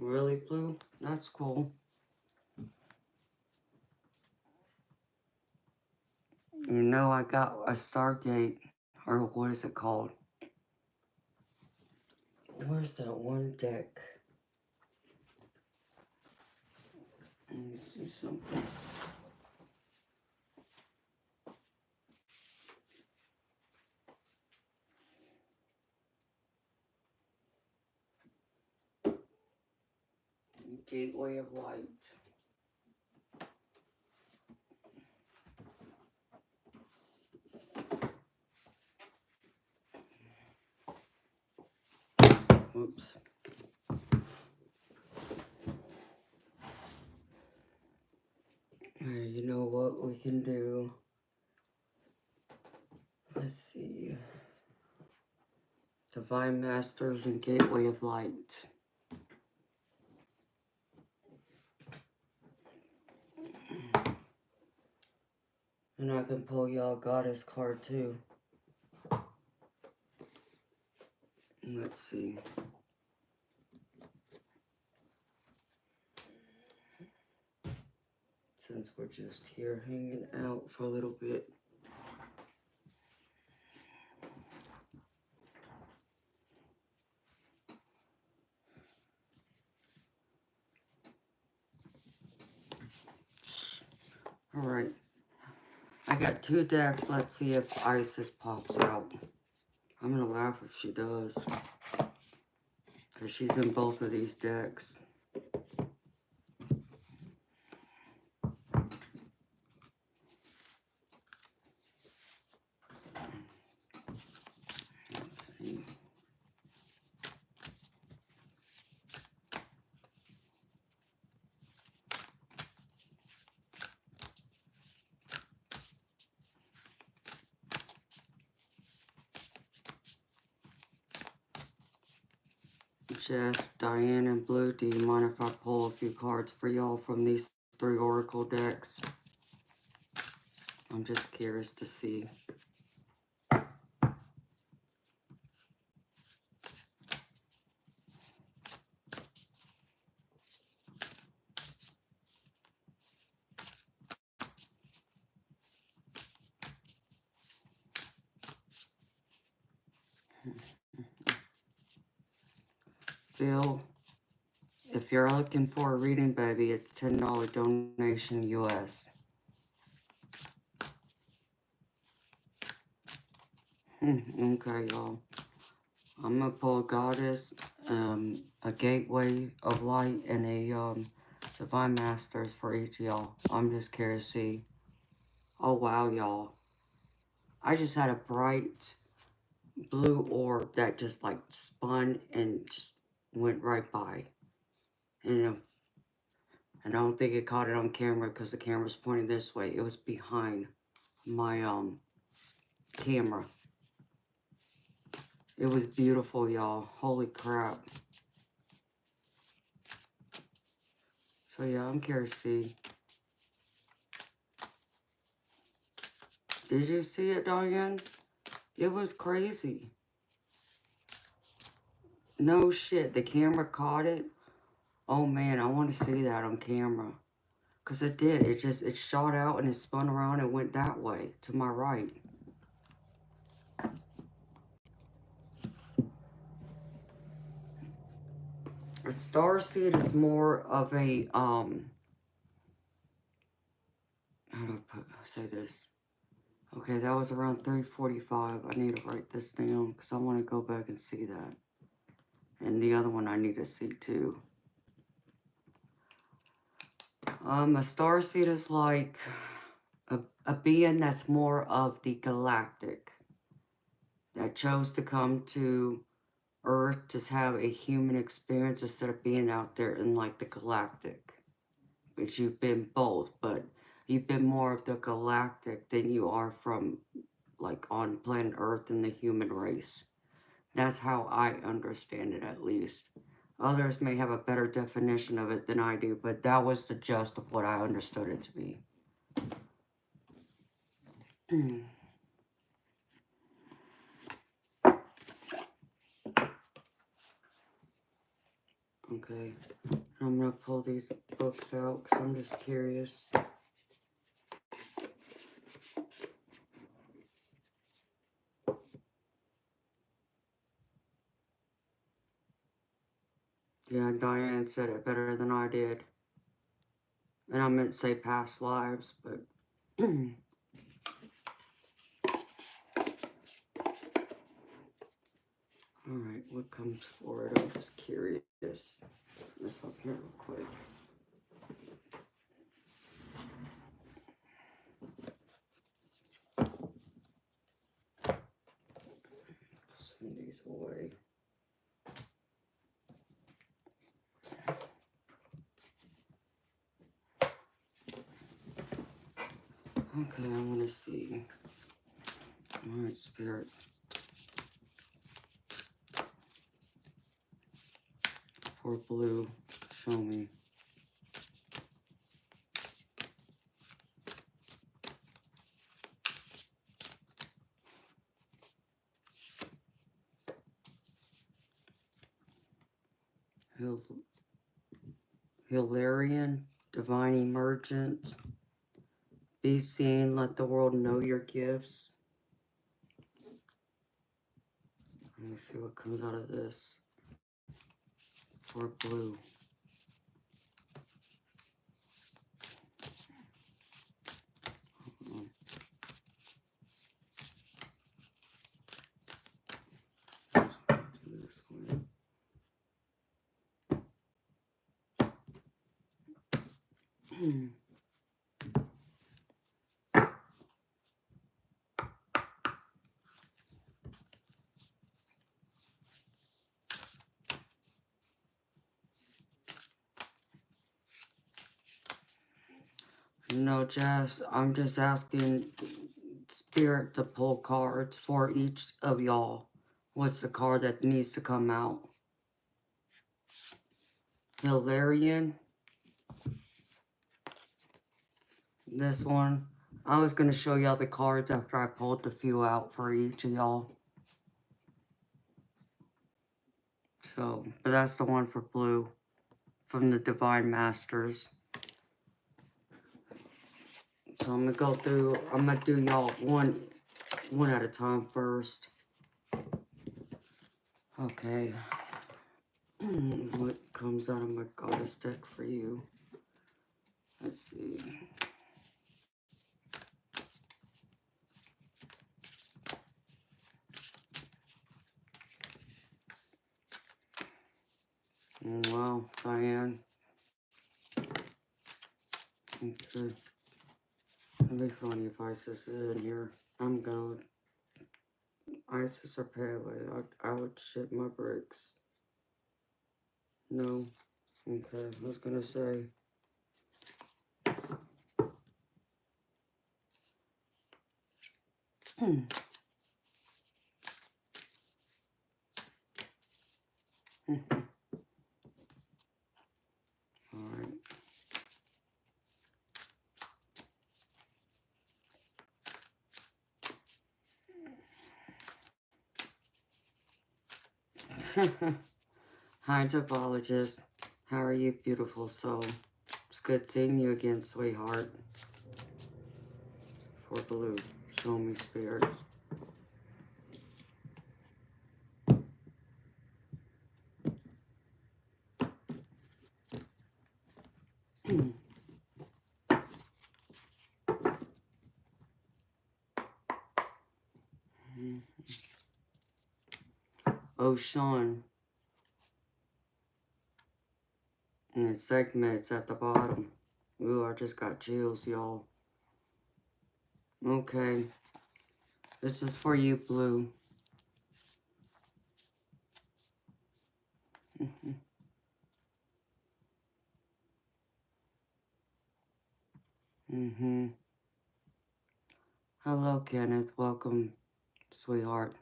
Really, Blue? That's cool. You know, I got a Stargate, or what is it called? Where's that one deck? Let me see something. Gateway of Light. Oops. Hey, you know what we can do? Let's see. Divine Masters and Gateway of Light. And I can pull y'all Goddess card too. Let's see. Since we're just here hanging out for a little bit. Alright. I got 2 decks. Let's see if Isis pops out. I'm gonna laugh if she does. Because she's in both of these decks. Let's see. Jess, Diane, and Blue, do you mind if I pull a few cards for y'all from these 3 Oracle decks? I'm just curious to see. Phil, if you're looking for a reading, baby, it's $10 donation US. Okay, y'all. I'm gonna pull a Goddess, a Gateway of Light, and a Divine Masters for each of y'all. I'm just curious to see. Oh, wow, y'all. I just had a bright blue orb that just like spun and just went right by. And I don't think it caught it on camera because the camera's pointing this way. It was behind my camera. It was beautiful, y'all. Holy crap. So yeah, I'm curious to see. Did you see it, Diane? It was crazy. No shit, the camera caught it. Oh man, I want to see that on camera. Because it did. It shot out and it spun around and went that way, to my right. A starseed is more of a, how do I say this? Okay, that was around 3:45. I need to write this down because I want to go back and see that. And the other one I need to see too. A starseed is like a being that's more of the galactic. That chose to come to Earth to have a human experience instead of being out there in like the galactic. Which you've been both, but you've been more of the galactic than you are from like on planet Earth and the human race. That's how I understand it, at least. Others may have a better definition of it than I do, but that was the gist of what I understood it to be. Okay. I'm going to pull these books out because I'm just curious. Yeah, Diane said it better than I did. And I meant to say past lives, but... Alright, what comes forward? I'm just curious. This up here real quick. Send these away. Okay, I want to see. Alright, Spirit. For blue, show me. Hilarion, divine emergence. Be seen, let the world know your gifts. Let me see what comes out of this. For blue. This way. No, Jess, I'm just asking Spirit to pull cards for each of y'all. What's the card that needs to come out? Hilarion. This one. I was going to show y'all the cards after I pulled a few out for each of y'all. So, but that's the one for blue. From the Divine Masters. So I'm going to go through, I'm going to do y'all one at a time first. Okay. What comes out of my goddess deck for you? Let's see. Oh, wow, Diane. Okay. Let me funny if Isis is in here. I'm gonna... Isis or Pele. I would shit my bricks. No. Okay, I was gonna say... Alright. Hi, topologist. How are you, beautiful soul? It's good seeing you again, sweetheart. For blue, show me spirit. Oh, Sean. And the segment's at the bottom. Ooh, I just got chills, y'all. Okay. This is for you, Blue. Hello, Kenneth. Welcome, sweetheart.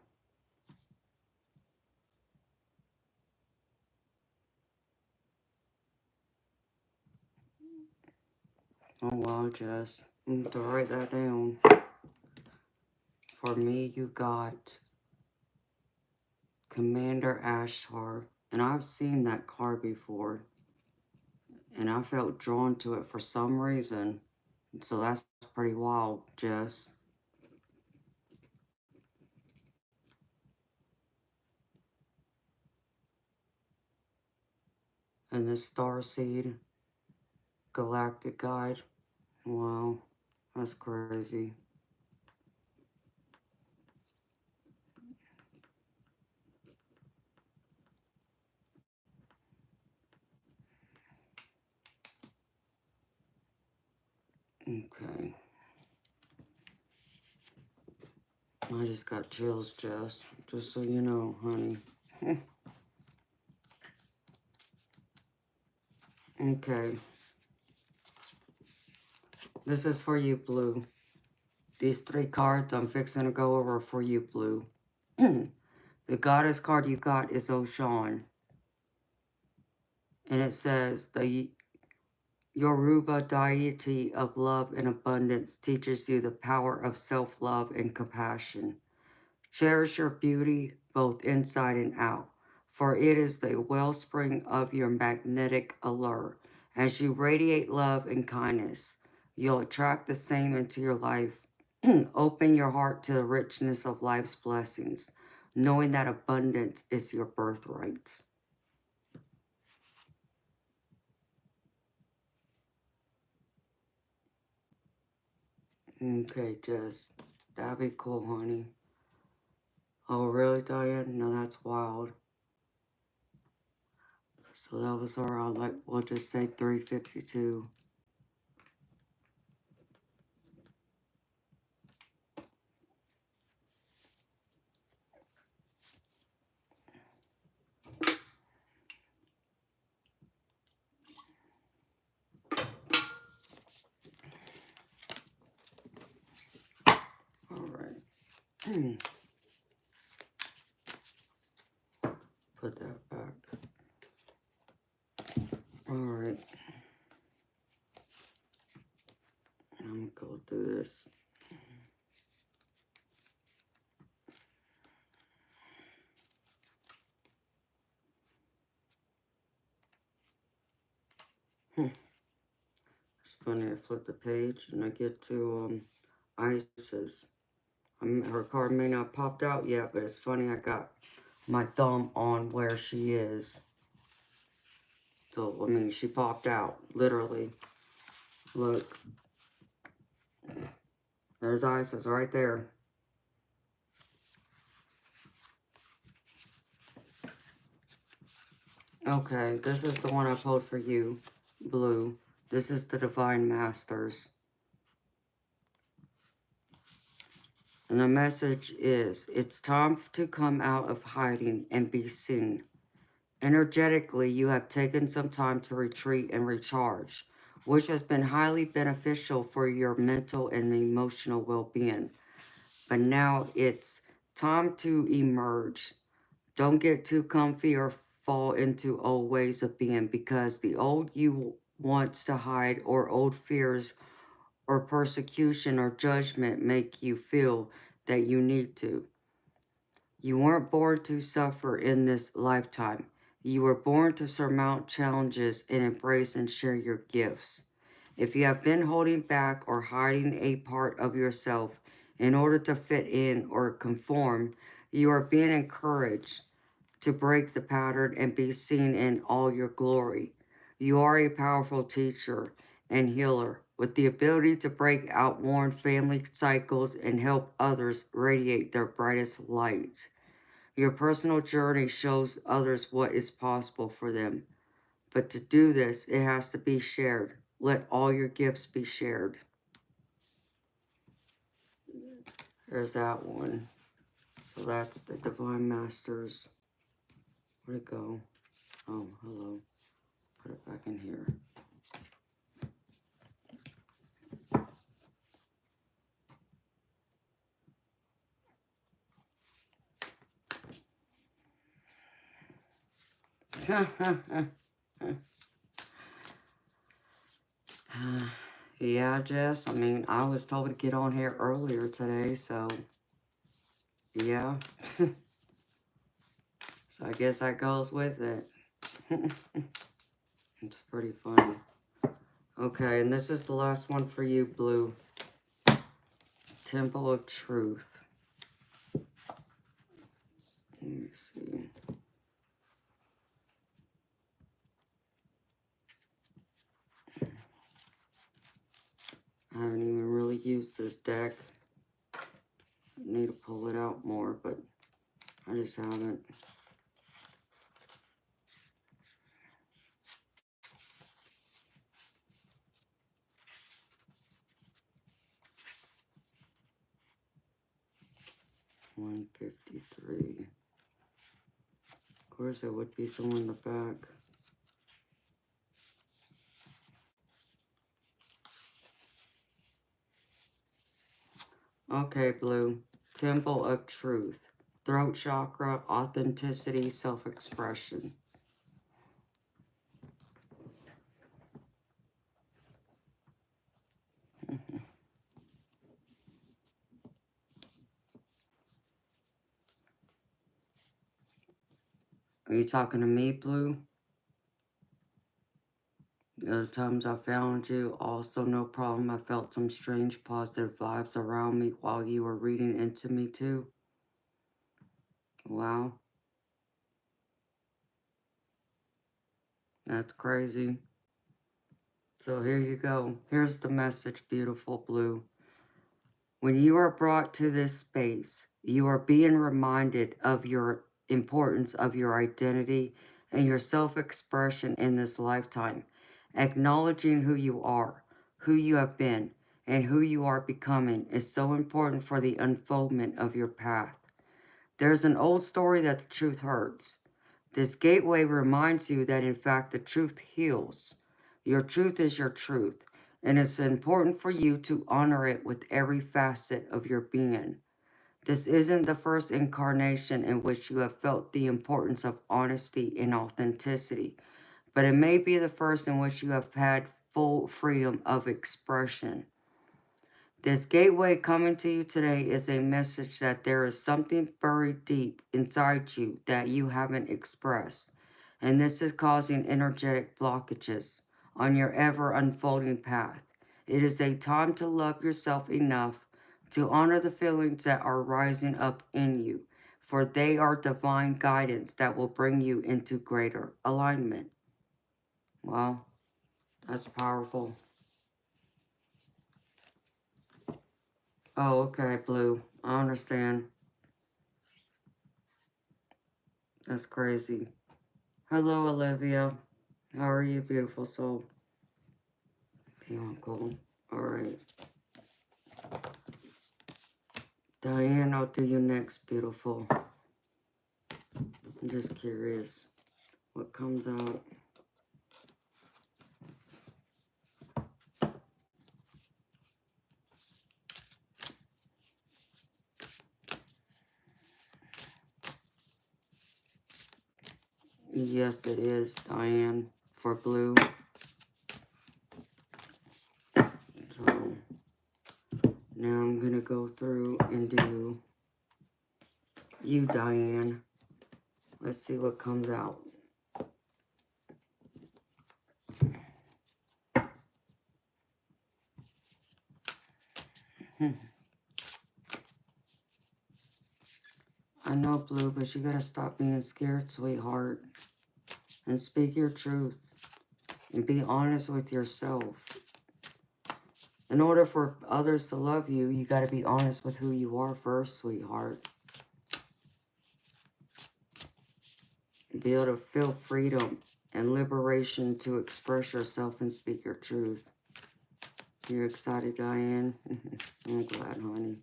Oh, wow, Jess. I'm going to write that down. For me, you got Commander Ashtar And I've seen that card before. And I felt drawn to it for some reason. So that's pretty wild, Jess. And the Starseed Galactic Guide. Wow, that's crazy. Okay. I just got chills, Jess. Just so you know, honey. Okay. This is for you, Blue. These 3 cards I'm fixing to go over for you, Blue. The goddess card you got is Ocean. And it says, the Yoruba deity of love and abundance teaches you the power of self-love and compassion. Cherish your beauty both inside and out, for it is the wellspring of your magnetic allure. As you radiate love and kindness, you'll attract the same into your life. Open your heart to the richness of life's blessings, knowing that abundance is your birthright. Okay, Jess. That'd be cool, honey. Oh, really, Diane? No, that's wild. So that was around, like, we'll just say 352. All right. Put that back. All right. I'm gonna go through this. It's funny, I flip the page and I get to Isis. Her card may not have popped out yet, but it's funny, I got my thumb on where she is. So, I mean, she popped out, literally. Look. There's Isis right there. Okay, this is the one I pulled for you, Blue. This is the Divine Masters. And the message is, it's time to come out of hiding and be seen. Energetically, you have taken some time to retreat and recharge, which has been highly beneficial for your mental and emotional well-being. But now it's time to emerge. Don't get too comfy or fall into old ways of being, because the old you wants to hide, or old fears or persecution or judgment make you feel that you need to. You weren't born to suffer in this lifetime. You were born to surmount challenges and embrace and share your gifts. If you have been holding back or hiding a part of yourself in order to fit in or conform, you are being encouraged to break the pattern and be seen in all your glory. You are a powerful teacher and healer with the ability to break outworn family cycles and help others radiate their brightest light. Your personal journey shows others what is possible for them. But to do this, it has to be shared. Let all your gifts be shared. There's that one. So that's the Divine Masters. Where'd it go? Oh, hello. Put it back in here. Yeah, Jess, I mean, I was told to get on here earlier today, so yeah. So So I guess that goes with it. It's pretty funny. Okay, and this is the last one for you, Blue. Temple of Truth. Let me see. I haven't even really used this deck. I need to pull it out more, but I just haven't. $153. Of course, there would be some in the back. Okay, Blue. Temple of Truth. Throat chakra, authenticity, self-expression. Are you talking to me, Blue? The other times I found you, also no problem. I felt some strange positive vibes around me while you were reading into me too. Wow. That's crazy. So here you go. Here's the message, beautiful Blue. When you are brought to this space, you are being reminded of your importance of your identity and your self-expression in this lifetime. Acknowledging who you are, who you have been, and who you are becoming is so important for the unfoldment of your path. There's an old story that the truth hurts. This gateway reminds you that in fact the truth heals. Your truth is your truth, and it's important for you to honor it with every facet of your being. This isn't the first incarnation in which you have felt the importance of honesty and authenticity, but it may be the first in which you have had full freedom of expression. This gateway coming to you today is a message that there is something buried deep inside you that you haven't expressed, and this is causing energetic blockages on your ever unfolding path. It is a time to love yourself enough to honor the feelings that are rising up in you, for they are divine guidance that will bring you into greater alignment. Wow, that's powerful. Oh, okay, Blue. I understand. That's crazy. Hello, Olivia. How are you, beautiful soul? Hey, Uncle. Alright. Diane, I'll do you next, beautiful. I'm just curious what comes out. Yes, it is, Diane, for Blue. So, now I'm going to go through and do you, Diane. Let's see what comes out. I know, Blue, but you gotta stop being scared, sweetheart. And speak your truth. And be honest with yourself. In order for others to love you, you gotta be honest with who you are first, sweetheart. And be able to feel freedom and liberation to express yourself and speak your truth. You're excited, Diane? I'm glad, honey.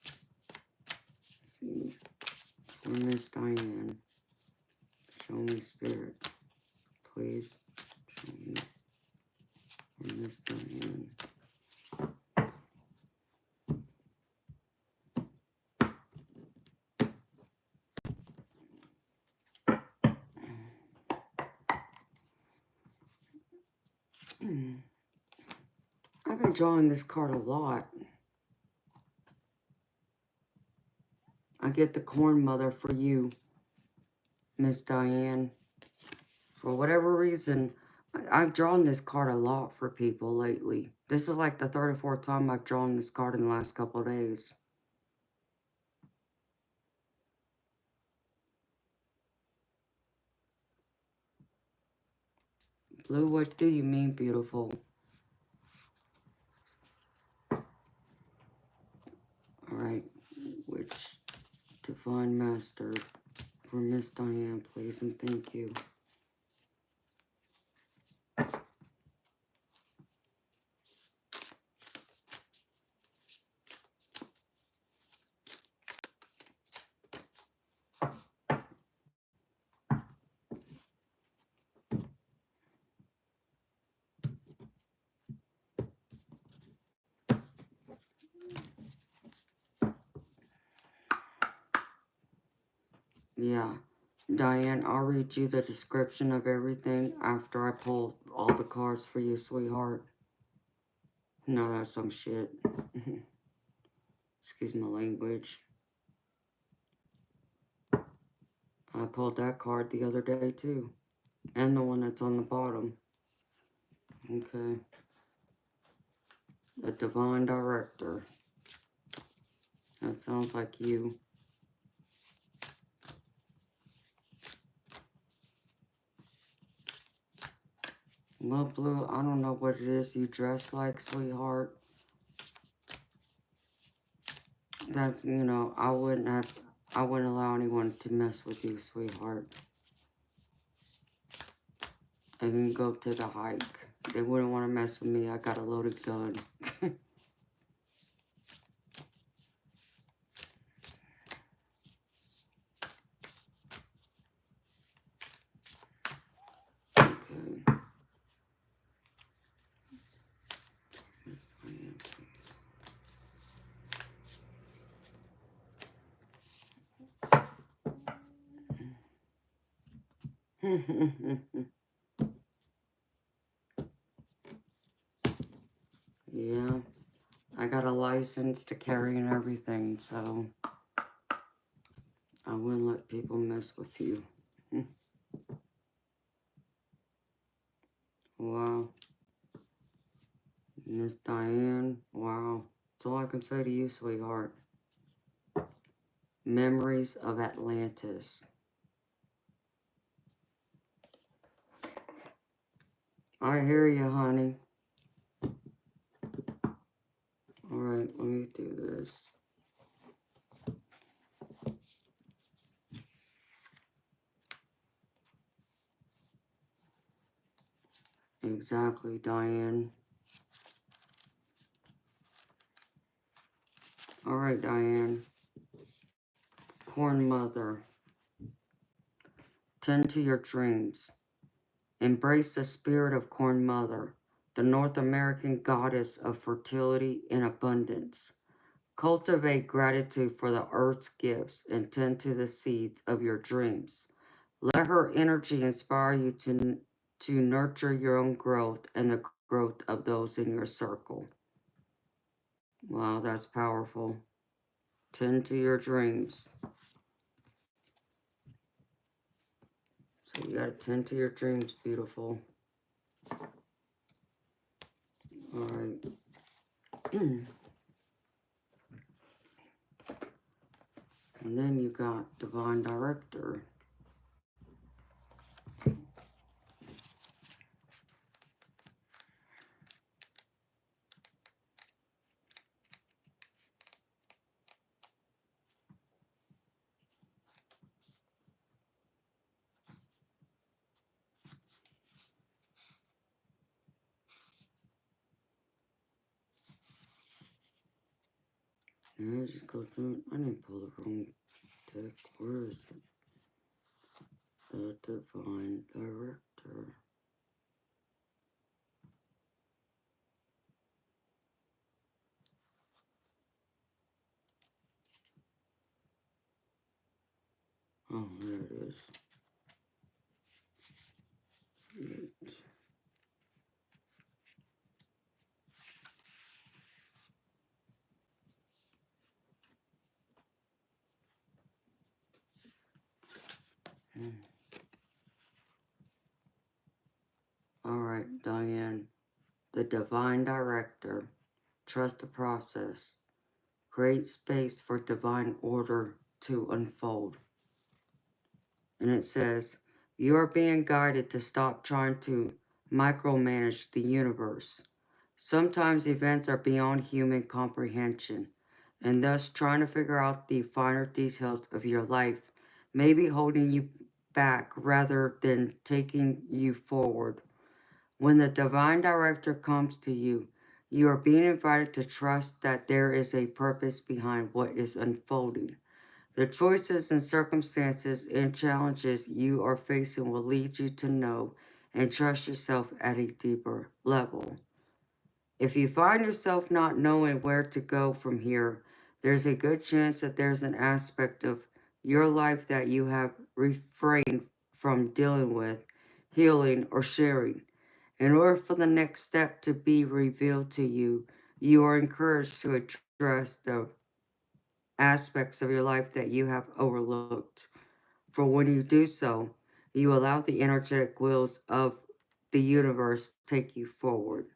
Let's see. For Miss Diane, show me spirit. Please show me. For Miss Diane. I've been drawing this card a lot. I get the corn mother for you, Miss Diane. For whatever reason, I've drawn this card a lot for people lately. This is like the third or fourth time I've drawn this card in the last couple of days. Blue, what do you mean, beautiful? Alright, which Divine Master for Miss Diane, please, and thank you. Yeah, Diane, I'll read you the description of everything after I pull all the cards for you, sweetheart. No, that's some shit. Excuse my language. I pulled that card the other day, too. And the one that's on the bottom. Okay. The Divine Director. That sounds like you. Well, Blue, I don't know what it is you dress like, sweetheart. That's, you know, I wouldn't allow anyone to mess with you, sweetheart. I can go take a hike. They wouldn't want to mess with me. I got a loaded gun. Okay. Yeah, I got a license to carry and everything, so I wouldn't let people mess with you. Wow. Miss Diane, wow. That's all I can say to you, sweetheart. Memories of Atlantis. I hear you, honey. Alright, let me do this. Exactly, Diane. Alright, Diane. Corn Mother. Tend to your dreams. Embrace the spirit of Corn Mother, the North American goddess of fertility and abundance. Cultivate gratitude for the earth's gifts and tend to the seeds of your dreams. Let her energy inspire you to nurture your own growth and the growth of those in your circle. Wow, that's powerful. Tend to your dreams. So you gotta tend to your dreams, beautiful. Alright. And then you got Divine Director. And I just go through it. I didn't pull the wrong deck. Where is it? The Divine Director. Oh, there it is. 8. right, Diane. The divine director. Trust the process. Create space for divine order to unfold. And it says, you are being guided to stop trying to micromanage the universe. Sometimes events are beyond human comprehension, and thus trying to figure out the finer details of your life may be holding you back rather than taking you forward. When the divine director comes to you, you are being invited to trust that there is a purpose behind what is unfolding. The choices and circumstances and challenges you are facing will lead you to know and trust yourself at a deeper level. If you find yourself not knowing where to go from here, there's a good chance that there's an aspect of your life that you have refrained from dealing with, healing, or sharing. In order for the next step to be revealed to you, you are encouraged to address the aspects of your life that you have overlooked. For when you do so, you allow the energetic wheels of the universe to take you forward.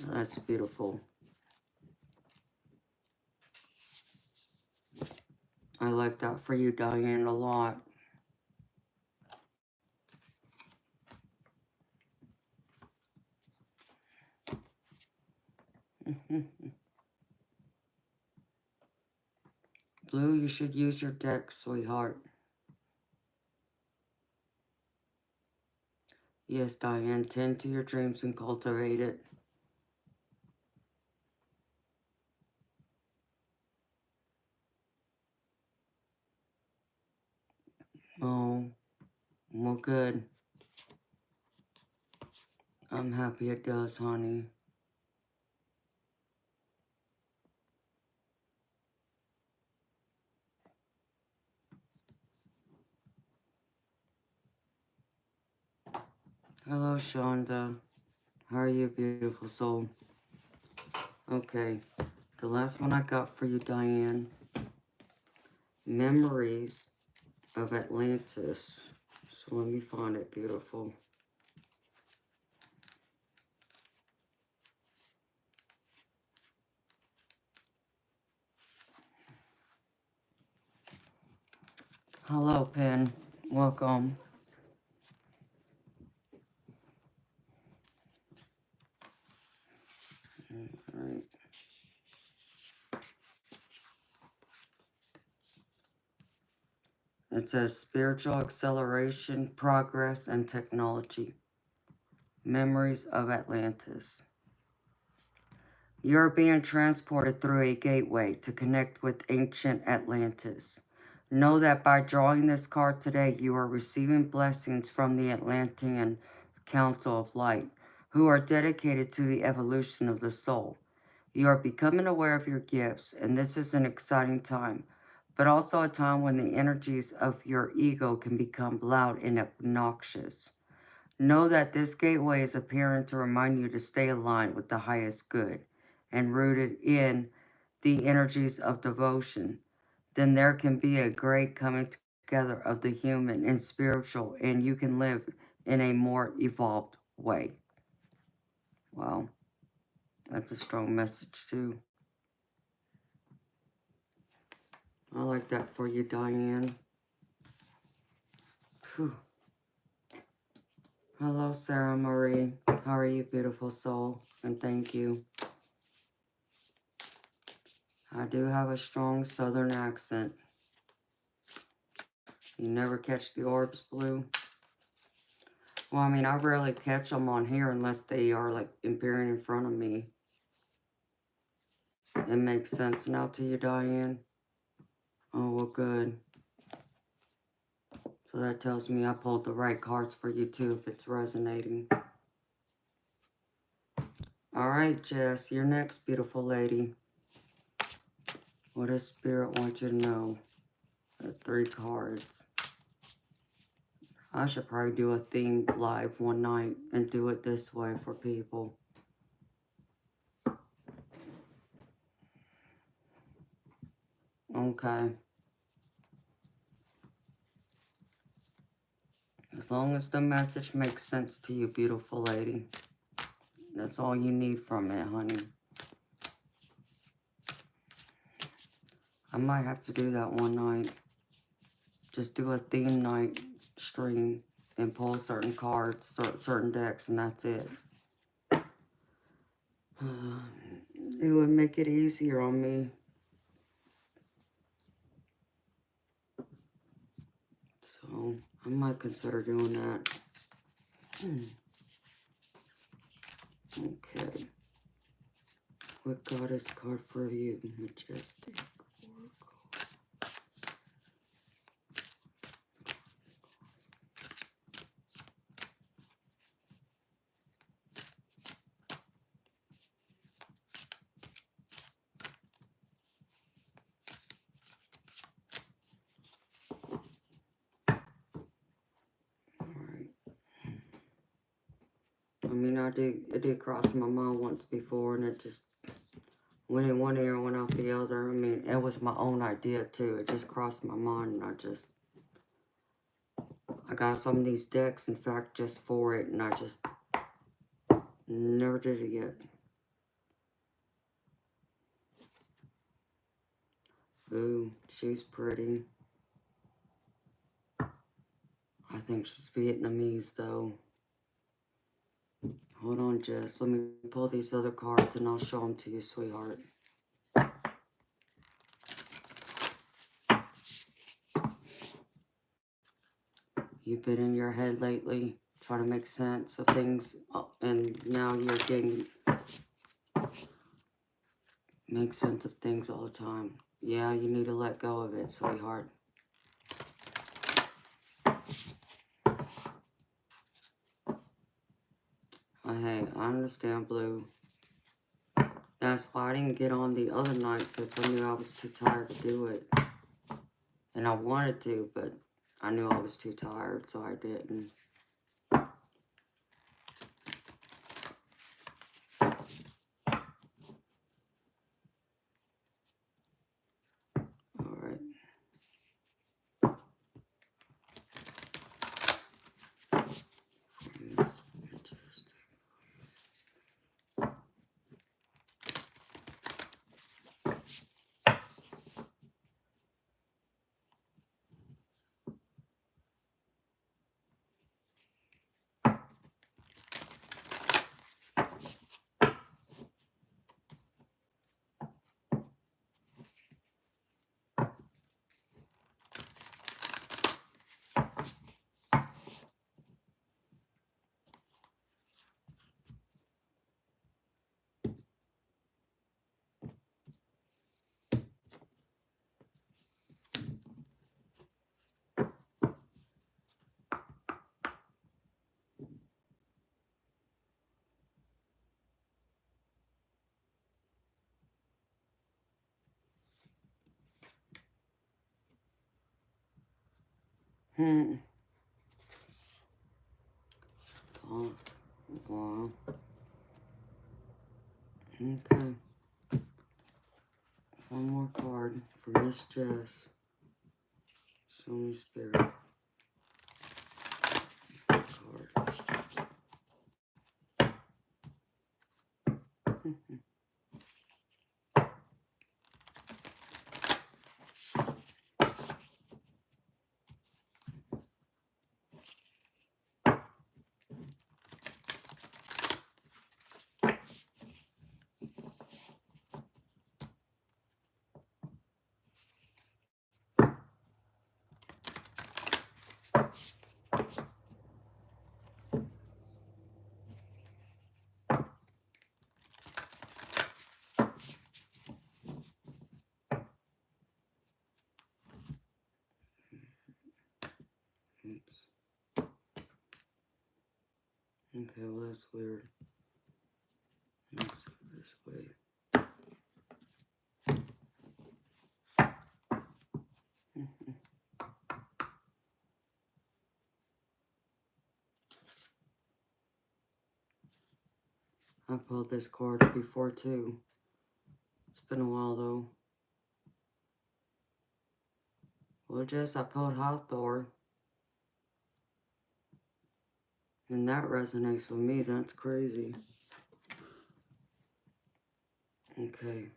That's beautiful. I like that for you, Diane, a lot. Blue, you should use your deck, sweetheart. Yes, Diane, tend to your dreams and cultivate it. Oh, well, good. I'm happy it does, honey. Hello, Shonda. How are you, beautiful soul? Okay, the last one I got for you, Diane. Memories of Atlantis. So let me find it, beautiful. Hello, Pen. Welcome. All right. It says spiritual acceleration, progress, and technology. Memories of Atlantis. You're being transported through a gateway to connect with ancient Atlantis. Know that by drawing this card today, you are receiving blessings from the Atlantean Council of Light, who are dedicated to the evolution of the soul. You are becoming aware of your gifts, and this is an exciting time, but also a time when the energies of your ego can become loud and obnoxious. Know that this gateway is appearing to remind you to stay aligned with the highest good and rooted in the energies of devotion. Then there can be a great coming together of the human and spiritual, and you can live in a more evolved way. Wow, that's a strong message too. I like that for you, Diane. Whew. Hello, Sarah Marie. How are you, beautiful soul? And thank you. I do have a strong southern accent. You never catch the orbs, Blue? Well, I mean, I rarely catch them on here unless they are, like, appearing in front of me. It makes sense now to you, Diane? Oh, well, good. So that tells me I pulled the right cards for you, too, if it's resonating. All right, Jess, you're next, beautiful lady. What does Spirit want you to know? The 3 cards. I should probably do a theme live one night and do it this way for people. Okay. As long as the message makes sense to you, beautiful lady. That's all you need from it, honey. I might have to do that one night. Just do a theme night stream and pull certain cards, certain decks, and that's it. It would make it easier on me. So, I might consider doing that. Okay. What goddess card for you? Majestic Oracle. Alright. I mean, it did cross my mind once before, and it just went in one ear and went out the other. I mean, it was my own idea, too. It just crossed my mind, and I got some of these decks, in fact, just for it, and I just never did it yet. Ooh, she's pretty. I think she's Vietnamese, though. Hold on, Jess. Let me pull these other cards, and I'll show them to you, sweetheart. You've been in your head lately, trying to make sense of things, and now you're getting... make sense of things all the time. Yeah, you need to let go of it, sweetheart. Hey, I understand, Blue. That's why I didn't get on the other night, because I knew I was too tired to do it. And I wanted to, but I knew I was too tired, so I didn't. Alright. Oh, wow. Okay. One more card for Miss Jess. Show me spirit. Card. Oops. Okay, well that's weird. Let's go this way. I pulled this card before too. It's been a while though. Well, Jess, I pulled Hawthorne. And that resonates with me. That's crazy. Okay.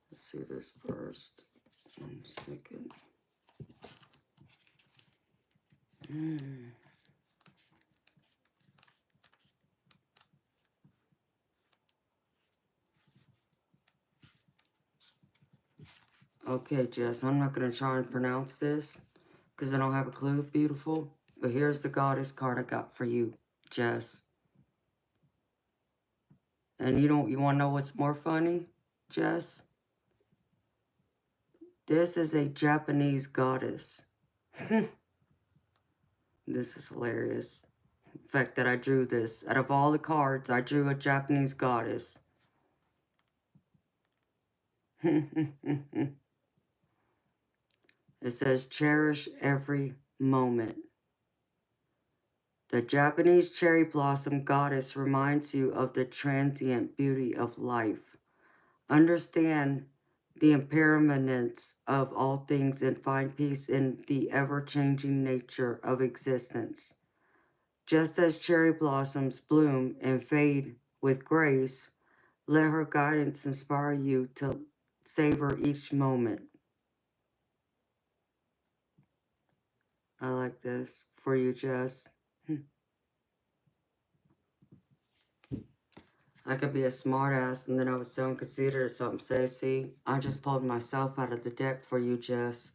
Let's see this first and second. Okay, Jess, I'm not going to try and pronounce this because I don't have a clue, beautiful. But here's the goddess card I got for you, Jess. And you want to know what's more funny, Jess? This is a Japanese goddess. This is hilarious. The fact that I drew this. Out of all the cards, I drew a Japanese goddess. It says, cherish every moment. The Japanese cherry blossom goddess reminds you of the transient beauty of life. Understand the impermanence of all things and find peace in the ever-changing nature of existence. Just as cherry blossoms bloom and fade with grace, let her guidance inspire you to savor each moment. I like this for you, Jess. I could be a smartass and then I would sound conceited or something. Say, see, I just pulled myself out of the deck for you, Jess.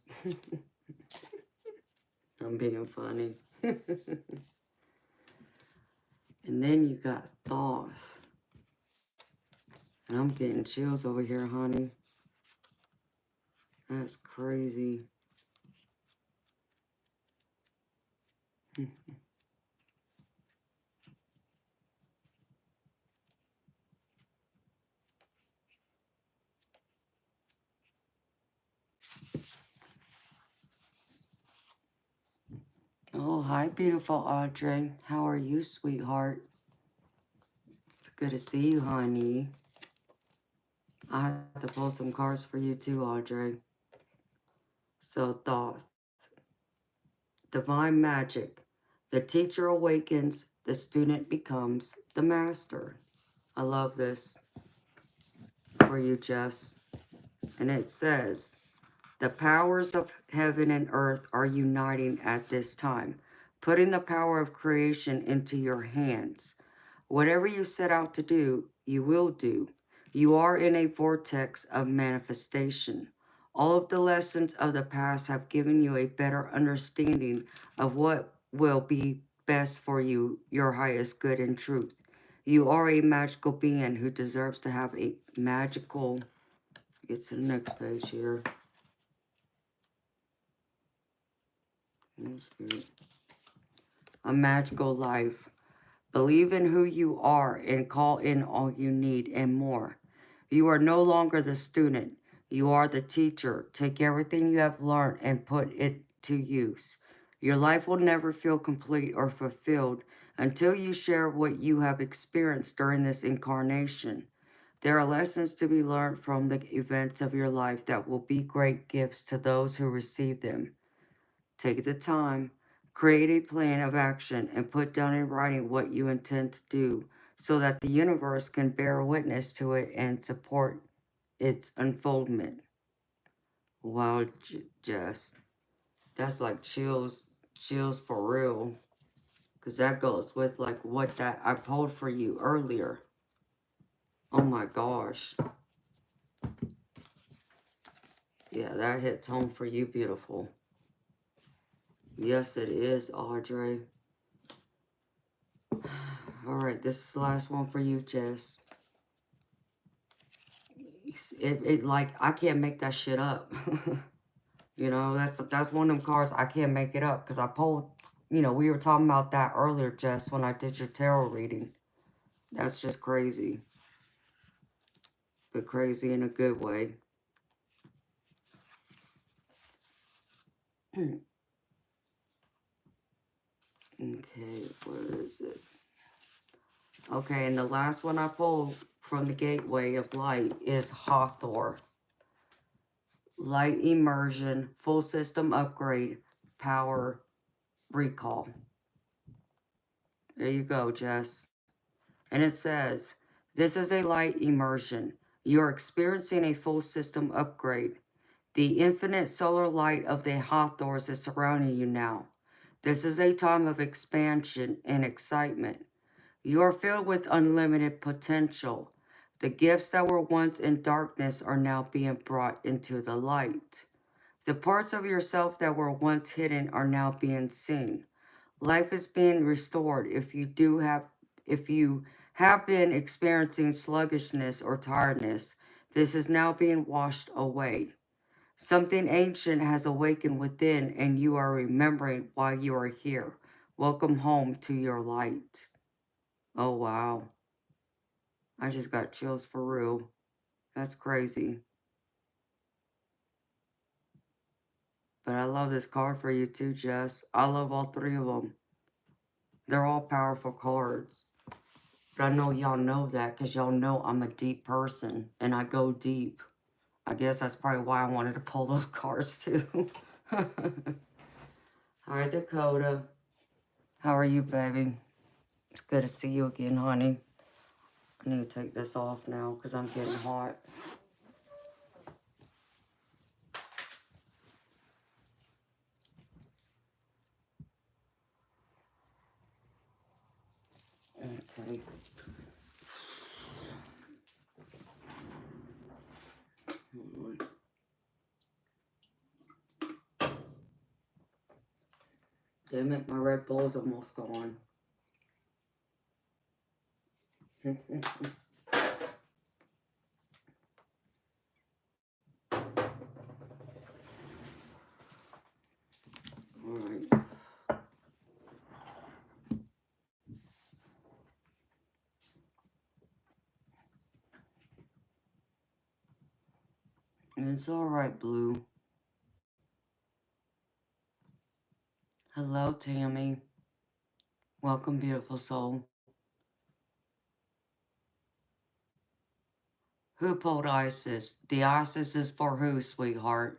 I'm being funny. And then you got Thoth. And I'm getting chills over here, honey. That's crazy. Oh, hi, beautiful Audrey. How are you, sweetheart? It's good to see you, honey. I have to pull some cards for you too, Audrey. So, Thoth. Divine magic. The teacher awakens, the student becomes the master. I love this for you, Jess. And it says, the powers of heaven and earth are uniting at this time, putting the power of creation into your hands. Whatever you set out to do, you will do. You are in a vortex of manifestation. All of the lessons of the past have given you a better understanding of what will be best for you, your highest good and truth. You are a magical being who deserves to have a magical... Get to the next page here. A magical life. Believe in who you are and call in all you need and more. You are no longer the student. You are the teacher. Take everything you have learned and put it to use. Your life will never feel complete or fulfilled until you share what you have experienced during this incarnation. There are lessons to be learned from the events of your life that will be great gifts to those who receive them. Take the time, create a plan of action, and put down in writing what you intend to do so that the universe can bear witness to it and support its unfoldment. Wow, Jess. That's like chills for real. Because that goes with like what that I pulled for you earlier. Oh my gosh. Yeah, that hits home for you, beautiful. Yes, it is, Audrey. Alright, this is the last one for you, Jess. It like, I can't make that shit up. You know, that's one of them cards I can't make it up. Because I pulled, you know, we were talking about that earlier, Jess, when I did your tarot reading. That's just crazy. But crazy in a good way. Okay, where is it? Okay, and the last one I pulled from the Gateway of Light is Hathor. Light immersion, full system upgrade, power recall. There you go, Jess. And it says, this is a light immersion. You're experiencing a full system upgrade. The infinite solar light of the Hathors is surrounding you now. This is a time of expansion and excitement. You are filled with unlimited potential. The gifts that were once in darkness are now being brought into the light. The parts of yourself that were once hidden are now being seen. Life is being restored. If you have been experiencing sluggishness or tiredness, this is now being washed away. Something ancient has awakened within, and you are remembering why you are here. Welcome home to your light. Oh, wow. I just got chills for real. That's crazy. But I love this card for you too, Jess. I love all three of them. They're all powerful cards. But I know y'all know that because y'all know I'm a deep person and I go deep. I guess that's probably why I wanted to pull those cards too. Hi, Dakota. How are you, baby? It's good to see you again, honey. I need to take this off now because I'm getting hot. Okay. Damn it, my Red Bull's almost gone. Alright. It's alright, Blue. Hello, Tammy. Welcome, beautiful soul. Who pulled Isis? The Isis is for who, sweetheart?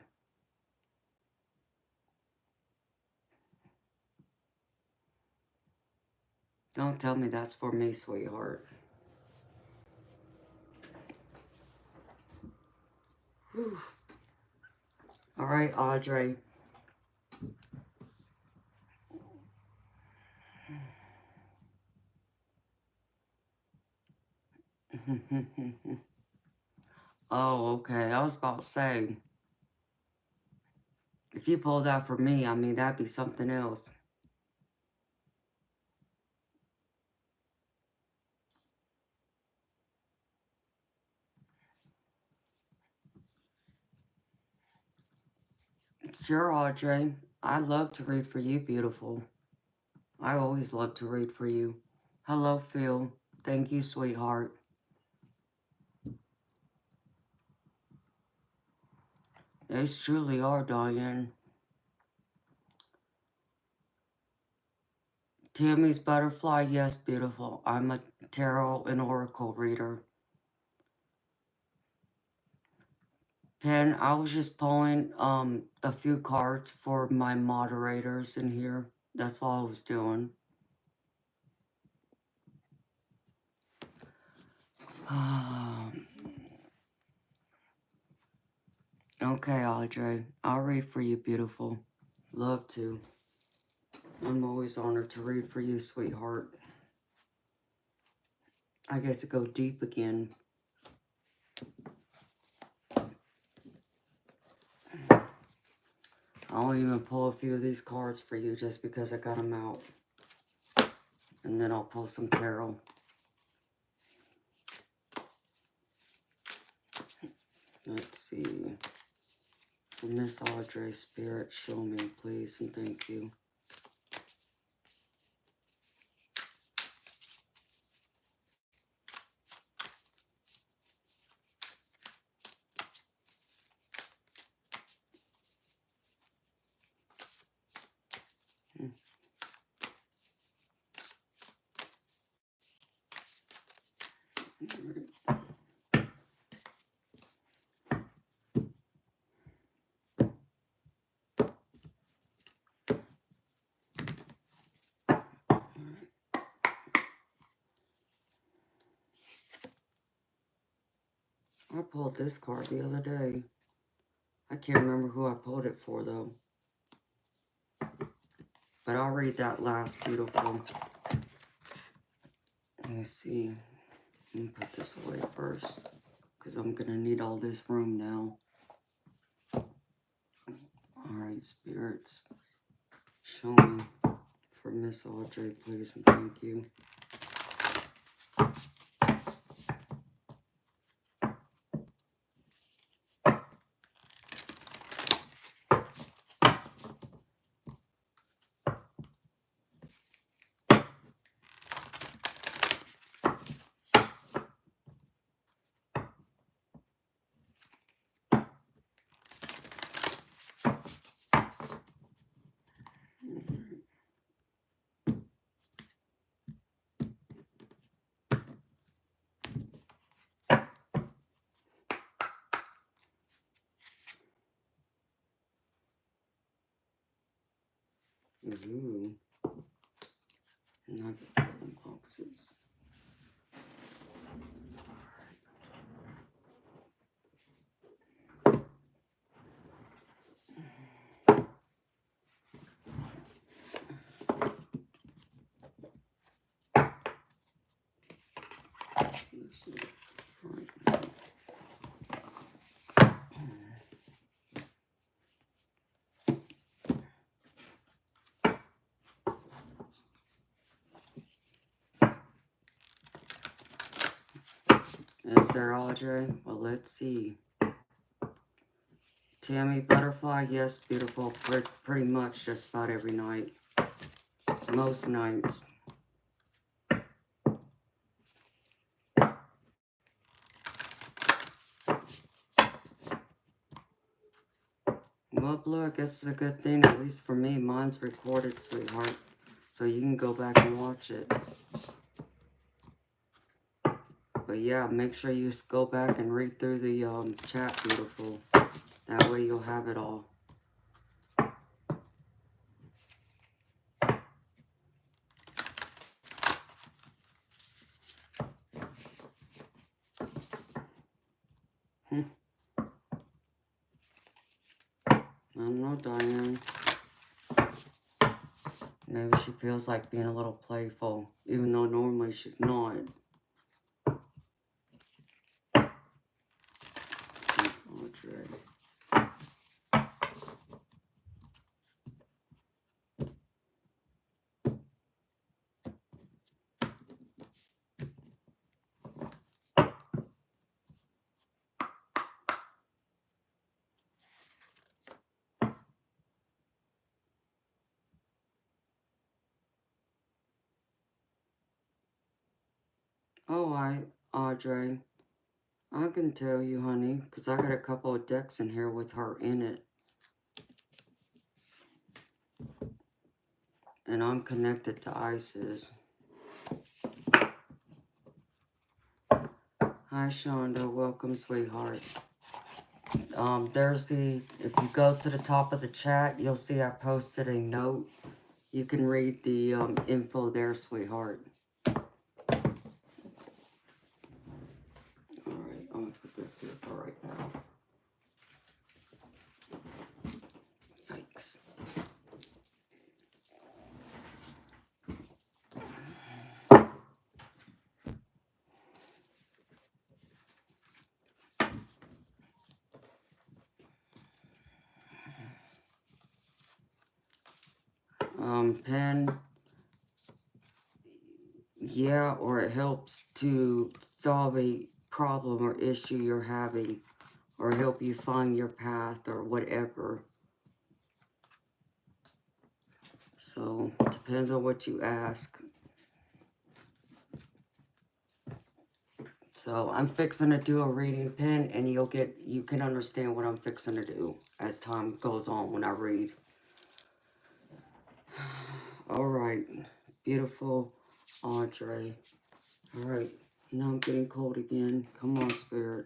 Don't tell me that's for me, sweetheart. Whew. All right, Audrey. Oh, okay. I was about to say, if you pulled out for me, I mean, that'd be something else. Sure, Audrey. I love to read for you, beautiful. I always love to read for you. Hello, Phil. Thank you, sweetheart. They truly are, Diane. Tammy's butterfly, yes, beautiful. I'm a tarot and oracle reader. Pen, I was just pulling a few cards for my moderators in here. That's all I was doing. Okay, Audrey. I'll read for you, beautiful. Love to. I'm always honored to read for you, sweetheart. I get to go deep again. I'll even pull a few of these cards for you just because I got them out. And then I'll pull some tarot. Let's see. Miss Audrey, Spirit, show me, please, and thank you. I pulled this card the other day. I can't remember who I pulled it for, though. But I'll read that last, beautiful. Let me see. Let me put this away first, because I'm going to need all this room now. Alright, spirits. Show me for Miss Audrey, please, and thank you. Ooh. Nugget building boxes. Is there, Audrey? Well, let's see. Tammy Butterfly, yes, beautiful. Pretty much just about every night. Most nights. Well, Blue, I guess it's a good thing, at least for me. Mine's recorded, sweetheart. So you can go back and watch it. But yeah, make sure you go back and read through the chat, beautiful. That way you'll have it all. I don't know, Diane. Maybe she feels like being a little playful, even though normally she's not. That's Audrey. Oh, Audrey. I can tell you, honey, because I got a couple of decks in here with her in it. And I'm connected to Isis. Hi, Shonda. Welcome, sweetheart. There's the, if you go to the top of the chat, you'll see I posted a note. You can read the info there, sweetheart. Alright, I'm going to put this here for right now. Yikes. Pen, yeah, or it helps to solve a problem or issue you're having, or help you find your path or whatever. So, depends on what you ask. So, I'm fixing to do a reading pen, and you can understand what I'm fixing to do as time goes on when I read. Alright, beautiful Audrey. Alright, now I'm getting cold again. Come on, Spirit.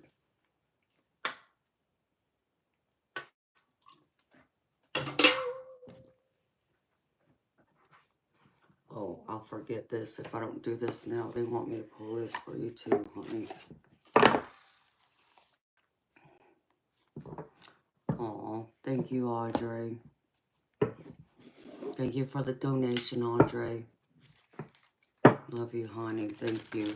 Oh, I'll forget this. If I don't do this now, they want me to pull this for you too, honey. Thank you, Audrey. Thank you for the donation, Audrey. Love you, honey. Thank you.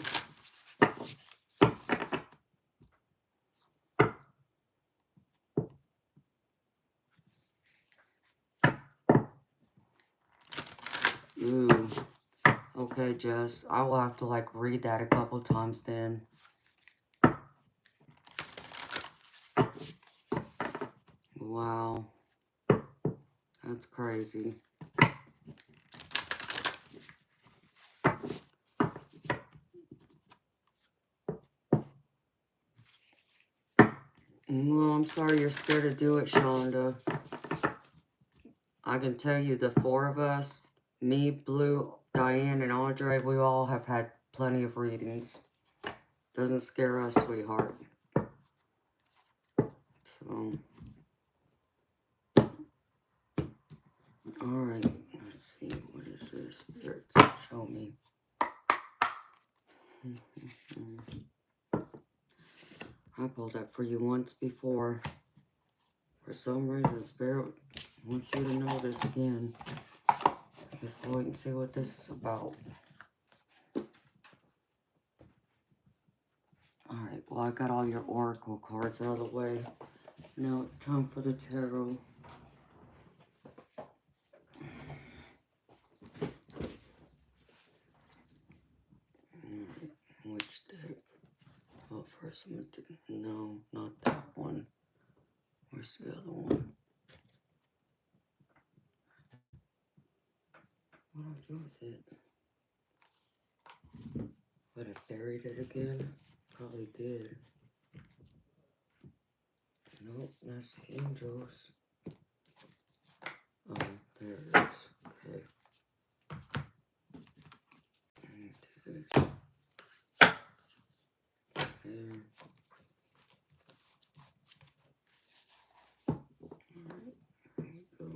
Ooh. Okay, Jess. I will have to, like, read that a couple times then. Wow. That's crazy. Well, I'm sorry you're scared to do it, Shonda. I can tell you the four of us, me, Blue, Diane, and Audrey, we all have had plenty of readings. Doesn't scare us, sweetheart. So, alright, let's see, what is this? Spirits, show me. I pulled that for you once before. For some reason, Spirit wants you to know this again. Let's wait and see what this is about. Alright, well, I got all your oracle cards out of the way. Now it's time for the tarot. Which deck? Oh, first I'm gonna do, no, not that one. Where's the other one? What do I do with it? But I buried it again? Probably did. Nope, that's the angels. Oh, there it is. Okay. Do this. There. Alright, there you go.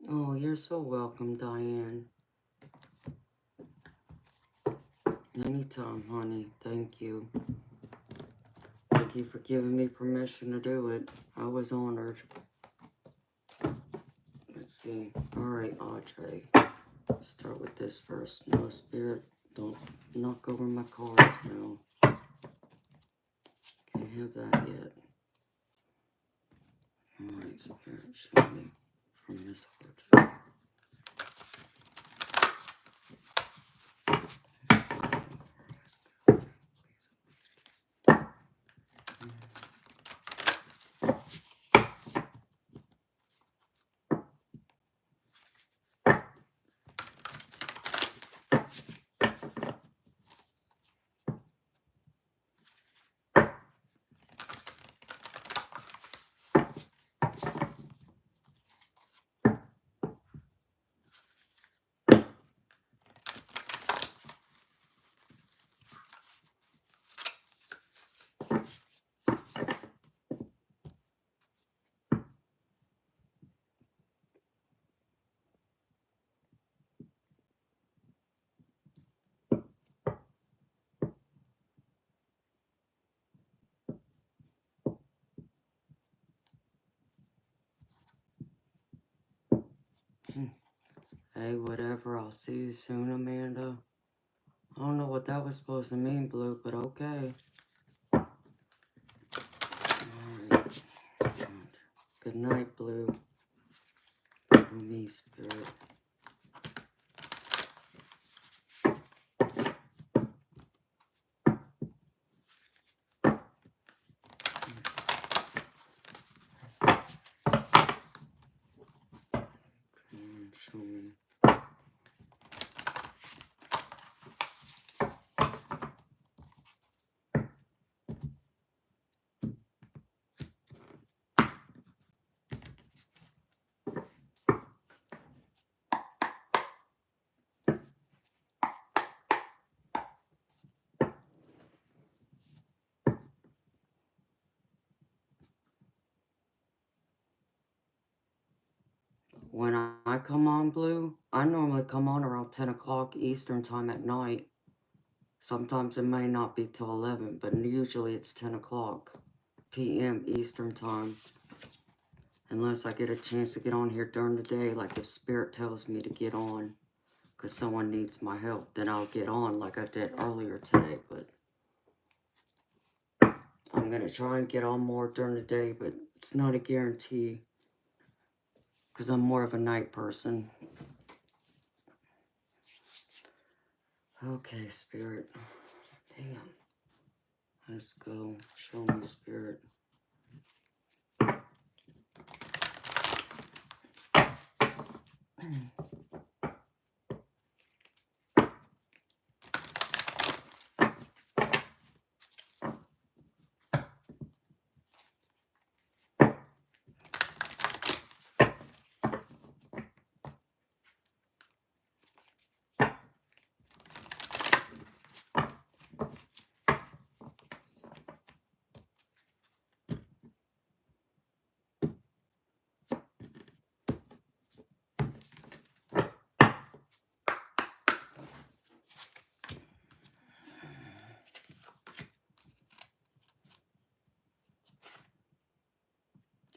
Oh, you're so welcome, Diane. Anytime, honey. Thank you. Thank you for giving me permission to do it. I was honored. Let's see. Alright, Audrey. Start with this first. No, Spirit, don't knock over my cards now. Can't have that yet. Alright, Spirit, show me from this card. Hey, whatever. I'll see you soon, Amanda. I don't know what that was supposed to mean, Blue, but okay. Alright. Good night, Blue. For me, Spirit. Show me. when I come on, Blue, I normally come on around 10 o'clock Eastern time at night. Sometimes it may not be till 11, but usually it's 10 o'clock p.m. Eastern time. Unless I get a chance to get on here during the day, like if Spirit tells me to get on, because someone needs my help, then I'll get on like I did earlier today. But I'm going to try and get on more during the day, but it's not a guarantee, because I'm more of a night person. Okay, Spirit. Damn. Let's go. Show me, Spirit.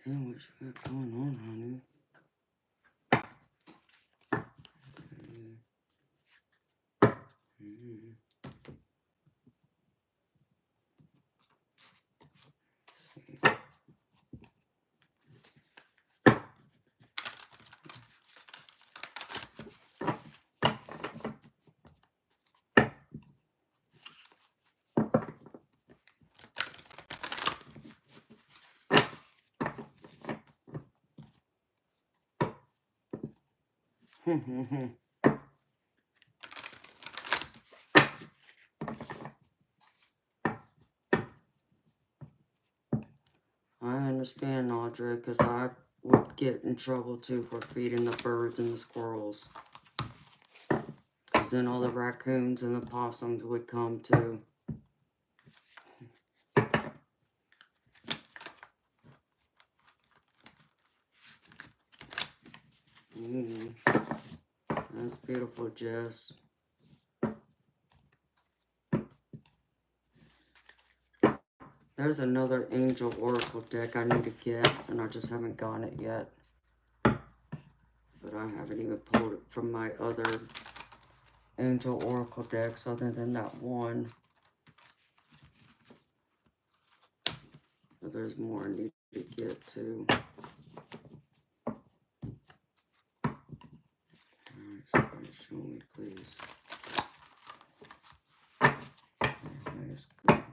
Damn, what you got going on, honey? I understand, Audrey, because I would get in trouble too for feeding the birds and the squirrels. Because then all the raccoons and the possums would come too. That's beautiful, Jess. There's another Angel Oracle deck I need to get, and I just haven't gotten it yet. But I haven't even pulled it from my other Angel Oracle decks other than that one. But there's more I need to get too. Alright, somebody show me, please. That's good.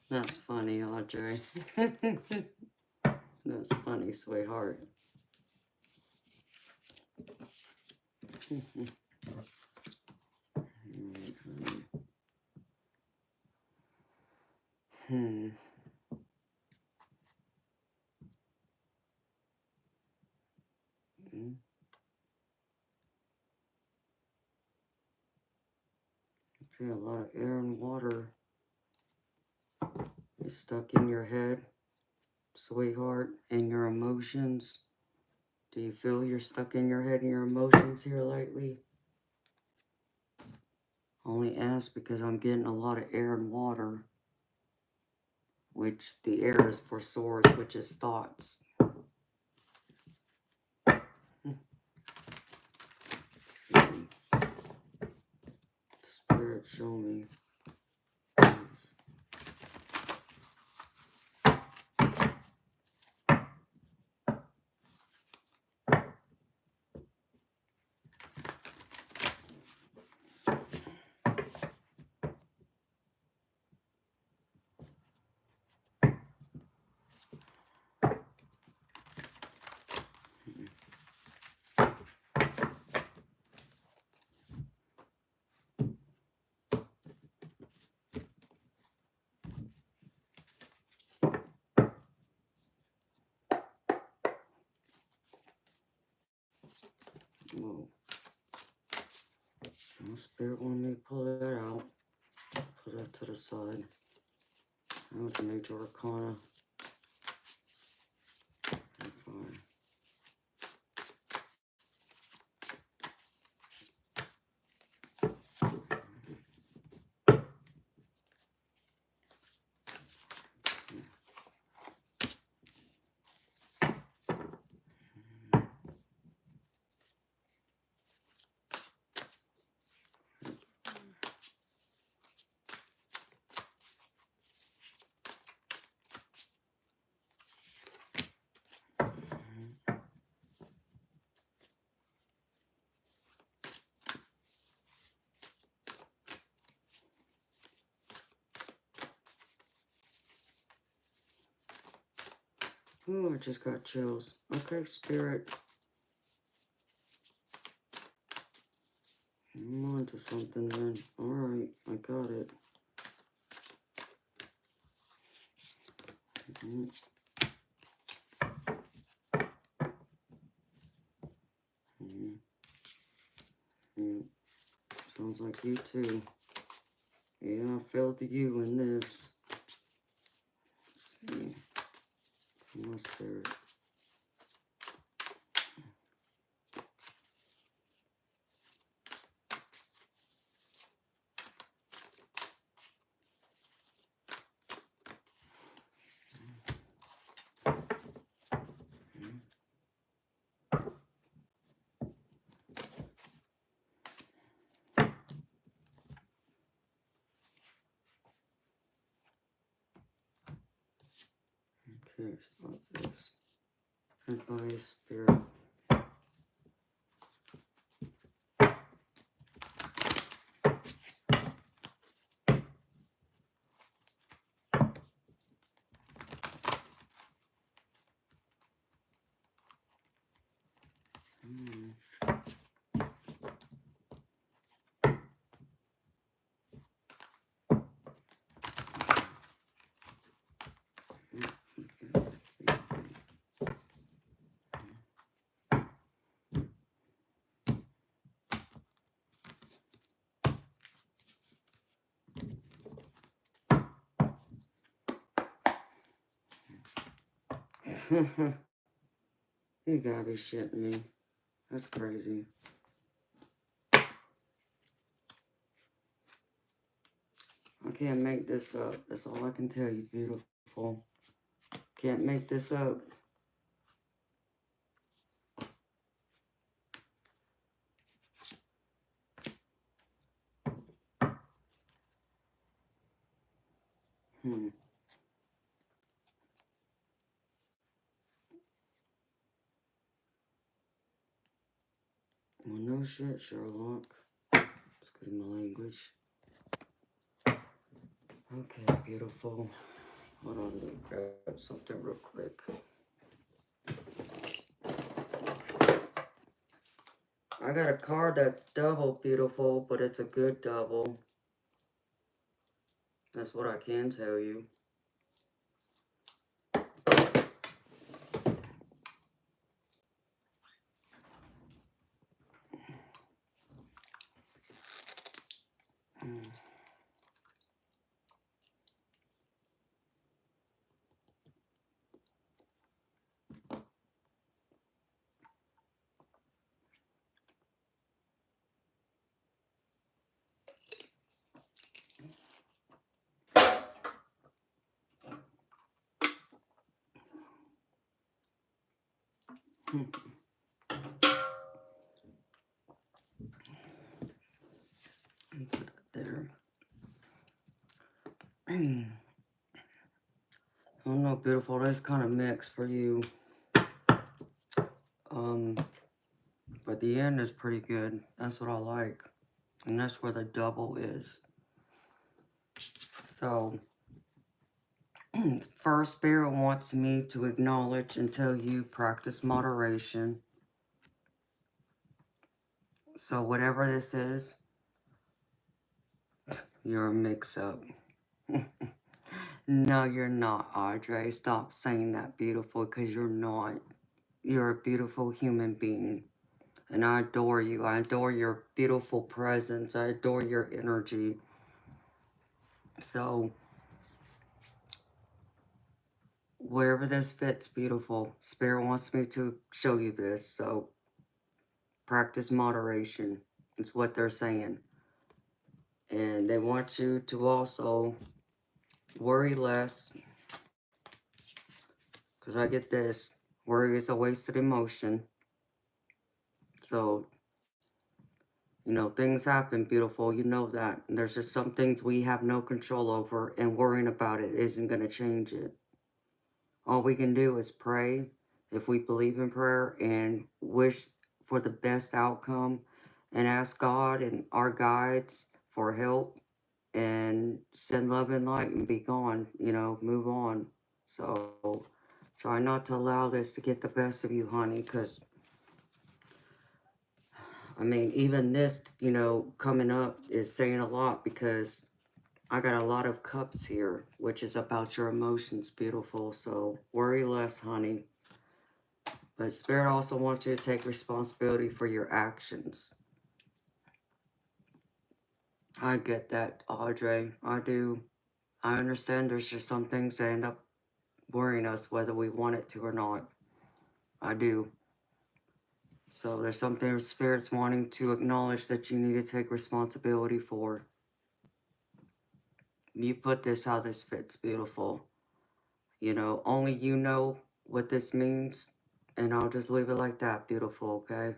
That's funny, Audrey. That's funny, sweetheart. Okay, a lot of air and water is stuck in your head, sweetheart, and your emotions. Do you feel you're stuck in your head and your emotions here lately? Only ask because I'm getting a lot of air and water, which the air is for swords, which is thoughts. Spirit, show me. Whoa. My spirit wanted me to pull that out. Put that to the side. That was a major arcana. Fine. Oh, I just got chills. Okay, spirit. I'm on to something then. Alright, I got it. Mm -hmm. Mm. Sounds like you too. Yeah, I felt you in this. Let's see. Come on, spirit. Okay, about this. Advice, spirit. Mm. You gotta be shitting me. That's crazy. I can't make this up. That's all I can tell you, beautiful. Can't make this up. Hmm. Well, no shit, Sherlock. Excuse my language. Okay, beautiful. Hold on, let me grab something real quick. I got a card that's double, beautiful, but it's a good double. That's what I can tell you. Put that there. I don't know, beautiful. That's kind of mixed for you. But the end is pretty good. That's what I like. And that's where the double is. So, first, Spirit wants me to acknowledge and tell you practice moderation. So, whatever this is, you're a mix-up. No, you're not, Audrey. Stop saying that, beautiful, because you're not. You're a beautiful human being. And I adore you. I adore your beautiful presence. I adore your energy. So, wherever this fits, beautiful. Spirit wants me to show you this. So, practice moderation. It's what they're saying. And they want you to also worry less. Because I get this. Worry is a wasted emotion. So, you know, things happen, beautiful. You know that. And there's just some things we have no control over. And worrying about it isn't going to change it. All we can do is pray if we believe in prayer and wish for the best outcome and ask God and our guides for help and send love and light and be gone, you know, move on. So try not to allow this to get the best of you, honey, because, I mean, even this, you know, coming up is saying a lot because I got a lot of cups here, which is about your emotions, beautiful. So worry less, honey. But Spirit also wants you to take responsibility for your actions. I get that, Audrey. I do. I understand there's just some things that end up worrying us whether we want it to or not. I do. So there's something Spirit's wanting to acknowledge that you need to take responsibility for. You put this how this fits, beautiful. You know, only you know what this means. And I'll just leave it like that, beautiful, okay?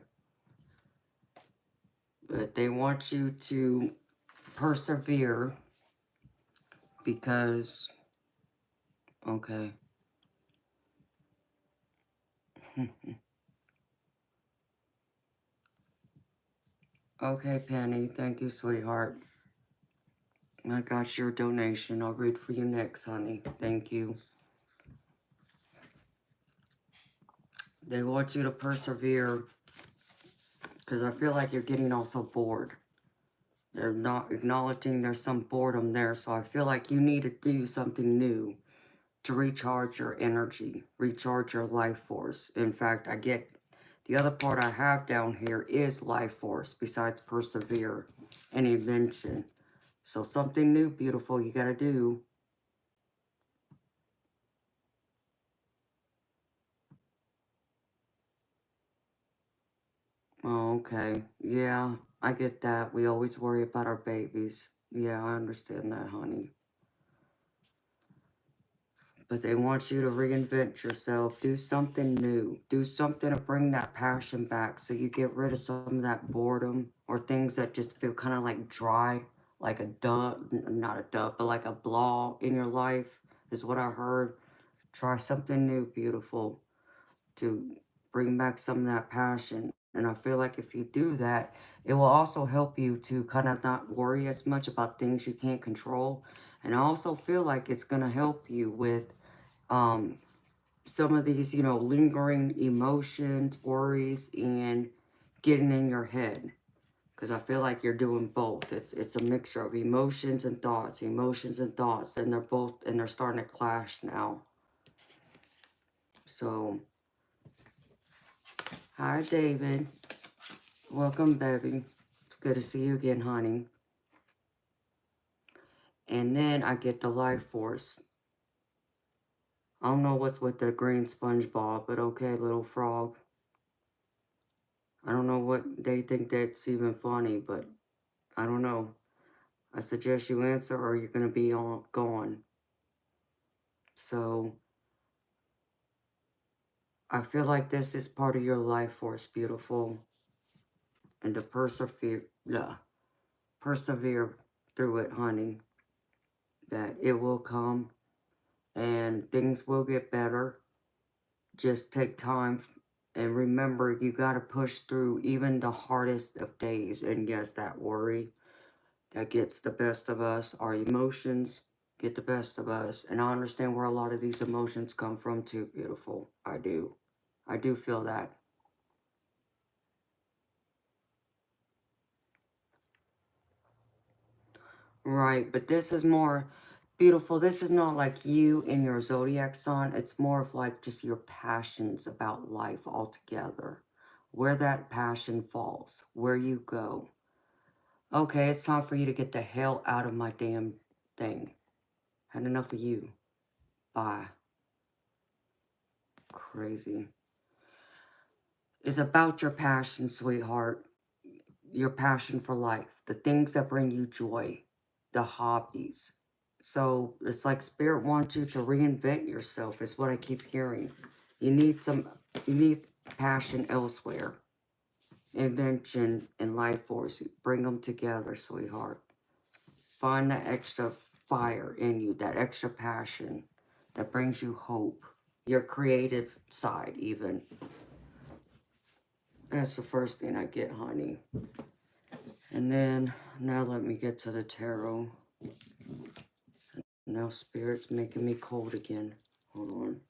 But they want you to persevere because, okay. Okay, Penny. Thank you, sweetheart. I got your donation. I'll read for you next, honey. Thank you. They want you to persevere because I feel like you're getting also bored. They're not acknowledging there's some boredom there, so I feel like you need to do something new to recharge your energy, recharge your life force. In fact, I get the other part I have down here is life force besides persevere and invention. So something new, beautiful, you gotta do. Oh, okay. Yeah, I get that. We always worry about our babies. Yeah, I understand that, honey. But they want you to reinvent yourself. Do something new. Do something to bring that passion back so you get rid of some of that boredom or things that just feel kind of like dry, like a dub, not a dub, but like a blah in your life is what I heard. Try something new, beautiful, to bring back some of that passion. And I feel like if you do that, it will also help you to kind of not worry as much about things you can't control. And I also feel like it's going to help you with some of these, you know, lingering emotions, worries, and getting in your head. Because I feel like you're doing both. It's a mixture of emotions and thoughts, and they're starting to clash now. So, hi, David. Welcome, baby. It's good to see you again, honey. And then I get the life force. I don't know what's with the green SpongeBob, but okay, little frog. I don't know what they think that's even funny, but I don't know. I suggest you answer or you're going to be gone. So, I feel like this is part of your life force, beautiful. And to persevere through it, honey. That it will come and things will get better. Just take time and remember you got to push through even the hardest of days. And yes, that worry that gets the best of us, our emotions get the best of us. And I understand where a lot of these emotions come from too, beautiful. I do. I do feel that. Right, but this is more beautiful. This is not like you and your zodiac sign. It's more of like just your passions about life altogether. where that passion falls, where you go. Okay, it's time for you to get the hell out of my damn thing. Had enough of you. Bye. Crazy. It's about your passion, sweetheart. Your passion for life. The things that bring you joy. The hobbies. So it's like Spirit wants you to reinvent yourself, is what I keep hearing. You need passion elsewhere. Invention and life force. Bring them together, sweetheart. Find that extra fire in you, that extra passion that brings you hope. Your creative side, even. That's the first thing I get, honey. And then, now let me get to the tarot. Now Spirit's making me cold again. Hold on.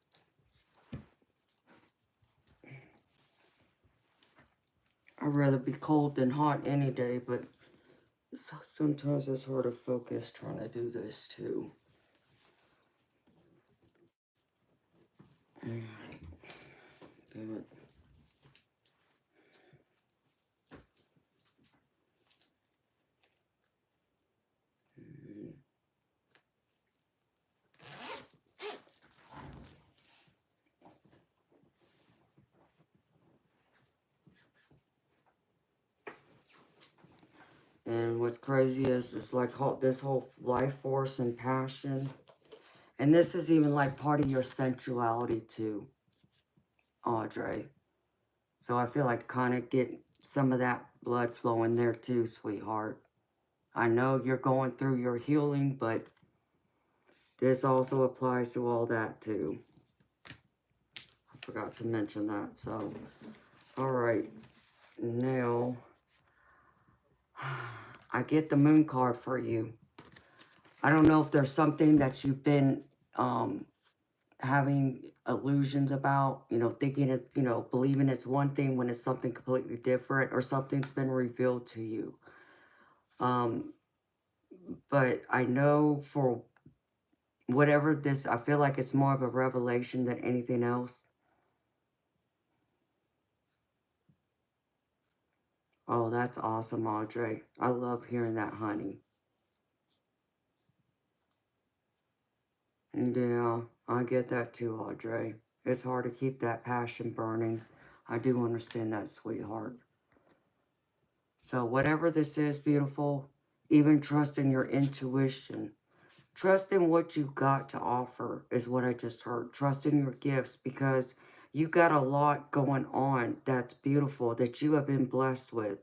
I'd rather be cold than hot any day, but sometimes it's hard to focus trying to do this too. Damn it. And what's crazy is it's like this whole life force and passion. And this is even like part of your sensuality too, Audrey. So I feel like kind of get some of that blood flowing there too, sweetheart. I know you're going through your healing, but this also applies to all that too. I forgot to mention that. So, all right. Now, I get the moon card for you. I don't know if there's something that you've been having illusions about, you know, thinking it's, you know, believing it's one thing when it's something completely different, or something's been revealed to you. But I know for whatever this, I feel like it's more of a revelation than anything else. Oh, that's awesome, Audrey. I love hearing that, honey. Yeah, I get that too, Audrey. It's hard to keep that passion burning. I do understand that, sweetheart. So whatever this is, beautiful, even trust in your intuition. Trust in what you got to offer is what I just heard. Trust in your gifts, because you got a lot going on that's beautiful, that you have been blessed with.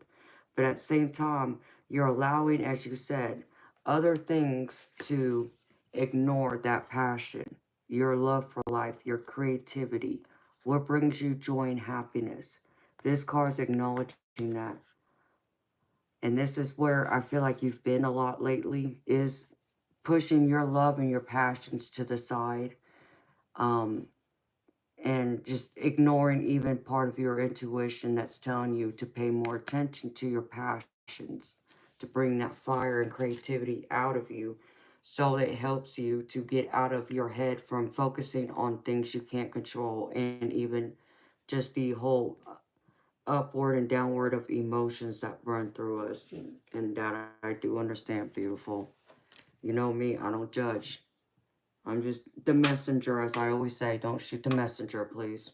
But at the same time, you're allowing, as you said, other things to ignore that passion, your love for life, your creativity, what brings you joy and happiness. This card's acknowledging that. And this is where I feel like you've been a lot lately, is pushing your love and your passions to the side, and just ignoring even part of your intuition that's telling you to pay more attention to your passions, to bring that fire and creativity out of you, so it helps you to get out of your head from focusing on things you can't control, and even just the whole upward and downward of emotions that run through us. And that I do understand, beautiful. You know me, I don't judge. I'm just the messenger, as I always say. Don't shoot the messenger, please.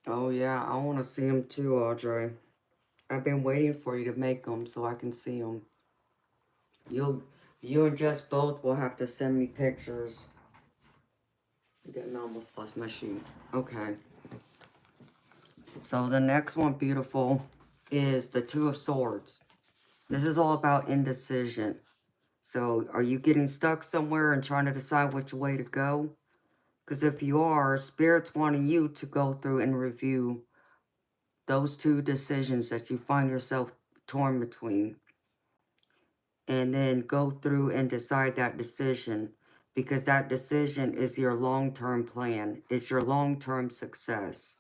Oh, yeah, I want to see them too, Audrey. I've been waiting for you to make them so I can see them. You and Jess both will have to send me pictures. I almost lost my shoe. Okay. So the next one, beautiful, is the Two of Swords. This is all about indecision. So are you getting stuck somewhere and trying to decide which way to go? Because if you are, Spirit's wanting you to go through and review those two decisions that you find yourself torn between. And then go through and decide that decision. Because that decision is your long-term plan. It's your long-term success.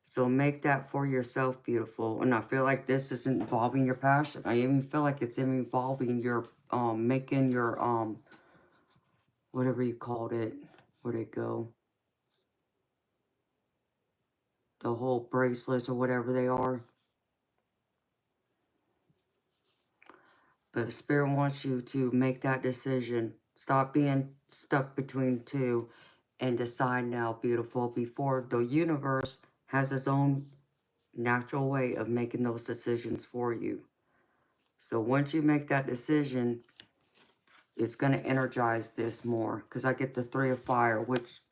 So make that for yourself, beautiful. And I feel like this isn't involving your passion. I even feel like it's involving your making your, whatever you called it, where'd it go? The whole bracelets or whatever they are. But Spirit wants you to make that decision. Stop being stuck between two and decide now, beautiful, before the universe has its own natural way of making those decisions for you. So once you make that decision, it's going to energize this more. Because I get the Three of Fire, which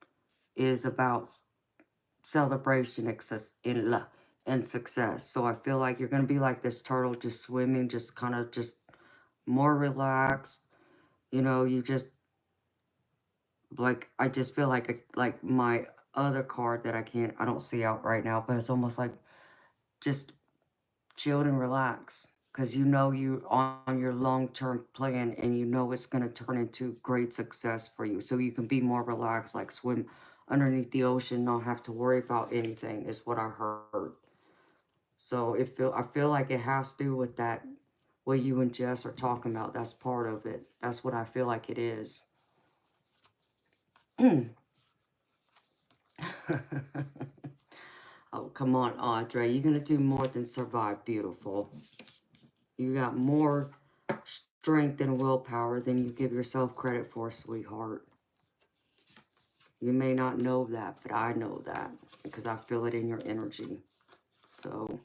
is about celebration and success. So I feel like you're going to be like this turtle just swimming, just kind of just more relaxed. You know, you just, like, I just feel like my other card that I don't see out right now, but it's almost like just chilled and relax. Because you know you on your long-term plan and you know it's going to turn into great success for you. So you can be more relaxed, like swim underneath the ocean, not have to worry about anything, is what I heard. So I feel like it has to do with that, what you and Jess are talking about. That's part of it. That's what I feel like it is. Oh, come on, Audrey. You're going to do more than survive, beautiful. You got more strength and willpower than you give yourself credit for, sweetheart. You may not know that, but I know that because I feel it in your energy. So,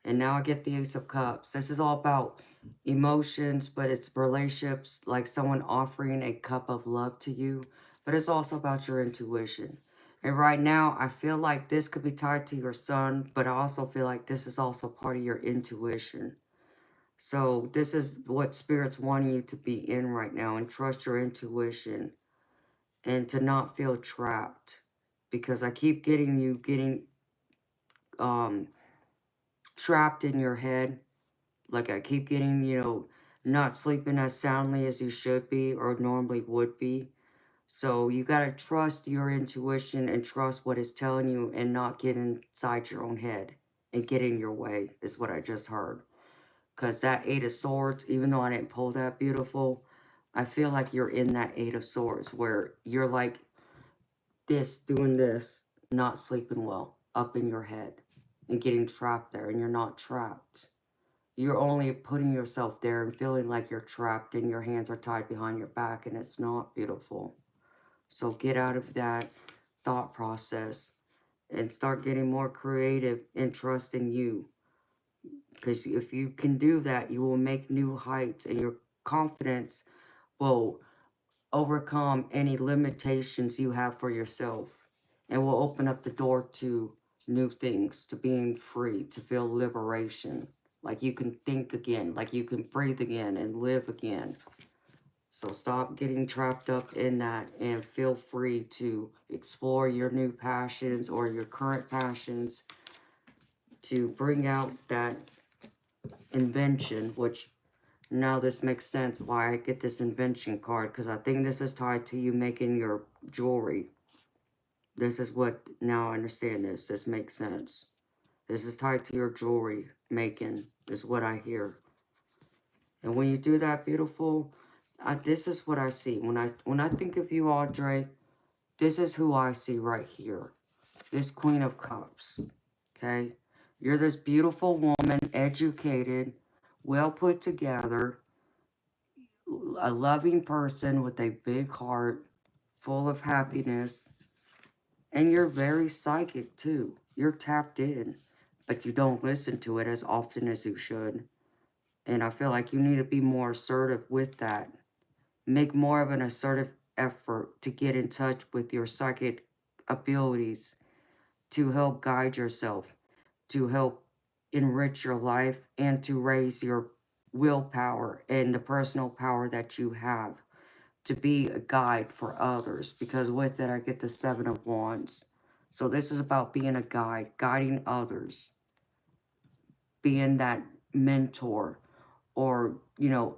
and now I get the Ace of Cups. This is all about emotions, but it's relationships, like someone offering a cup of love to you. But it's also about your intuition. And right now, I feel like this could be tied to your son, but I also feel like this is also part of your intuition. So this is what Spirit's wanting you to be in right now, and trust your intuition and to not feel trapped. Because I keep getting you trapped in your head. Like I keep getting, not sleeping as soundly as you should be or normally would be. So you got to trust your intuition and trust what it's telling you and not get inside your own head and get in your way, is what I just heard. Because that Eight of Swords, even though I didn't pull that beautiful, I feel like you're in that Eight of Swords where you're like this, doing this, not sleeping well, up in your head and getting trapped there, and you're not trapped. You're only putting yourself there and feeling like you're trapped and your hands are tied behind your back, and it's not beautiful. So get out of that thought process and start getting more creative and trust in you. Because if you can do that, you will make new heights, and your confidence will overcome any limitations you have for yourself, and will open up the door to new things, to being free, to feel liberation. Like you can think again, like you can breathe again and live again. So stop getting trapped up in that and feel free to explore your new passions or your current passions to bring out that invention, which now this makes sense why I get this invention card, because I think this is tied to you making your jewelry. This is what, now I understand this. This makes sense. This is tied to your jewelry making, is what I hear. And when you do that, beautiful, this is what I see. When I think of you, Audrey, this is who I see right here. This Queen of Cups, okay? You're this beautiful woman, educated, well put together, a loving person with a big heart, full of happiness, and you're very psychic too. You're tapped in, but you don't listen to it as often as you should. And I feel like you need to be more assertive with that. Make more of an assertive effort to get in touch with your psychic abilities to help guide yourself, to help enrich your life, and to raise your willpower and the personal power that you have to be a guide for others. Because with it, I get the Seven of Wands. So this is about being a guide, guiding others, being that mentor, or,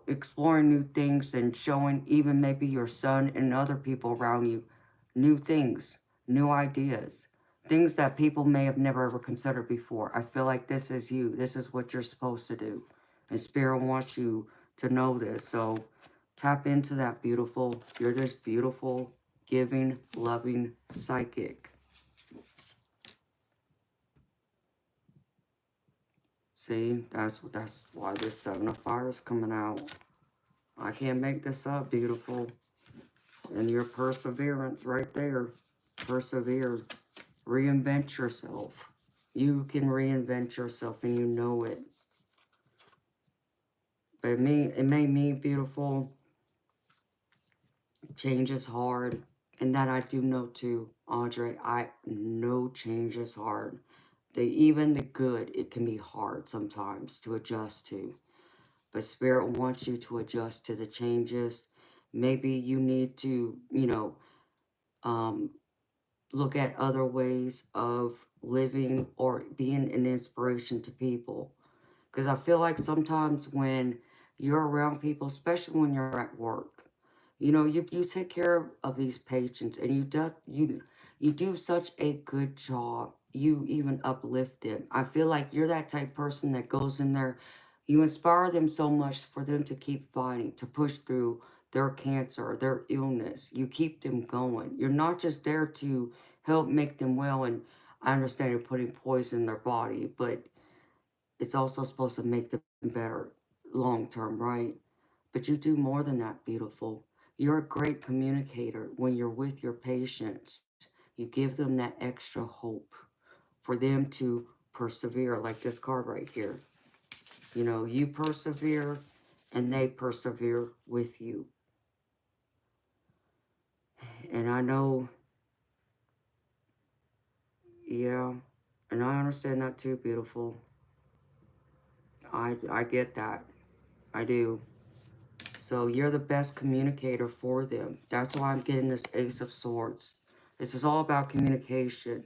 exploring new things and showing even maybe your son and other people around you new things, new ideas, things that people may have never ever considered before. I feel like this is you. This is what you're supposed to do. And Spirit wants you to know this. So tap into that beautiful, you're this beautiful, giving, loving psychic. See, that's why this Seven of Fire is coming out. I can't make this up, beautiful. And your perseverance right there. Persevere. Reinvent yourself. You can reinvent yourself and you know it. But it made me beautiful. Change is hard. And that I do know too, Audrey. I know change is hard. Even the good, it can be hard sometimes to adjust to. But Spirit wants you to adjust to the changes. Maybe you need to, you know, look at other ways of living or being an inspiration to people. Because I feel like sometimes when you're around people, especially when you're at work, you know, you take care of these patients and you do such a good job. You even uplift them. I feel like you're that type of person that goes in there, you inspire them so much for them to keep fighting, to push through their cancer, their illness. You keep them going. You're not just there to help make them well, and I understand you're putting poison in their body, but it's also supposed to make them better long term, right? But you do more than that, beautiful. You're a great communicator when you're with your patients. You give them that extra hope for them to persevere, like this card right here. You know, you persevere and they persevere with you. And I know, yeah, and I understand that too, beautiful. I get that. I do. So you're the best communicator for them. That's why I'm getting this Ace of Swords. This is all about communication.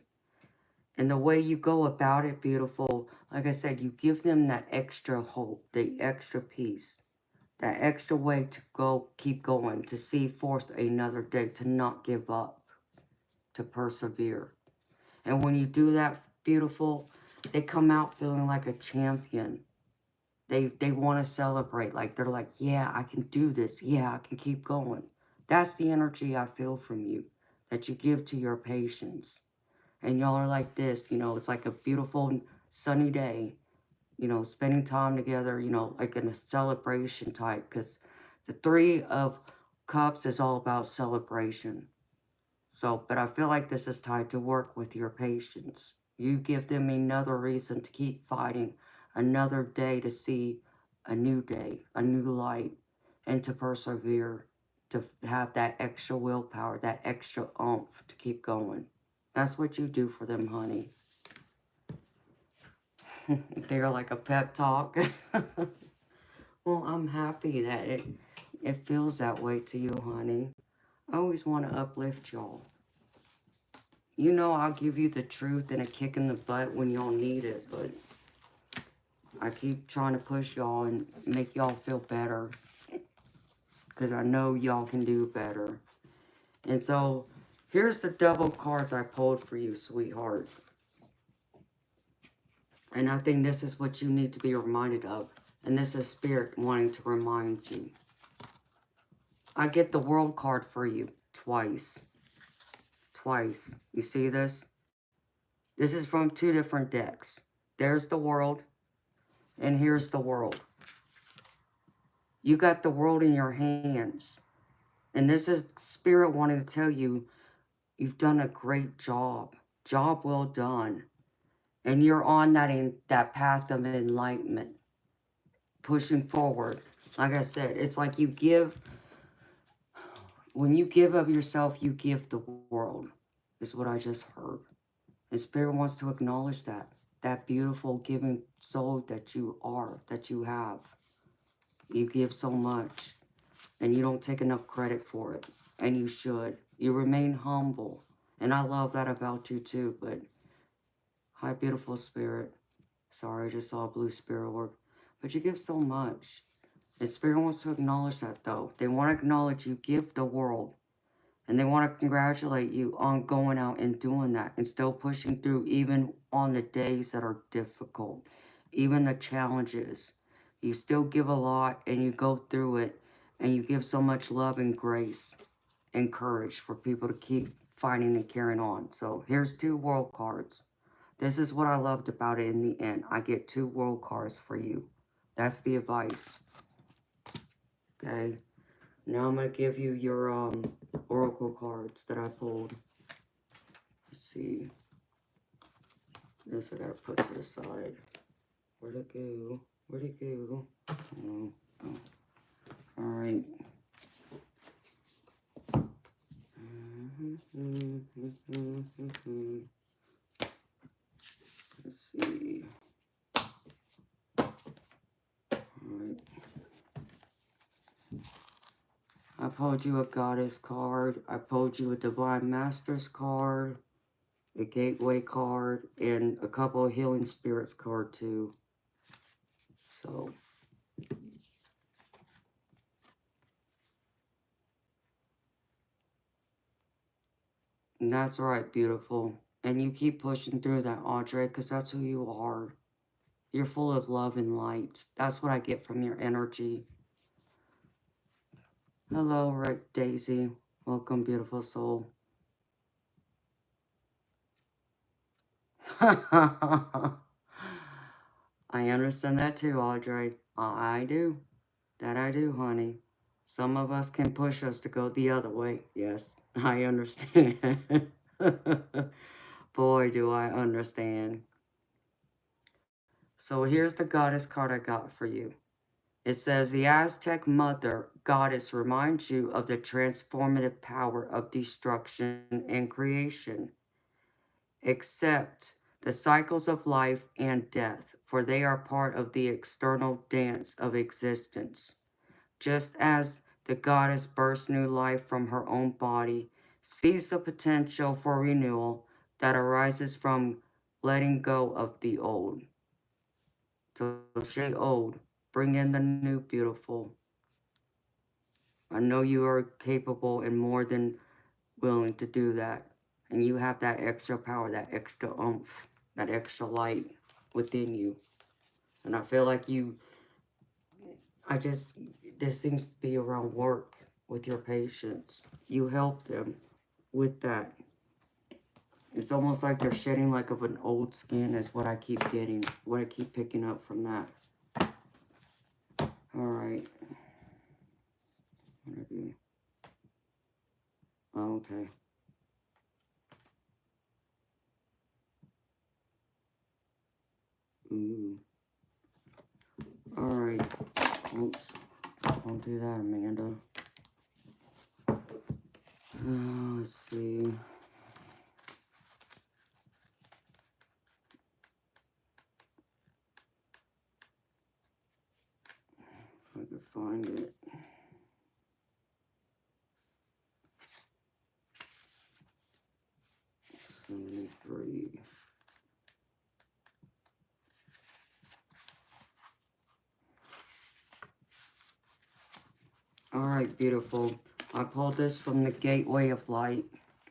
And the way you go about it, beautiful, like I said, you give them that extra hope, the extra peace, that extra way to go, keep going, to see forth another day, to not give up, to persevere. And when you do that, beautiful, they come out feeling like a champion. They want to celebrate. Like, they're like, yeah, I can do this. Yeah, I can keep going. That's the energy I feel from you, that you give to your patients. And y'all are like this, you know, it's like a beautiful sunny day, you know, spending time together, you know, like in a celebration type. Because the Three of Cups is all about celebration. So, but I feel like this is tied to work with your patients. You give them another reason to keep fighting, another day to see a new day, a new light, and to persevere, to have that extra willpower, that extra oomph to keep going. That's what you do for them, honey. They're like a pep talk. Well, I'm happy that it feels that way to you, honey. I always want to uplift y'all. You know I'll give you the truth and a kick in the butt when y'all need it, but I keep trying to push y'all and make y'all feel better, because I know y'all can do better. And so, here's the double cards I pulled for you, sweetheart. And I think this is what you need to be reminded of. And this is Spirit wanting to remind you. I get the World card for you twice. Twice. You see this? This is from two different decks. There's the World, and here's the World. You got the world in your hands. And this is Spirit wanting to tell you, you've done a great job. Job well done. And you're on that path of enlightenment. Pushing forward. Like I said, it's like you give, when you give of yourself, you give the world. Is what I just heard. And Spirit wants to acknowledge that. That beautiful giving soul that you are, that you have. You give so much. And you don't take enough credit for it. And you should. You remain humble. And I love that about you too. But, hi, beautiful Spirit. Sorry, I just saw a blue spirit orb. But you give so much. And Spirit wants to acknowledge that, though. They want to acknowledge you give the world. And they want to congratulate you on going out and doing that. And still pushing through even on the days that are difficult. Even the challenges. You still give a lot, and you go through it, and you give so much love and grace and courage for people to keep fighting and carrying on. So here's 2 world cards. This is what I loved about it in the end. I get 2 world cards for you. That's the advice. Okay. Now I'm going to give you your oracle cards that I pulled. Let's see. This I got to put to the side. Where'd it go? Where'd it go? Oh, oh. All right. Let's see. Alright. I pulled you a goddess card. I pulled you a divine masters card, a gateway card, and a couple of healing spirits card too. So. And that's right, beautiful. And you keep pushing through that, Audrey, because that's who you are. You're full of love and light. That's what I get from your energy. Hello, Rick Daisy. Welcome, beautiful soul. I understand that too, Audrey. I do. That I do, honey. Some of us can push us to go the other way. Yes, I understand. Boy, do I understand. So here's the goddess card I got for you. It says, the Aztec mother goddess reminds you of the transformative power of destruction and creation. Accept the cycles of life and death, for they are part of the external dance of existence. Just as the goddess bursts new life from her own body, sees the potential for renewal that arises from letting go of the old. So stay old, bring in the new, beautiful. I know you are capable and more than willing to do that. And you have that extra power, that extra oomph, that extra light within you. And I feel like this seems to be around work with your patients. You help them with that. It's almost like they're shedding like of an old skin is what I keep getting, what I keep picking up from that. All right. Oh, okay. Ooh. All right. Oops. Don't do that, Amanda. Let's see. If I can find it. '73. All right, beautiful. I pulled this from the Gateway of Light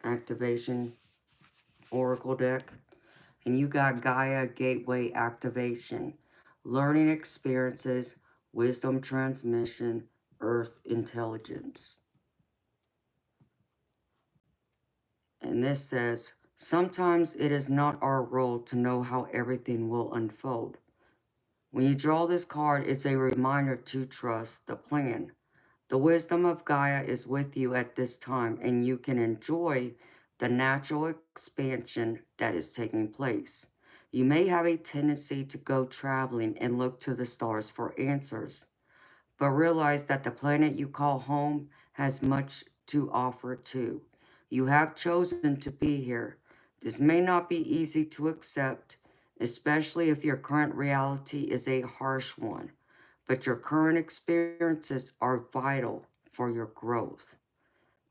Activation Oracle deck. And you got Gaia Gateway Activation, Learning Experiences, Wisdom Transmission, Earth Intelligence. And this says, sometimes it is not our role to know how everything will unfold. When you draw this card, it's a reminder to trust the plan. The wisdom of Gaia is with you at this time, and you can enjoy the natural expansion that is taking place. You may have a tendency to go traveling and look to the stars for answers, but realize that the planet you call home has much to offer too. You have chosen to be here. This may not be easy to accept, especially if your current reality is a harsh one, but your current experiences are vital for your growth.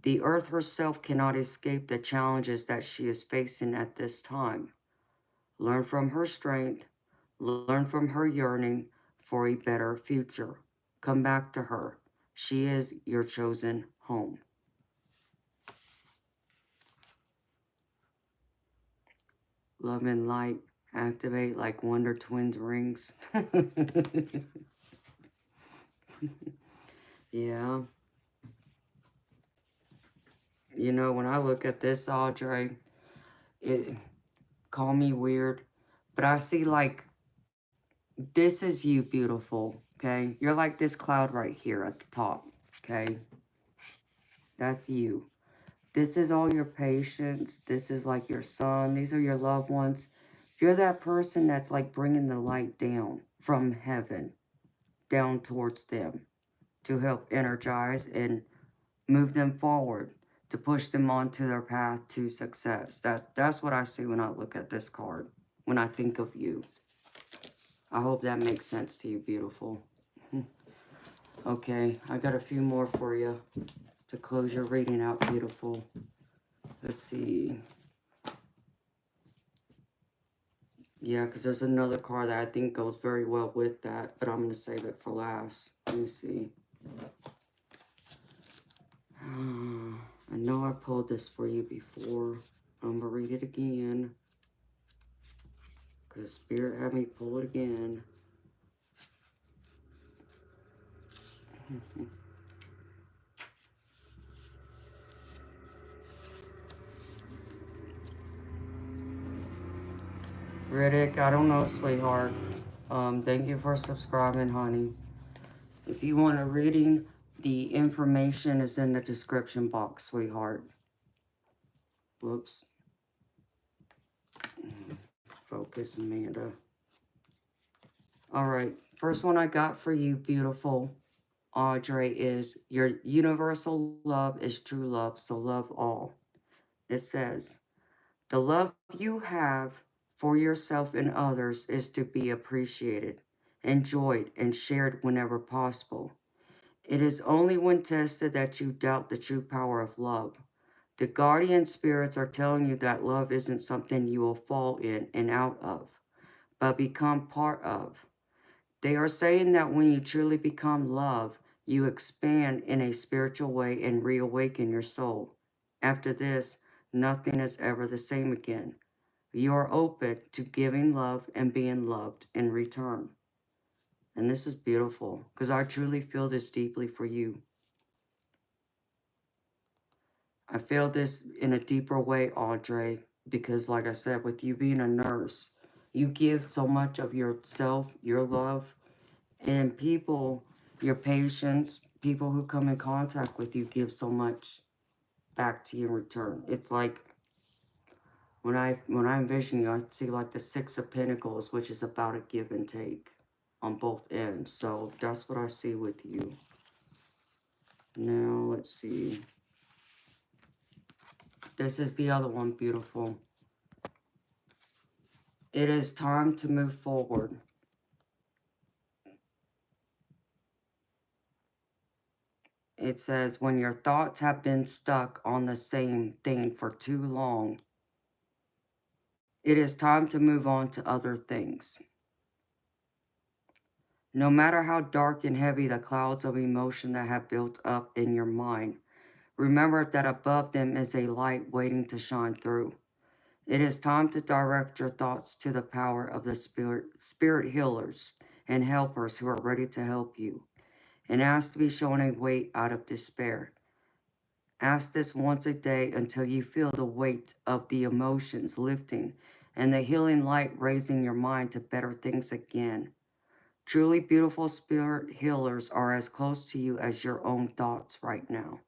The earth herself cannot escape the challenges that she is facing at this time. Learn from her strength, learn from her yearning for a better future. Come back to her. She is your chosen home. Love and light activate like Wonder Twins rings. Yeah. You know, when I look at this, Audrey, it call me weird, but I see like, this is you, beautiful, okay? You're like this cloud right here at the top, okay? That's you. This is all your patience. This is like your son. These are your loved ones. You're that person that's like bringing the light down from heaven, down towards them to help energize and move them forward, to push them onto their path to success. That's what I see when I look at this card, when I think of you. I hope that makes sense to you, beautiful. Okay, I got a few more for you to close your reading out, beautiful. Let's see. Yeah, because there's another card that I think goes very well with that, but I'm going to save it for last. Let me see. I know I pulled this for you before. I'm going to read it again, because Spirit had me pull it again. Riddick, I don't know, sweetheart. Thank you for subscribing, honey. If you want a reading, the information is in the description box, sweetheart. Whoops. Focus, Amanda. All right. First one I got for you, beautiful Audrey, is your universal love is true love, so love all. It says, the love you have for yourself and others is to be appreciated, enjoyed, and shared whenever possible. It is only when tested that you doubt the true power of love. The guardian spirits are telling you that love isn't something you will fall in and out of, but become part of. They are saying that when you truly become love, you expand in a spiritual way and reawaken your soul. After this, nothing is ever the same again. You are open to giving love and being loved in return. And this is beautiful because I truly feel this deeply for you. I feel this in a deeper way, Audrey, because like I said, with you being a nurse, you give so much of yourself, your love, and people, your patients, people who come in contact with you give so much back to you in return. It's like when I envision you, I see like the Six of Pentacles, which is about a give and take on both ends. So that's what I see with you. Now, let's see. This is the other one, beautiful. It is time to move forward. It says, when your thoughts have been stuck on the same thing for too long, it is time to move on to other things. No matter how dark and heavy the clouds of emotion that have built up in your mind, remember that above them is a light waiting to shine through. It is time to direct your thoughts to the power of the spirit healers and helpers who are ready to help you, and ask to be shown a way out of despair. Ask this once a day until you feel the weight of the emotions lifting and the healing light raising your mind to better things again. Truly beautiful spirit healers are as close to you as your own thoughts right now.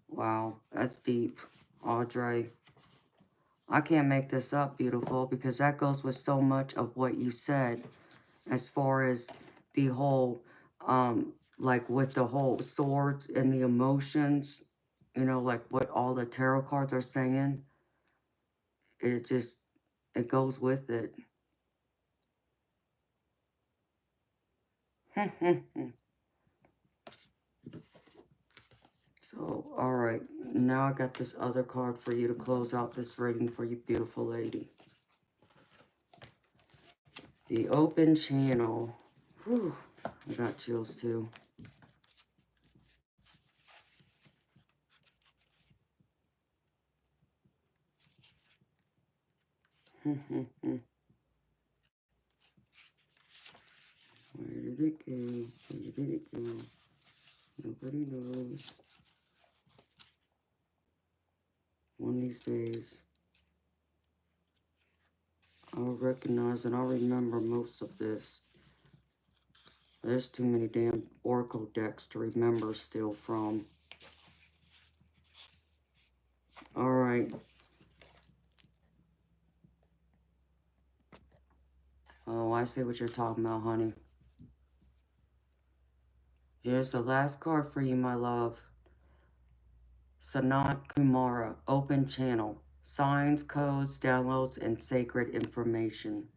Wow, that's deep, Audrey. I can't make this up, beautiful, because that goes with so much of what you said as far as the whole, like with the whole swords and the emotions, you know, like what all the tarot cards are saying. It just, it goes with it. So, all right, now I got this other card for you to close out this reading for you, beautiful lady. The open channel. Whew, I got chills too. Where did did it go? Where did it go? Nobody knows. One of these days, I'll recognize and I'll remember most of this. There's too many damn oracle decks to remember still from. Alright. Oh, I see what you're talking about, honey. Here's the last card for you, my love. Sanat Kumara, open channel. Signs, codes, downloads, and sacred information.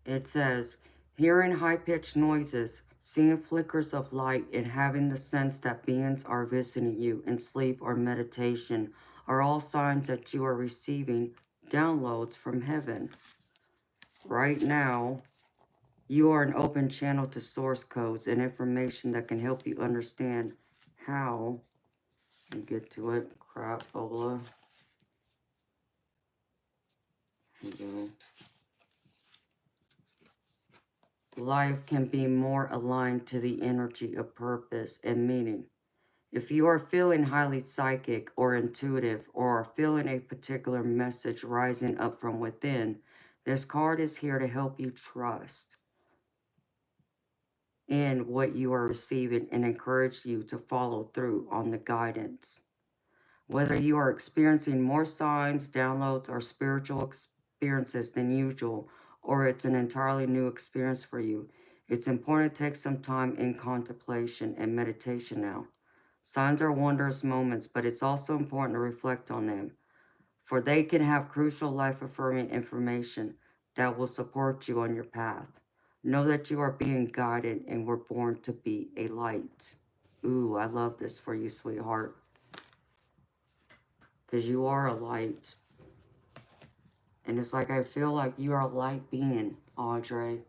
It says, hearing high-pitched noises, seeing flickers of light, and having the sense that beings are visiting you in sleep or meditation are all signs that you are receiving downloads from heaven. Right now, you are an open channel to source codes and information that can help you understand how, and get to it, crapola. Here we go. Life can be more aligned to the energy of purpose and meaning. If you are feeling highly psychic or intuitive or are feeling a particular message rising up from within, this card is here to help you trust in what you are receiving and encourage you to follow through on the guidance. Whether you are experiencing more signs, downloads, or spiritual experiences than usual, or it's an entirely new experience for you, it's important to take some time in contemplation and meditation now. Signs are wondrous moments, but it's also important to reflect on them, for they can have crucial life-affirming information that will support you on your path. Know that you are being guided and were born to be a light. Ooh, I love this for you, sweetheart. Because you are a light. And it's like, I feel like you are a light being, Audrey.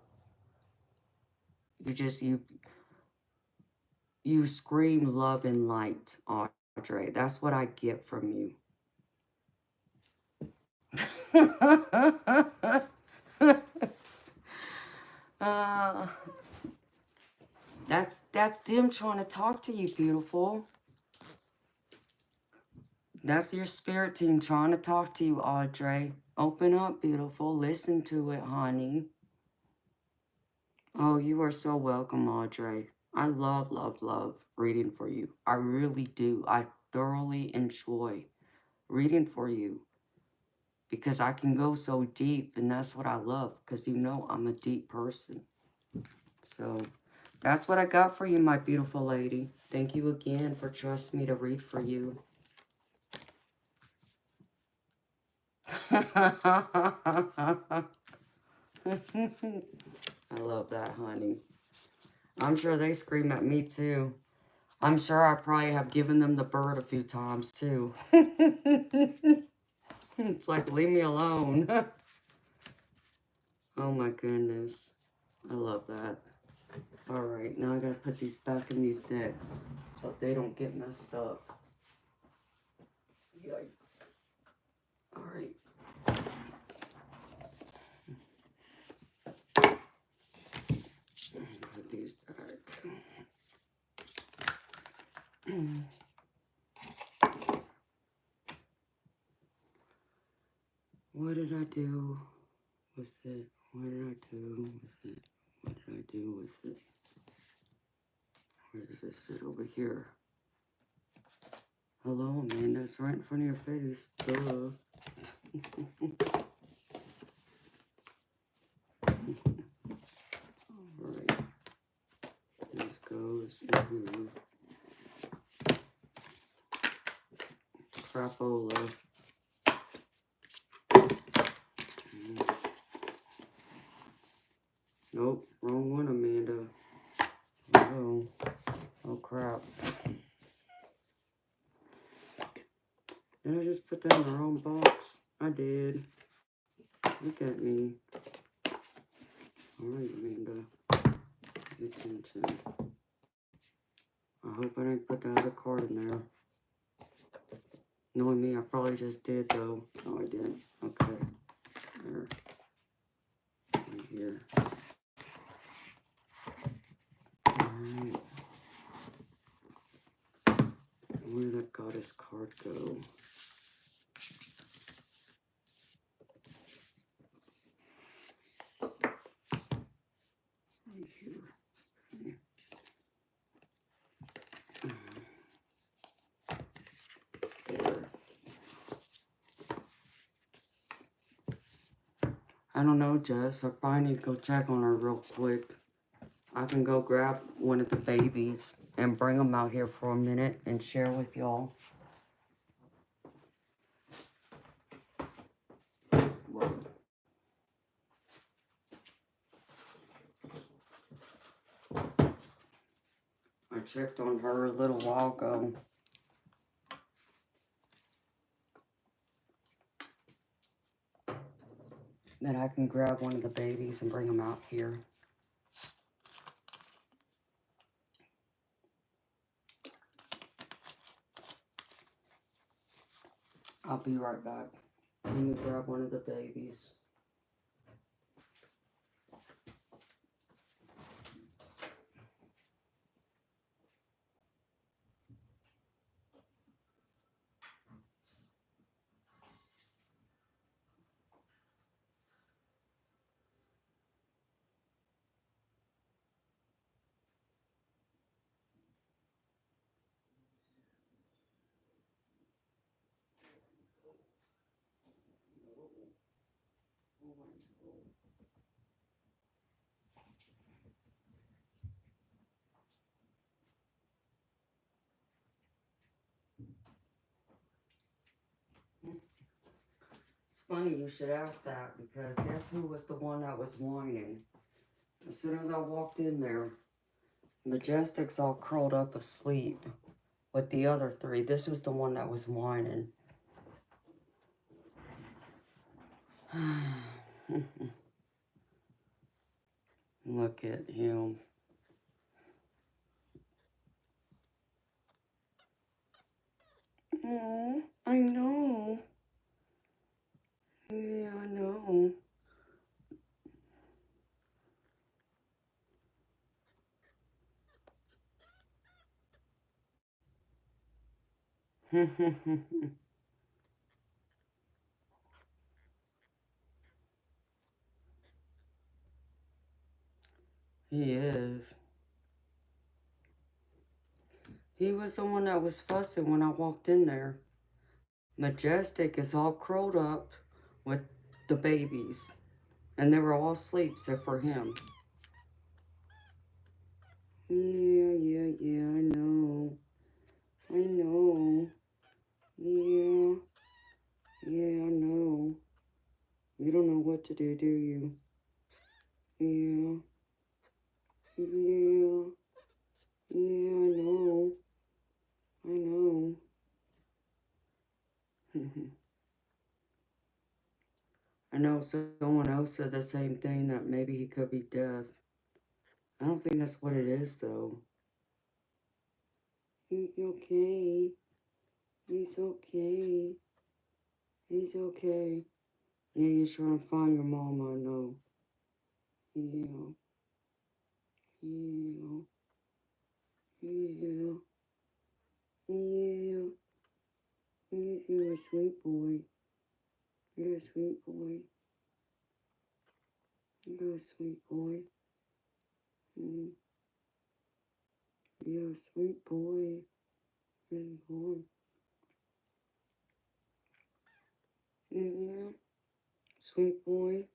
You scream love and light, Audrey. That's what I get from you. That's them trying to talk to you, beautiful. That's your spirit team trying to talk to you, Audrey. Open up, beautiful. Listen to it, honey. Oh, you are so welcome, Audrey. I love, love, love reading for you. I really do. I thoroughly enjoy reading for you because I can go so deep, and that's what I love because you know I'm a deep person. So that's what I got for you, my beautiful lady. Thank you again for trusting me to read for you. I love that, honey. I'm sure they scream at me, too. I'm sure I probably have given them the bird a few times, too. It's like, leave me alone. Oh, my goodness. I love that. All right, now I got to put these back in these decks so they don't get messed up. Yikes. All right. Put these back. What did I do with it? What did I do with it? What did I do with it? Where does this sit? Over here. Hello, Amanda. It's right in front of your face. Duh. Alright. This goes into crapola. Nope, wrong one, Amanda. Oh, oh crap. Did I just put that in the wrong box? I did. Look at me. Alright, Amanda. Pay attention. I hope I didn't put that other card in there. Knowing me, I probably just did, though. No, I didn't. Okay. There. here. Alright. Where did that goddess card go? Right here. There. I don't know, Jess. I probably need to go check on her real quick. I can go grab one of the babies and bring them out here for a minute and share with y'all. I checked on her a little while ago. Then I can grab one of the babies and bring them out here. I'll be right back. Let me grab one of the babies. It's funny you should ask that because guess who was the one that was whining? As soon as I walked in there, Majestic's all curled up asleep with the other three. This was the one that was whining. Look at him. Oh, I know. Yeah, I know. He is. He was the one that was fussing when I walked in there. Majestic is all curled up with the babies. And they were all asleep except for him. Yeah, I know. I know. Yeah, I know. You don't know what to do you? Yeah, I know. I know. I know someone else said the same thing, that maybe he could be deaf. I don't think that's what it is, though. He's okay. He's okay. He's okay. Yeah, you're trying to find your mama, I know. Yeah. Yeah. Yeah. Yeah. You're a sweet boy. You're a sweet boy. You're a sweet boy. Mm. You're a sweet boy. Good boy. Yeah. Sweet boy.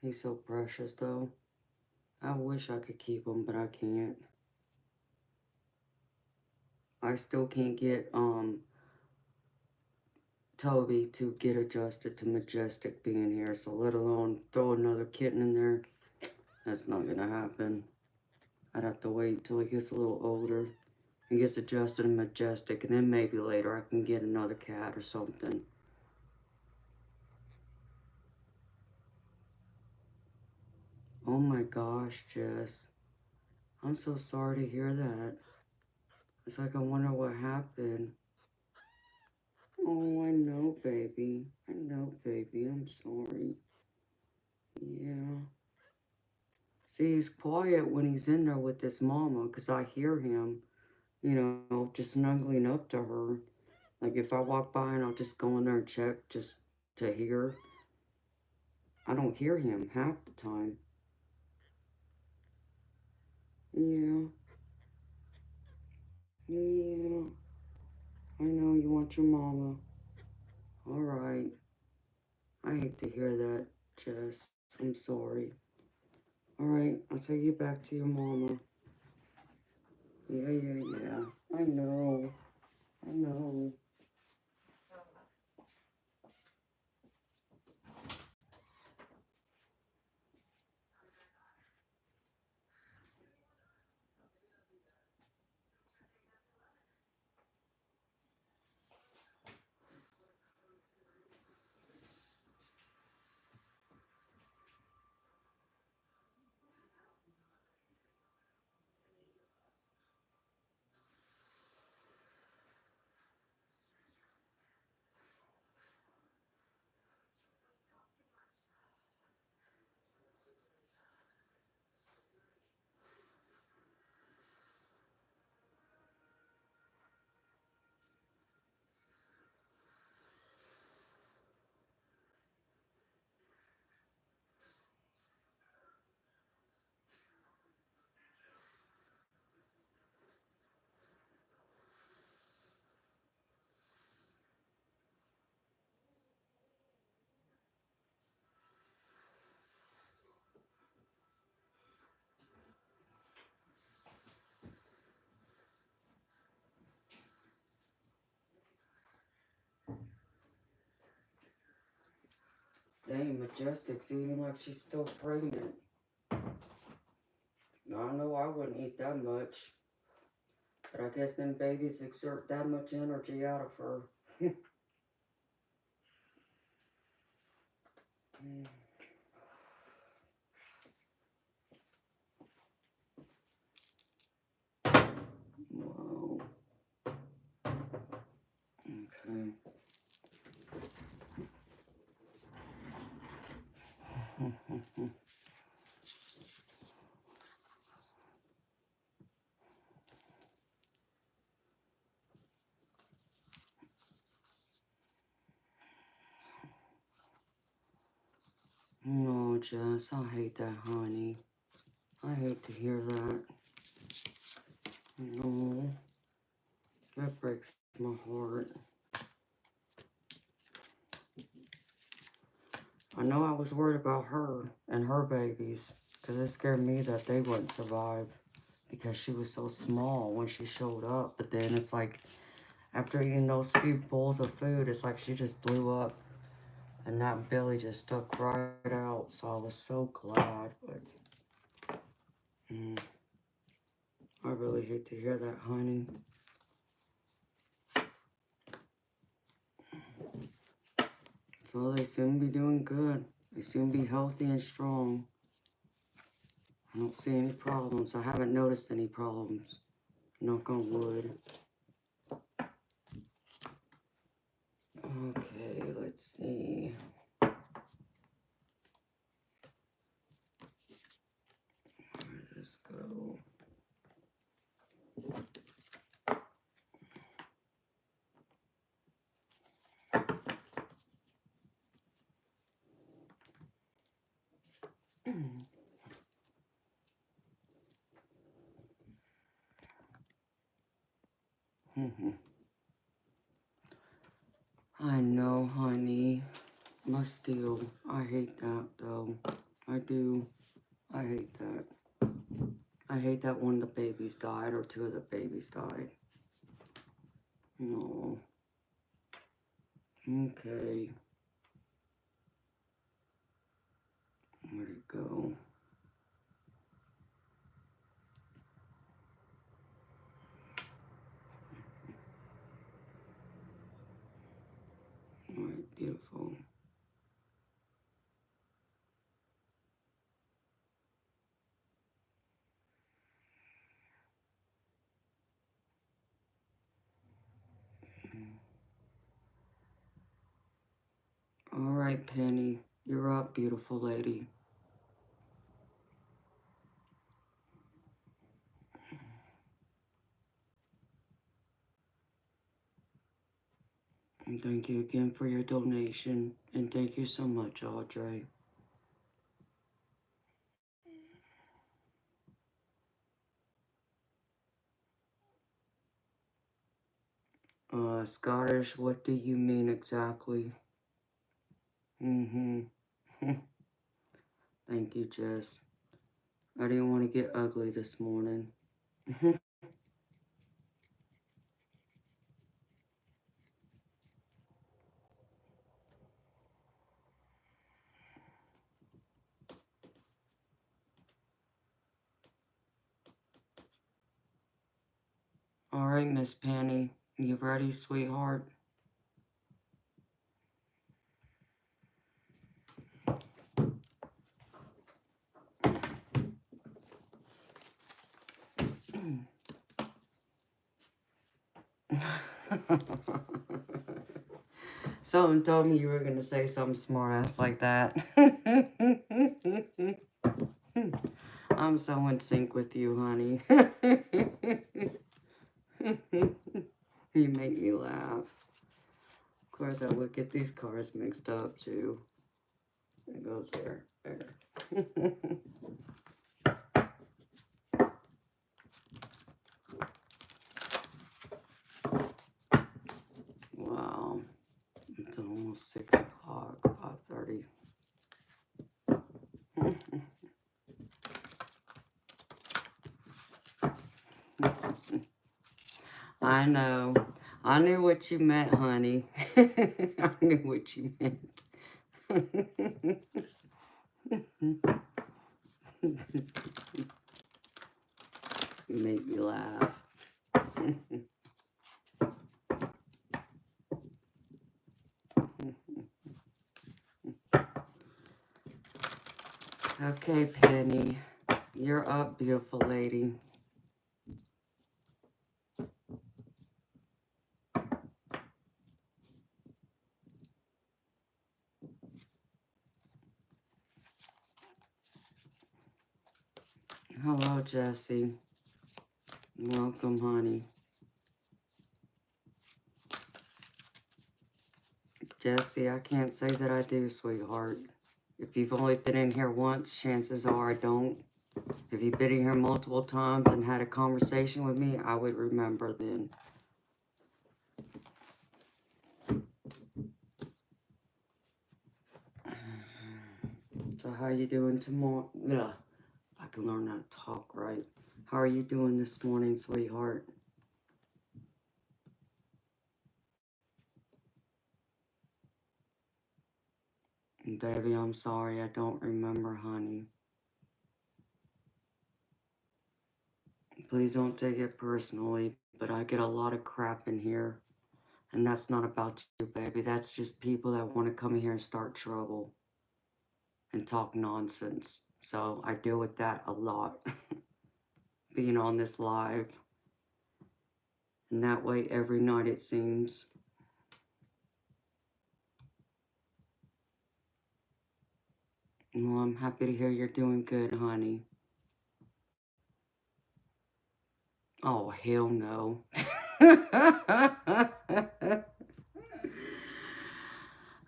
He's so precious, though. I wish I could keep him, but I can't. I still can't get, Toby to get adjusted to Majestic being here, so let alone throw another kitten in there. That's not gonna happen. I'd have to wait till he gets a little older and gets adjusted to Majestic, and then maybe later I can get another cat or something. Oh my gosh, Jess. I'm so sorry to hear that. It's like I wonder what happened. Oh, I know, baby. I know, baby. I'm sorry. Yeah. See, he's quiet when he's in there with his mama, 'cause I hear him, you know, just snuggling up to her. Like if I walk by and I'll just go in there and check just to hear. I don't hear him half the time. Yeah. Yeah. I know you want your mama. All right. I hate to hear that, Jess. I'm sorry. All right. I'll take you back to your mama. Yeah, yeah, yeah. I know. I know. Dang, Majestic's eating like she's still pregnant. I know I wouldn't eat that much. But I guess them babies exert that much energy out of her. Wow. Okay. No, Jess, I hate that, honey. I hate to hear that. No, that breaks my heart. I know I was worried about her and her babies because it scared me that they wouldn't survive because she was so small when she showed up. But then it's like after eating those few bowls of food, it's like she just blew up and that belly just stuck right out. So I was so glad. But I really hate to hear that, honey. So they soon be doing good. They soon be healthy and strong. I don't see any problems. I haven't noticed any problems. Knock on wood. Okay, let's see. Where did this go? I know, honey. Must still. I hate that, though. I do. I hate that. I hate that one of the babies died or two of the babies died. No. Okay. Where'd it go? Alright, beautiful. right, Penny. You're up, beautiful lady. And thank you again for your donation. And thank you so much, Audrey. Scottish, what do you mean exactly? Mm-hmm. Thank you, Jess. I didn't want to get ugly this morning. All right, Miss Penny. You ready, sweetheart? Someone told me you were going to say something smart-ass like that. I'm so in sync with you, honey. You make me laugh. Of course, I would get these cars mixed up, too. It goes there. There. Wow. It's almost 6 o'clock, 5:30. I know. I knew what you meant, honey. I knew what you meant. You make me laugh. Okay, Penny. You're up, beautiful lady. Hello, Jessie. Welcome, honey. Jessie, I can't say that I do, sweetheart. If you've only been in here once, chances are I don't. If you've been in here multiple times and had a conversation with me, I would remember then. So how you doing tomorrow? Ugh, if I can learn how to talk right. How are you doing this morning, sweetheart? Baby, I'm sorry, I don't remember, honey. Please don't take it personally, but I get a lot of crap in here. And that's not about you, baby. That's just people that want to come here and start trouble and talk nonsense. So I deal with that a lot, being on this live. And that way every night it seems. Well, I'm happy to hear you're doing good, honey. Oh, hell no.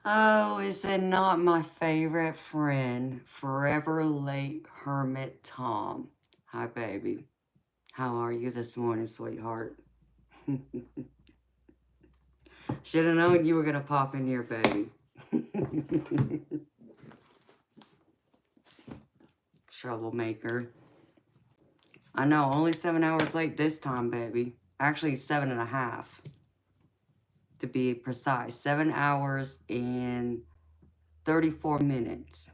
Oh, is it not my favorite friend, forever late hermit Tom? Hi, baby. How are you this morning, sweetheart? Should have known you were going to pop in here, baby. Troublemaker. I know, only 7 hours late this time, baby. Actually, 7.5. To be precise. 7 hours and 34 minutes.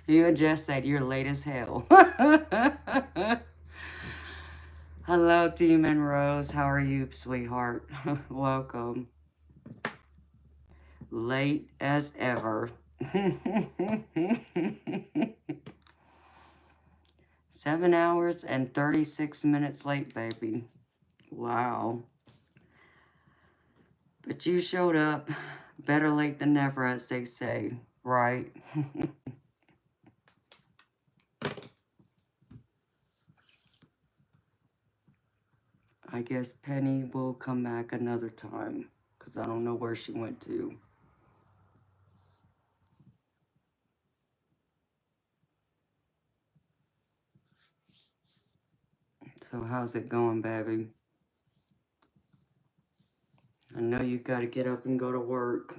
You just said you're late as hell. Hello, Demon Rose. How are you, sweetheart? Welcome. Late as ever. 7 hours and 36 minutes late, baby. Wow. But you showed up. Better late than never, as they say, right? I guess Penny will come back another time, because I don't know where she went to. So how's it going, baby? I know you got to get up and go to work.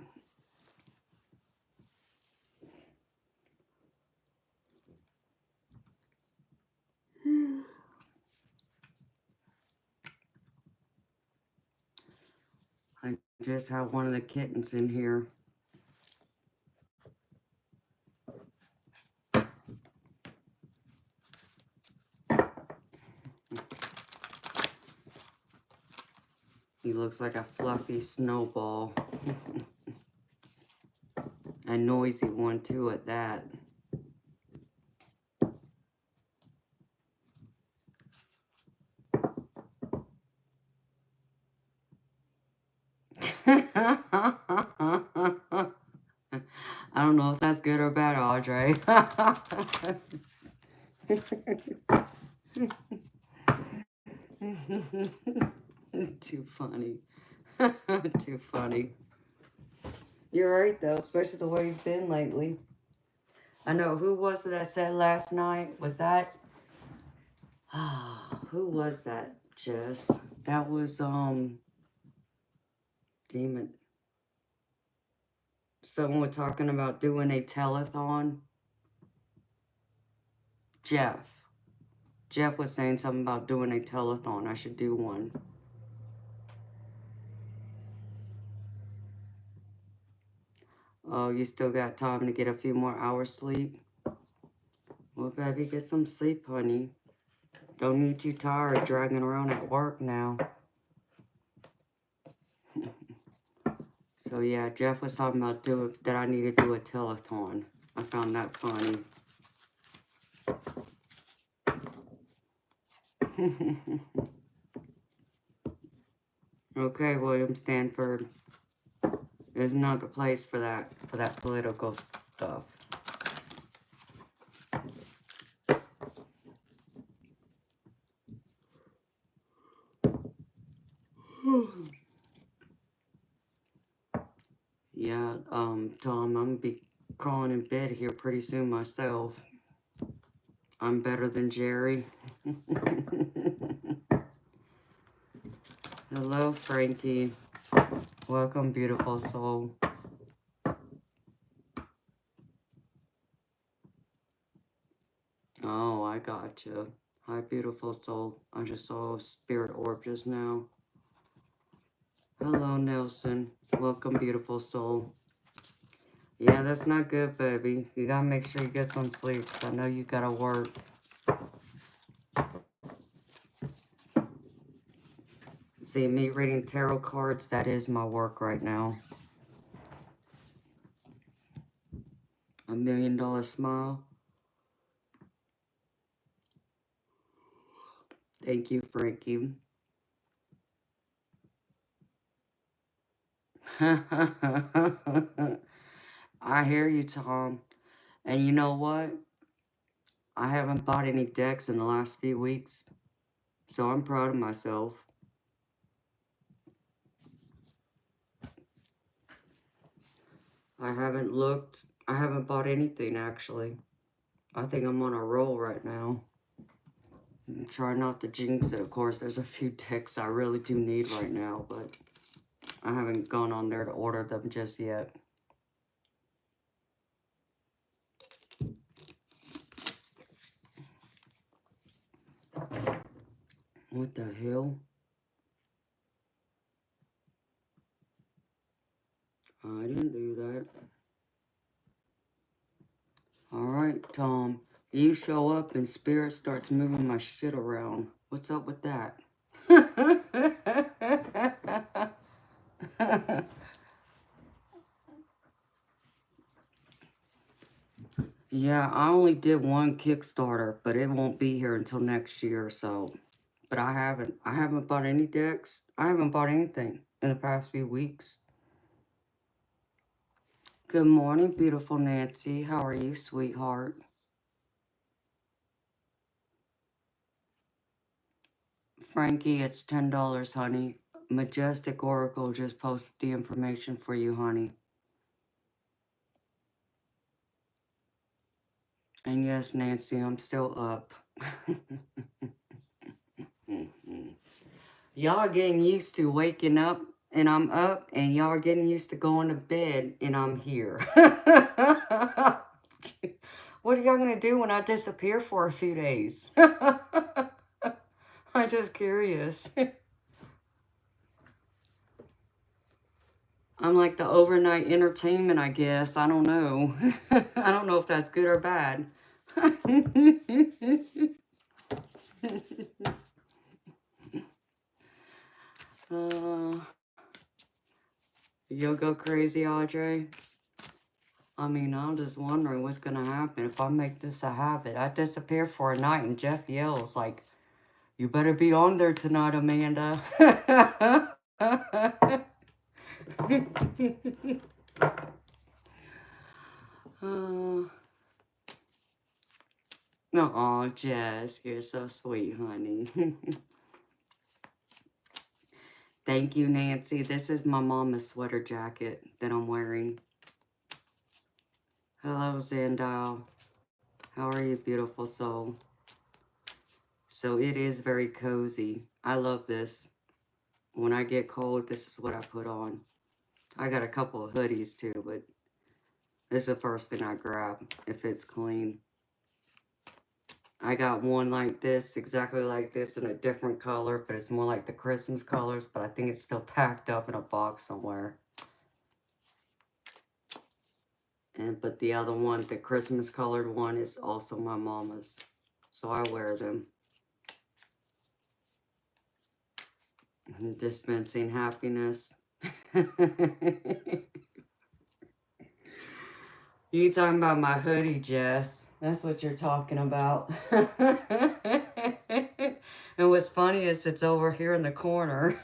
I just have one of the kittens in here. He looks like a fluffy snowball. A noisy one, too, at that. I don't know if that's good or bad, Audrey. Too funny. Too funny. You're right, though, especially the way you've been lately. I know, who was it that said last night? Was that... who was that, Jess? That was, Demon. Someone was talking about doing a telethon. Jeff. Jeff was saying something about doing a telethon. I should do one. Oh, you still got time to get a few more hours sleep? Well, baby, get some sleep, honey. Don't need you tired dragging around at work now. So, yeah, Jeff was talking about that I need to do a telethon. I found that funny. Okay, William Stanford. Is not the place for that political stuff. Yeah, Tom, I'm gonna be crawling in bed here pretty soon myself. I'm better than Jerry. Hello, Frankie. Welcome, beautiful soul. Oh, I gotcha. Hi, beautiful soul. I just saw a spirit orb just now. Hello, Nelson. Welcome, beautiful soul. Yeah, that's not good, baby. You gotta make sure you get some sleep. I know you gotta work. See, me reading tarot cards, that is my work right now. $1 million smile. Thank you, Frankie. I hear you, Tom. And you know what? I haven't bought any decks in the last few weeks, so I'm proud of myself. I haven't bought anything, actually. I think I'm on a roll right now. I'm trying not to jinx it. Of course, there's a few decks I really do need right now, but I haven't gone on there to order them just yet. What the hell? I didn't do that. Alright, Tom. You show up and Spirit starts moving my shit around. What's up with that? Yeah, I only did one Kickstarter, but it won't be here until next year, so. But I haven't bought any decks. I haven't bought anything. in the past few weeks. Good morning, beautiful Nancy. How are you, sweetheart? Frankie, it's $10, honey. Majestic Oracle just posted the information for you, honey. And yes, Nancy, I'm still up. Y'all are getting used to waking up and I'm up, and y'all are getting used to going to bed and I'm here. What are y'all going to do when I disappear for a few days? I'm just curious. I'm like the overnight entertainment, I guess. I don't know. I don't know if that's good or bad. You'll go crazy, Audrey? I mean, I'm just wondering what's going to happen if I make this a habit. I disappear for a night and Jeff yells like, "You better be on there tonight, Amanda." Oh, Jess, you're so sweet, honey. Thank you, Nancy. This is my mama's sweater jacket that I'm wearing. Hello, Zandal. How are you, beautiful soul? So it is very cozy. I love this. When I get cold, this is what I put on. I got a couple of hoodies too, but this is the first thing I grab if it's clean. I got one like this, exactly like this, in a different color, but it's more like the Christmas colors, but I think it's still packed up in a box somewhere. But the other one, the Christmas colored one, is also my mama's. So I wear them. Dispensing happiness. You talking about my hoodie, Jess. That's what you're talking about. And what's funny is it's over here in the corner.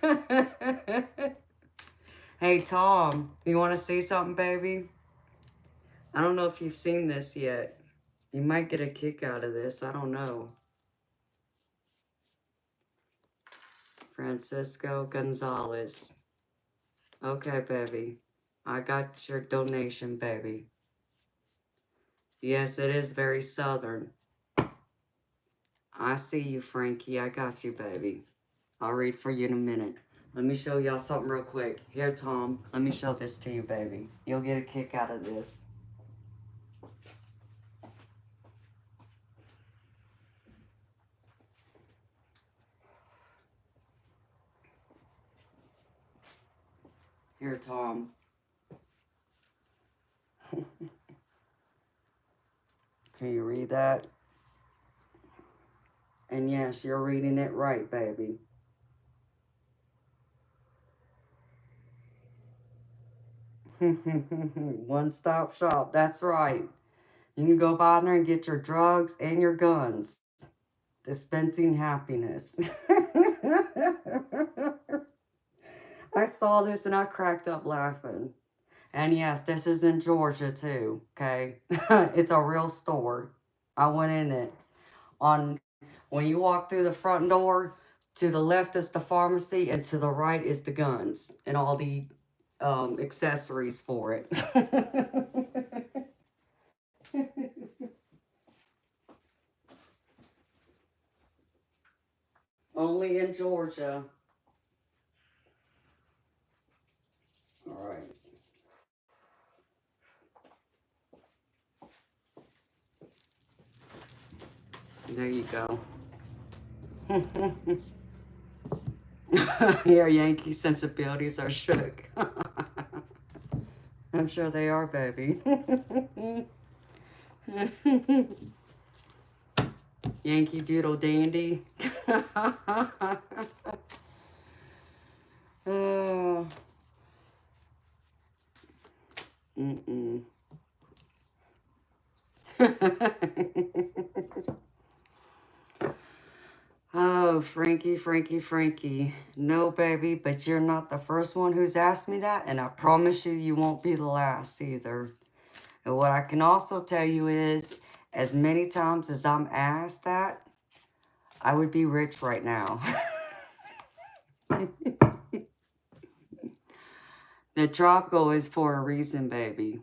Hey, Tom, you want to see something, baby? I don't know if you've seen this yet. You might get a kick out of this. I don't know. Francisco Gonzalez. Okay, baby. I got your donation, baby. Yes, it is very southern. I see you, Frankie. I got you, baby. I'll read for you in a minute. Let me show y'all something real quick. Here, Tom. Let me show this to you, baby. You'll get a kick out of this. Here, Tom. Can you read that? And yes, you're reading it right, baby. One-stop shop. That's right. You can go by there and get your drugs and your guns. Dispensing happiness. I saw this and I cracked up laughing. And yes, this is in Georgia too, okay? It's a real store. I went in it. When you walk through the front door, to the left is the pharmacy and to the right is the guns and all the accessories for it. Only in Georgia. All right. There you go. Your Yankee sensibilities are shook. I'm sure they are, baby. Yankee Doodle Dandy. Oh. Mm-mm. Oh, Oh, Frankie. No, baby, but you're not the first one who's asked me that, and I promise you, you won't be the last either. And what I can also tell you is, as many times as I'm asked that, I would be rich right now. The tropical is for a reason, baby.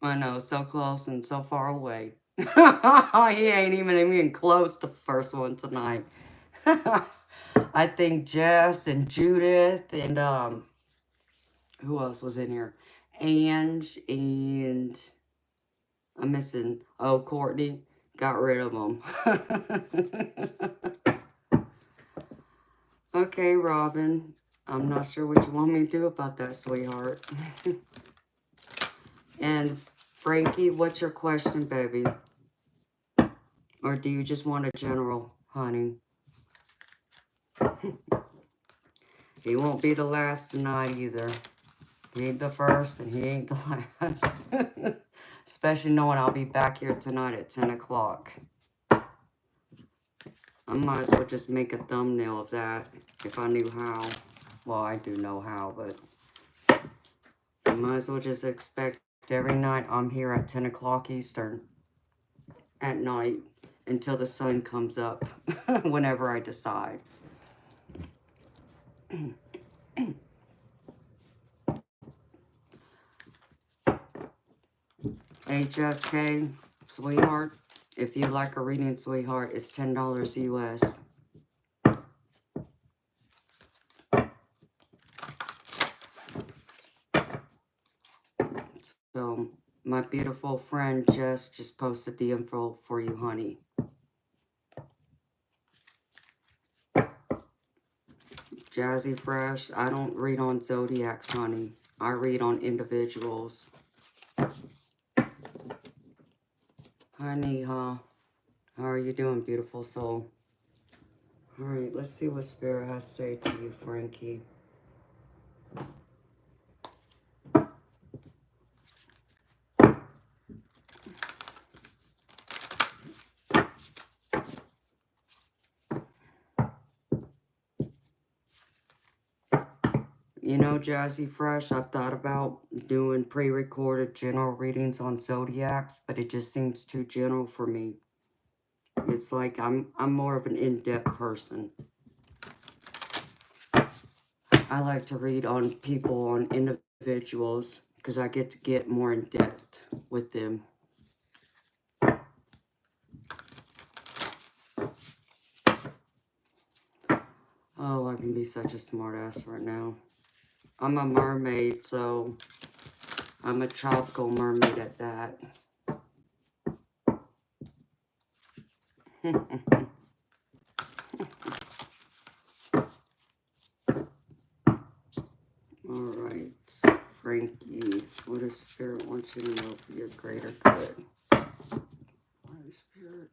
I know, so close and so far away. He ain't even close to the first one tonight. I think Jess and Judith and who else was in here? Ange and I'm missing. Oh, Courtney. Got rid of them. Okay, Robin. I'm not sure what you want me to do about that, sweetheart. And Frankie, what's your question, baby? Or do you just want a general, honey? He won't be the last tonight either. He ain't the first and he ain't the last. Especially knowing I'll be back here tonight at 10 o'clock. I might as well just make a thumbnail of that if I knew how. Well, I do know how, but I might as well just expect every night I'm here at 10 o'clock Eastern at night until the sun comes up whenever I decide. HSK, sweetheart, if you like a reading, sweetheart, it's $10 US. So, my beautiful friend Jess just posted the info for you, honey. Jazzy Fresh, I don't read on zodiacs, honey. I read on individuals. Hi, Neha. How are you doing, beautiful soul? All right, let's see what Spirit has to say to you, Frankie. You know, Jazzy Fresh, I've thought about doing pre-recorded general readings on zodiacs, but it just seems too general for me. It's like I'm more of an in-depth person. I like to read on people, on individuals, because I get to get more in depth with them. Oh, I can be such a smartass right now. I'm a mermaid, so I'm a tropical mermaid at that. Alright, Frankie, what does Spirit want you to know for your greater good? Why is Spirit?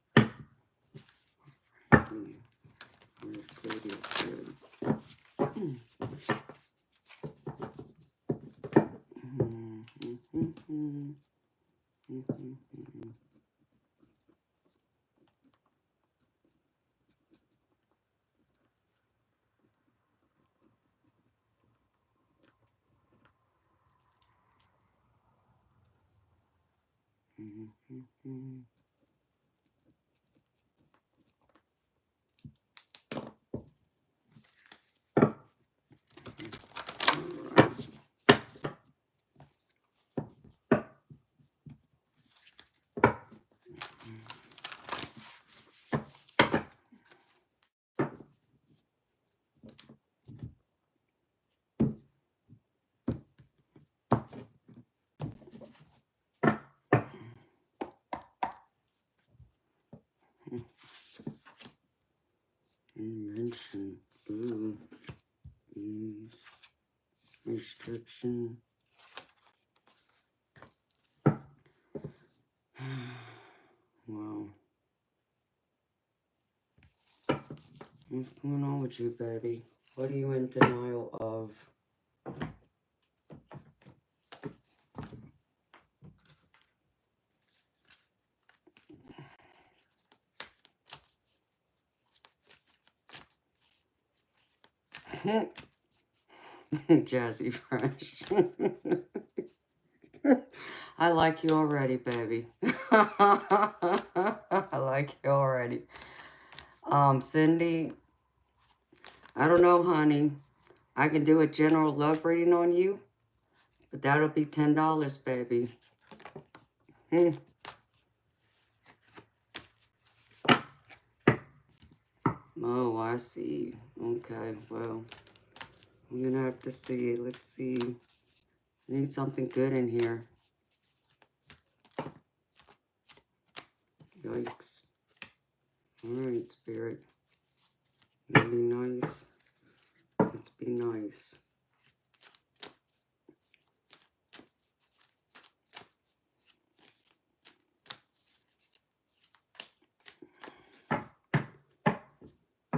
Frankie, for your greater good. Invention, ooh, ease, restriction. Wow. What's going on with you, baby? What are you in denial of? Jazzy Fresh. I like you already, baby. I like you already. Cindy, I don't know, honey. I can do a general love reading on you, but that'll be $10, baby. Oh, I see. Okay, well, I'm gonna have to see. Let's see. I need something good in here. Yikes. Alright, Spirit. Be nice. Let's be nice.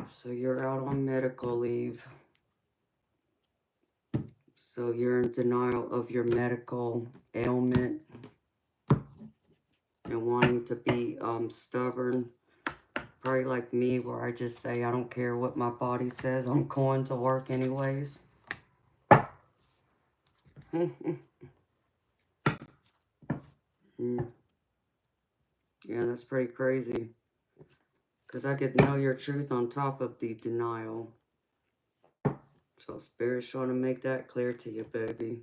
So you're out on medical leave. So you're in denial of your medical ailment and wanting to be stubborn. Probably like me, where I just say, I don't care what my body says, I'm going to work anyways. Yeah, that's pretty crazy. Because I could know your truth on top of the denial. So Spirit's trying to make that clear to you, baby.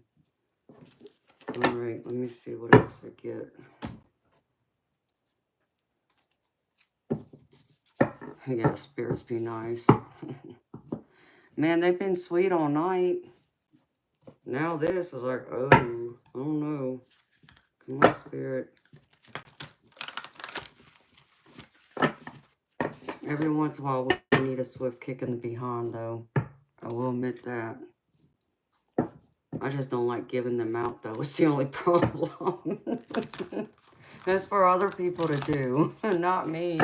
Alright, let me see what else I get. Yeah, Spirits be nice. Man, they've been sweet all night. Now this is like, oh no. Come on, Spirit. Every once in a while, we need a swift kick in the behind, though. I will admit that. I just don't like giving them out, though. It's the only problem. That's for other people to do, not me.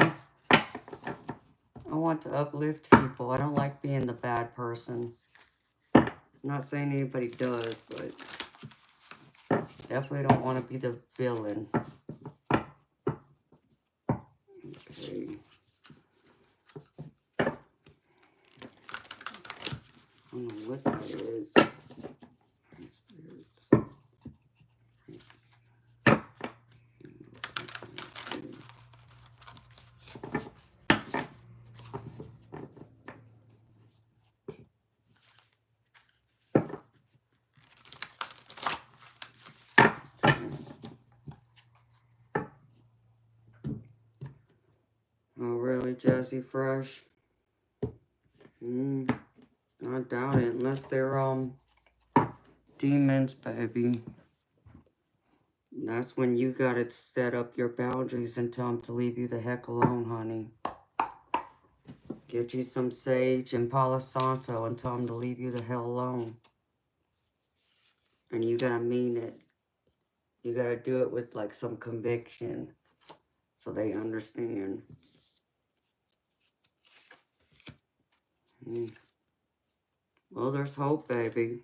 I want to uplift people. I don't like being the bad person. I'm not saying anybody does, but definitely don't want to be the villain. Okay. I don't know what that is. Spirits. Oh, really, Jazzy Fresh? I doubt it, unless they're, demons, baby. That's when you gotta set up your boundaries and tell them to leave you the heck alone, honey. Get you some sage and Palo Santo and tell them to leave you the hell alone. And you gotta mean it. You gotta do it with, like, some conviction so they understand. Well, there's hope, baby.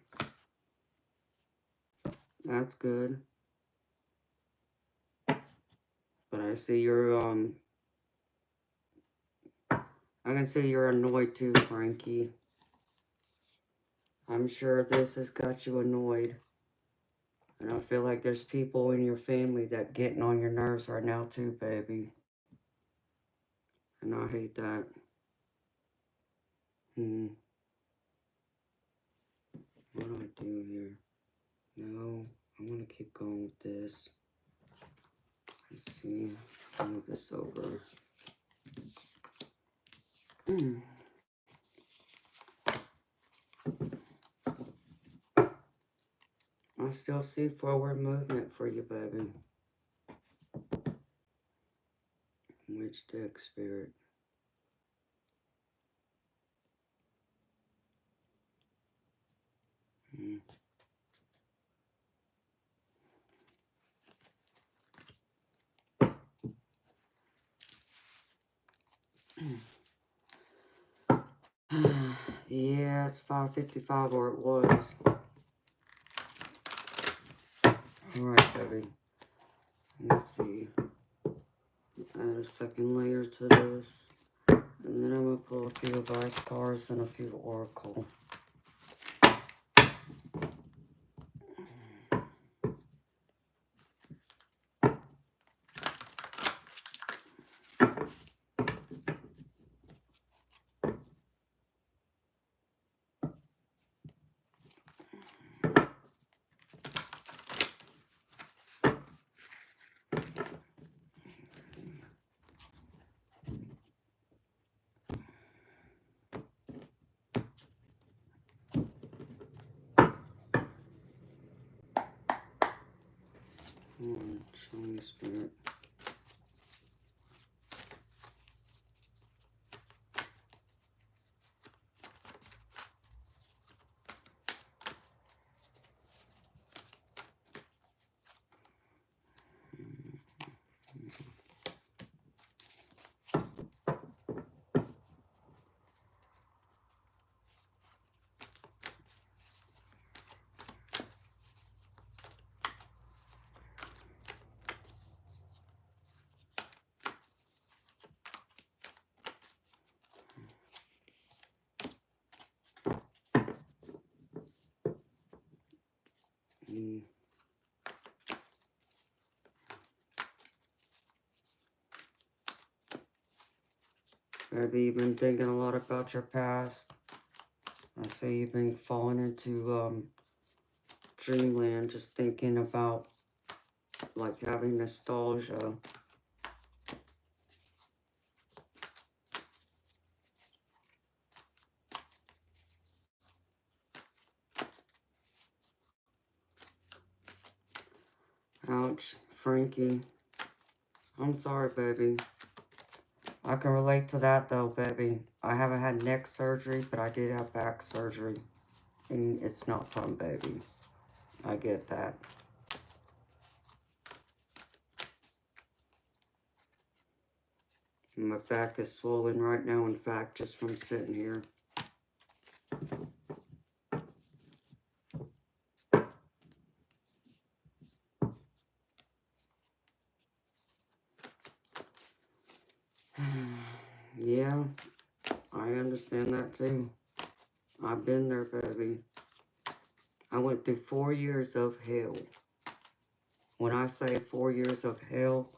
That's good. But I see you're, I can see you're annoyed too, Frankie. I'm sure this has got you annoyed. And I feel like there's people in your family that getting on your nerves right now too, baby. And I hate that. What do I do here? No, I'm gonna keep going with this. Let's see. Move this over. I still see forward movement for you, baby. Which deck, Spirit? Yeah, it's 5:55, or it was. Alright, baby. Let's see. Add a second layer to this. And then I'm going to pull a few advice cards and a few oracle. Show me, Spirit. Maybe you've been thinking a lot about your past. I say you've been falling into dreamland, just thinking about like having nostalgia. Ouch, Frankie. I'm sorry, baby. I can relate to that though, baby. I haven't had neck surgery, but I did have back surgery. And it's not fun, baby. I get that. My back is swollen right now, in fact, just from sitting here. Yeah, I understand that too. I've been there, baby. I went through 4 years of hell. When I say 4 years of hell,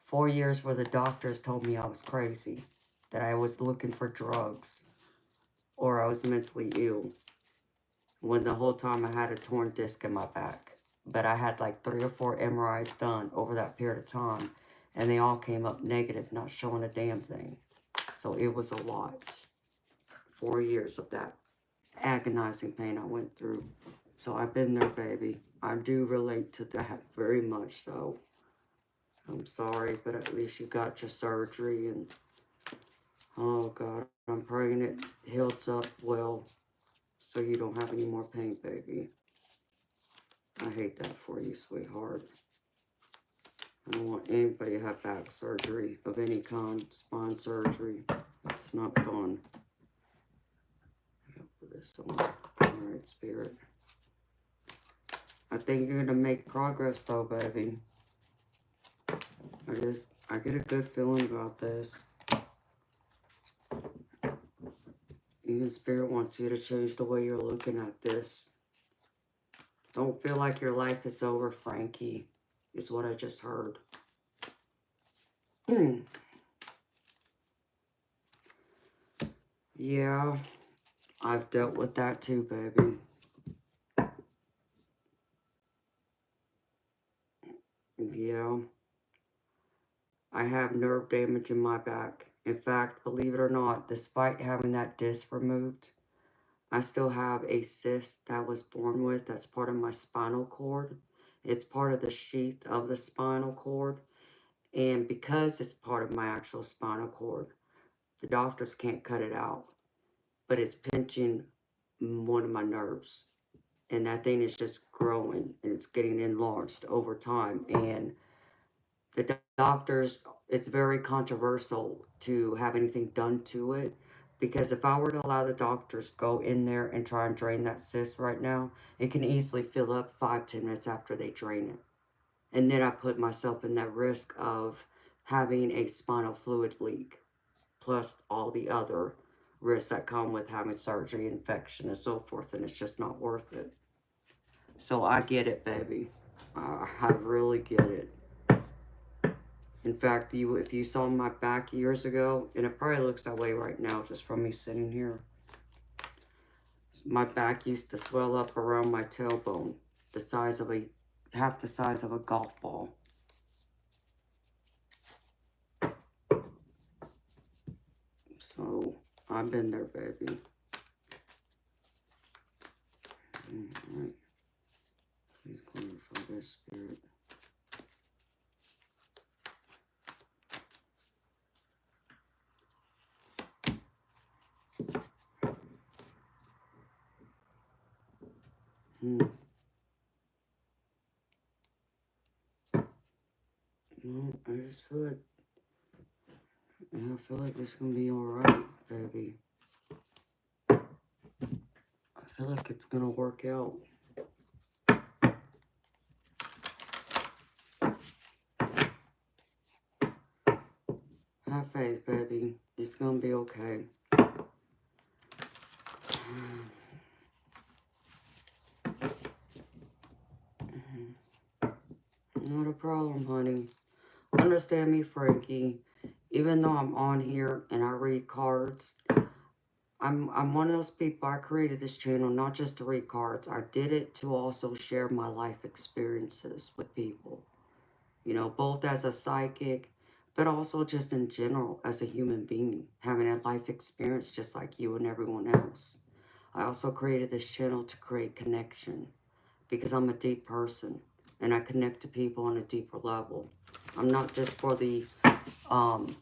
4 years where the doctors told me I was crazy, that I was looking for drugs, or I was mentally ill, when the whole time I had a torn disc in my back. But I had like 3 or 4 MRIs done over that period of time, and they all came up negative, not showing a damn thing. So it was a lot. 4 years of that agonizing pain I went through. So I've been there, baby. I do relate to that very much so. I'm sorry, but at least you got your surgery, and oh God, I'm praying it heals up well so you don't have any more pain, baby. I hate that for you, sweetheart. I don't want anybody to have back surgery of any kind, spine surgery. It's not fun. I'll put this on. Alright, Spirit. I think you're gonna make progress though, baby. I get a good feeling about this. Even Spirit wants you to change the way you're looking at this. Don't feel like your life is over, Frankie, is what I just heard. Yeah, I've dealt with that too, baby. Yeah. I have nerve damage in my back. In fact, believe it or not, despite having that disc removed, I still have a cyst that I was born with that's part of my spinal cord. It's part of the sheath of the spinal cord. And because it's part of my actual spinal cord, the doctors can't cut it out. But it's pinching one of my nerves. And that thing is just growing and it's getting enlarged over time. And the doctors, it's very controversial to have anything done to it, because if I were to allow the doctors go in there and try and drain that cyst right now, it can easily fill up 5-10 minutes after they drain it. And then I put myself in that risk of having a spinal fluid leak, plus all the other risks that come with having surgery, infection, and so forth, and it's just not worth it. So I get it, baby. I really get it. In fact, if you saw my back years ago, and it probably looks that way right now just from me sitting here. My back used to swell up around my tailbone, the size of half the size of a golf ball. So, I've been there, baby. Alright. Please clear for this, Spirit. No, I just feel like, yeah, I feel like it's gonna be alright, baby. I feel like it's gonna work out. Have faith, baby. It's gonna be okay. Not a problem, honey. Understand me, Frankie. Even though I'm on here and I read cards, I'm one of those people. I created this channel not just to read cards. I did it to also share my life experiences with people. You know, both as a psychic, but also just in general as a human being, having a life experience just like you and everyone else. I also created this channel to create connection because I'm a deep person and I connect to people on a deeper level. I'm not just for the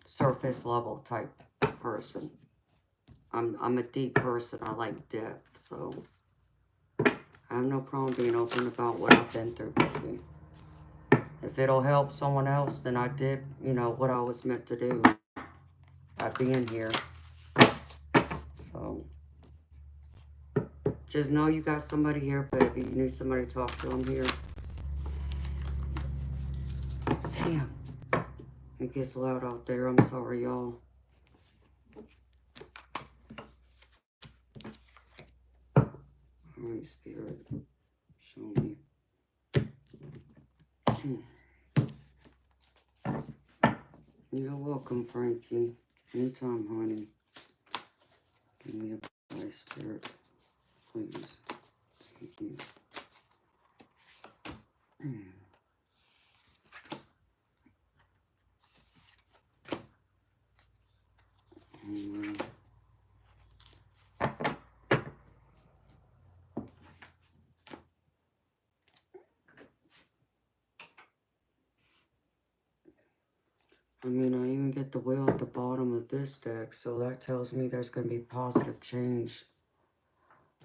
surface level type person. I'm a deep person. I like depth, so I have no problem being open about what I've been through, baby. If it'll help someone else, then I did, you know, what I was meant to do by being here. So just know you got somebody here, baby. You need somebody to talk to. I'm here. Damn. It gets loud out there. I'm sorry, y'all. Holy Spirit, show me. You're welcome, Frankie. Anytime, honey. Give me a Holy Spirit, please. Thank you. I mean, I even get the wheel at the bottom of this deck, so that tells me there's going to be positive change.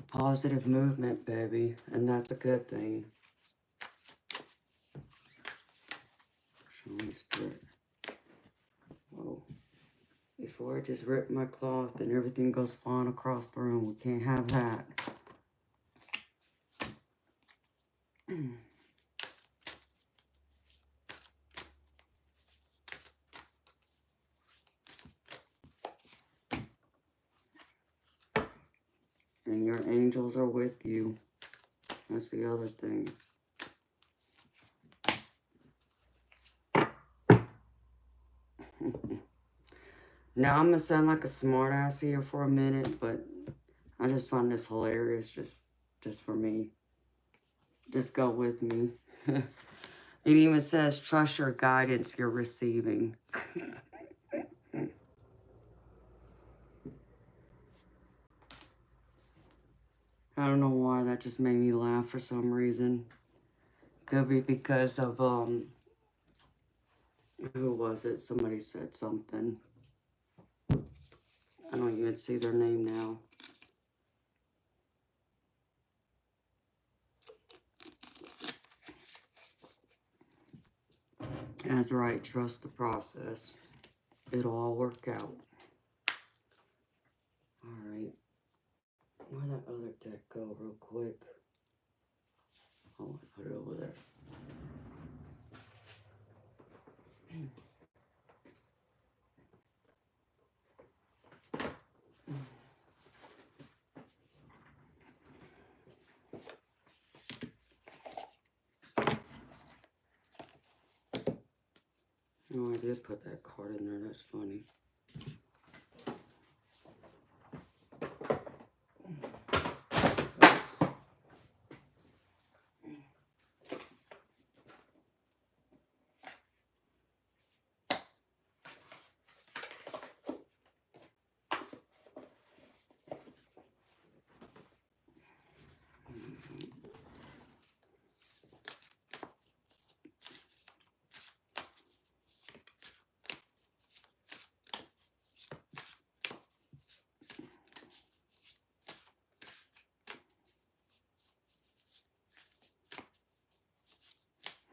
Positive movement, baby, and that's a good thing. Holy Spirit. Whoa. Before I just rip my cloth and everything goes flying across the room, we can't have that. And your angels are with you. That's the other thing. Now, I'm going to sound like a smartass here for a minute, but I just find this hilarious just for me. Just go with me. It even says, trust your guidance you're receiving. I don't know why, that just made me laugh for some reason. Could be because of, who was it? Somebody said something. I don't even see their name now. That's right, trust the process. It'll all work out. Alright. Where'd that other deck go real quick? Oh, I put it over there. Oh, I did put that card in there. That's funny.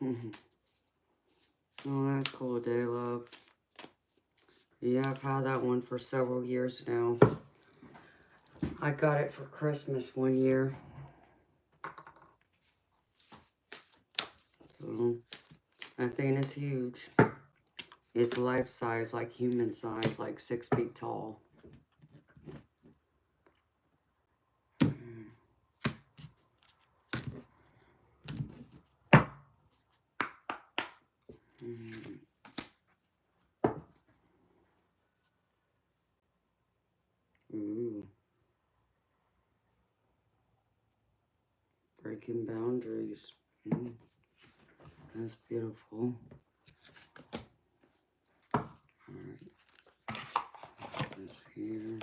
Oh, that's cool, day love. Yeah, I've had that one for several years now. I got it for Christmas one year. So, that thing is huge. It's life size, like human size, like 6 feet tall. Ooh. Breaking boundaries. That's beautiful. Alright. This here.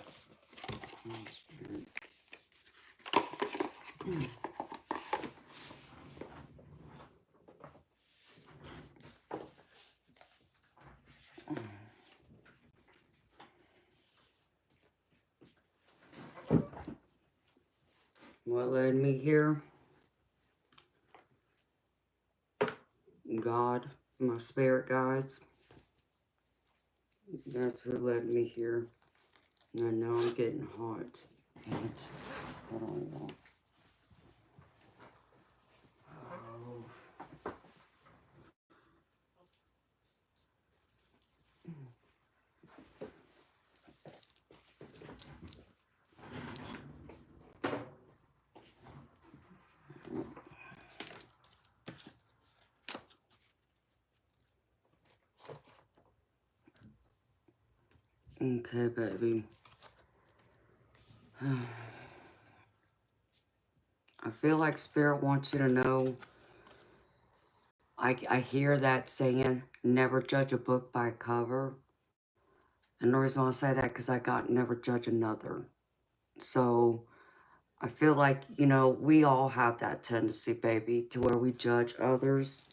What led me here? God, my spirit guides. That's who led me here. And now I'm getting hot. Damn it. Hold on, y'all. Okay, baby. I feel like Spirit wants you to know, I hear that saying, never judge a book by a cover. And the reason why I say that, because I got never judge another. So, I feel like, you know, we all have that tendency, baby, to where we judge others.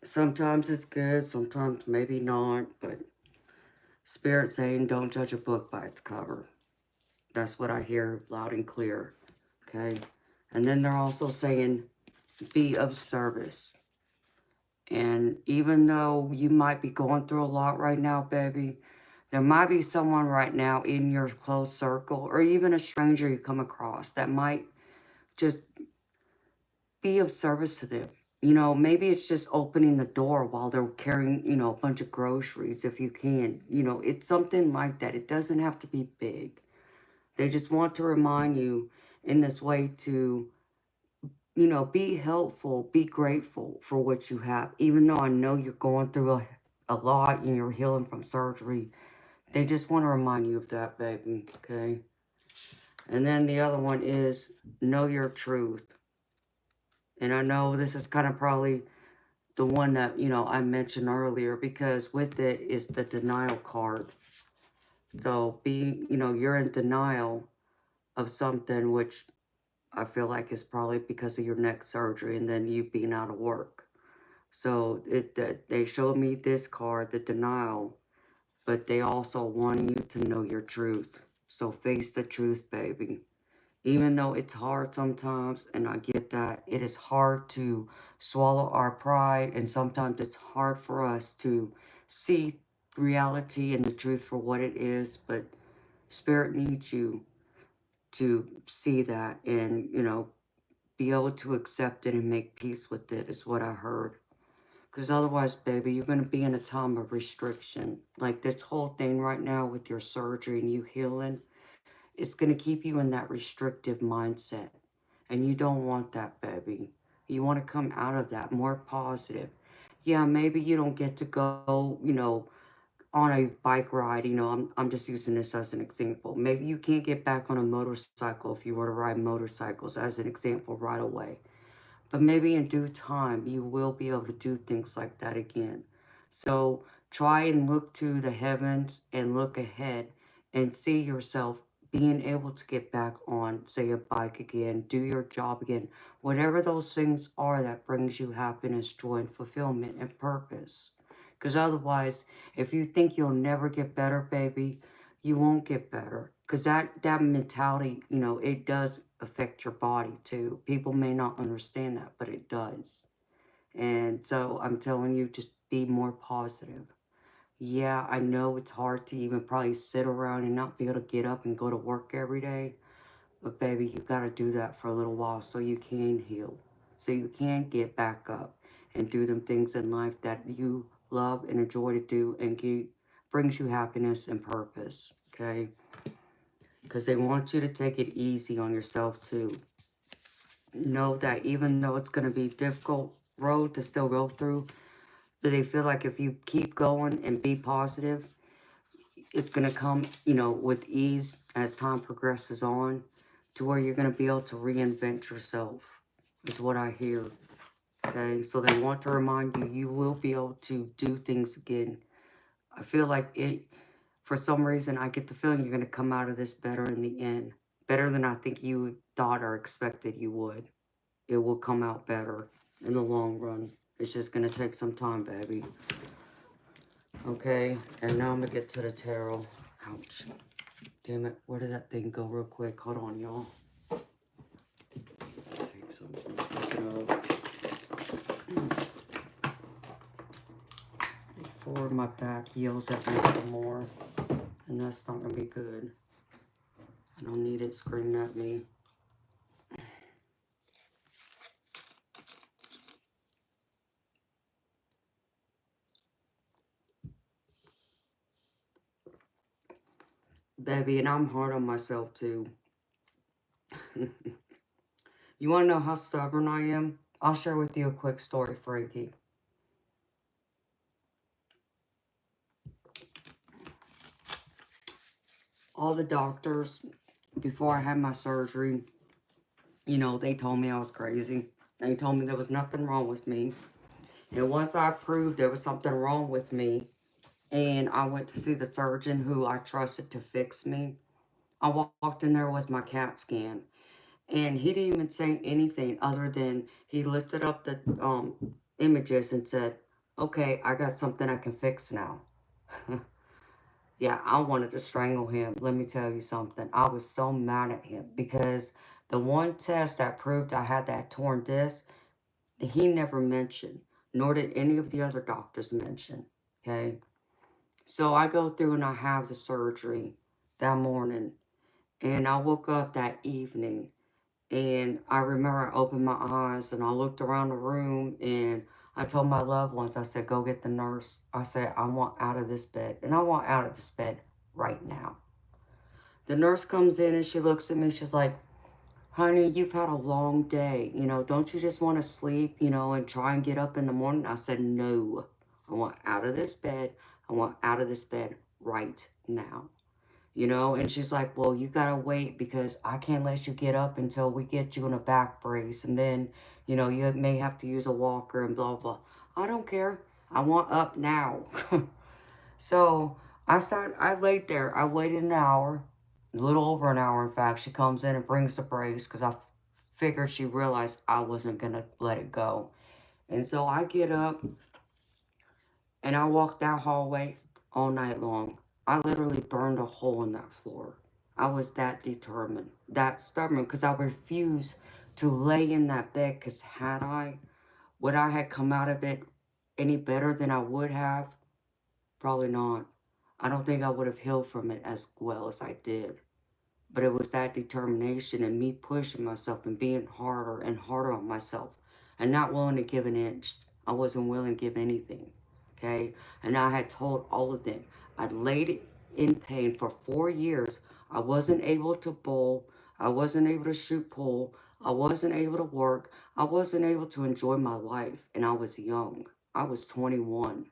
Sometimes it's good, sometimes maybe not, but Spirit saying don't judge a book by its cover. That's what I hear loud and clear, okay? And then they're also saying be of service. And even though you might be going through a lot right now, baby, there might be someone right now in your close circle or even a stranger you come across that might just be of service to them. You know, maybe it's just opening the door while they're carrying, you know, a bunch of groceries if you can. You know, it's something like that. It doesn't have to be big. They just want to remind you in this way to, you know, be helpful, be grateful for what you have. Even though I know you're going through a lot and you're healing from surgery, they just want to remind you of that, baby, okay? And then the other one is know your truth. And I know this is kind of probably the one that, you know, I mentioned earlier, because with it is the denial card. So you know, you're in denial of something, which I feel like is probably because of your neck surgery and then you being out of work. So they showed me this card, the denial, but they also want you to know your truth. So face the truth, baby. Even though it's hard sometimes, and I get that, it is hard to swallow our pride, and sometimes it's hard for us to see reality and the truth for what it is, but Spirit needs you to see that and, you know, be able to accept it and make peace with it is what I heard. Because otherwise, baby, you're going to be in a time of restriction. Like this whole thing right now with your surgery and you healing, it's going to keep you in that restrictive mindset. And you don't want that, baby. You want to come out of that more positive. Yeah, maybe you don't get to go, you know, on a bike ride. You know, I'm just using this as an example. Maybe you can't get back on a motorcycle if you were to ride motorcycles as an example right away. But maybe in due time, you will be able to do things like that again. So try and look to the heavens and look ahead and see yourself being able to get back on, say, a bike again, do your job again, whatever those things are that brings you happiness, joy, and fulfillment and purpose. Because otherwise, if you think you'll never get better, baby, you won't get better. Because that mentality, you know, it does affect your body too. People may not understand that, but it does. And so I'm telling you, just be more positive. Yeah, I know it's hard to even probably sit around and not be able to get up and go to work every day. But baby, you got to do that for a little while so you can heal. So you can get back up and do them things in life that you love and enjoy to do and brings you happiness and purpose. Okay? Because they want you to take it easy on yourself too. Know that even though it's going to be a difficult road to still go through, but they feel like if you keep going and be positive, it's going to come, you know, with ease as time progresses on to where you're going to be able to reinvent yourself, is what I hear. Okay, so they want to remind you, you will be able to do things again. I feel like it, for some reason, I get the feeling you're going to come out of this better in the end. Better than I think you thought or expected you would. It will come out better in the long run. It's just going to take some time, baby. Okay, and now I'm going to get to the tarot. Ouch. Damn it, where did that thing go real quick? Hold on, y'all. Take something. Before my back yells at me some more. And that's not going to be good. I don't need it screaming at me. Baby, and I'm hard on myself too. You want to know how stubborn I am? I'll share with you a quick story, Frankie. All the doctors, before I had my surgery, you know, they told me I was crazy. They told me there was nothing wrong with me. And once I proved there was something wrong with me, and I went to see the surgeon who I trusted to fix me, I walked in there with my CAT scan. And he didn't even say anything other than he lifted up the images and said, okay, I got something I can fix now. Yeah, I wanted to strangle him. Let me tell you something. I was so mad at him because the one test that proved I had that torn disc, he never mentioned, nor did any of the other doctors mention. Okay. So I go through and I have the surgery that morning. And I woke up that evening. And I remember I opened my eyes and I looked around the room and I told my loved ones, I said, go get the nurse. I said, I want out of this bed. And I want out of this bed right now. The nurse comes in and she looks at me. She's like, honey, you've had a long day. You know, don't you just want to sleep, you know, and try and get up in the morning? I said, no. I want out of this bed. I want out of this bed right now. You know, and she's like, well, you got to wait because I can't let you get up until we get you in a back brace. And then, you know, you may have to use a walker and blah, blah. I don't care. I want up now. So I laid there. I waited an hour, a little over an hour, in fact. She comes in and brings the brace because I figured she realized I wasn't going to let it go. And so I get up and I walk that hallway all night long. I literally burned a hole in that floor. I was that determined, that stubborn, because I refused to lay in that bed, because would I have come out of it any better than I would have? Probably not. I don't think I would have healed from it as well as I did. But it was that determination and me pushing myself and being harder and harder on myself and not willing to give an inch. I wasn't willing to give anything. Okay? And I had told all of them, I'd laid in pain for 4 years. I wasn't able to bowl. I wasn't able to shoot pool. I wasn't able to work. I wasn't able to enjoy my life. And I was young. I was 21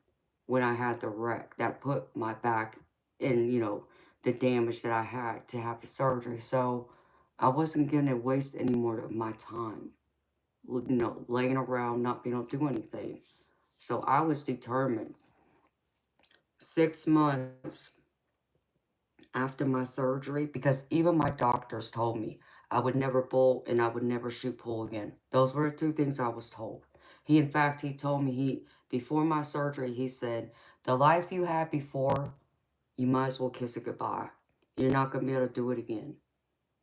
when I had the wreck that put my back in, you know, the damage that I had to have the surgery. So I wasn't going to waste any more of my time, you know, laying around, not being able to do anything. So I was determined. 6 months after my surgery, because even my doctors told me I would never bowl and I would never shoot pool again. Those were the 2 things I was told. In fact, he told me, before my surgery, he said, the life you had before, you might as well kiss it goodbye. You're not going to be able to do it again.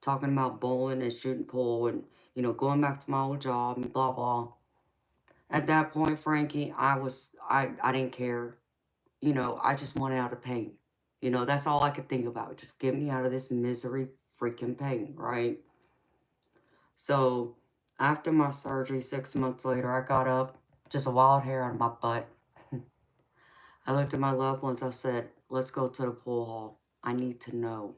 talking about bowling and shooting pool and, you know, going back to my old job and blah, blah. At that point, Frankie, I didn't care. You know, I just wanted out of pain. You know, that's all I could think about. Just get me out of this misery freaking pain, right? So, after my surgery, 6 months later, I got up, just a wild hair on my butt. I looked at my loved ones. I said, let's go to the pool hall. I need to know.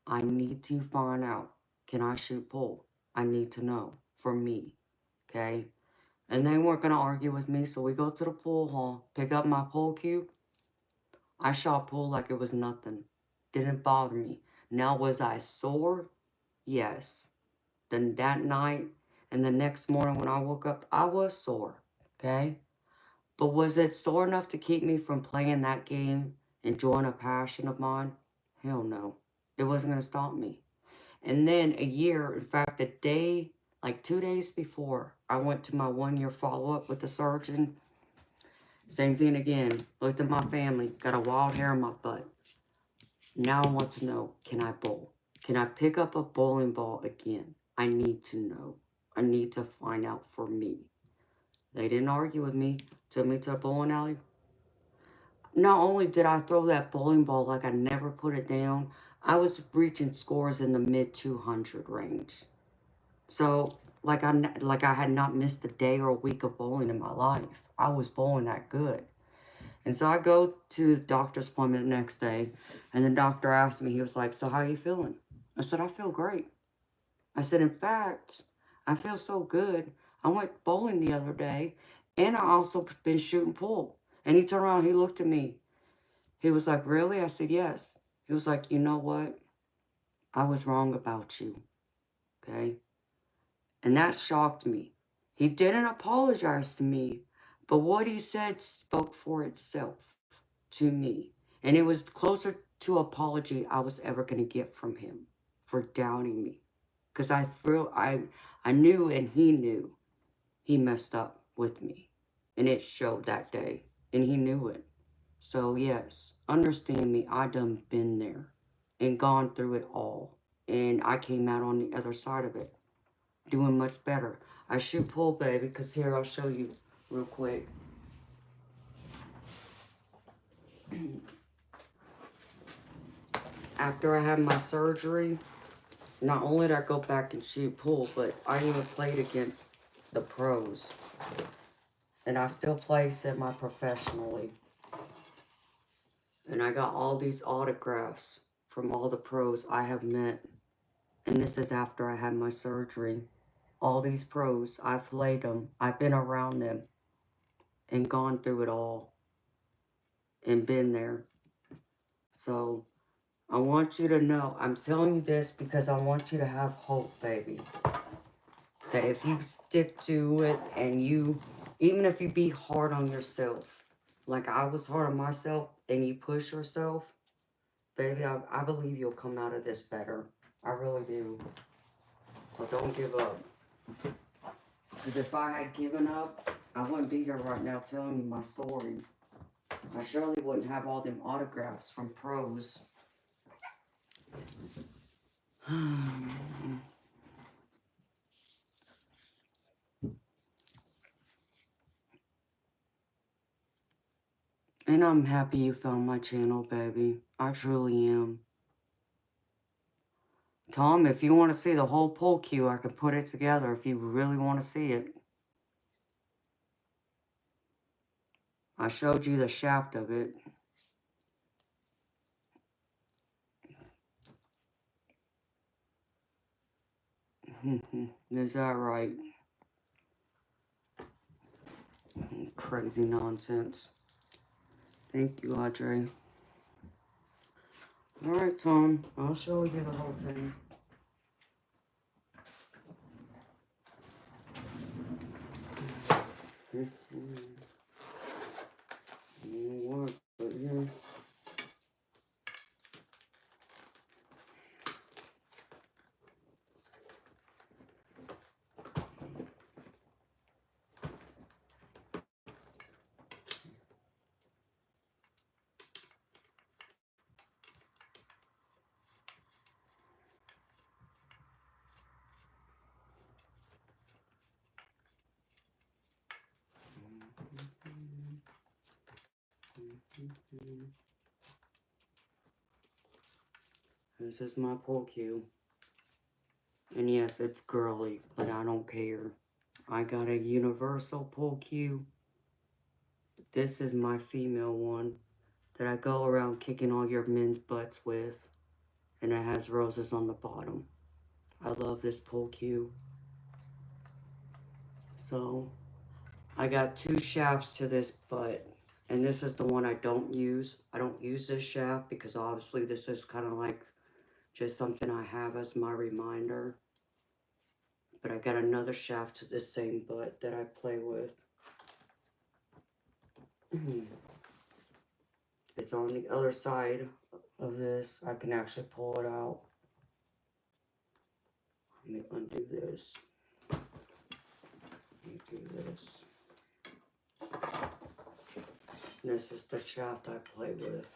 I need to find out. Can I shoot pool? I need to know for me. Okay? And they weren't going to argue with me. So we go to the pool hall, pick up my pool cue. I shot pool like it was nothing. Didn't bother me. Now, was I sore? Yes. Then that night and the next morning when I woke up, I was sore. Okay? But was it sore enough to keep me from playing that game, enjoying a passion of mine? Hell no. It wasn't going to stop me. And then a year, in fact, a day, like 2 days before, I went to my 1-year follow-up with the surgeon. Same thing again. Looked at my family. Got a wild hair in my butt. Now I want to know, can I bowl? Can I pick up a bowling ball again? I need to know. I need to find out for me. They didn't argue with me. Took me to a bowling alley. Not only did I throw that bowling ball like I never put it down, I was reaching scores in the mid 200 range. So, like I had not missed a day or a week of bowling in my life. I was bowling that good. And so I go to the doctor's appointment the next day, and the doctor asked me, he was like, so how are you feeling? I said, I feel great. I said, in fact, I feel so good. I went bowling the other day, and I also been shooting pool. And he turned around, he looked at me. He was like, really? I said, yes. He was like, you know what? I was wrong about you, okay? And that shocked me. He didn't apologize to me, but what he said spoke for itself to me. And it was closer to apology I was ever going to get from him for doubting me. Because I knew and he knew he messed up with me. And it showed that day. And he knew it. So yes, understand me, I done been there and gone through it all. And I came out on the other side of it, doing much better. I shoot pool, baby, because here, I'll show you real quick. After I had my surgery, not only did I go back and shoot pool, but I even played against the pros. And I still play semi-professionally. And I got all these autographs from all the pros I have met. And this is after I had my surgery. All these pros, I've played them. I've been around them. And gone through it all. And been there. So, I want you to know, I'm telling you this because I want you to have hope, baby. That if you stick to it and you, even if you be hard on yourself, like I was hard on myself, and you push yourself, baby, I believe you'll come out of this better. I really do. So don't give up. Because if I had given up, I wouldn't be here right now telling you my story. I surely wouldn't have all them autographs from pros. And I'm happy you found my channel, baby. I truly am. Tom, if you want to see the whole poll queue, I can put it together if you really want to see it. I showed you the shaft of it. Is that right? Crazy nonsense. Thank you, Audrey. Alright, Tom. I'll show you the whole thing. What? But yeah. This is my pull cue. And yes, it's girly, but I don't care. I got a universal pull cue. This is my female one that I go around kicking all your men's butts with. And it has roses on the bottom. I love this pull cue. So, I got 2 shafts to this butt. And this is the one I don't use. I don't use this shaft because obviously this is kind of like just something I have as my reminder. But I got another shaft to the same butt that I play with. It's on the other side of this. I can actually pull it out. Let me undo this. Let me do this. This is the shaft I play with.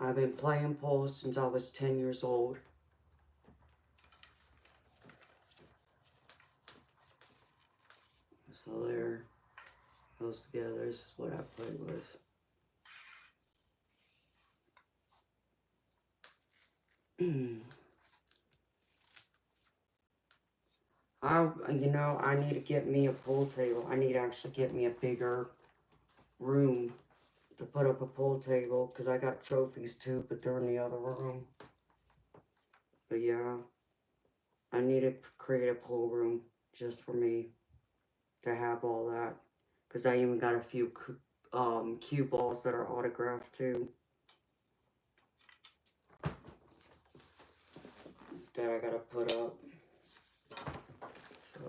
I've been playing poles since I was 10 years old. So there, those together is what I play with. I need to get me a pool table. I need to actually get me a bigger room to put up a pool table because I got trophies too, but they're in the other room. But yeah, I need to create a pool room just for me to have all that because I even got a few cue balls that are autographed too that I gotta put up. So,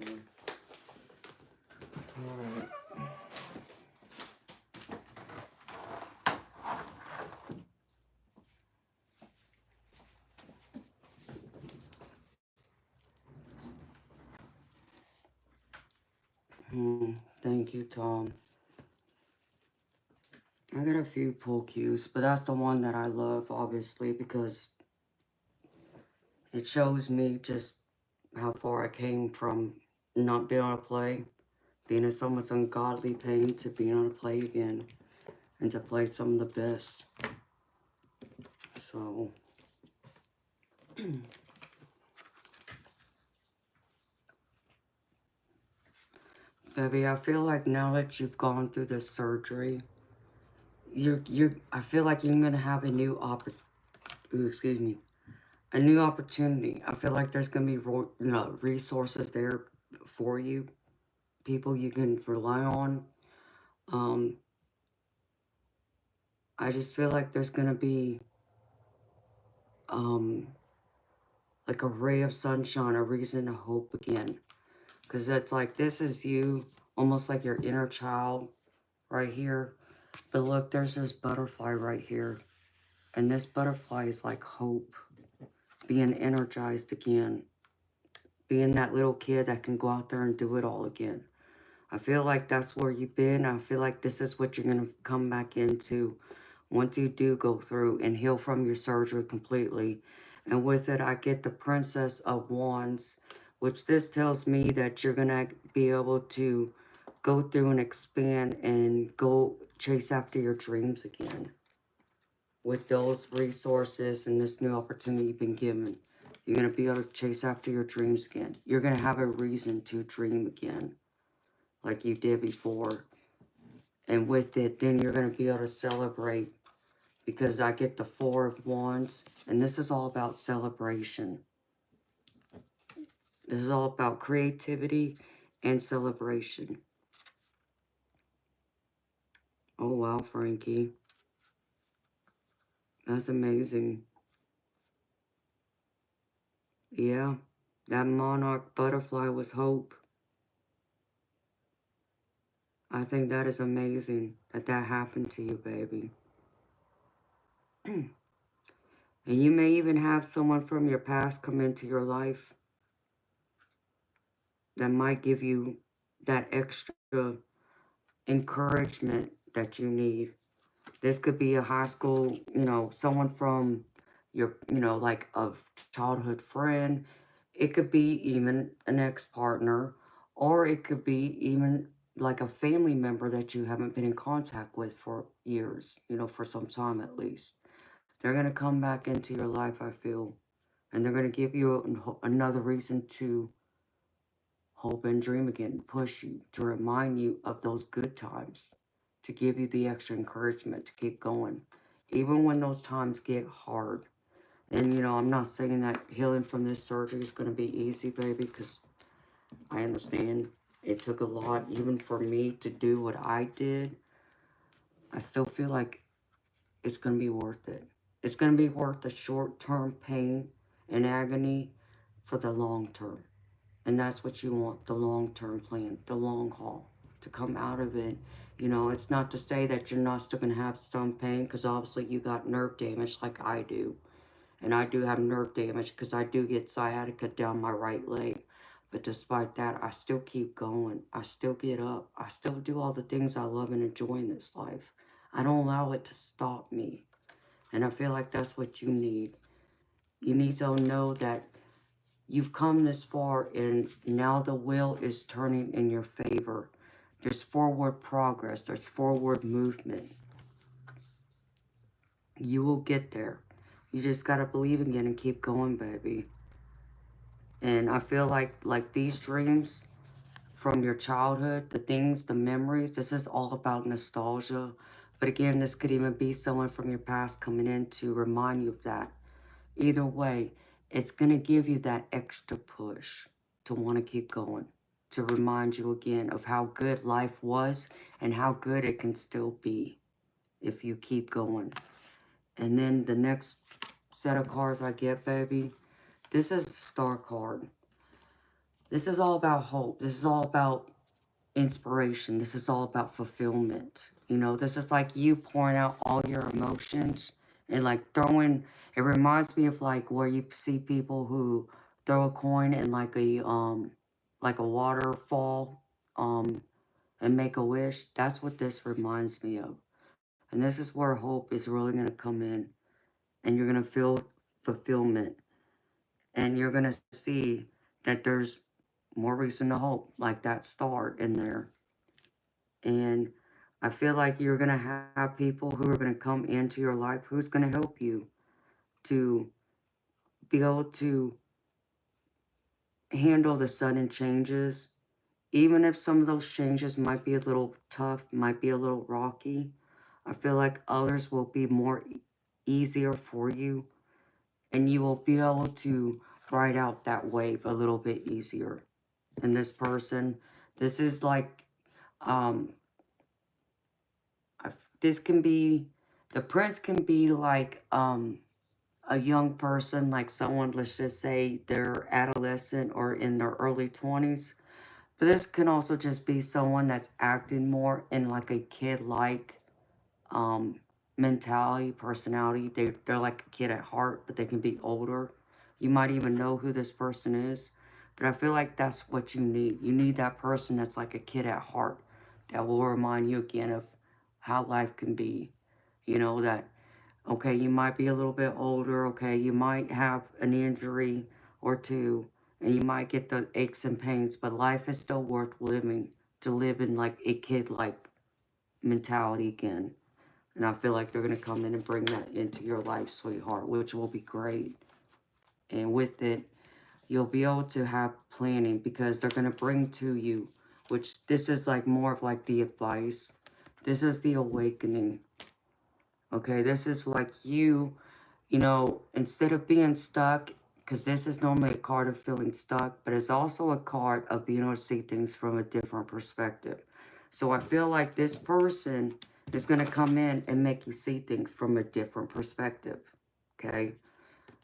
yeah. Alright. Thank you, Tom. I got a few pull cues, but that's the one that I love, obviously, because it shows me just how far I came from not being able to play, being in so much ungodly pain, to being able to play again, and to play some of the best. So, baby, I feel like now that you've gone through the surgery, I feel like you're gonna have a new a new opportunity. I feel like there's gonna be resources there for you, people you can rely on. I just feel like there's gonna be like a ray of sunshine, a reason to hope again, because it's like this is you, almost like your inner child right here. But look, there's this butterfly right here, and this butterfly is like hope, being energized again, being that little kid that can go out there and do it all again. I feel like that's where you've been. I feel like this is what you're going to come back into once you do go through and heal from your surgery completely. And with it, I get the Princess of Wands, which this tells me that you're going to be able to go through and expand and go chase after your dreams again. With those resources and this new opportunity you've been given, you're going to be able to chase after your dreams again. You're going to have a reason to dream again, like you did before. And with it, then you're going to be able to celebrate, because I get the Four of Wands, and this is all about celebration. This is all about creativity and celebration. Oh, wow, Frankie. That's amazing. Yeah, that monarch butterfly was hope. I think that is amazing that that happened to you, baby. And you may even have someone from your past come into your life that might give you that extra encouragement that you need. This could be a high school, someone from your, like a childhood friend. It could be even an ex-partner, or it could be even like a family member that you haven't been in contact with for years, for some time at least. They're going to come back into your life, I feel, and they're going to give you another reason to hope and dream again, push you, to remind you of those good times, to give you the extra encouragement to keep going, even when those times get hard. And, I'm not saying that healing from this surgery is going to be easy, baby, because I understand it took a lot, even for me, to do what I did. I still feel like it's going to be worth it. It's going to be worth the short-term pain and agony for the long term. And that's what you want, the long-term plan, the long haul, to come out of it. It's not to say that you're not still going to have some pain, because obviously you got nerve damage like I do. And I do have nerve damage because I do get sciatica down my right leg. But despite that, I still keep going. I still get up. I still do all the things I love and enjoy in this life. I don't allow it to stop me. And I feel like that's what you need. You need to know that you've come this far, and now the wheel is turning in your favor. There's forward progress. There's forward movement. You will get there. You just got to believe again and keep going, baby. And I feel like these dreams from your childhood, the things, the memories, this is all about nostalgia. But again, this could even be someone from your past coming in to remind you of that. Either way, it's going to give you that extra push to want to keep going, to remind you again of how good life was and how good it can still be if you keep going. And then the next set of cards I get, baby, this is a star card. This is all about hope. This is all about inspiration. This is all about fulfillment. This is like you pouring out all your emotions and like throwing, it reminds me of like where you see people who throw a coin in like a waterfall, and make a wish. That's what this reminds me of. And this is where hope is really going to come in, and you're going to feel fulfillment, and you're going to see that there's more reason to hope, like that star in there. And I feel like you're going to have people who are going to come into your life who's going to help you to be able to handle the sudden changes. Even if some of those changes might be a little tough, might be a little rocky, I feel like others will be more easier for you. And you will be able to ride out that wave a little bit easier. And this person, this is like, this can be, the prince can be like a young person, like someone, let's just say they're adolescent or in their early 20s. But this can also just be someone that's acting more in like a kid-like mentality, personality. They're like a kid at heart, but they can be older. You might even know who this person is. But I feel like that's what you need. You need that person that's like a kid at heart, that will remind you again of how life can be. That, okay, you might be a little bit older, okay, you might have an injury or two, and you might get the aches and pains, but life is still worth living, to live in like a kid-like mentality again. And I feel like they're going to come in and bring that into your life, sweetheart, which will be great. And with it, you'll be able to have planning, because they're going to bring to you, which this is like more of like the advice. This is the awakening. Okay, this is like you, instead of being stuck, because this is normally a card of feeling stuck, but it's also a card of being able to see things from a different perspective. So I feel like this person is going to come in and make you see things from a different perspective. Okay,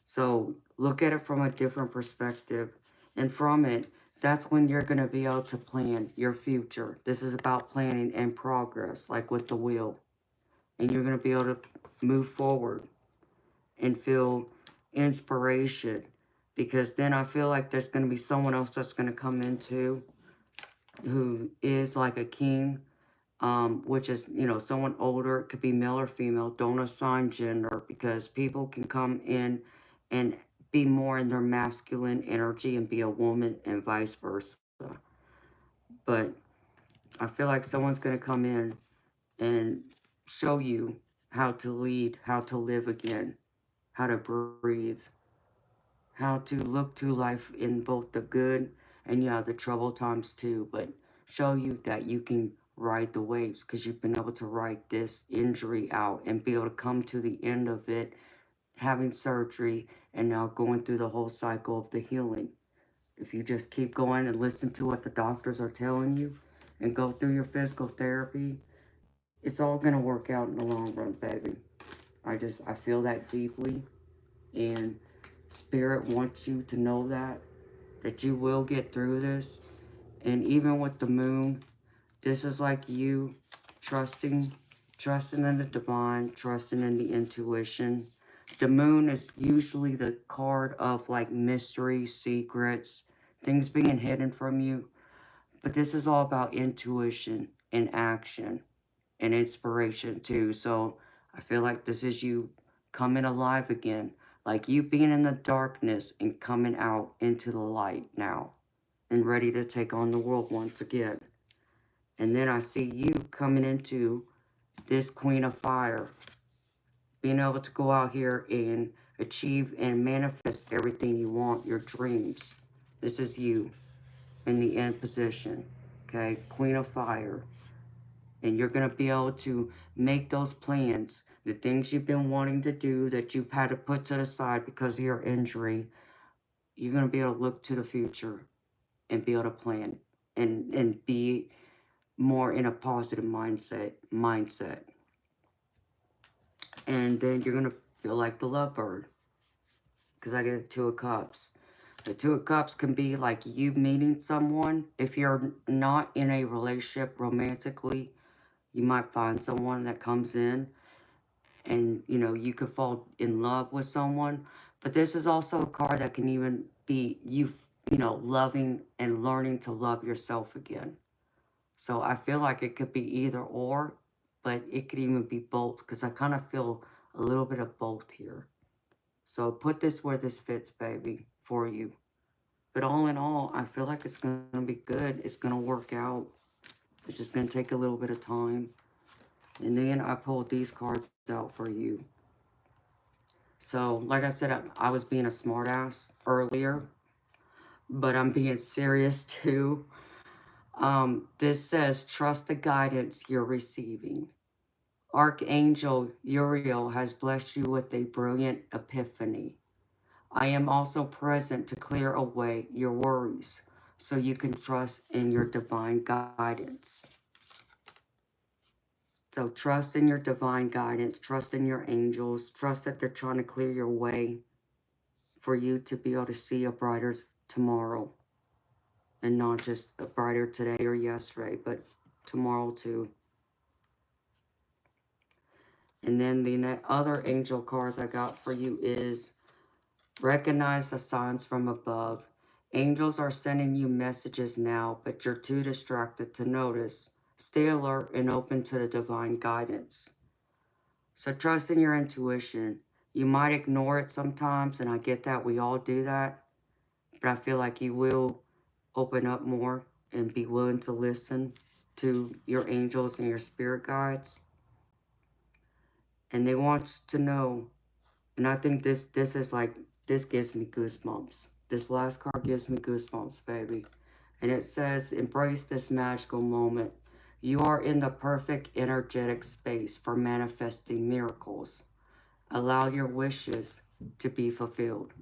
so look at it from a different perspective, and from it, that's when you're going to be able to plan your future. This is about planning and progress, like with the wheel. And you're going to be able to move forward and feel inspiration, because then I feel like there's going to be someone else that's going to come in too, who is like a king, which is, you know, someone older. It could be male or female. Don't assign gender, because people can come in and be more in their masculine energy and be a woman and vice versa. But I feel like someone's going to come in and show you how to lead, how to live again, how to breathe, how to look to life in both the good and, yeah, the troubled times too, but show you that you can ride the waves, because you've been able to ride this injury out and be able to come to the end of it, having surgery, and now going through the whole cycle of the healing. If you just keep going and listen to what the doctors are telling you and go through your physical therapy, it's all going to work out in the long run, baby. I feel that deeply, and Spirit wants you to know that you will get through this. And even with the moon, this is like you trusting in the divine, trusting in the intuition. The moon is usually the card of like mystery, secrets, things being hidden from you. But this is all about intuition and action and inspiration too. So I feel like this is you coming alive again. Like you being in the darkness and coming out into the light now and ready to take on the world once again. And then I see you coming into this Queen of Fire, being able to go out here and achieve and manifest everything you want, your dreams. This is you in the end position, okay? Queen of Fire. And you're going to be able to make those plans, the things you've been wanting to do that you've had to put to the side because of your injury. You're going to be able to look to the future and be able to plan and be more in a positive mindset. And then you're going to feel like the lovebird, because I get the Two of Cups. The Two of Cups can be like you meeting someone. If you're not in a relationship romantically, you might find someone that comes in and, you know, you could fall in love with someone. But this is also a card that can even be you know, loving and learning to love yourself again. So I feel like it could be either or, but it could even be both, because I kind of feel a little bit of both here. So put this where this fits, baby, for you. But all in all, I feel like it's going to be good. It's going to work out. It's just going to take a little bit of time. And then I pulled these cards out for you. So, like I said, I was being a smartass earlier, but I'm being serious too. This says, trust the guidance you're receiving. Archangel Uriel has blessed you with a brilliant epiphany. I am also present to clear away your worries so you can trust in your divine guidance. So trust in your divine guidance, trust in your angels, trust that they're trying to clear your way for you to be able to see a brighter tomorrow. And not just a brighter today or yesterday, but tomorrow too. And then the other angel cards I got for you is recognize the signs from above. Angels are sending you messages now, but you're too distracted to notice. Stay alert and open to the divine guidance. So trust in your intuition. You might ignore it sometimes, and I get that. We all do that. But I feel like you will open up more and be willing to listen to your angels and your spirit guides. And they want to know, and I think this is like, this gives me goosebumps. This last card gives me goosebumps, baby. And it says, embrace this magical moment. You are in the perfect energetic space for manifesting miracles. Allow your wishes to be fulfilled.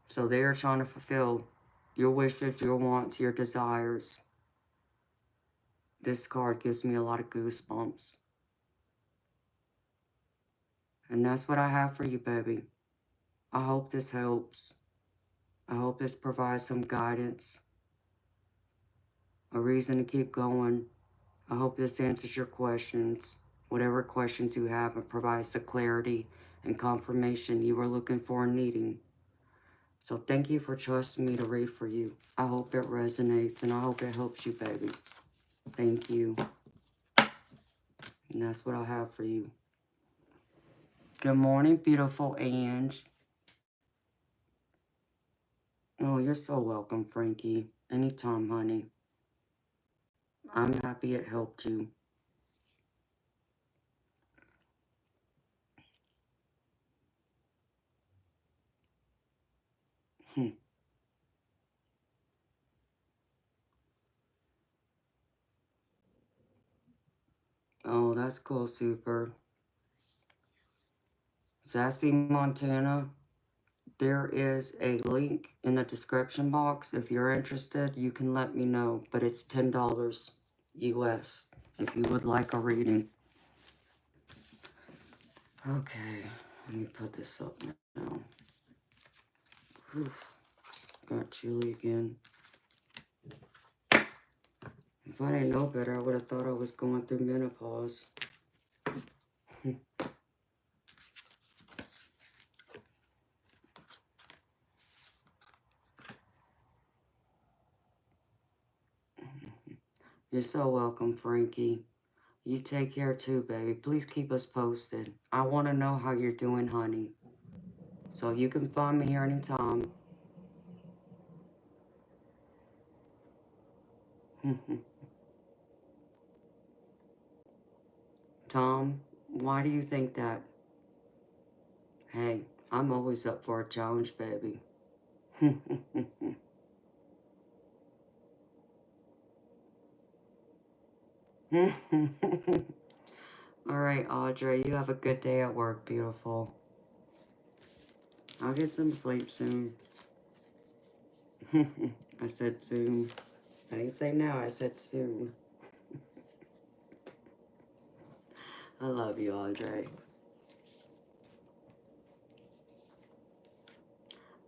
So they are trying to fulfill your wishes, your wants, your desires. This card gives me a lot of goosebumps. And that's what I have for you, baby. I hope this helps. I hope this provides some guidance, a reason to keep going. I hope this answers your questions, whatever questions you have, and provides the clarity and confirmation you were looking for and needing. So thank you for trusting me to read for you. I hope it resonates, and I hope it helps you, baby. Thank you. And that's what I have for you. Good morning, beautiful Ange. Oh, you're so welcome, Frankie. Anytime, honey. I'm happy it helped you. Oh, that's cool, super. Sassy, Montana. There is a link in the description box. If you're interested, you can let me know. But it's $10 US if you would like a reading. Okay, let me put this up now. Oof, got chilly again. If I didn't know better, I would have thought I was going through menopause. You're so welcome, Frankie. You take care too, baby. Please keep us posted. I want to know how you're doing, honey. So you can find me here anytime. Tom, why do you think that? Hey, I'm always up for a challenge, baby. All right, Audrey, you have a good day at work, beautiful. I'll get some sleep soon. I said soon. I didn't say now, I said soon. I love you, Audrey.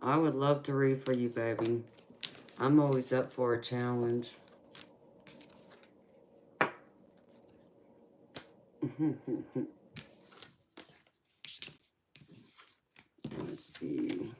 I would love to read for you, baby. I'm always up for a challenge. Let's see.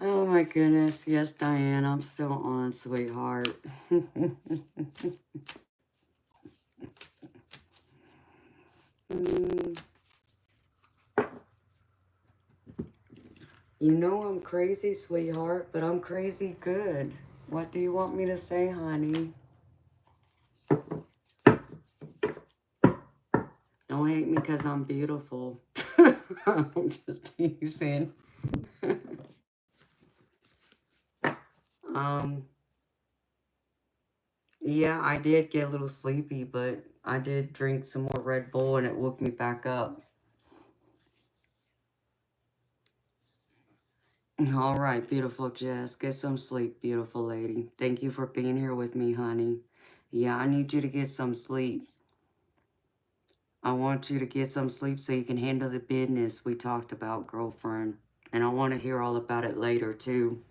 Oh my goodness. Yes, Diane, I'm still on, sweetheart. You know I'm crazy, sweetheart, but I'm crazy good. What do you want me to say, honey? Don't hate me because I'm beautiful. I'm just teasing. Yeah, I did get a little sleepy, but I did drink some more Red Bull and it woke me back up. All right, beautiful Jess. Get some sleep, beautiful lady. Thank you for being here with me, honey. Yeah, I need you to get some sleep. I want you to get some sleep so you can handle the business we talked about, girlfriend. And I want to hear all about it later, too.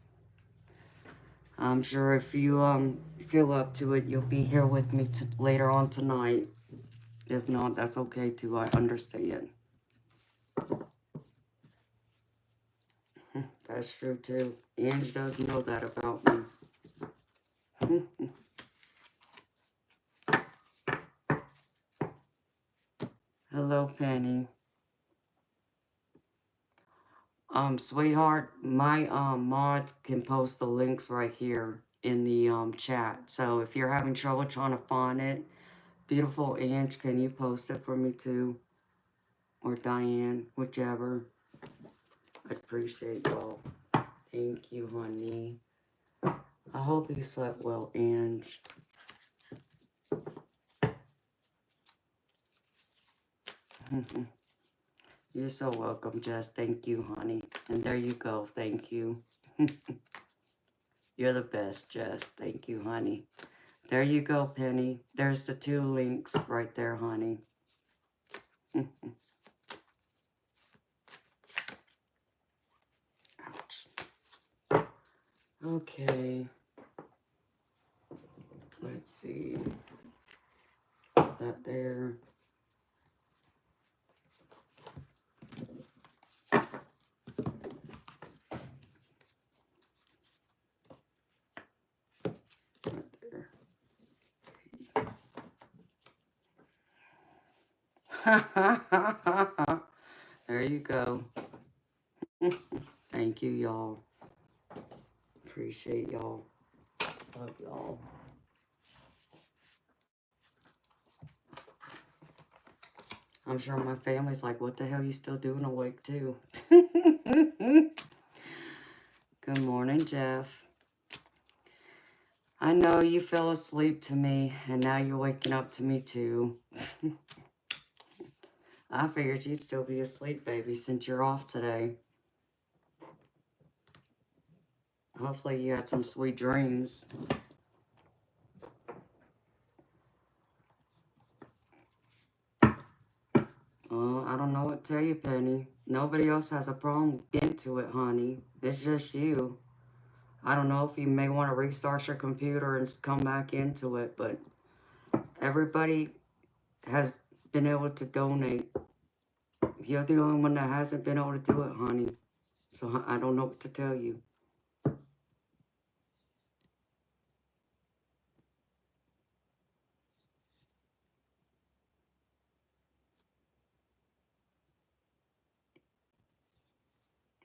I'm sure if you feel up to it, you'll be here with me later on tonight. If not, that's okay, too. I understand. That's true, too. Ange does know that about me. Hello, Penny. Sweetheart, my mods can post the links right here in the chat. So if you're having trouble trying to find it, beautiful Ange, can you post it for me too? Or Diane, whichever. I appreciate y'all. Thank you, honey. I hope you slept well, Ange. You're so welcome, Jess. Thank you, honey. And there you go. Thank you. You're the best, Jess. Thank you, honey. There you go, Penny. There's the 2 links right there, honey. Ouch. Okay. Let's see. Put that there. There you go. Thank you, y'all. Appreciate y'all. Love y'all. I'm sure my family's like, what the hell you still doing awake too? Good morning, Jeff. I know you fell asleep to me, and now you're waking up to me too. I figured you'd still be asleep, baby, since you're off today. Hopefully you had some sweet dreams. I don't know what to tell you, Penny. Nobody else has a problem getting to it, honey. It's just you. I don't know if you may want to restart your computer and come back into it, but everybody has been able to donate. You're the only one that hasn't been able to do it, honey. So I don't know what to tell you.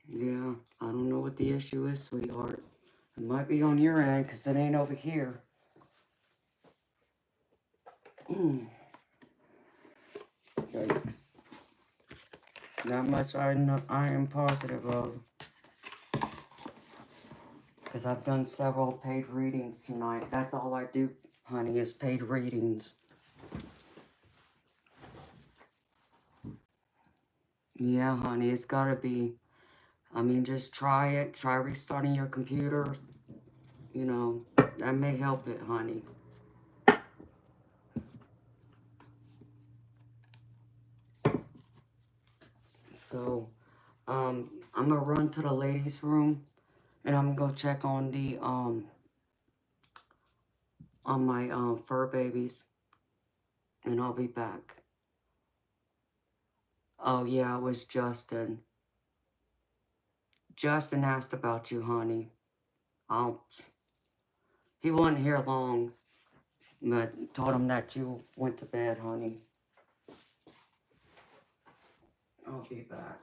Yeah, I don't know what the issue is, sweetheart. It might be on your end, because it ain't over here. Yikes. Not much I am positive of. Because I've done several paid readings tonight. That's all I do, honey, is paid readings. Yeah, honey, it's gotta be. I mean, just try it. Try restarting your computer. You know, that may help it, honey. So, I'm gonna run to the ladies' room, and I'm gonna go check on the, on my, fur babies, and I'll be back. Oh, yeah, it was Justin. Justin asked about you, honey. He wasn't here long, but told him that you went to bed, honey. I'll be back.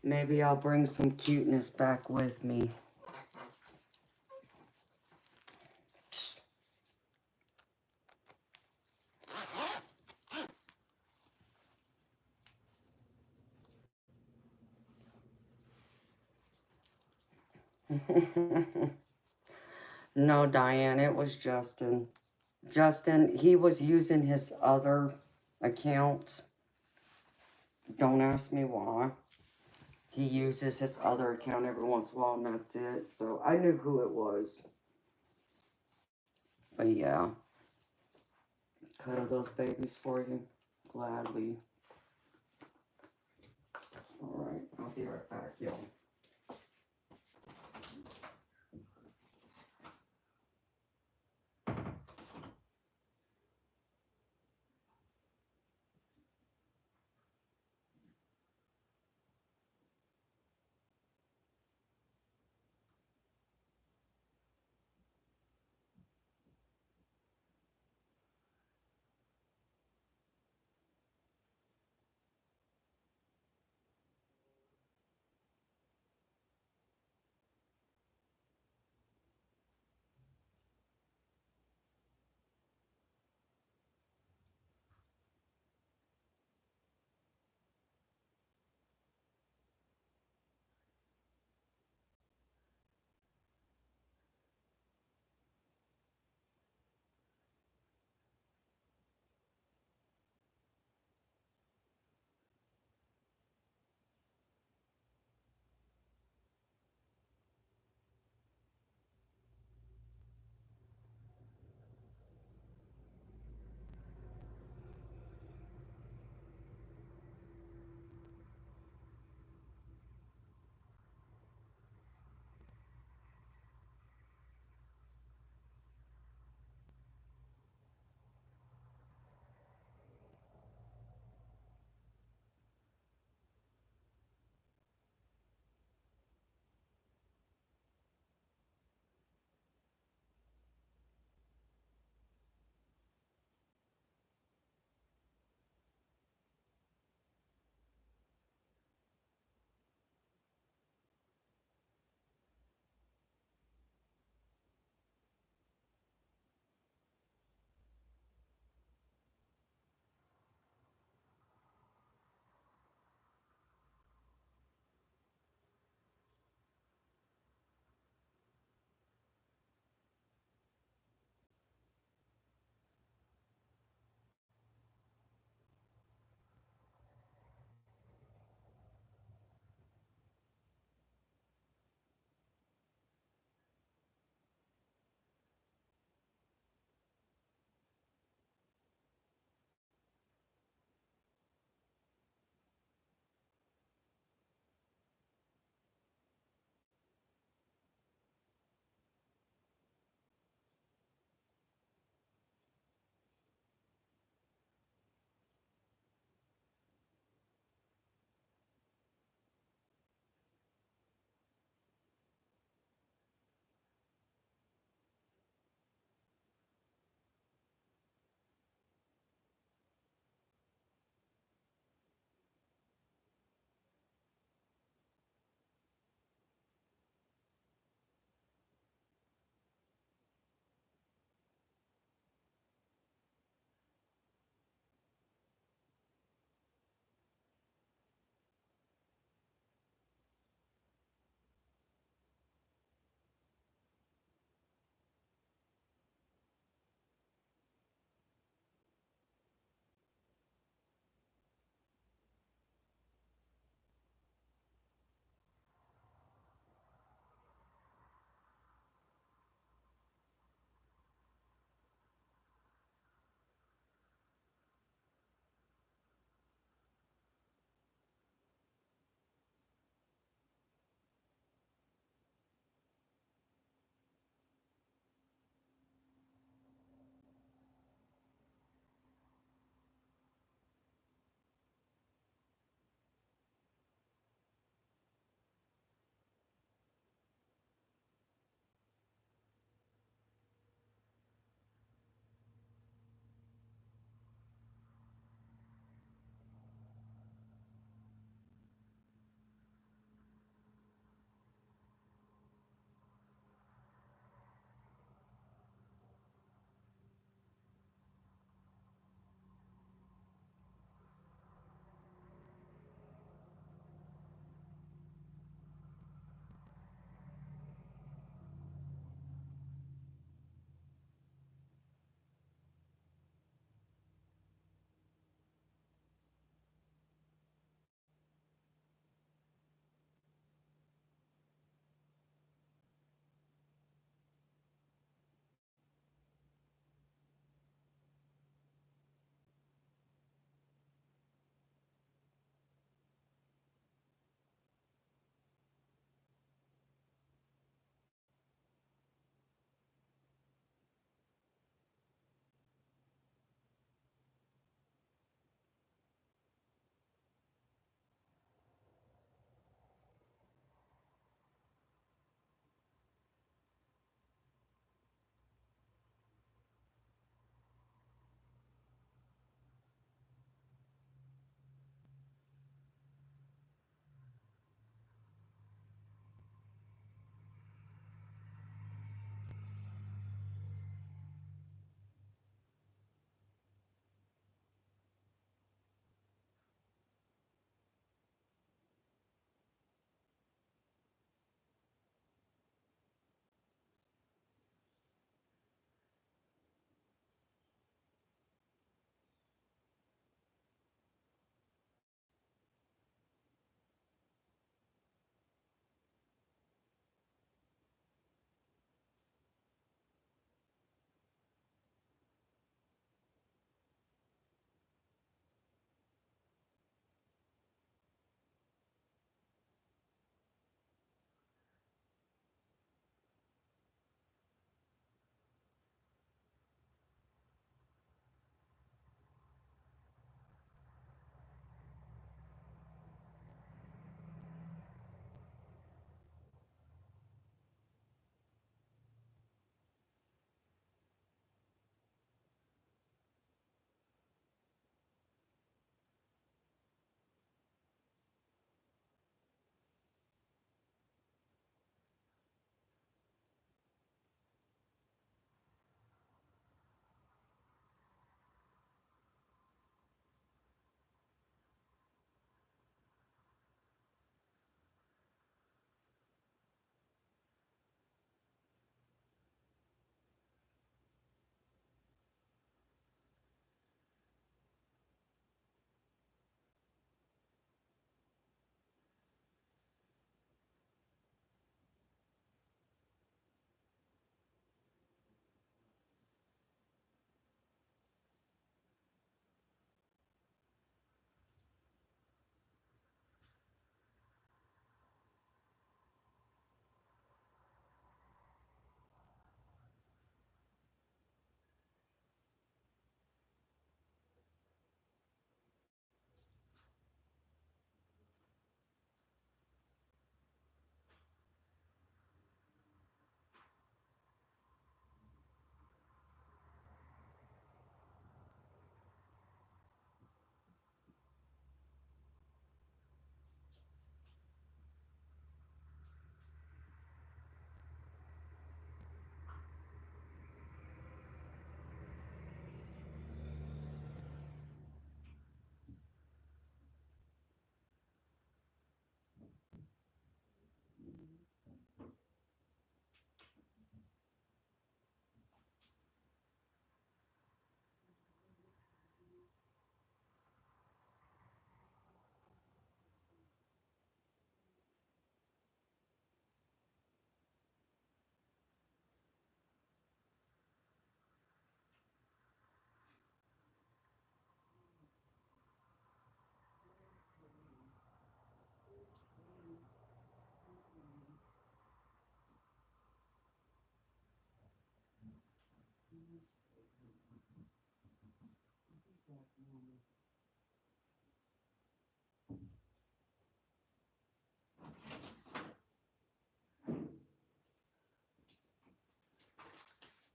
Maybe I'll bring some cuteness back with me. No, Diane, it was Justin. Justin, he was using his other account. Don't ask me why. He uses his other account every once in a while, and that's it. So I knew who it was. But yeah. Cuddle those babies for you. Gladly. Alright, I'll be right back, y'all.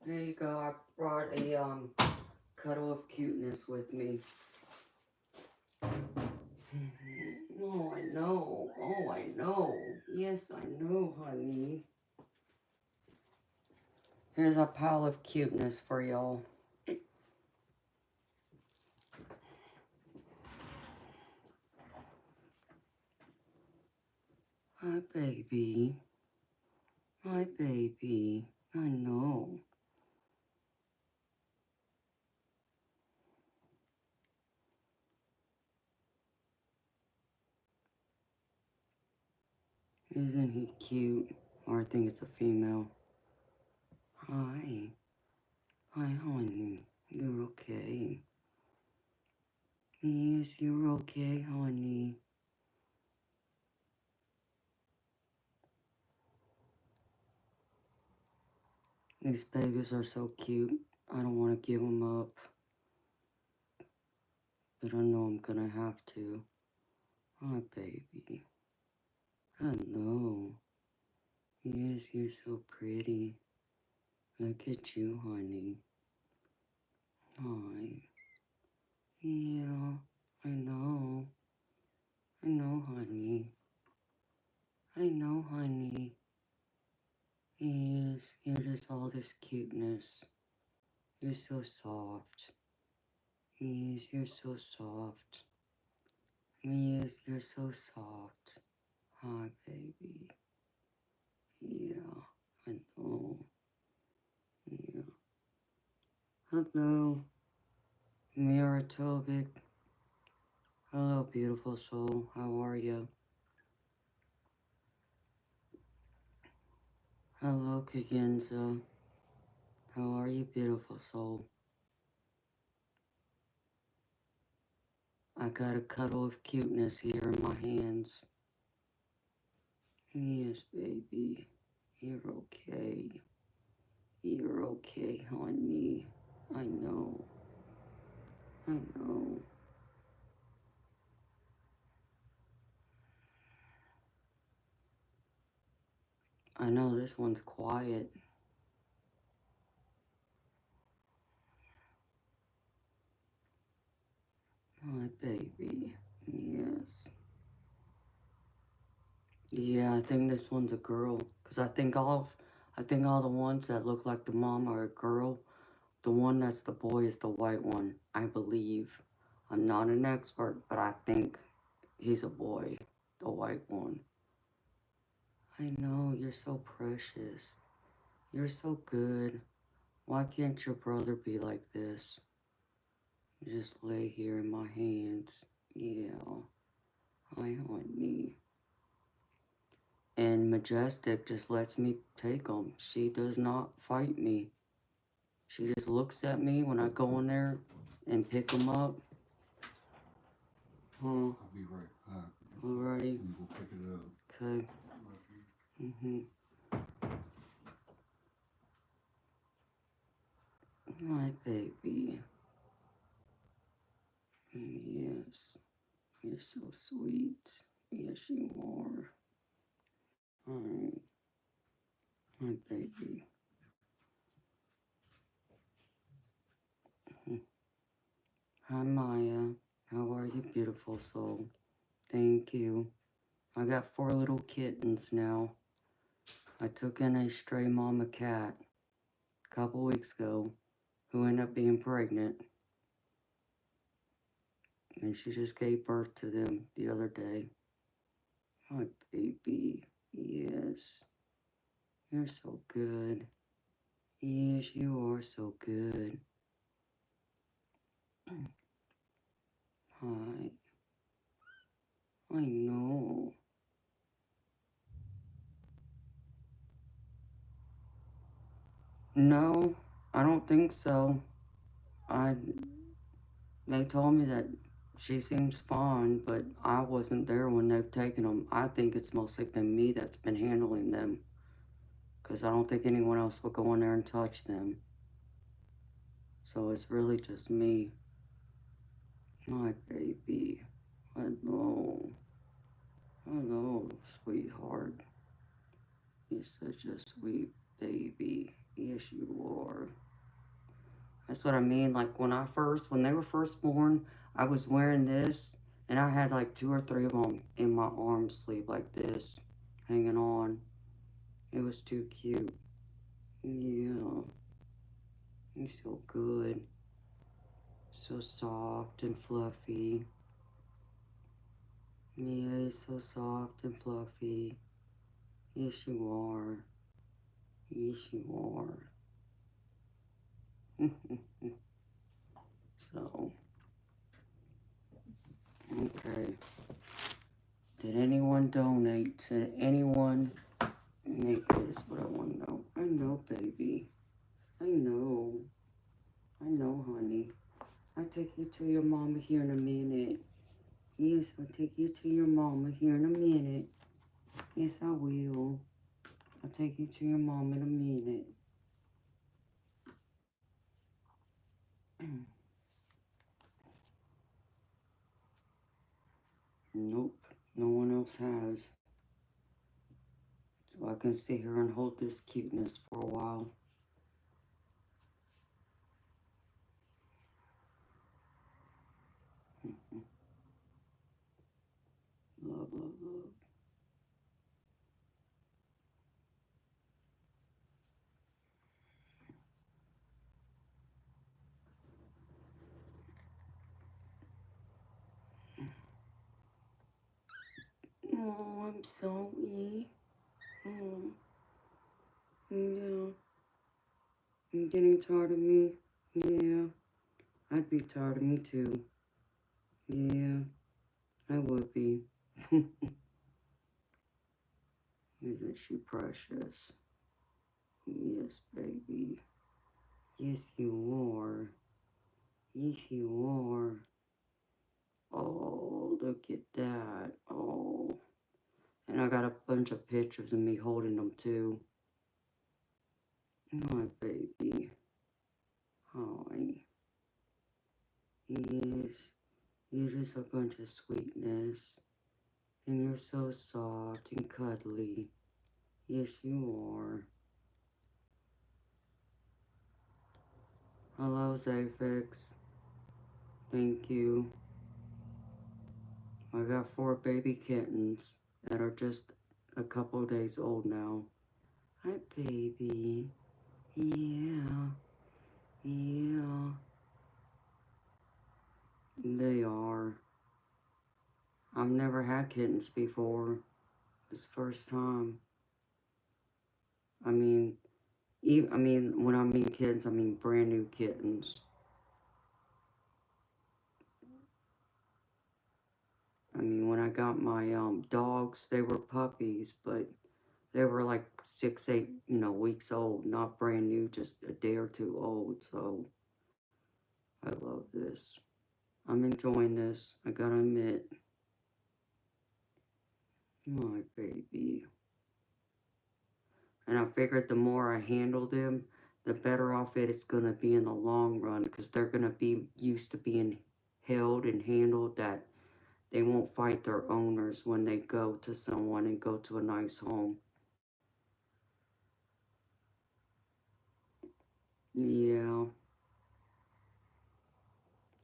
There you go. I brought a cuddle of cuteness with me. Oh, I know. Oh, I know. Yes, I know, honey. Here's a pile of cuteness for y'all. Hi, baby. Hi, baby. I know. Isn't he cute? Or I think it's a female. Hi. Hi, honey. You're okay. Yes, you're okay, honey. These babies are so cute. I don't want to give them up. But I know I'm gonna have to. Hi, baby. Hello. Yes, you're so pretty. Look at you, honey. Hi. Yeah, I know. I know, honey. I know, honey. Yes, you're just all this cuteness. You're so soft. Yes, you're so soft. Yes, you're so soft. Hi, baby. Yeah, I know. Yeah. Hello, Mira Tobik. Hello, beautiful soul. How are you? Hello, Kagenza. How are you, beautiful soul? I got a cuddle of cuteness here in my hands. Yes, baby. You're okay. You're okay, honey. I know. I know. I know this one's quiet. My baby. Yes. Yeah, I think this one's a girl. Cause I think all the ones that look like the mom are a girl. The one that's the boy is the white one, I believe. I'm not an expert, but I think he's a boy, the white one. I know, you're so precious. You're so good. Why can't your brother be like this? Just lay here in my hands. Yeah, hi, honey. And Majestic just lets me take them. She does not fight me. She just looks at me when I go in there and pick them up. Huh? I'll be right back. Alrighty. And go pick it up. Okay. My baby. Yes. You're so sweet. Yes, you are. Alright. My baby. Hi, Maya. How are you, beautiful soul? Thank you. I got 4 little kittens now. I took in a stray mama cat a couple weeks ago who ended up being pregnant. And she just gave birth to them the other day. My baby. Yes. You're so good. Yes, you are so good. Hi. I know. No, I don't think so. I They told me that she seems fine, but I wasn't there when they've taken them. I think it's mostly been me that's been handling them, because I don't think anyone else will go in there and touch them. So it's really just me. My baby. Hello. Hello, sweetheart. You're such a sweet baby. Yes, you are. That's what I mean. Like when they were first born, I was wearing this and I had like 2 or 3 of them in my arm sleeve like this, hanging on. It was too cute. Yeah. He's so good. So soft and fluffy. Yeah, he's so soft and fluffy. Yes, you are. Yes, you are. So, okay. Did anyone donate? Did anyone make this? What I want to know. I know, baby. I know. I know, honey. I'll take you to your mama here in a minute. Yes, I'll take you to your mama here in a minute. Yes, I will. I'll take you to your mom in a minute. Nope, no one else has. So I can sit here and hold this cuteness for a while. Love, love, love. Oh, I'm sorry. Oh, yeah. I'm getting tired of me. Yeah, I'd be tired of me too. Yeah, I would be. Isn't she precious? Yes, baby. Yes, you are. Yes, you are. Oh, look at that. Oh. And I got a bunch of pictures of me holding them too. My baby. Hi. Yes. You're just a bunch of sweetness. And you're so soft and cuddly. Yes, you are. Hello, Zafix. Thank you. I got 4 baby kittens that are just a couple days old now. Hi, baby. Yeah. Yeah. They are. I've never had kittens before. It's the first time. I mean, when I mean kittens, I mean brand new kittens. I mean, when I got my dogs, they were puppies, but they were like 6, 8, weeks old, not brand new, just a day or two old. So I love this. I'm enjoying this. I gotta admit, my baby. And I figured the more I handle them, the better off it's gonna be in the long run, because they're gonna be used to being held and handled, that they won't fight their owners when they go to someone and go to a nice home. Yeah.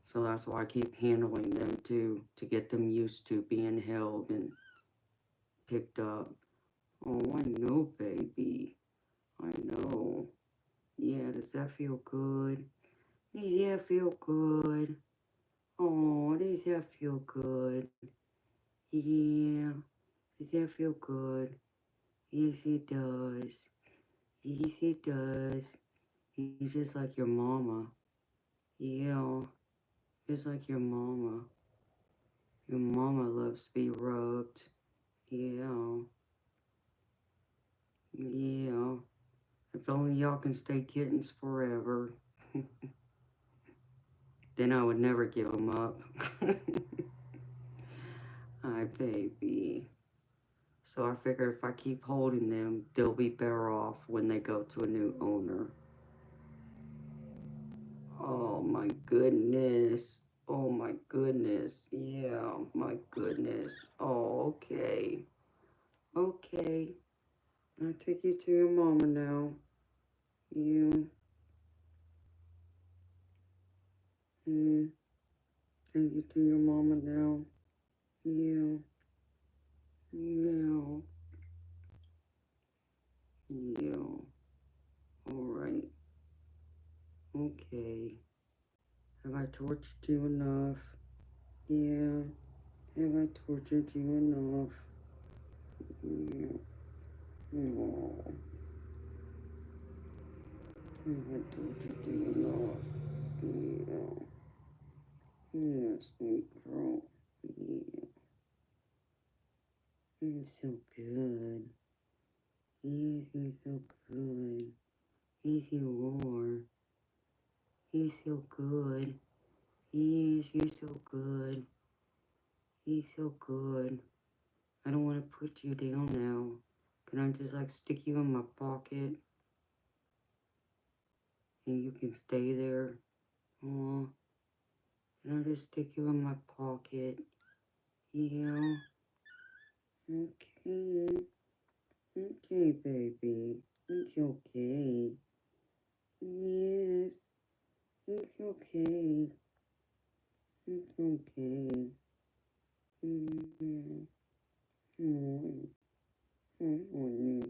So that's why I keep handling them too, to get them used to being held and picked up. Oh, I know, baby. I know. Yeah, does that feel good? Does that feel good? Oh, does that feel good? Yeah. Does that feel good? Yes, it does. Yes, it does. He's just like your mama. Yeah. Just like your mama. Your mama loves to be rubbed. Yeah. Yeah. If only y'all can stay kittens forever. Then I would never give them up. Hi, baby. So I figured if I keep holding them, they'll be better off when they go to a new owner. Oh my goodness. Oh my goodness. Yeah, my goodness. Oh, okay. Okay. I'll take you to your mama now. Yeah. Take you to your mama now. Yeah. Yeah. Yeah. Alright. Okay. Have I tortured you enough? Yeah. Have I tortured you enough? Yeah. Oh. Have I tortured you enough? Yeah. Yeah, sweet girl. Yeah. You're so good. Yes, you're so good. Yes, you are. You're so good. Yes, you're so good. You're so good. I don't want to put you down now. Can I just like stick you in my pocket and you can stay there? Oh, can I just stick you in my pocket? Yeah. Okay. Okay, baby. It's okay. Yes. It's okay. It's okay. Mm-hmm. Mm-hmm. Mm-hmm.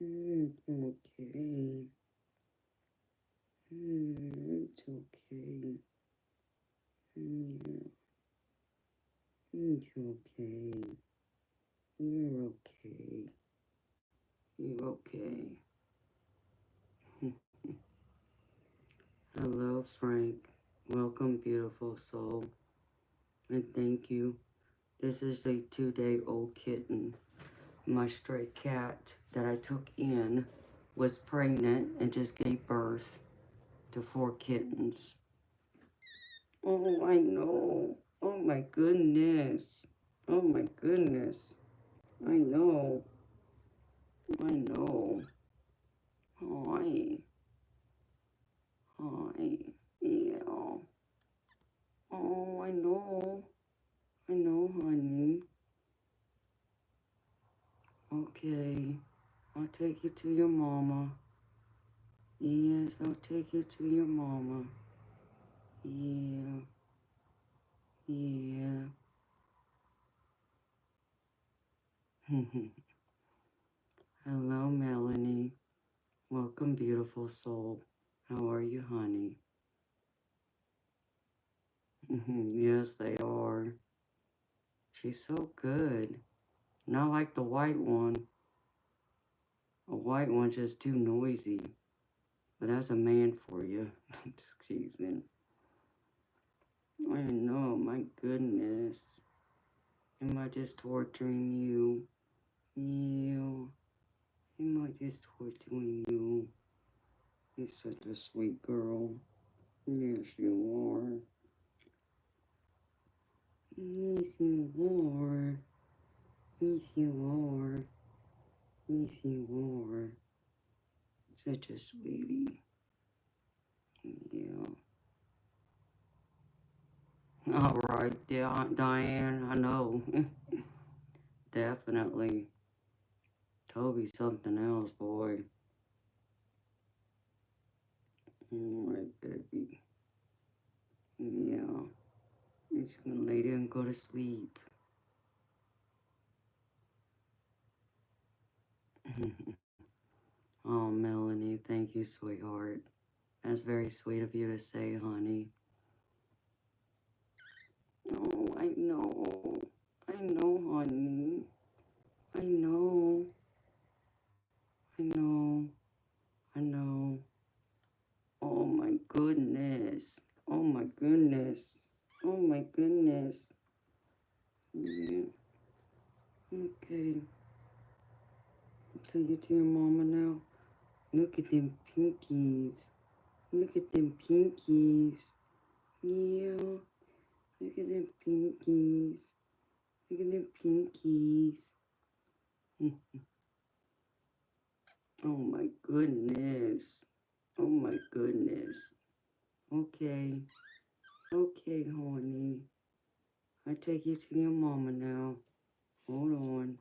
It's okay. It's okay. Yeah. It's okay. You're okay. You're okay. Hello, Frank. Welcome, beautiful soul. And thank you. This is a 2-day-old kitten. My stray cat that I took in was pregnant and just gave birth to 4 kittens. Oh, I know. Oh my goodness. Oh my goodness. I know. I know. Hi. Hi. Yeah. Oh, I know. I know, honey. Okay. I'll take you to your mama. Yes, I'll take you to your mama. Yeah. Yeah. Hello, Melanie. Welcome, beautiful soul. How are you, honey? Yes, they are. She's so good. Not like the white one. A white one's just too noisy. But that's a man for you. Just teasing. I know, my goodness. Am I just torturing you? You. Am I just torturing you? You're such a sweet girl. Yes, you are. Yes, you are. Yes, you are. Yes, you are. Such a sweetie. Yeah. All right, Diane, I know. Definitely. Toby's something else, boy. All right, baby. Yeah. I'm just gonna lay there and go to sleep. Oh, Melanie, thank you, sweetheart. That's very sweet of you to say, honey. Oh, I know. I know, honey. I know. I know. I know. Oh my goodness. Oh my goodness. Oh my goodness. Yeah. Okay. I'll take you to your mama now. Look at them pinkies. Look at them pinkies. Yeah. Look at them pinkies. Look at them pinkies. Oh my goodness. Oh my goodness. Okay. Okay, honey. I take you to your mama now. Hold on.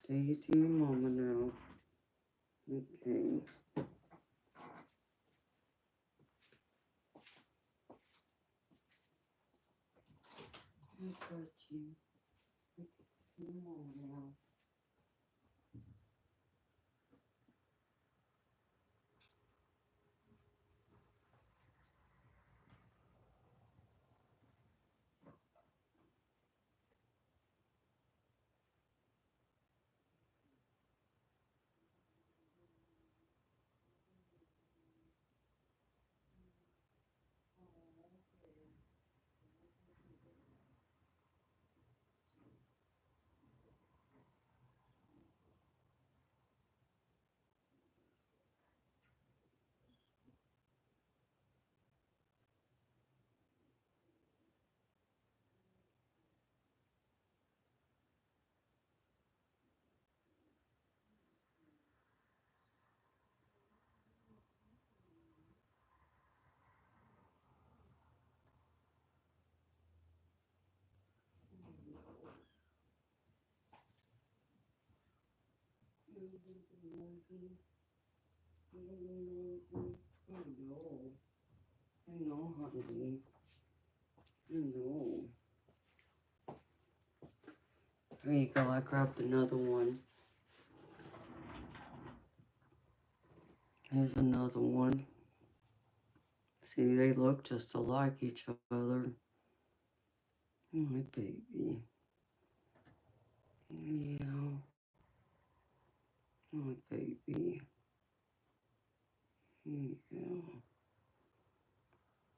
Take you to your mama now. Okay. I got you. Come on now. Noisy. I know. I know, honey. I know. There you go. I grabbed another one. Here's another one. See, they look just alike each other. Oh, my baby. Yeah. Oh, my baby. Yeah.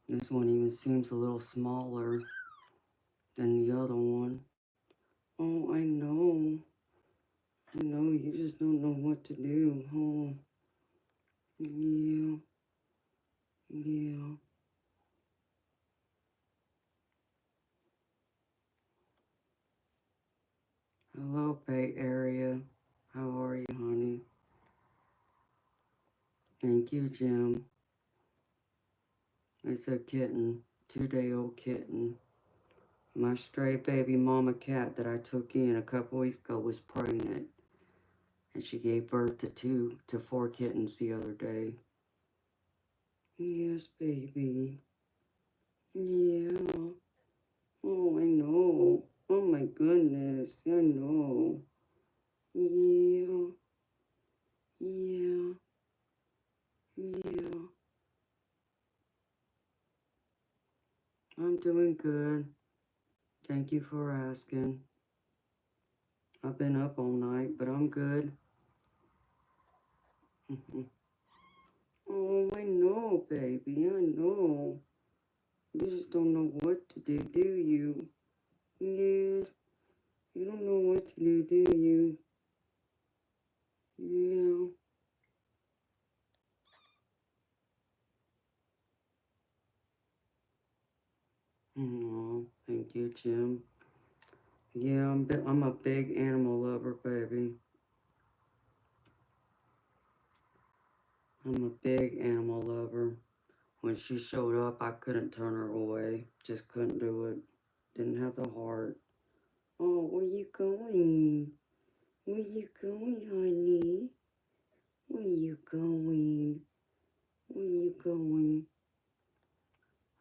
This one even seems a little smaller than the other one. Oh, I know. I know, you just don't know what to do. Oh, yeah. Yeah. Hello, Bay Area. How are you, honey? Thank you, Jim. It's a kitten. 2-day-old kitten. My stray baby mama cat that I took in a couple weeks ago was pregnant. And she gave birth to 4 kittens the other day. Yes, baby. Yeah. Oh, I know. Oh, my goodness. I know. Yeah. Yeah. Yeah. I'm doing good. Thank you for asking. I've been up all night, but I'm good. Oh, I know, baby. I know. You just don't know what to do you? Yeah. You don't know what to do you? Yeah. Oh, thank you, Jim. Yeah, I'm a big animal lover, baby. I'm a big animal lover. When she showed up, I couldn't turn her away. Just couldn't do it. Didn't have the heart. Oh, where you going? Where you going, honey? Where you going? Where you going?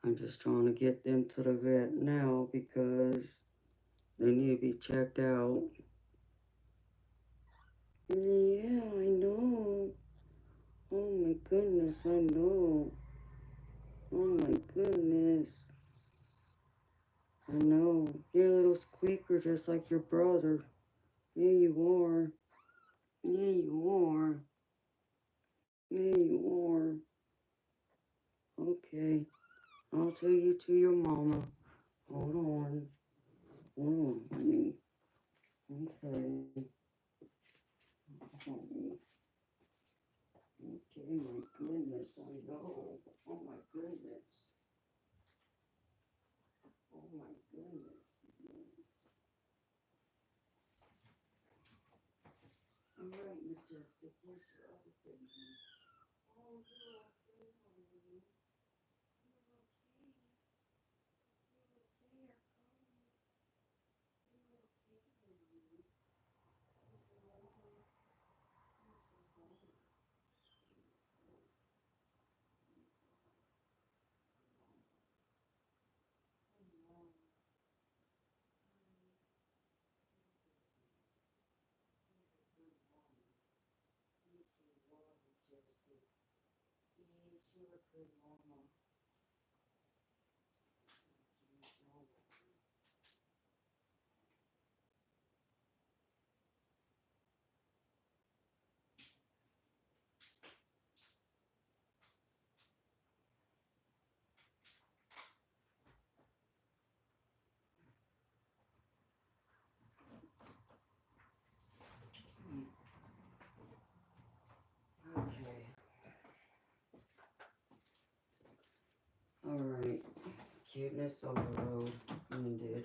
I'm just trying to get them to the vet now because they need to be checked out. Yeah, I know. Oh my goodness, I know. Oh my goodness. I know. You're a little squeaker just like your brother. Yeah, you are. Yeah, you are. Yeah, you are. Okay. I'll tell you to your mama. Hold on. Hold on, honey. Okay. Honey. Okay, my goodness, I know. Oh my goodness. Oh my goodness. Yes. All right, Majestic, where's your other baby? Oh, you're okay, honey. You're okay. You're okay. I promise. You're okay, honey. Where's your mama? Where's your mama? Okay. Alright. Cuteness overload ended.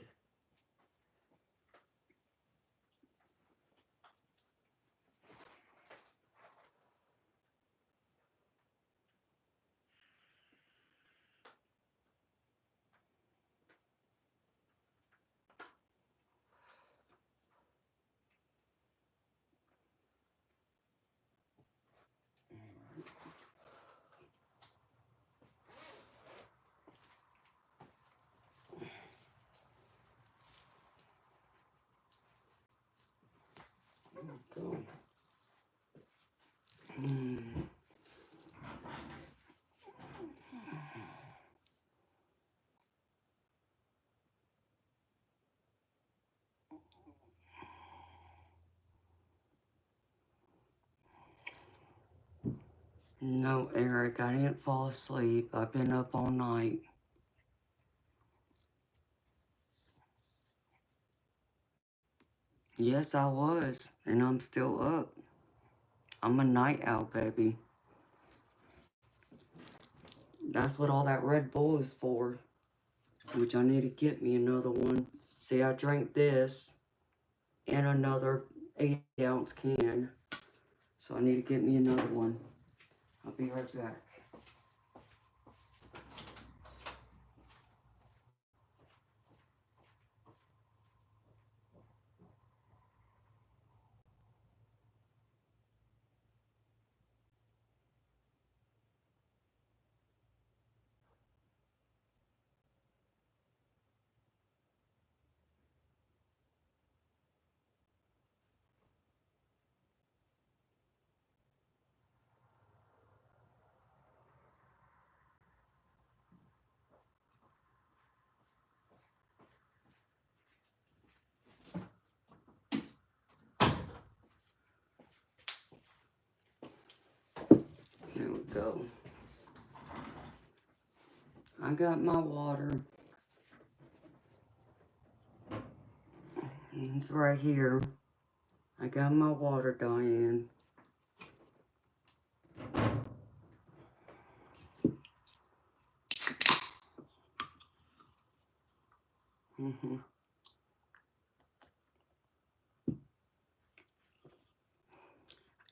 Go. No, Eric, I didn't fall asleep. I've been up all night. Yes, I was, and I'm still up. I'm a night owl, baby. That's what all that Red Bull is for, which I need to get me another one. See, I drank this and another 8-ounce can, so I need to get me another one. I'll be right back. There we go. I got my water. It's right here. I got my water, Diane.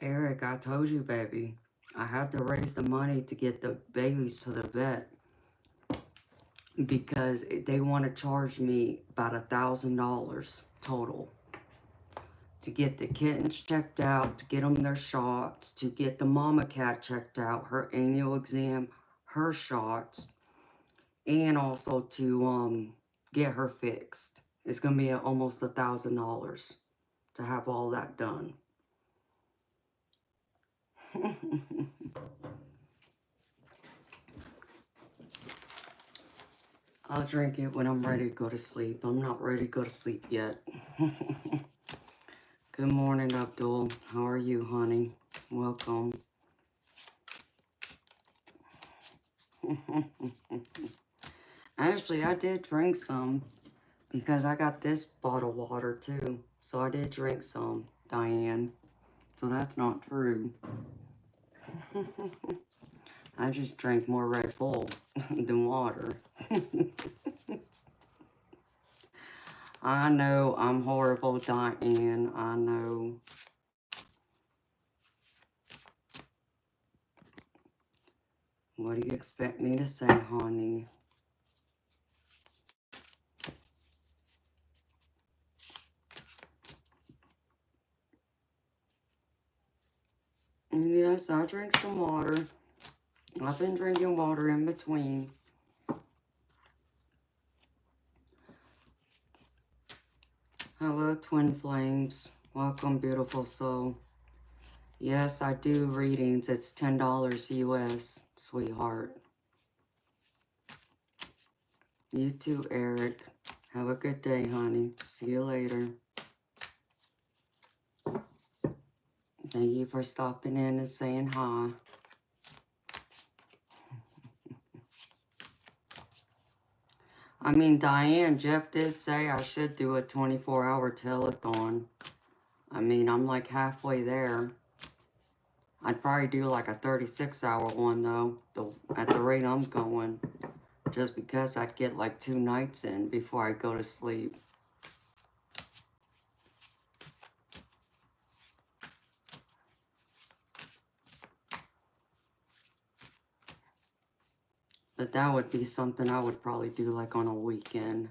Eric, I told you, baby. I had to raise the money to get the babies to the vet because they want to charge me about $1,000 total to get the kittens checked out, to get them their shots, to get the mama cat checked out, her annual exam, her shots, and also to get her fixed. It's gonna be almost $1,000 to have all that done. I'll drink it when I'm ready to go to sleep. I'm not ready to go to sleep yet. Good morning, Abdul. How are you, honey? Welcome. Actually, I did drink some because I got this bottled water too. So I did drink some, Diane. So that's not true. I just drank more Red Bull than water. I know I'm horrible, Diane. I know. What do you expect me to say, honey? Yes, I drink some water. I've been drinking water in between. Hello, Twin Flames. Welcome, beautiful soul. Yes, I do readings. It's $10 US, sweetheart. You too, Eric. Have a good day, honey. See you later. Thank you for stopping in and saying hi. I mean, Diane, Jeff did say I should do a 24-hour telethon. I mean, I'm like halfway there. I'd probably do like a 36-hour one, though, at the rate I'm going. Just because I'd get like 2 nights in before I go to sleep. But that would be something I would probably do like on a weekend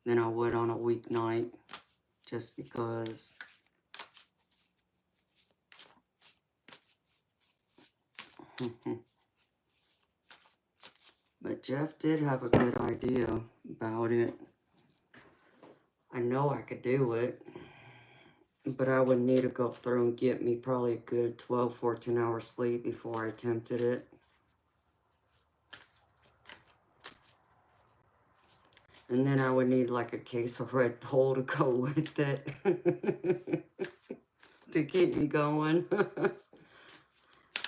than I would on a weeknight. Just because. But Jeff did have a good idea about it. I know I could do it. But I would need to go through and get me probably a good 12, 14 hours sleep before I attempted it. And then I would need like a case of Red Bull to go with it. To keep me going.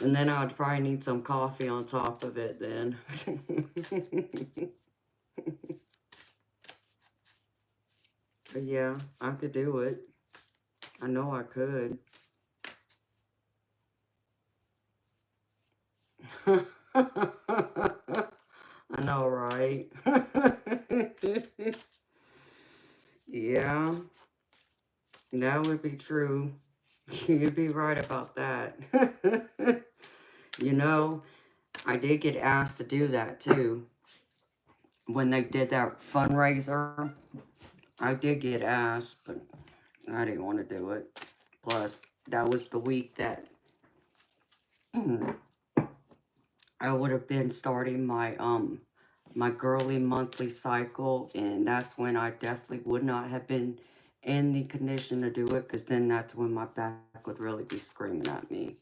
And then I would probably need some coffee on top of it then. But yeah, I could do it. I know I could. I know, right? Yeah, that would be true. You'd be right about that. You know, I did get asked to do that too. When they did that fundraiser, I did get asked, but I didn't want to do it. Plus, that was the week that I would have been starting my my girly monthly cycle, and that's when I definitely would not have been in the condition to do it, because then that's when my back would really be screaming at me.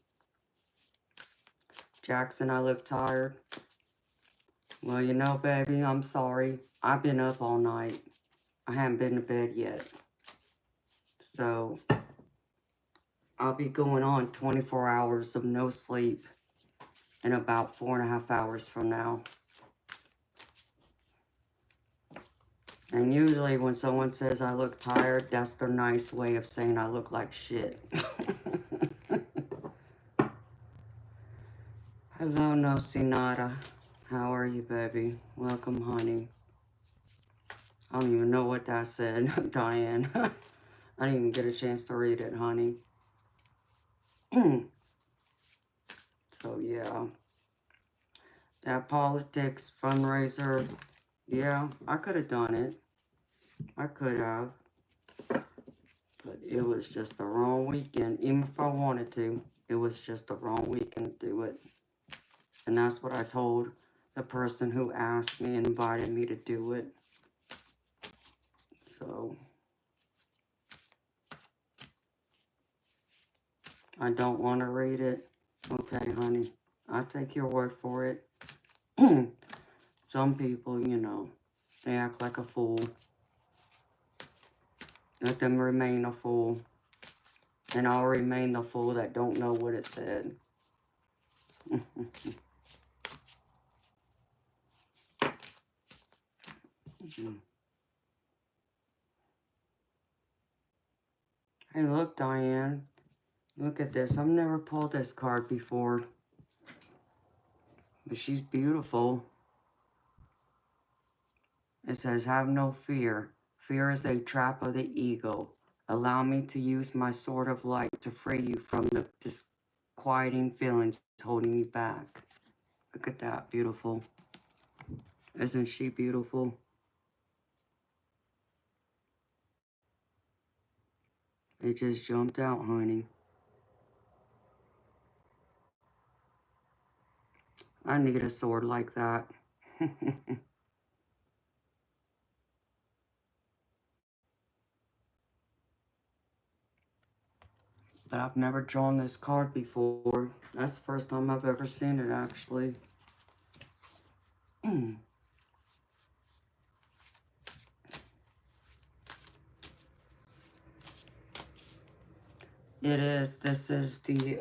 Jackson, I look tired. Well, you know, baby, I'm sorry. I've been up all night. I haven't been to bed yet. So, I'll be going on 24 hours of no sleep in about 4.5 hours from now. And usually when someone says I look tired, that's their nice way of saying I look like shit. Hello, No Sinata. How are you, baby? Welcome, honey. I don't even know what that said, Diane. I didn't even get a chance to read it, honey. So, yeah. That politics fundraiser, yeah, I could have done it. I could have. But it was just the wrong weekend. Even if I wanted to, it was just the wrong weekend to do it. And that's what I told the person who asked me and invited me to do it. So, I don't want to read it. Okay, honey. I'll take your word for it. Some people, you know, they act like a fool. Let them remain a fool. And I'll remain the fool that don't know what it said. Hey, look, Diane. Look at this. I've never pulled this card before. But she's beautiful. It says, have no fear. Fear is a trap of the ego. Allow me to use my sword of light to free you from the disquieting feelings holding you back. Look at that. Beautiful. Isn't she beautiful? It just jumped out, honey. I need a sword like that. But I've never drawn this card before. That's the first time I've ever seen it, actually. It is. This is the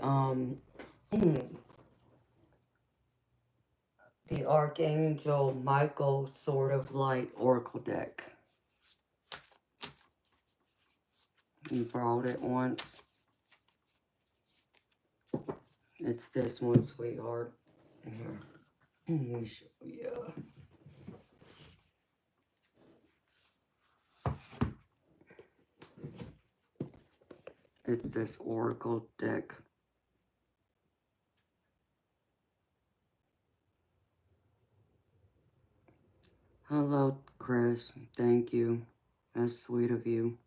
the Archangel Michael sort of light oracle deck. You borrowed it once. It's this one, sweetheart. Here. Let me show you. It's this oracle deck. Hello, Chris. Thank you. That's sweet of you.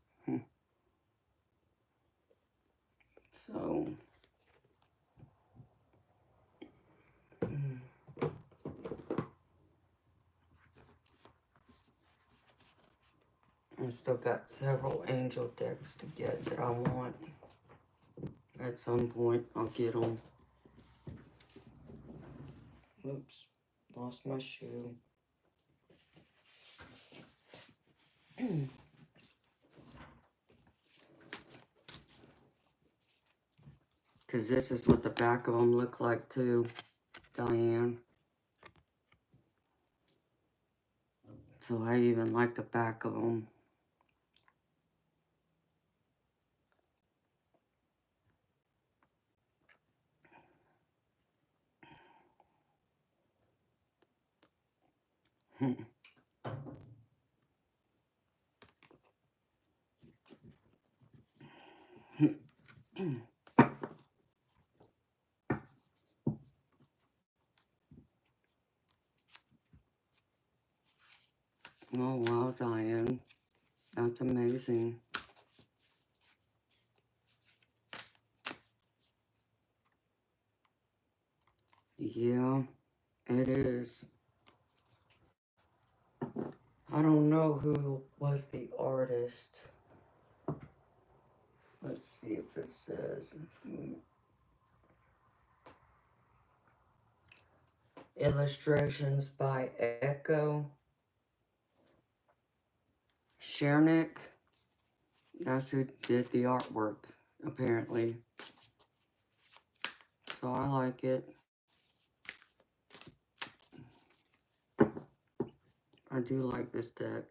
So, I still got several angel decks to get that I want. At some point, I'll get them. Oops, lost my shoe. Because this is what the back of them look like too, Diane. So I even like the back of them. Oh wow, Diane. That's amazing. Yeah, it is. I don't know who was the artist. Let's see if it says. Illustrations by Echo Shernick. That's who did the artwork, apparently. So I like it. I do like this deck.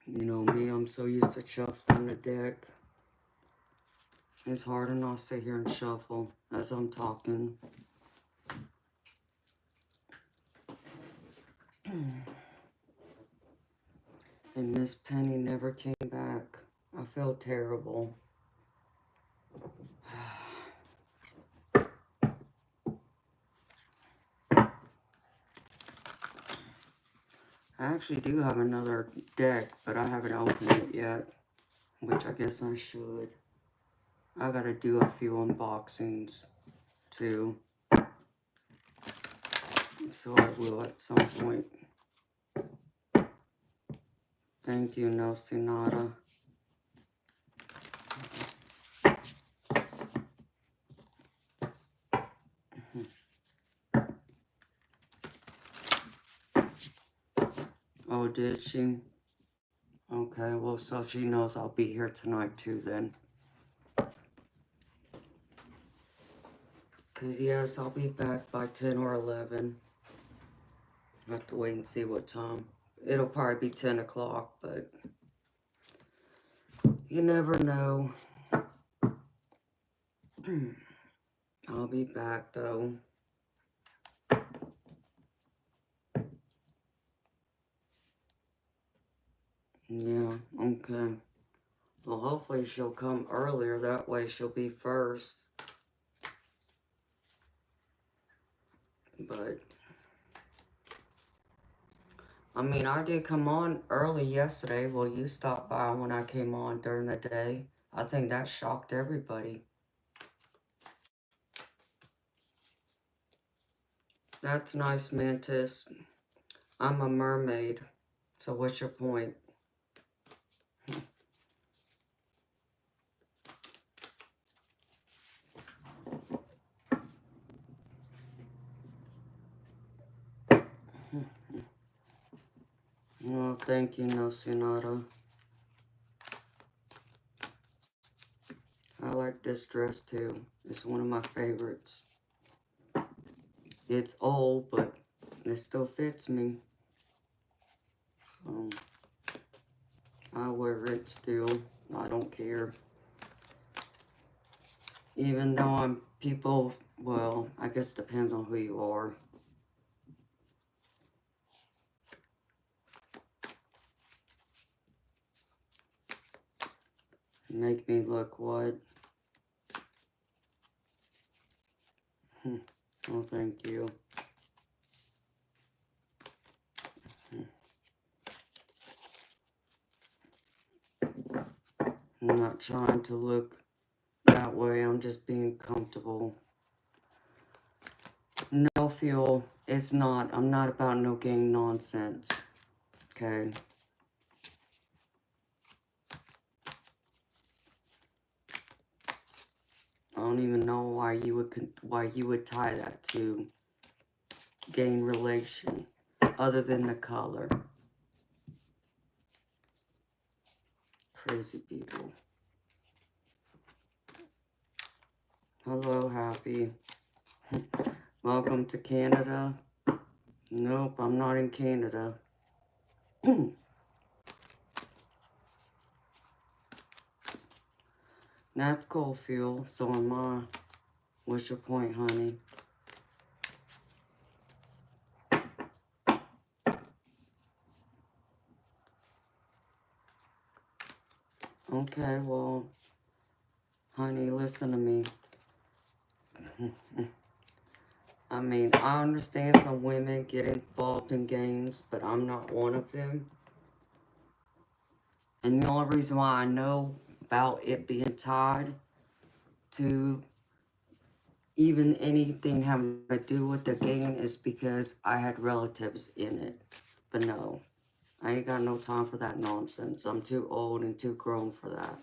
You know me, I'm so used to shuffling the deck. It's hard enough to sit here and shuffle as I'm talking. And Miss Penny never came back. I feel terrible. I actually do have another deck, but I haven't opened it yet, which I guess I should. I gotta do a few unboxings too, so I will at some point. Thank you, No Sonata. Oh, did she? Okay, well, so she knows I'll be here tonight too then. Because, yes, I'll be back by 10 or 11. I have to wait and see what time. It'll probably be 10 o'clock, but you never know. I'll be back, though. Yeah, okay. Well, hopefully she'll come earlier. That way she'll be first. But, I mean, I did come on early yesterday. Well, you stopped by when I came on during the day. I think that shocked everybody. That's nice, Mantis. I'm a mermaid. So what's your point? Well, thank you, No Sonata. I like this dress too. It's one of my favorites. It's old, but it still fits me. So I wear it still. I don't care. Even though I'm people, well, I guess it depends on who you are. Make me look what? Oh, thank you. I'm not trying to look that way. I'm just being comfortable. No fuel. It's not. I'm not about no gang nonsense. Okay. I don't even know why you would tie that to gang relation, other than the color. Crazy people. Hello, Happy. Welcome to Canada. Nope, I'm not in Canada. That's coal fuel, so am I. What's your point, honey? Okay, well, honey, listen to me. I mean, I understand some women get involved in gangs, but I'm not one of them. And the only reason why I know about it being tied to even anything having to do with the gang is because I had relatives in it. But no, I ain't got no time for that nonsense. I'm too old and too grown for that.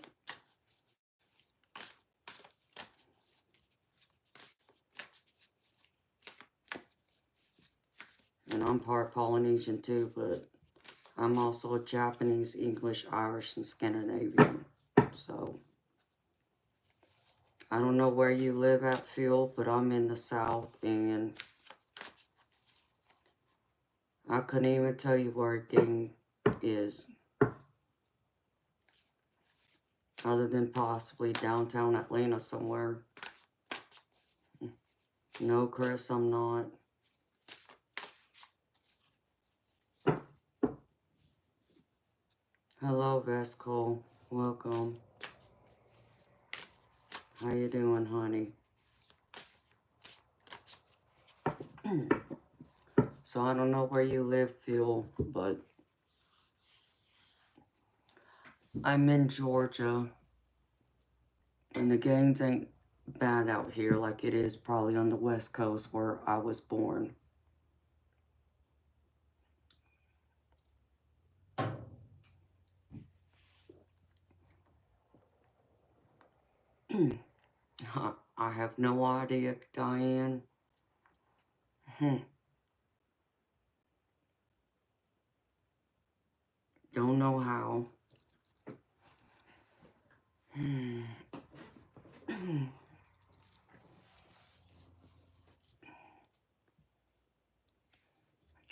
And I'm part Polynesian too, but I'm also Japanese, English, Irish, and Scandinavian. So, I don't know where you live at, Phil, but I'm in the South, and I couldn't even tell you where a gang is. Other than possibly downtown Atlanta somewhere. No, Chris, I'm not. Hello, Vesco. Welcome. How you doing, honey? So I don't know where you live, Phil, but I'm in Georgia. And the gangs ain't bad out here like it is probably on the West Coast where I was born. I have no idea, Diane. Don't know how.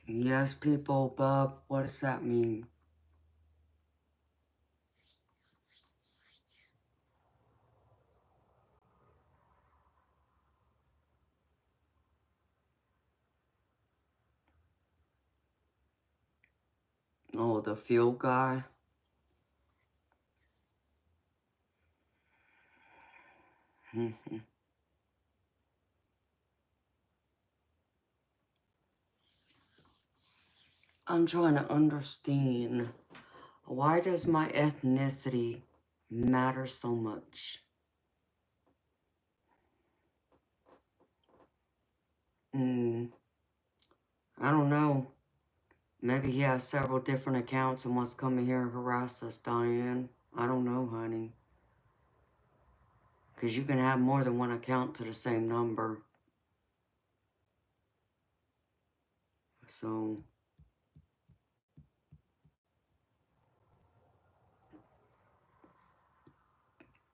Yes, people, Bub. What does that mean? Oh, the fuel guy? I'm trying to understand. Why does my ethnicity matter so much? I don't know. Maybe he has several different accounts and wants to come in here and harass us, Diane. I don't know, honey. Because you can have more than one account to the same number. So,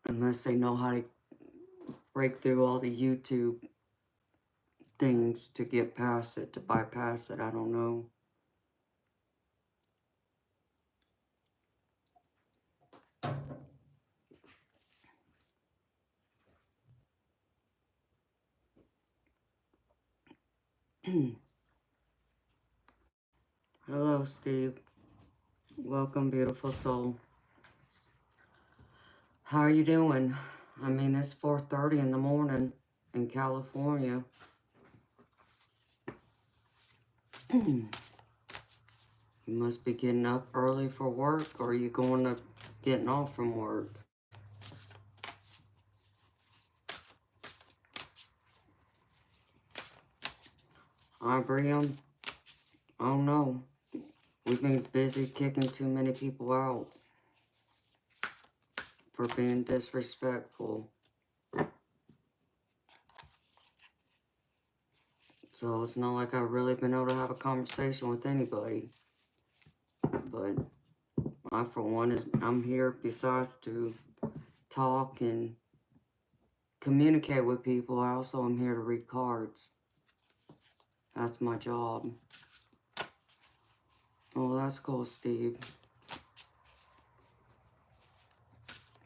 unless they know how to break through all the YouTube things to get past it, to bypass it, I don't know. Hello, Steve. Welcome, beautiful soul. How are you doing? I mean, it's 4:30 in the morning in California. You must be getting up early for work, or are you going to getting off from work? Hi, Briam. I don't know. We've been busy kicking too many people out for being disrespectful. So it's not like I've really been able to have a conversation with anybody. But I, for one, I'm here besides to talk and communicate with people. I also am here to read cards. That's my job. Oh, that's cool, Steve.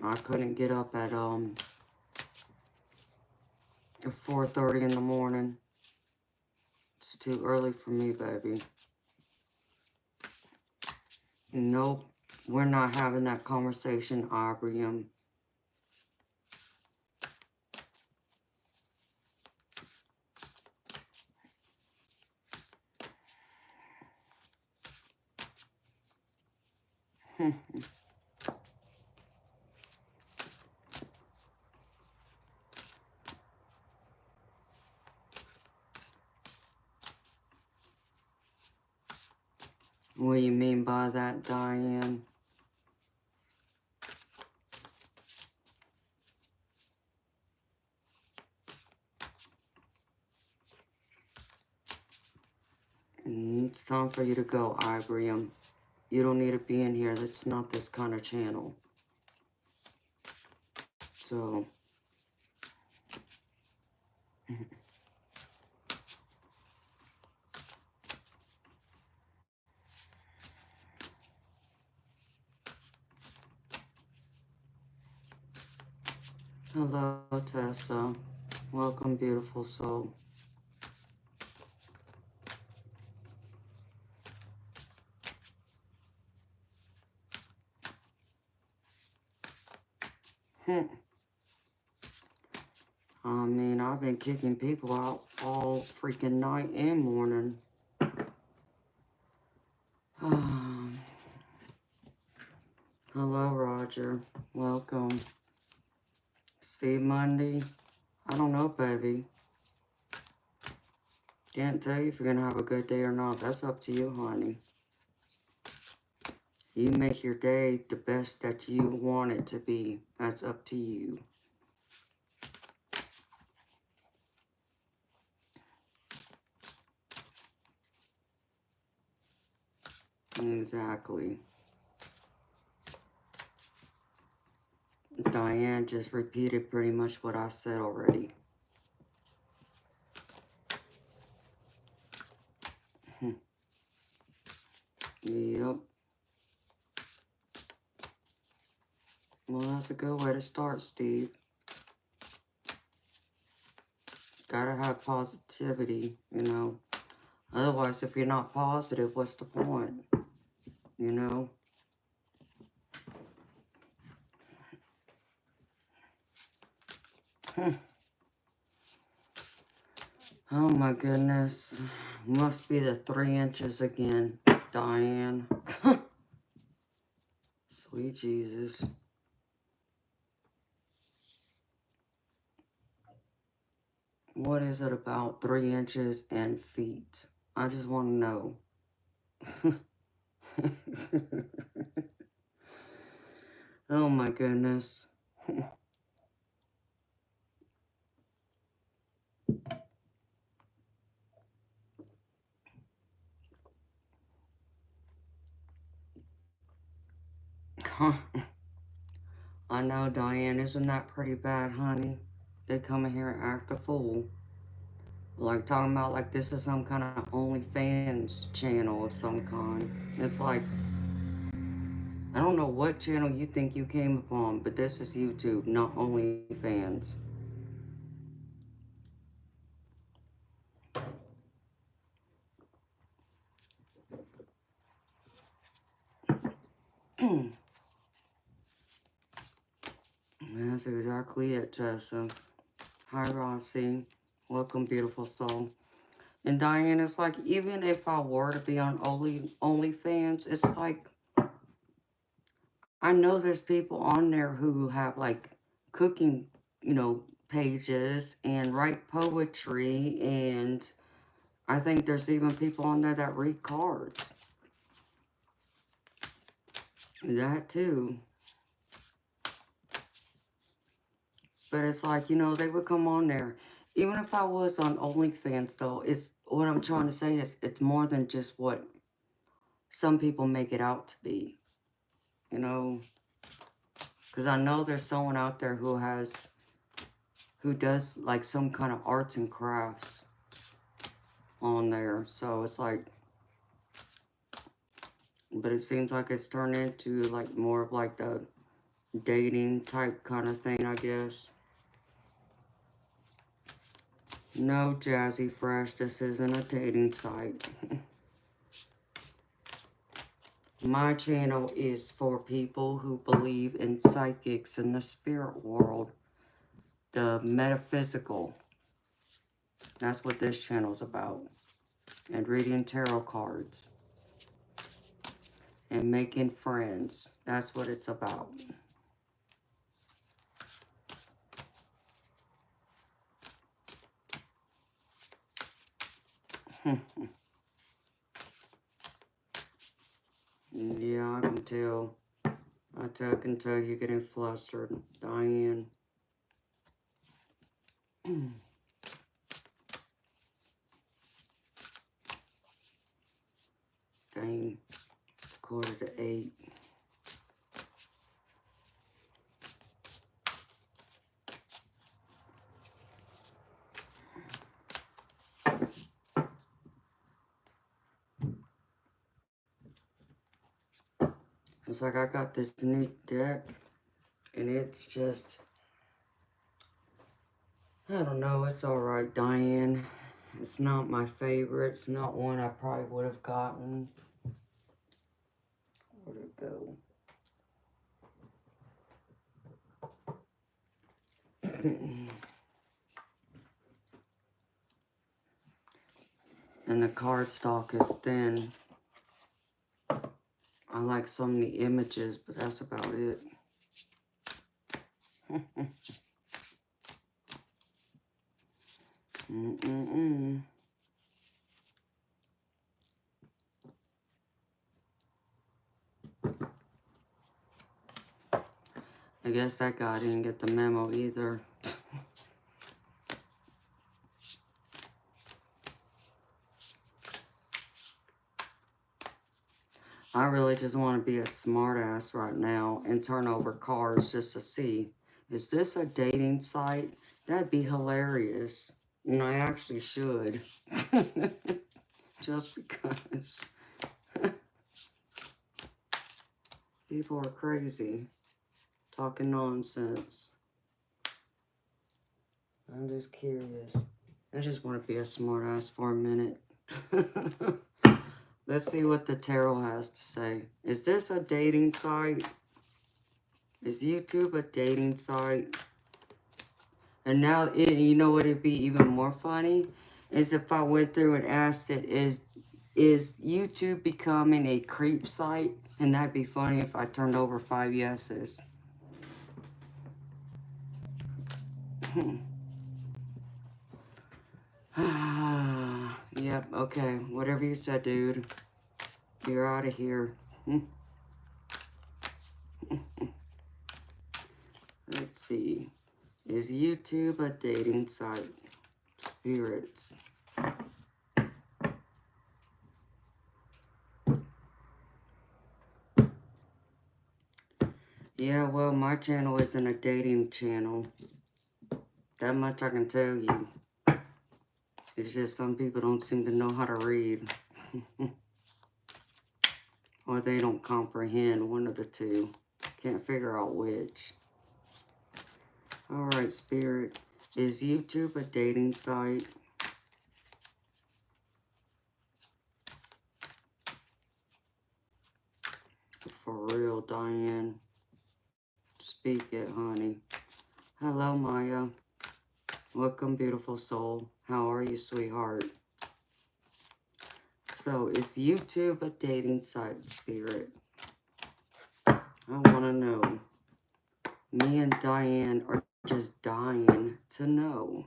I couldn't get up at 4:30 in the morning. It's too early for me, baby. Nope, we're not having that conversation, Aubrium. What do you mean by that, Diane? It's time for you to go, Aubrium. You don't need to be in here. That's not this kind of channel. So... Hello, Tessa. Welcome, beautiful soul. I mean, I've been kicking people out all freaking night and morning. Hello, Roger. Welcome. Steve Monday. I don't know, baby. Can't tell you if you're going to have a good day or not. That's up to you, honey. You make your day the best that you want it to be. That's up to you. Exactly. Diane just repeated pretty much what I said already. Yep. Well, that's a good way to start, Steve. Gotta have positivity, you know. Otherwise, if you're not positive, what's the point? You know? Oh my goodness. Must be the 3 inches again, Diane. Sweet Jesus. What is it about 3 inches and feet? I just want to know. Oh my goodness. I know, Diane. Isn't that pretty bad, honey? They come in here and act a fool. Like, talking about like this is some kind of OnlyFans channel of some kind. It's like, I don't know what channel you think you came upon, but this is YouTube, not OnlyFans. That's exactly it, Tessa. Hi, Rossi. Welcome, beautiful soul. And Diane, it's like, even if I were to be on OnlyFans, it's like, I know there's people on there who have, like, cooking, pages and write poetry, and I think there's even people on there that read cards. That, too. But it's like, they would come on there. Even if I was on OnlyFans, though, it's what I'm trying to say is it's more than just what some people make it out to be. Because I know there's someone out there who does like some kind of arts and crafts on there. So it's like, but it seems like it's turned into like more of like the dating type kind of thing, I guess. No, Jazzy Fresh, this isn't a dating site. My channel is for people who believe in psychics and the spirit world, the metaphysical. That's what this channel's about. And reading tarot cards. And making friends. That's what it's about. Yeah, I can tell. I can tell you're getting flustered, Diane. Dang, 7:45. It's like I got this new deck, and it's just, I don't know, it's alright, Diane. It's not my favorite. It's not one I probably would have gotten. Where'd it go? And the cardstock is thin. I like some of the images, but that's about it. I guess that guy didn't get the memo either. I really just want to be a smartass right now and turn over cards just to see. Is this a dating site? That'd be hilarious. I actually should. Just because. People are crazy. Talking nonsense. I'm just curious. I just want to be a smartass for a minute. Let's see what the tarot has to say. Is this a dating site? Is YouTube a dating site? And now, you know what would be even more funny? Is if I went through and asked it, is YouTube becoming a creep site? And that'd be funny if I turned over 5 yeses. Yep, okay. Whatever you said, dude. You're out of here. Let's see. Is YouTube a dating site? Spirits. Yeah, well, my channel isn't a dating channel. That much I can tell you. It's just some people don't seem to know how to read. Or they don't comprehend, one of the two. Can't figure out which. Alright, Spirit. Is YouTube a dating site? For real, Diane. Speak it, honey. Hello, Maya. Welcome, beautiful soul. How are you, sweetheart? So, is YouTube a dating site, Spirit? I want to know. Me and Diane are just dying to know.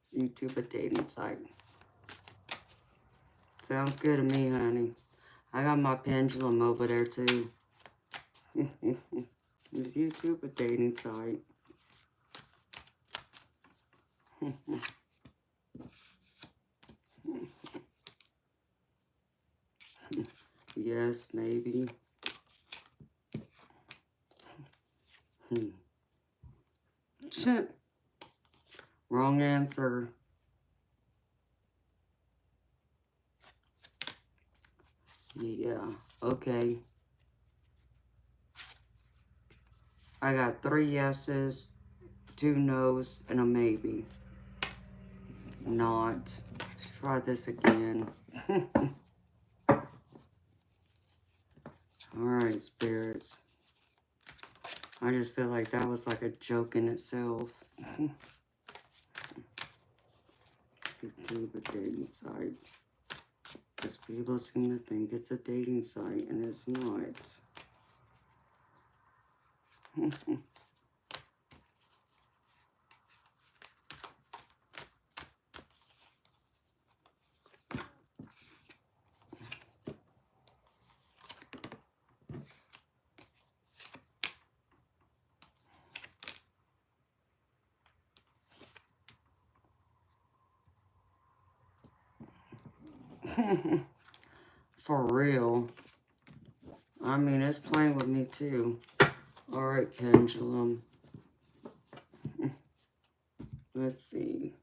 Is YouTube a dating site? Sounds good to me, honey. I got my pendulum over there, too. Is YouTube a dating site? Yes, maybe. Shit. Wrong answer. Yeah, okay. I got 3 yeses, 2 no's, and a maybe. Not. Let's try this again. Alright, spirits. I just feel like that was like a joke in itself. YouTube a dating site. Because people seem to think it's a dating site, and it's not. For real. I mean, it's playing with me too. Alright, pendulum. Let's see.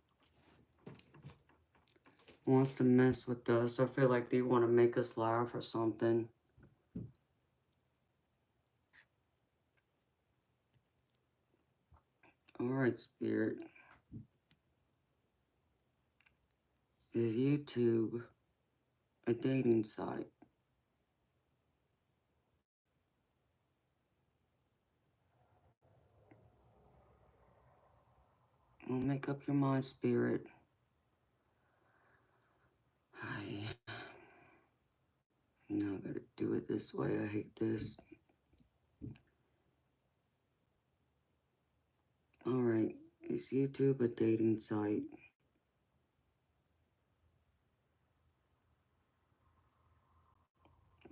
Wants to mess with us. I feel like they want to make us laugh or something. Alright, Spirit. Is YouTube a dating site? Well, make up your mind, Spirit. Now I gotta do it this way. I hate this. Alright, is YouTube a dating site?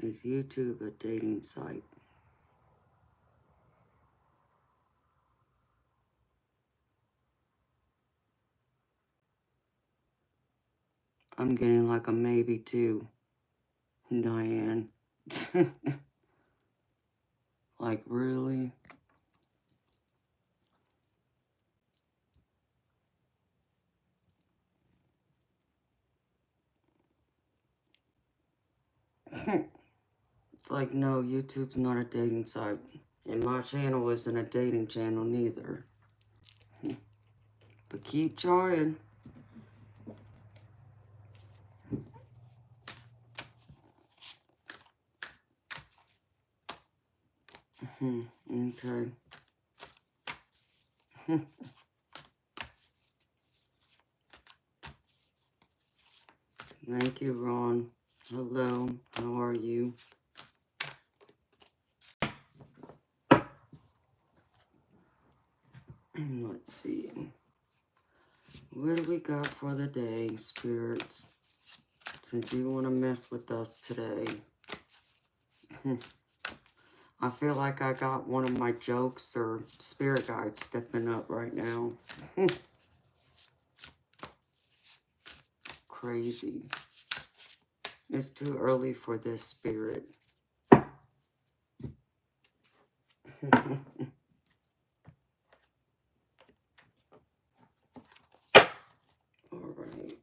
Is YouTube a dating site? I'm getting like a maybe too, Diane. Like, really? It's like, no, YouTube's not a dating site. And my channel isn't a dating channel neither. But keep trying. Okay. Thank you, Ron. Hello, how are you? Let's see. What do we got for the day, spirits? and do want to mess with us today. I feel like I got one of my jokes or spirit guides stepping up right now. Crazy. It's too early for this spirit. All right.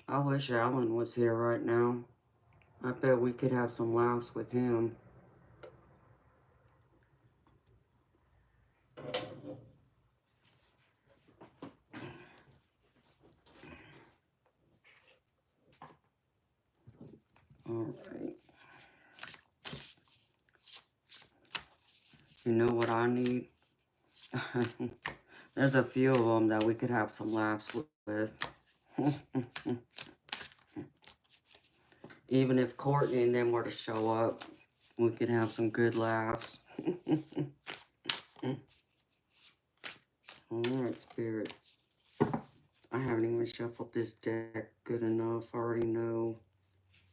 I wish Alan was here right now. I bet we could have some laughs with him. All right. You know what I need? There's a few of them that we could have some laughs with. Even if Courtney and them were to show up, we could have some good laughs. Alright, Spirit. I haven't even shuffled this deck good enough. I already know.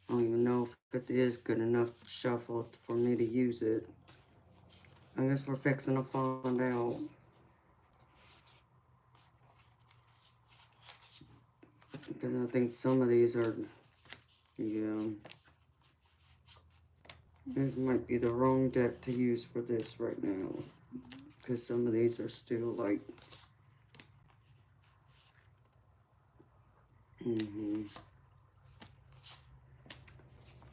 I don't even know if it is good enough shuffled for me to use it. I guess we're fixing to find out. Because I think some of these are, yeah. This might be the wrong deck to use for this right now. Because some of these are still like,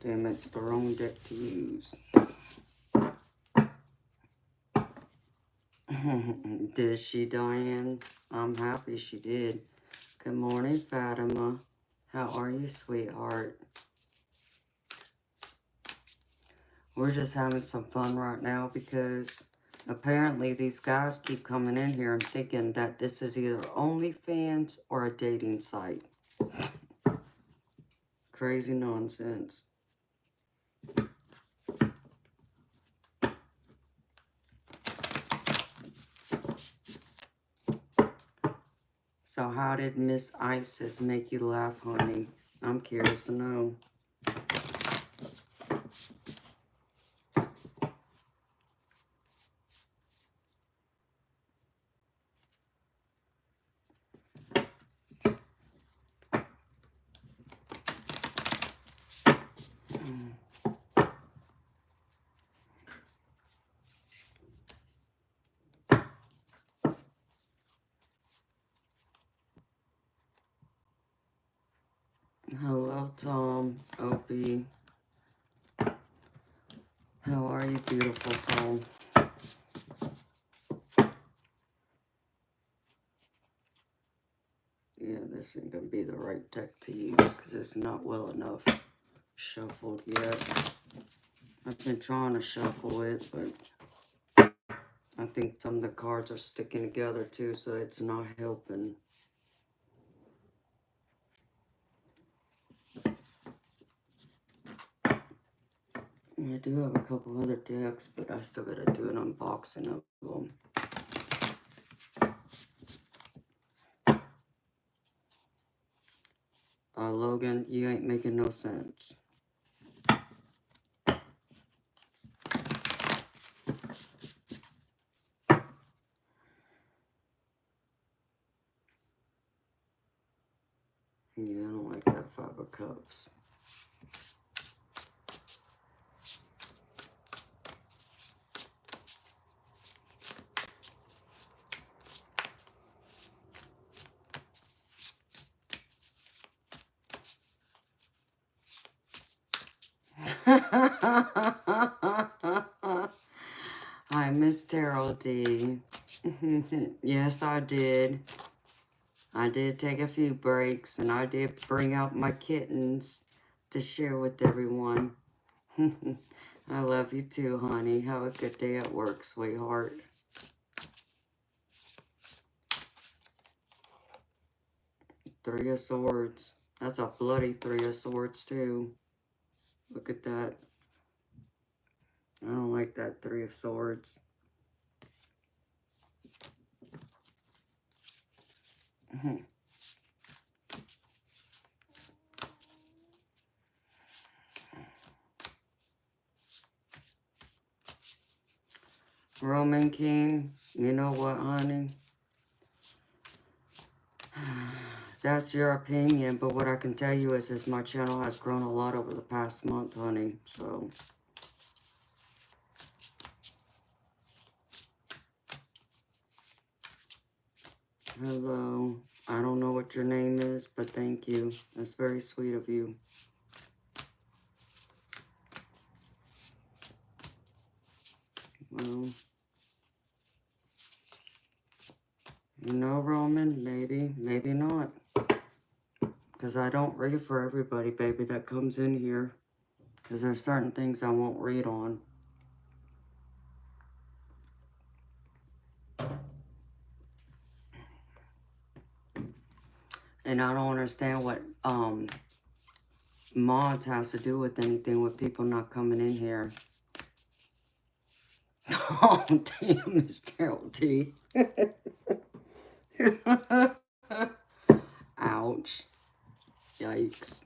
damn, it's the wrong deck to use. Did she, Diane? I'm happy she did. Good morning, Fatima. How are you, sweetheart? We're just having some fun right now because apparently these guys keep coming in here and thinking that this is either OnlyFans or a dating site. Crazy nonsense. So how did Miss Isis make you laugh, honey? I'm curious to know. Hello, Tom, Opie. How are you, beautiful soul? Yeah, this ain't gonna be the right deck to use because it's not well enough shuffled yet. I've been trying to shuffle it, but I think some of the cards are sticking together too, so it's not helping. I do have a couple other decks, but I still gotta do an unboxing of them. Logan, you ain't making no sense. Yeah, I don't like that Five of Cups. Hi, Miss Terrell D. Yes, I did. I did take a few breaks, and I did bring out my kittens to share with everyone. I love you too, honey. Have a good day at work, sweetheart. Three of Swords. That's a bloody Three of Swords, too. Look at that. I don't like that Three of Swords. Roman King, you know what, honey? That's your opinion, but what I can tell you is my channel has grown a lot over the past month, honey. So, hello. I don't know what your name is, but thank you. That's very sweet of you. Well, you know, Roman, maybe, maybe not. Because I don't read for everybody, baby, that comes in here. Because there's certain things I won't read on. And I don't understand what mods has to do with anything with people not coming in here. Oh, damn, Miss Terrell T. Ouch. Yikes.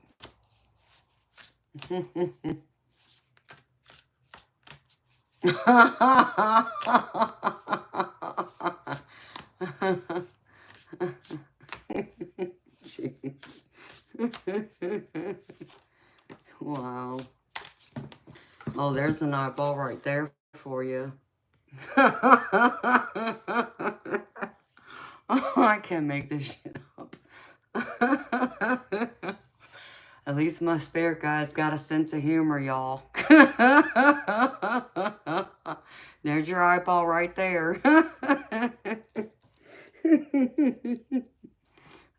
Jeez. Wow. Oh, there's an eyeball right there for you. Oh, I can't make this shit up. At least my spirit guy's got a sense of humor, y'all. There's your eyeball right there.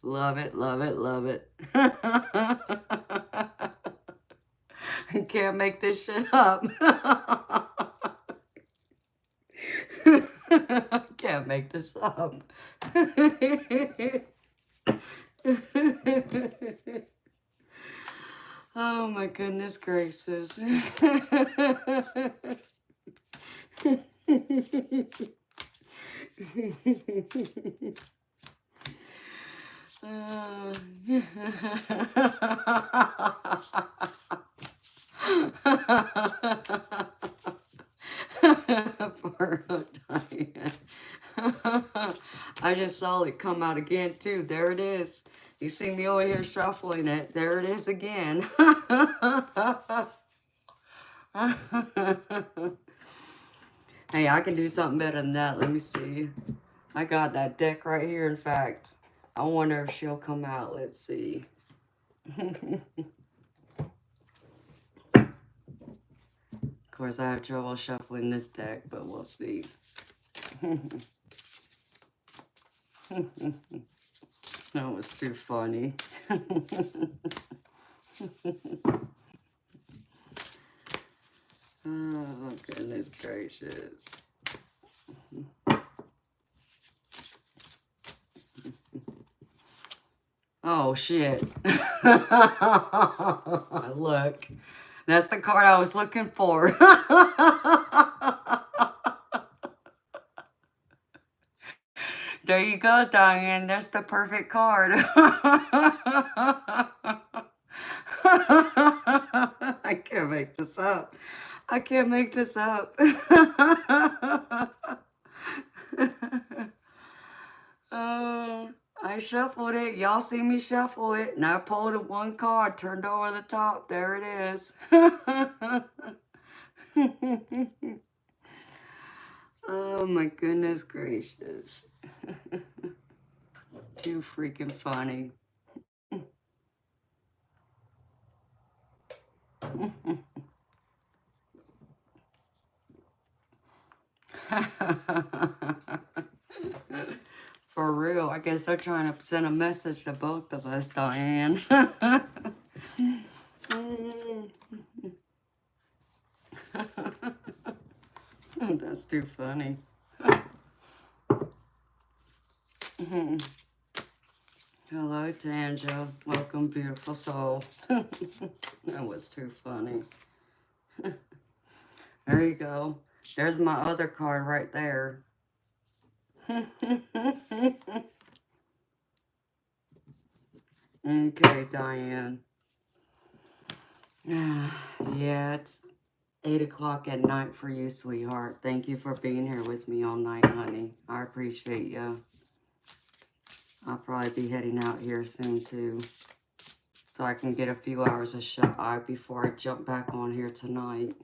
Love it, love it, love it. I can't make this shit up. I can't make this up. Oh my goodness gracious. Poor Diane. I just saw it come out again too. There it is. You see me over here shuffling it. There it is again. Hey, I can do something better than that. Let me see. I got that deck right here, in fact. I wonder if she'll come out. Let's see. Of course, I have trouble shuffling this deck, but we'll see. That was too funny. Oh, goodness gracious. Oh, shit. Look. That's the card I was looking for. There you go, Diane. That's the perfect card. I can't make this up. I can't make this up. I shuffled it. Y'all see me shuffle it. And I pulled one card, turned over the top. There it is. Oh my goodness gracious. Too freaking funny. For real, I guess they're trying to send a message to both of us, Diane. That's too funny. Hello, Tanja. Welcome, beautiful soul. That was too funny. There you go. There's my other card right there. Okay, Diane. Yeah, it's 8 o'clock at night for you, sweetheart. Thank you for being here with me all night, honey. I appreciate you. I'll probably be heading out here soon, too. So I can get a few hours of shut-eye before I jump back on here tonight.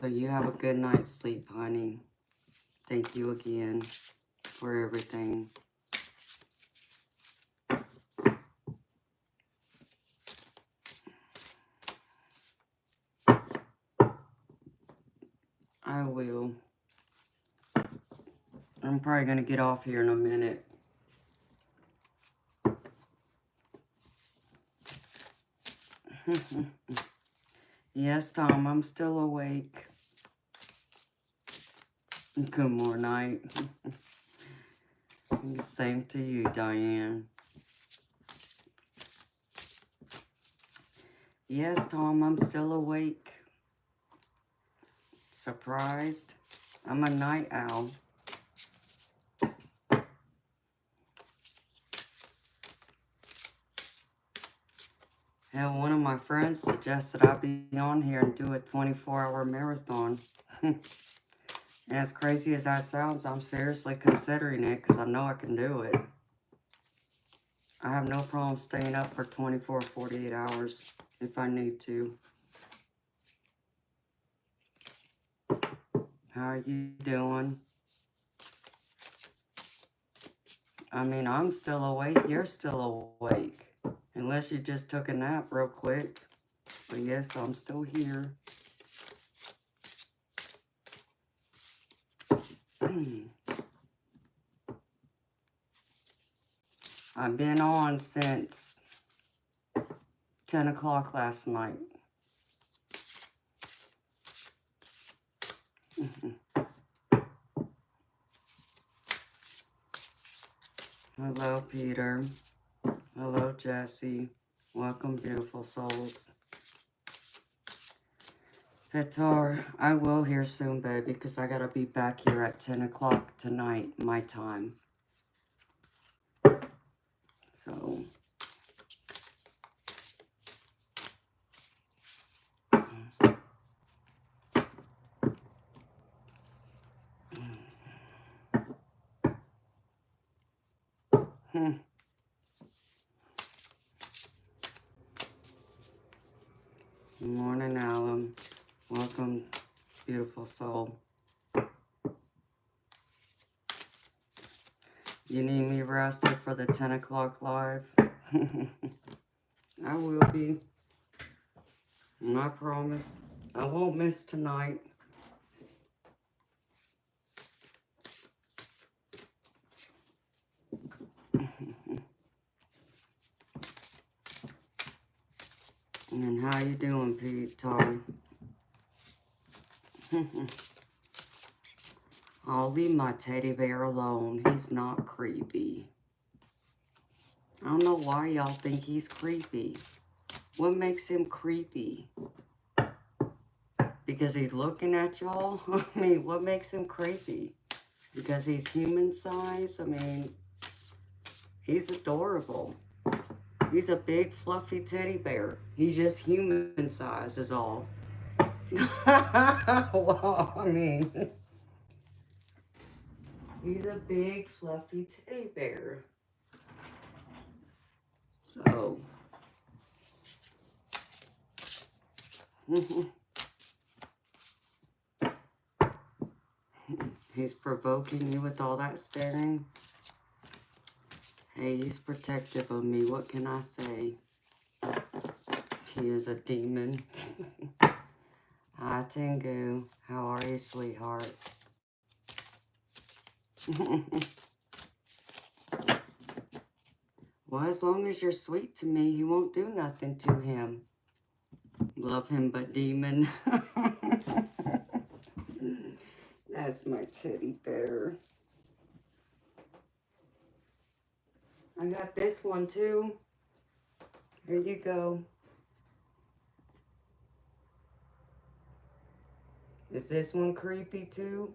So you have a good night's sleep, honey. Thank you again for everything. I will. I'm probably going to get off here in a minute. Yes, Tom, I'm still awake. Good morning, night. Same to you, Diane. Yes, Tom, I'm still awake. Surprised? I'm a night owl. Hell, one of my friends suggested I be on here and do a 24-hour marathon. And as crazy as that sounds, I'm seriously considering it because I know I can do it. I have no problem staying up for 24, 48 hours if I need to. How are you doing? I mean, I'm still awake. You're still awake. Unless you just took a nap real quick. But yes, I'm still here. I've been on since 10 o'clock last night. Hello, Peter. Hello, Jesse. Welcome, beautiful souls. Petar, I will hear soon, baby, because I got to be back here at 10 o'clock tonight, my time. So... Good morning, Alan. Welcome, beautiful soul. You need me rested for the 10 o'clock live? I will be. And I promise I won't miss tonight. And how you doing, Pete? Tar? I'll leave my teddy bear alone. He's not creepy. I don't know why y'all think he's creepy. What makes him creepy? Because he's looking at y'all? I mean, what makes him creepy? Because he's human size? I mean, he's adorable. He's a big, fluffy teddy bear. He's just human size is all. Well, I mean, he's a big, fluffy teddy bear. So, he's provoking you with all that staring. Hey, he's protective of me. What can I say? He is a demon. Hi, Tengu. How are you, sweetheart? Well, as long as you're sweet to me, he won't do nothing to him. Love him, but demon. That's my teddy bear. I got this one, too. Here you go. Is this one creepy, too?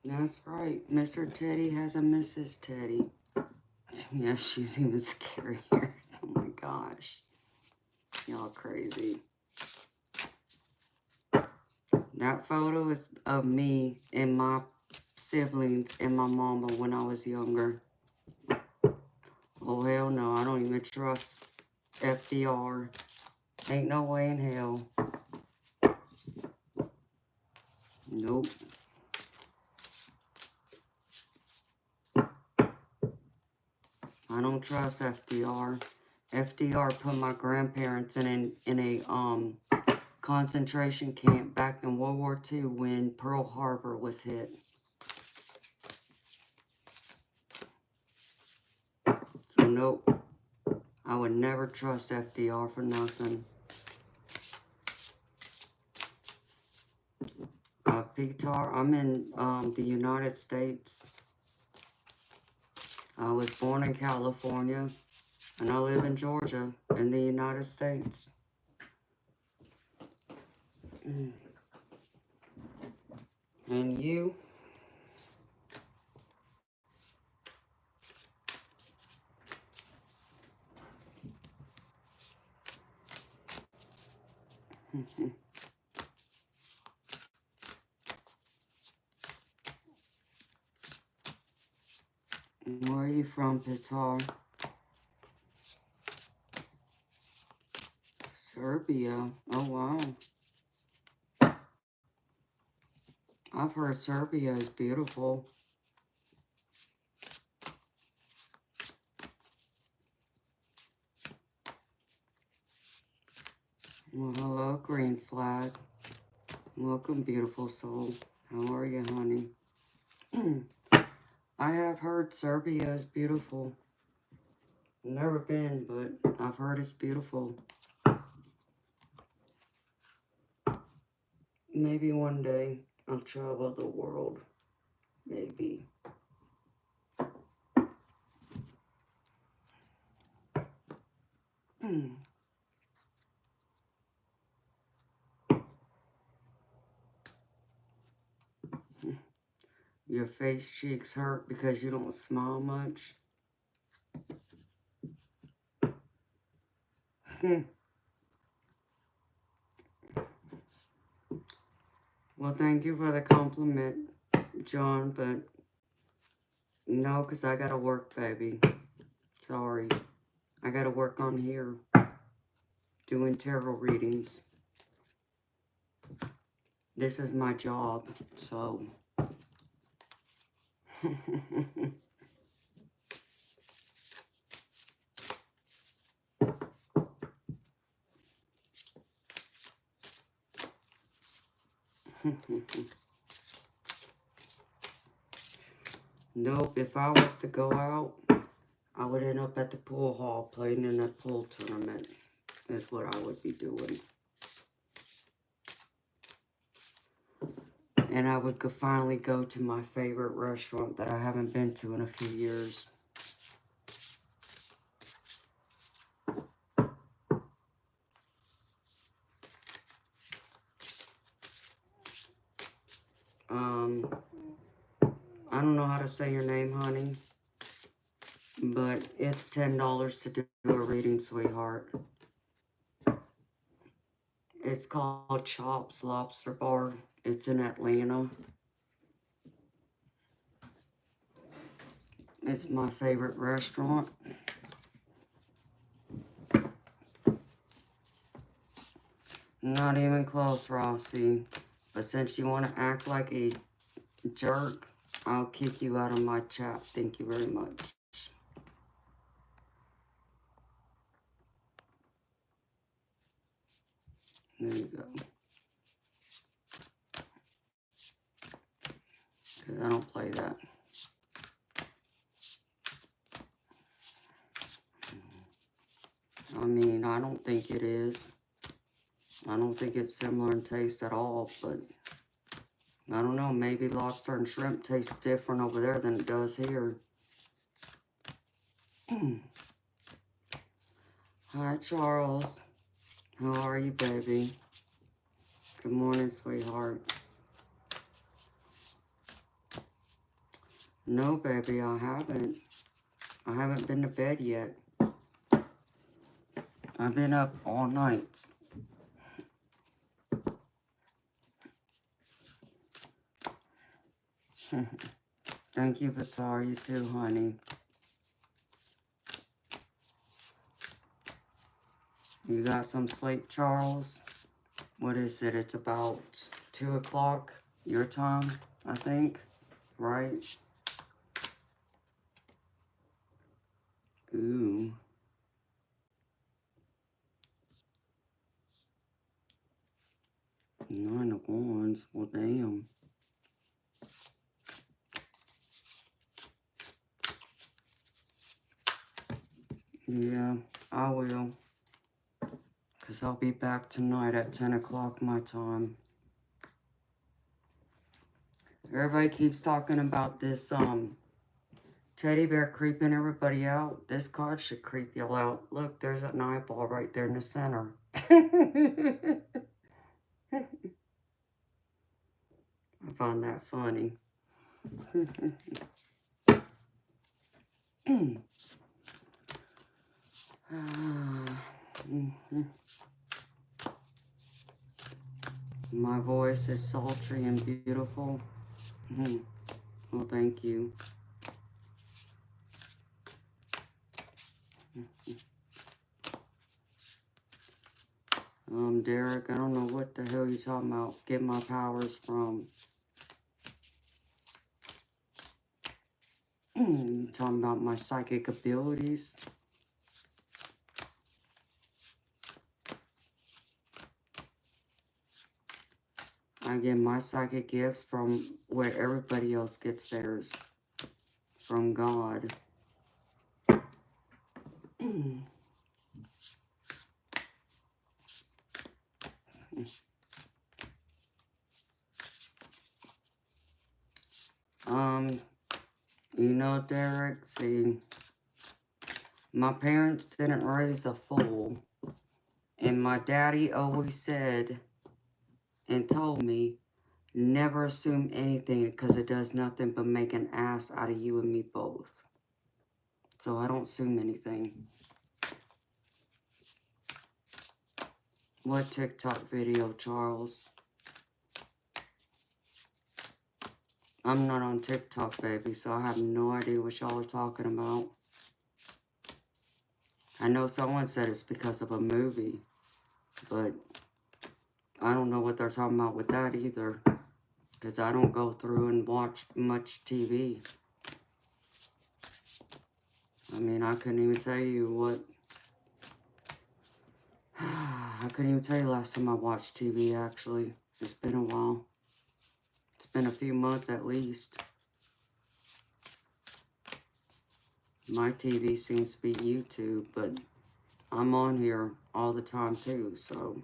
That's right. Mr. Teddy has a Mrs. Teddy. Yeah, she's even scarier. Oh my gosh. Y'all crazy. That photo is of me and my siblings and my mama when I was younger. Oh, hell no. I don't even trust FDR. Ain't no way in hell. Nope. I don't trust FDR. FDR put my grandparents in a concentration camp back in World War II when Pearl Harbor was hit. So nope. I would never trust FDR for nothing. Petar, I'm in the United States. I was born in California, and I live in Georgia, in the United States. And you? Where are you from, Petar? Serbia. Oh, wow. I've heard Serbia is beautiful. Well, hello, green flag. Welcome, beautiful soul. How are you, honey? I have heard Serbia is beautiful. Never been, but I've heard it's beautiful. Maybe one day I'll travel the world. Maybe. Your face cheeks hurt because you don't smile much. Well, thank you for the compliment, John, but no, because I gotta work, baby. Sorry. I gotta work on here, doing tarot readings. This is my job, so... Nope, if I was to go out, I would end up at the pool hall playing in a pool tournament. Is what I would be doing. And I would finally go to my favorite restaurant that I haven't been to in a few years. I don't know how to say your name, honey. But it's $10 to do a reading, sweetheart. It's called Chops Lobster Bar. It's in Atlanta. It's my favorite restaurant. Not even close, Rossi. But since you want to act like a jerk, I'll kick you out of my chat. Thank you very much. There you go. Because I don't play that. I mean, I don't think it is. I don't think it's similar in taste at all, but I don't know, maybe lobster and shrimp taste different over there than it does here. Hi, Charles. How are you, baby? Good morning, sweetheart. No, baby, I haven't. I haven't been to bed yet. I've been up all night. Thank you, Vitar. You too, honey. You got some sleep, Charles? What is it? It's about 2 o'clock your time, I think, right? Ooh. Nine of Wands. Well, damn. Yeah, I will. Because I'll be back tonight at 10 o'clock my time. Everybody keeps talking about this teddy bear creeping everybody out. This card should creep you out. Look, there's an eyeball right there in the center. I find that funny. My voice is sultry and beautiful. Well, thank you. Derek, I don't know what the hell you're talking about. Get my powers from. Talking about my psychic abilities. I get my psychic gifts from where everybody else gets theirs. From God. You know, Derek, see, my parents didn't raise a fool. And my daddy always said and told me, never assume anything because it does nothing but make an ass out of you and me both. So I don't assume anything. What TikTok video, Charles? I'm not on TikTok, baby, so I have no idea what y'all are talking about. I know someone said it's because of a movie, but I don't know what they're talking about with that either, because I don't go through and watch much TV. I mean, I couldn't even tell you what... I couldn't even tell you last time I watched TV, actually. It's been a while. It's been a few months at least. My TV seems to be YouTube, but I'm on here all the time too, so...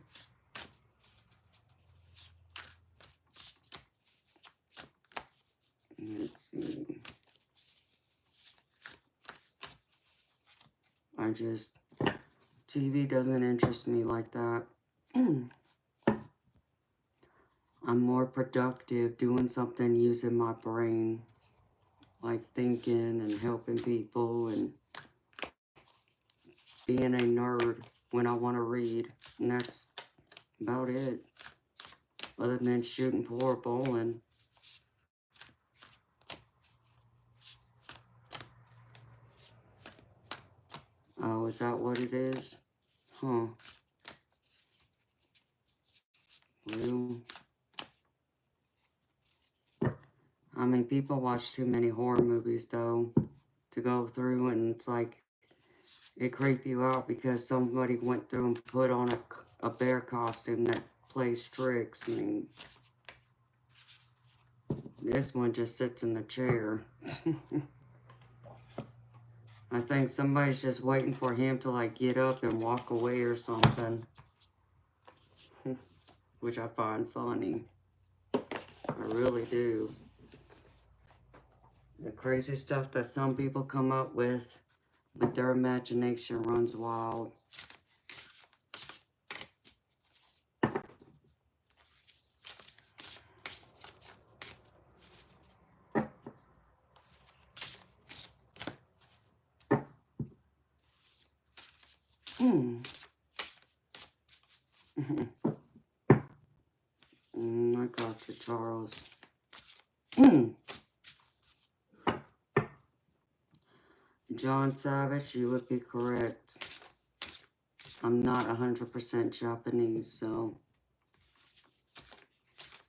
Let's see. TV doesn't interest me like that. I'm more productive doing something using my brain. Like thinking and helping people and being a nerd when I want to read. And that's about it. Other than shooting pool bowling. Oh, is that what it is? Huh. Well, I mean, people watch too many horror movies, though, to go through, and it's like, it creep you out because somebody went through and put on a bear costume that plays tricks. I mean, this one just sits in the chair. I think somebody's just waiting for him to, like, get up and walk away or something. Which I find funny. I really do. The crazy stuff that some people come up with their imagination runs wild. I got you, Charles. John Savage, you would be correct. I'm not 100% Japanese, so.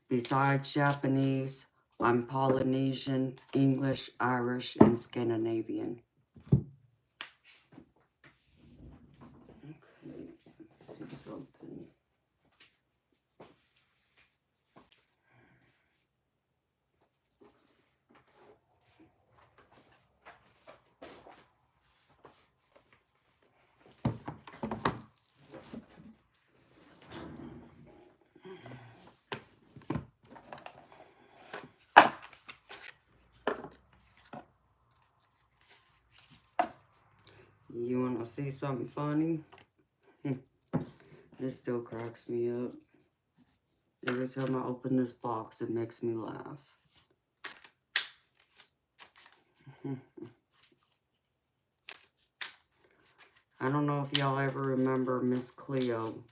Besides Japanese, I'm Polynesian, English, Irish, and Scandinavian. Okay, let's see something. You want to see something funny? This still cracks me up. Every time I open this box, it makes me laugh. I don't know if y'all ever remember Miss Cleo.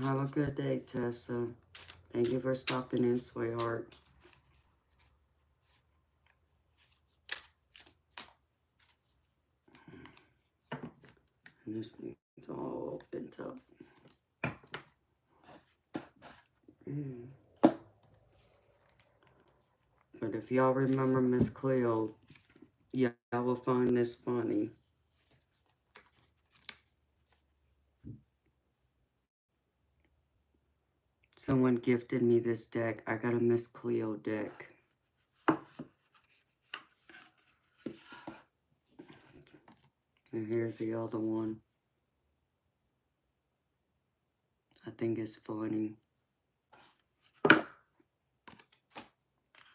Have a good day, Tessa. Thank you for stopping in, sweetheart. And this thing's all bent up. But if y'all remember Miss Cleo, yeah, I will find this funny. Someone gifted me this deck. I got a Miss Cleo deck. And here's the other one. I think it's funny.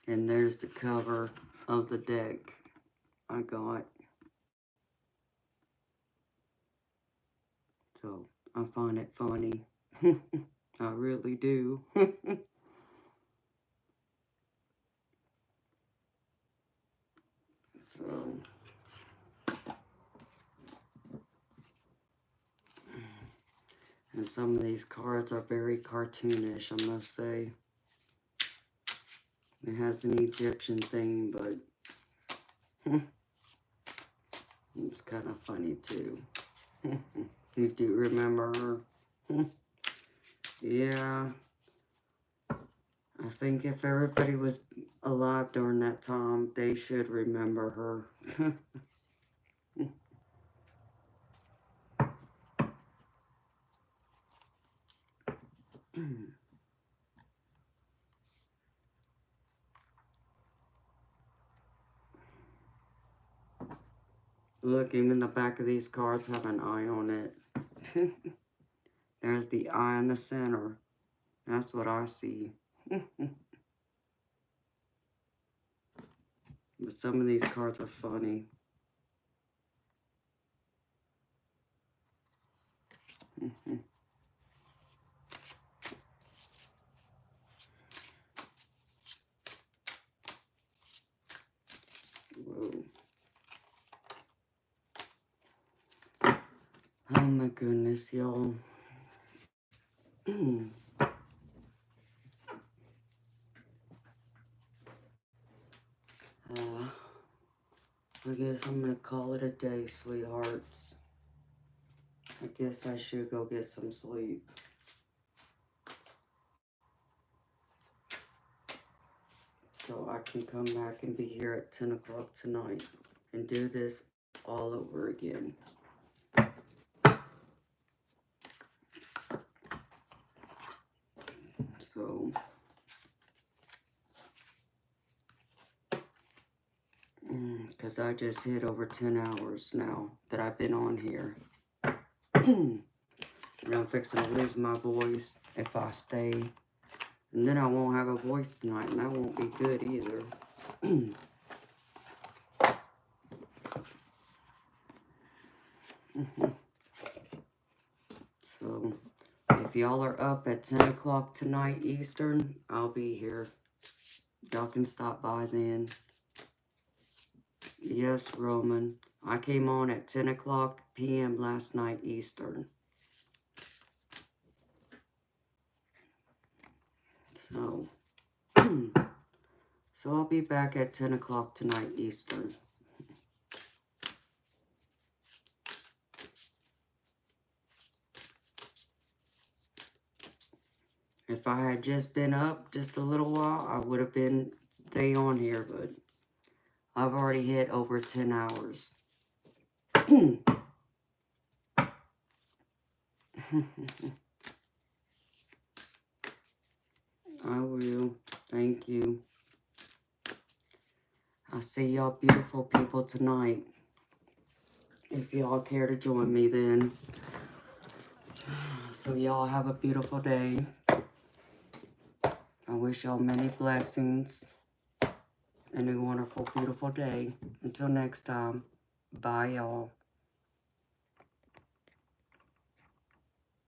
And there's the cover of the deck I got. So I find it funny. I really do. So, and some of these cards are very cartoonish, I must say. It has an Egyptian thing, but it's kind of funny too. You do remember her? Yeah. I think if everybody was alive during that time, they should remember her. Look, even the back of these cards have an eye on it. There's the eye in the center. That's what I see. But some of these cards are funny. Whoa. Oh my goodness, y'all. I guess I'm gonna call it a day, sweethearts. I guess I should go get some sleep. So I can come back and be here at 10 o'clock tonight and do this all over again. So, because I just hit over 10 hours now that I've been on here. And I'm fixing to lose my voice if I stay. And then I won't have a voice tonight, and that won't be good either. So, if y'all are up at 10 o'clock tonight Eastern, I'll be here. Y'all can stop by then. Yes, Roman. I came on at 10 o'clock p.m. last night Eastern. So, so I'll be back at 10 o'clock tonight Eastern. If I had just been up just a little while, I would have been stay on here, but I've already hit over 10 hours. I will. Thank you. I'll see y'all beautiful people tonight. If y'all care to join me then. So y'all have a beautiful day. I wish y'all many blessings and a wonderful, beautiful day. Until next time, bye y'all.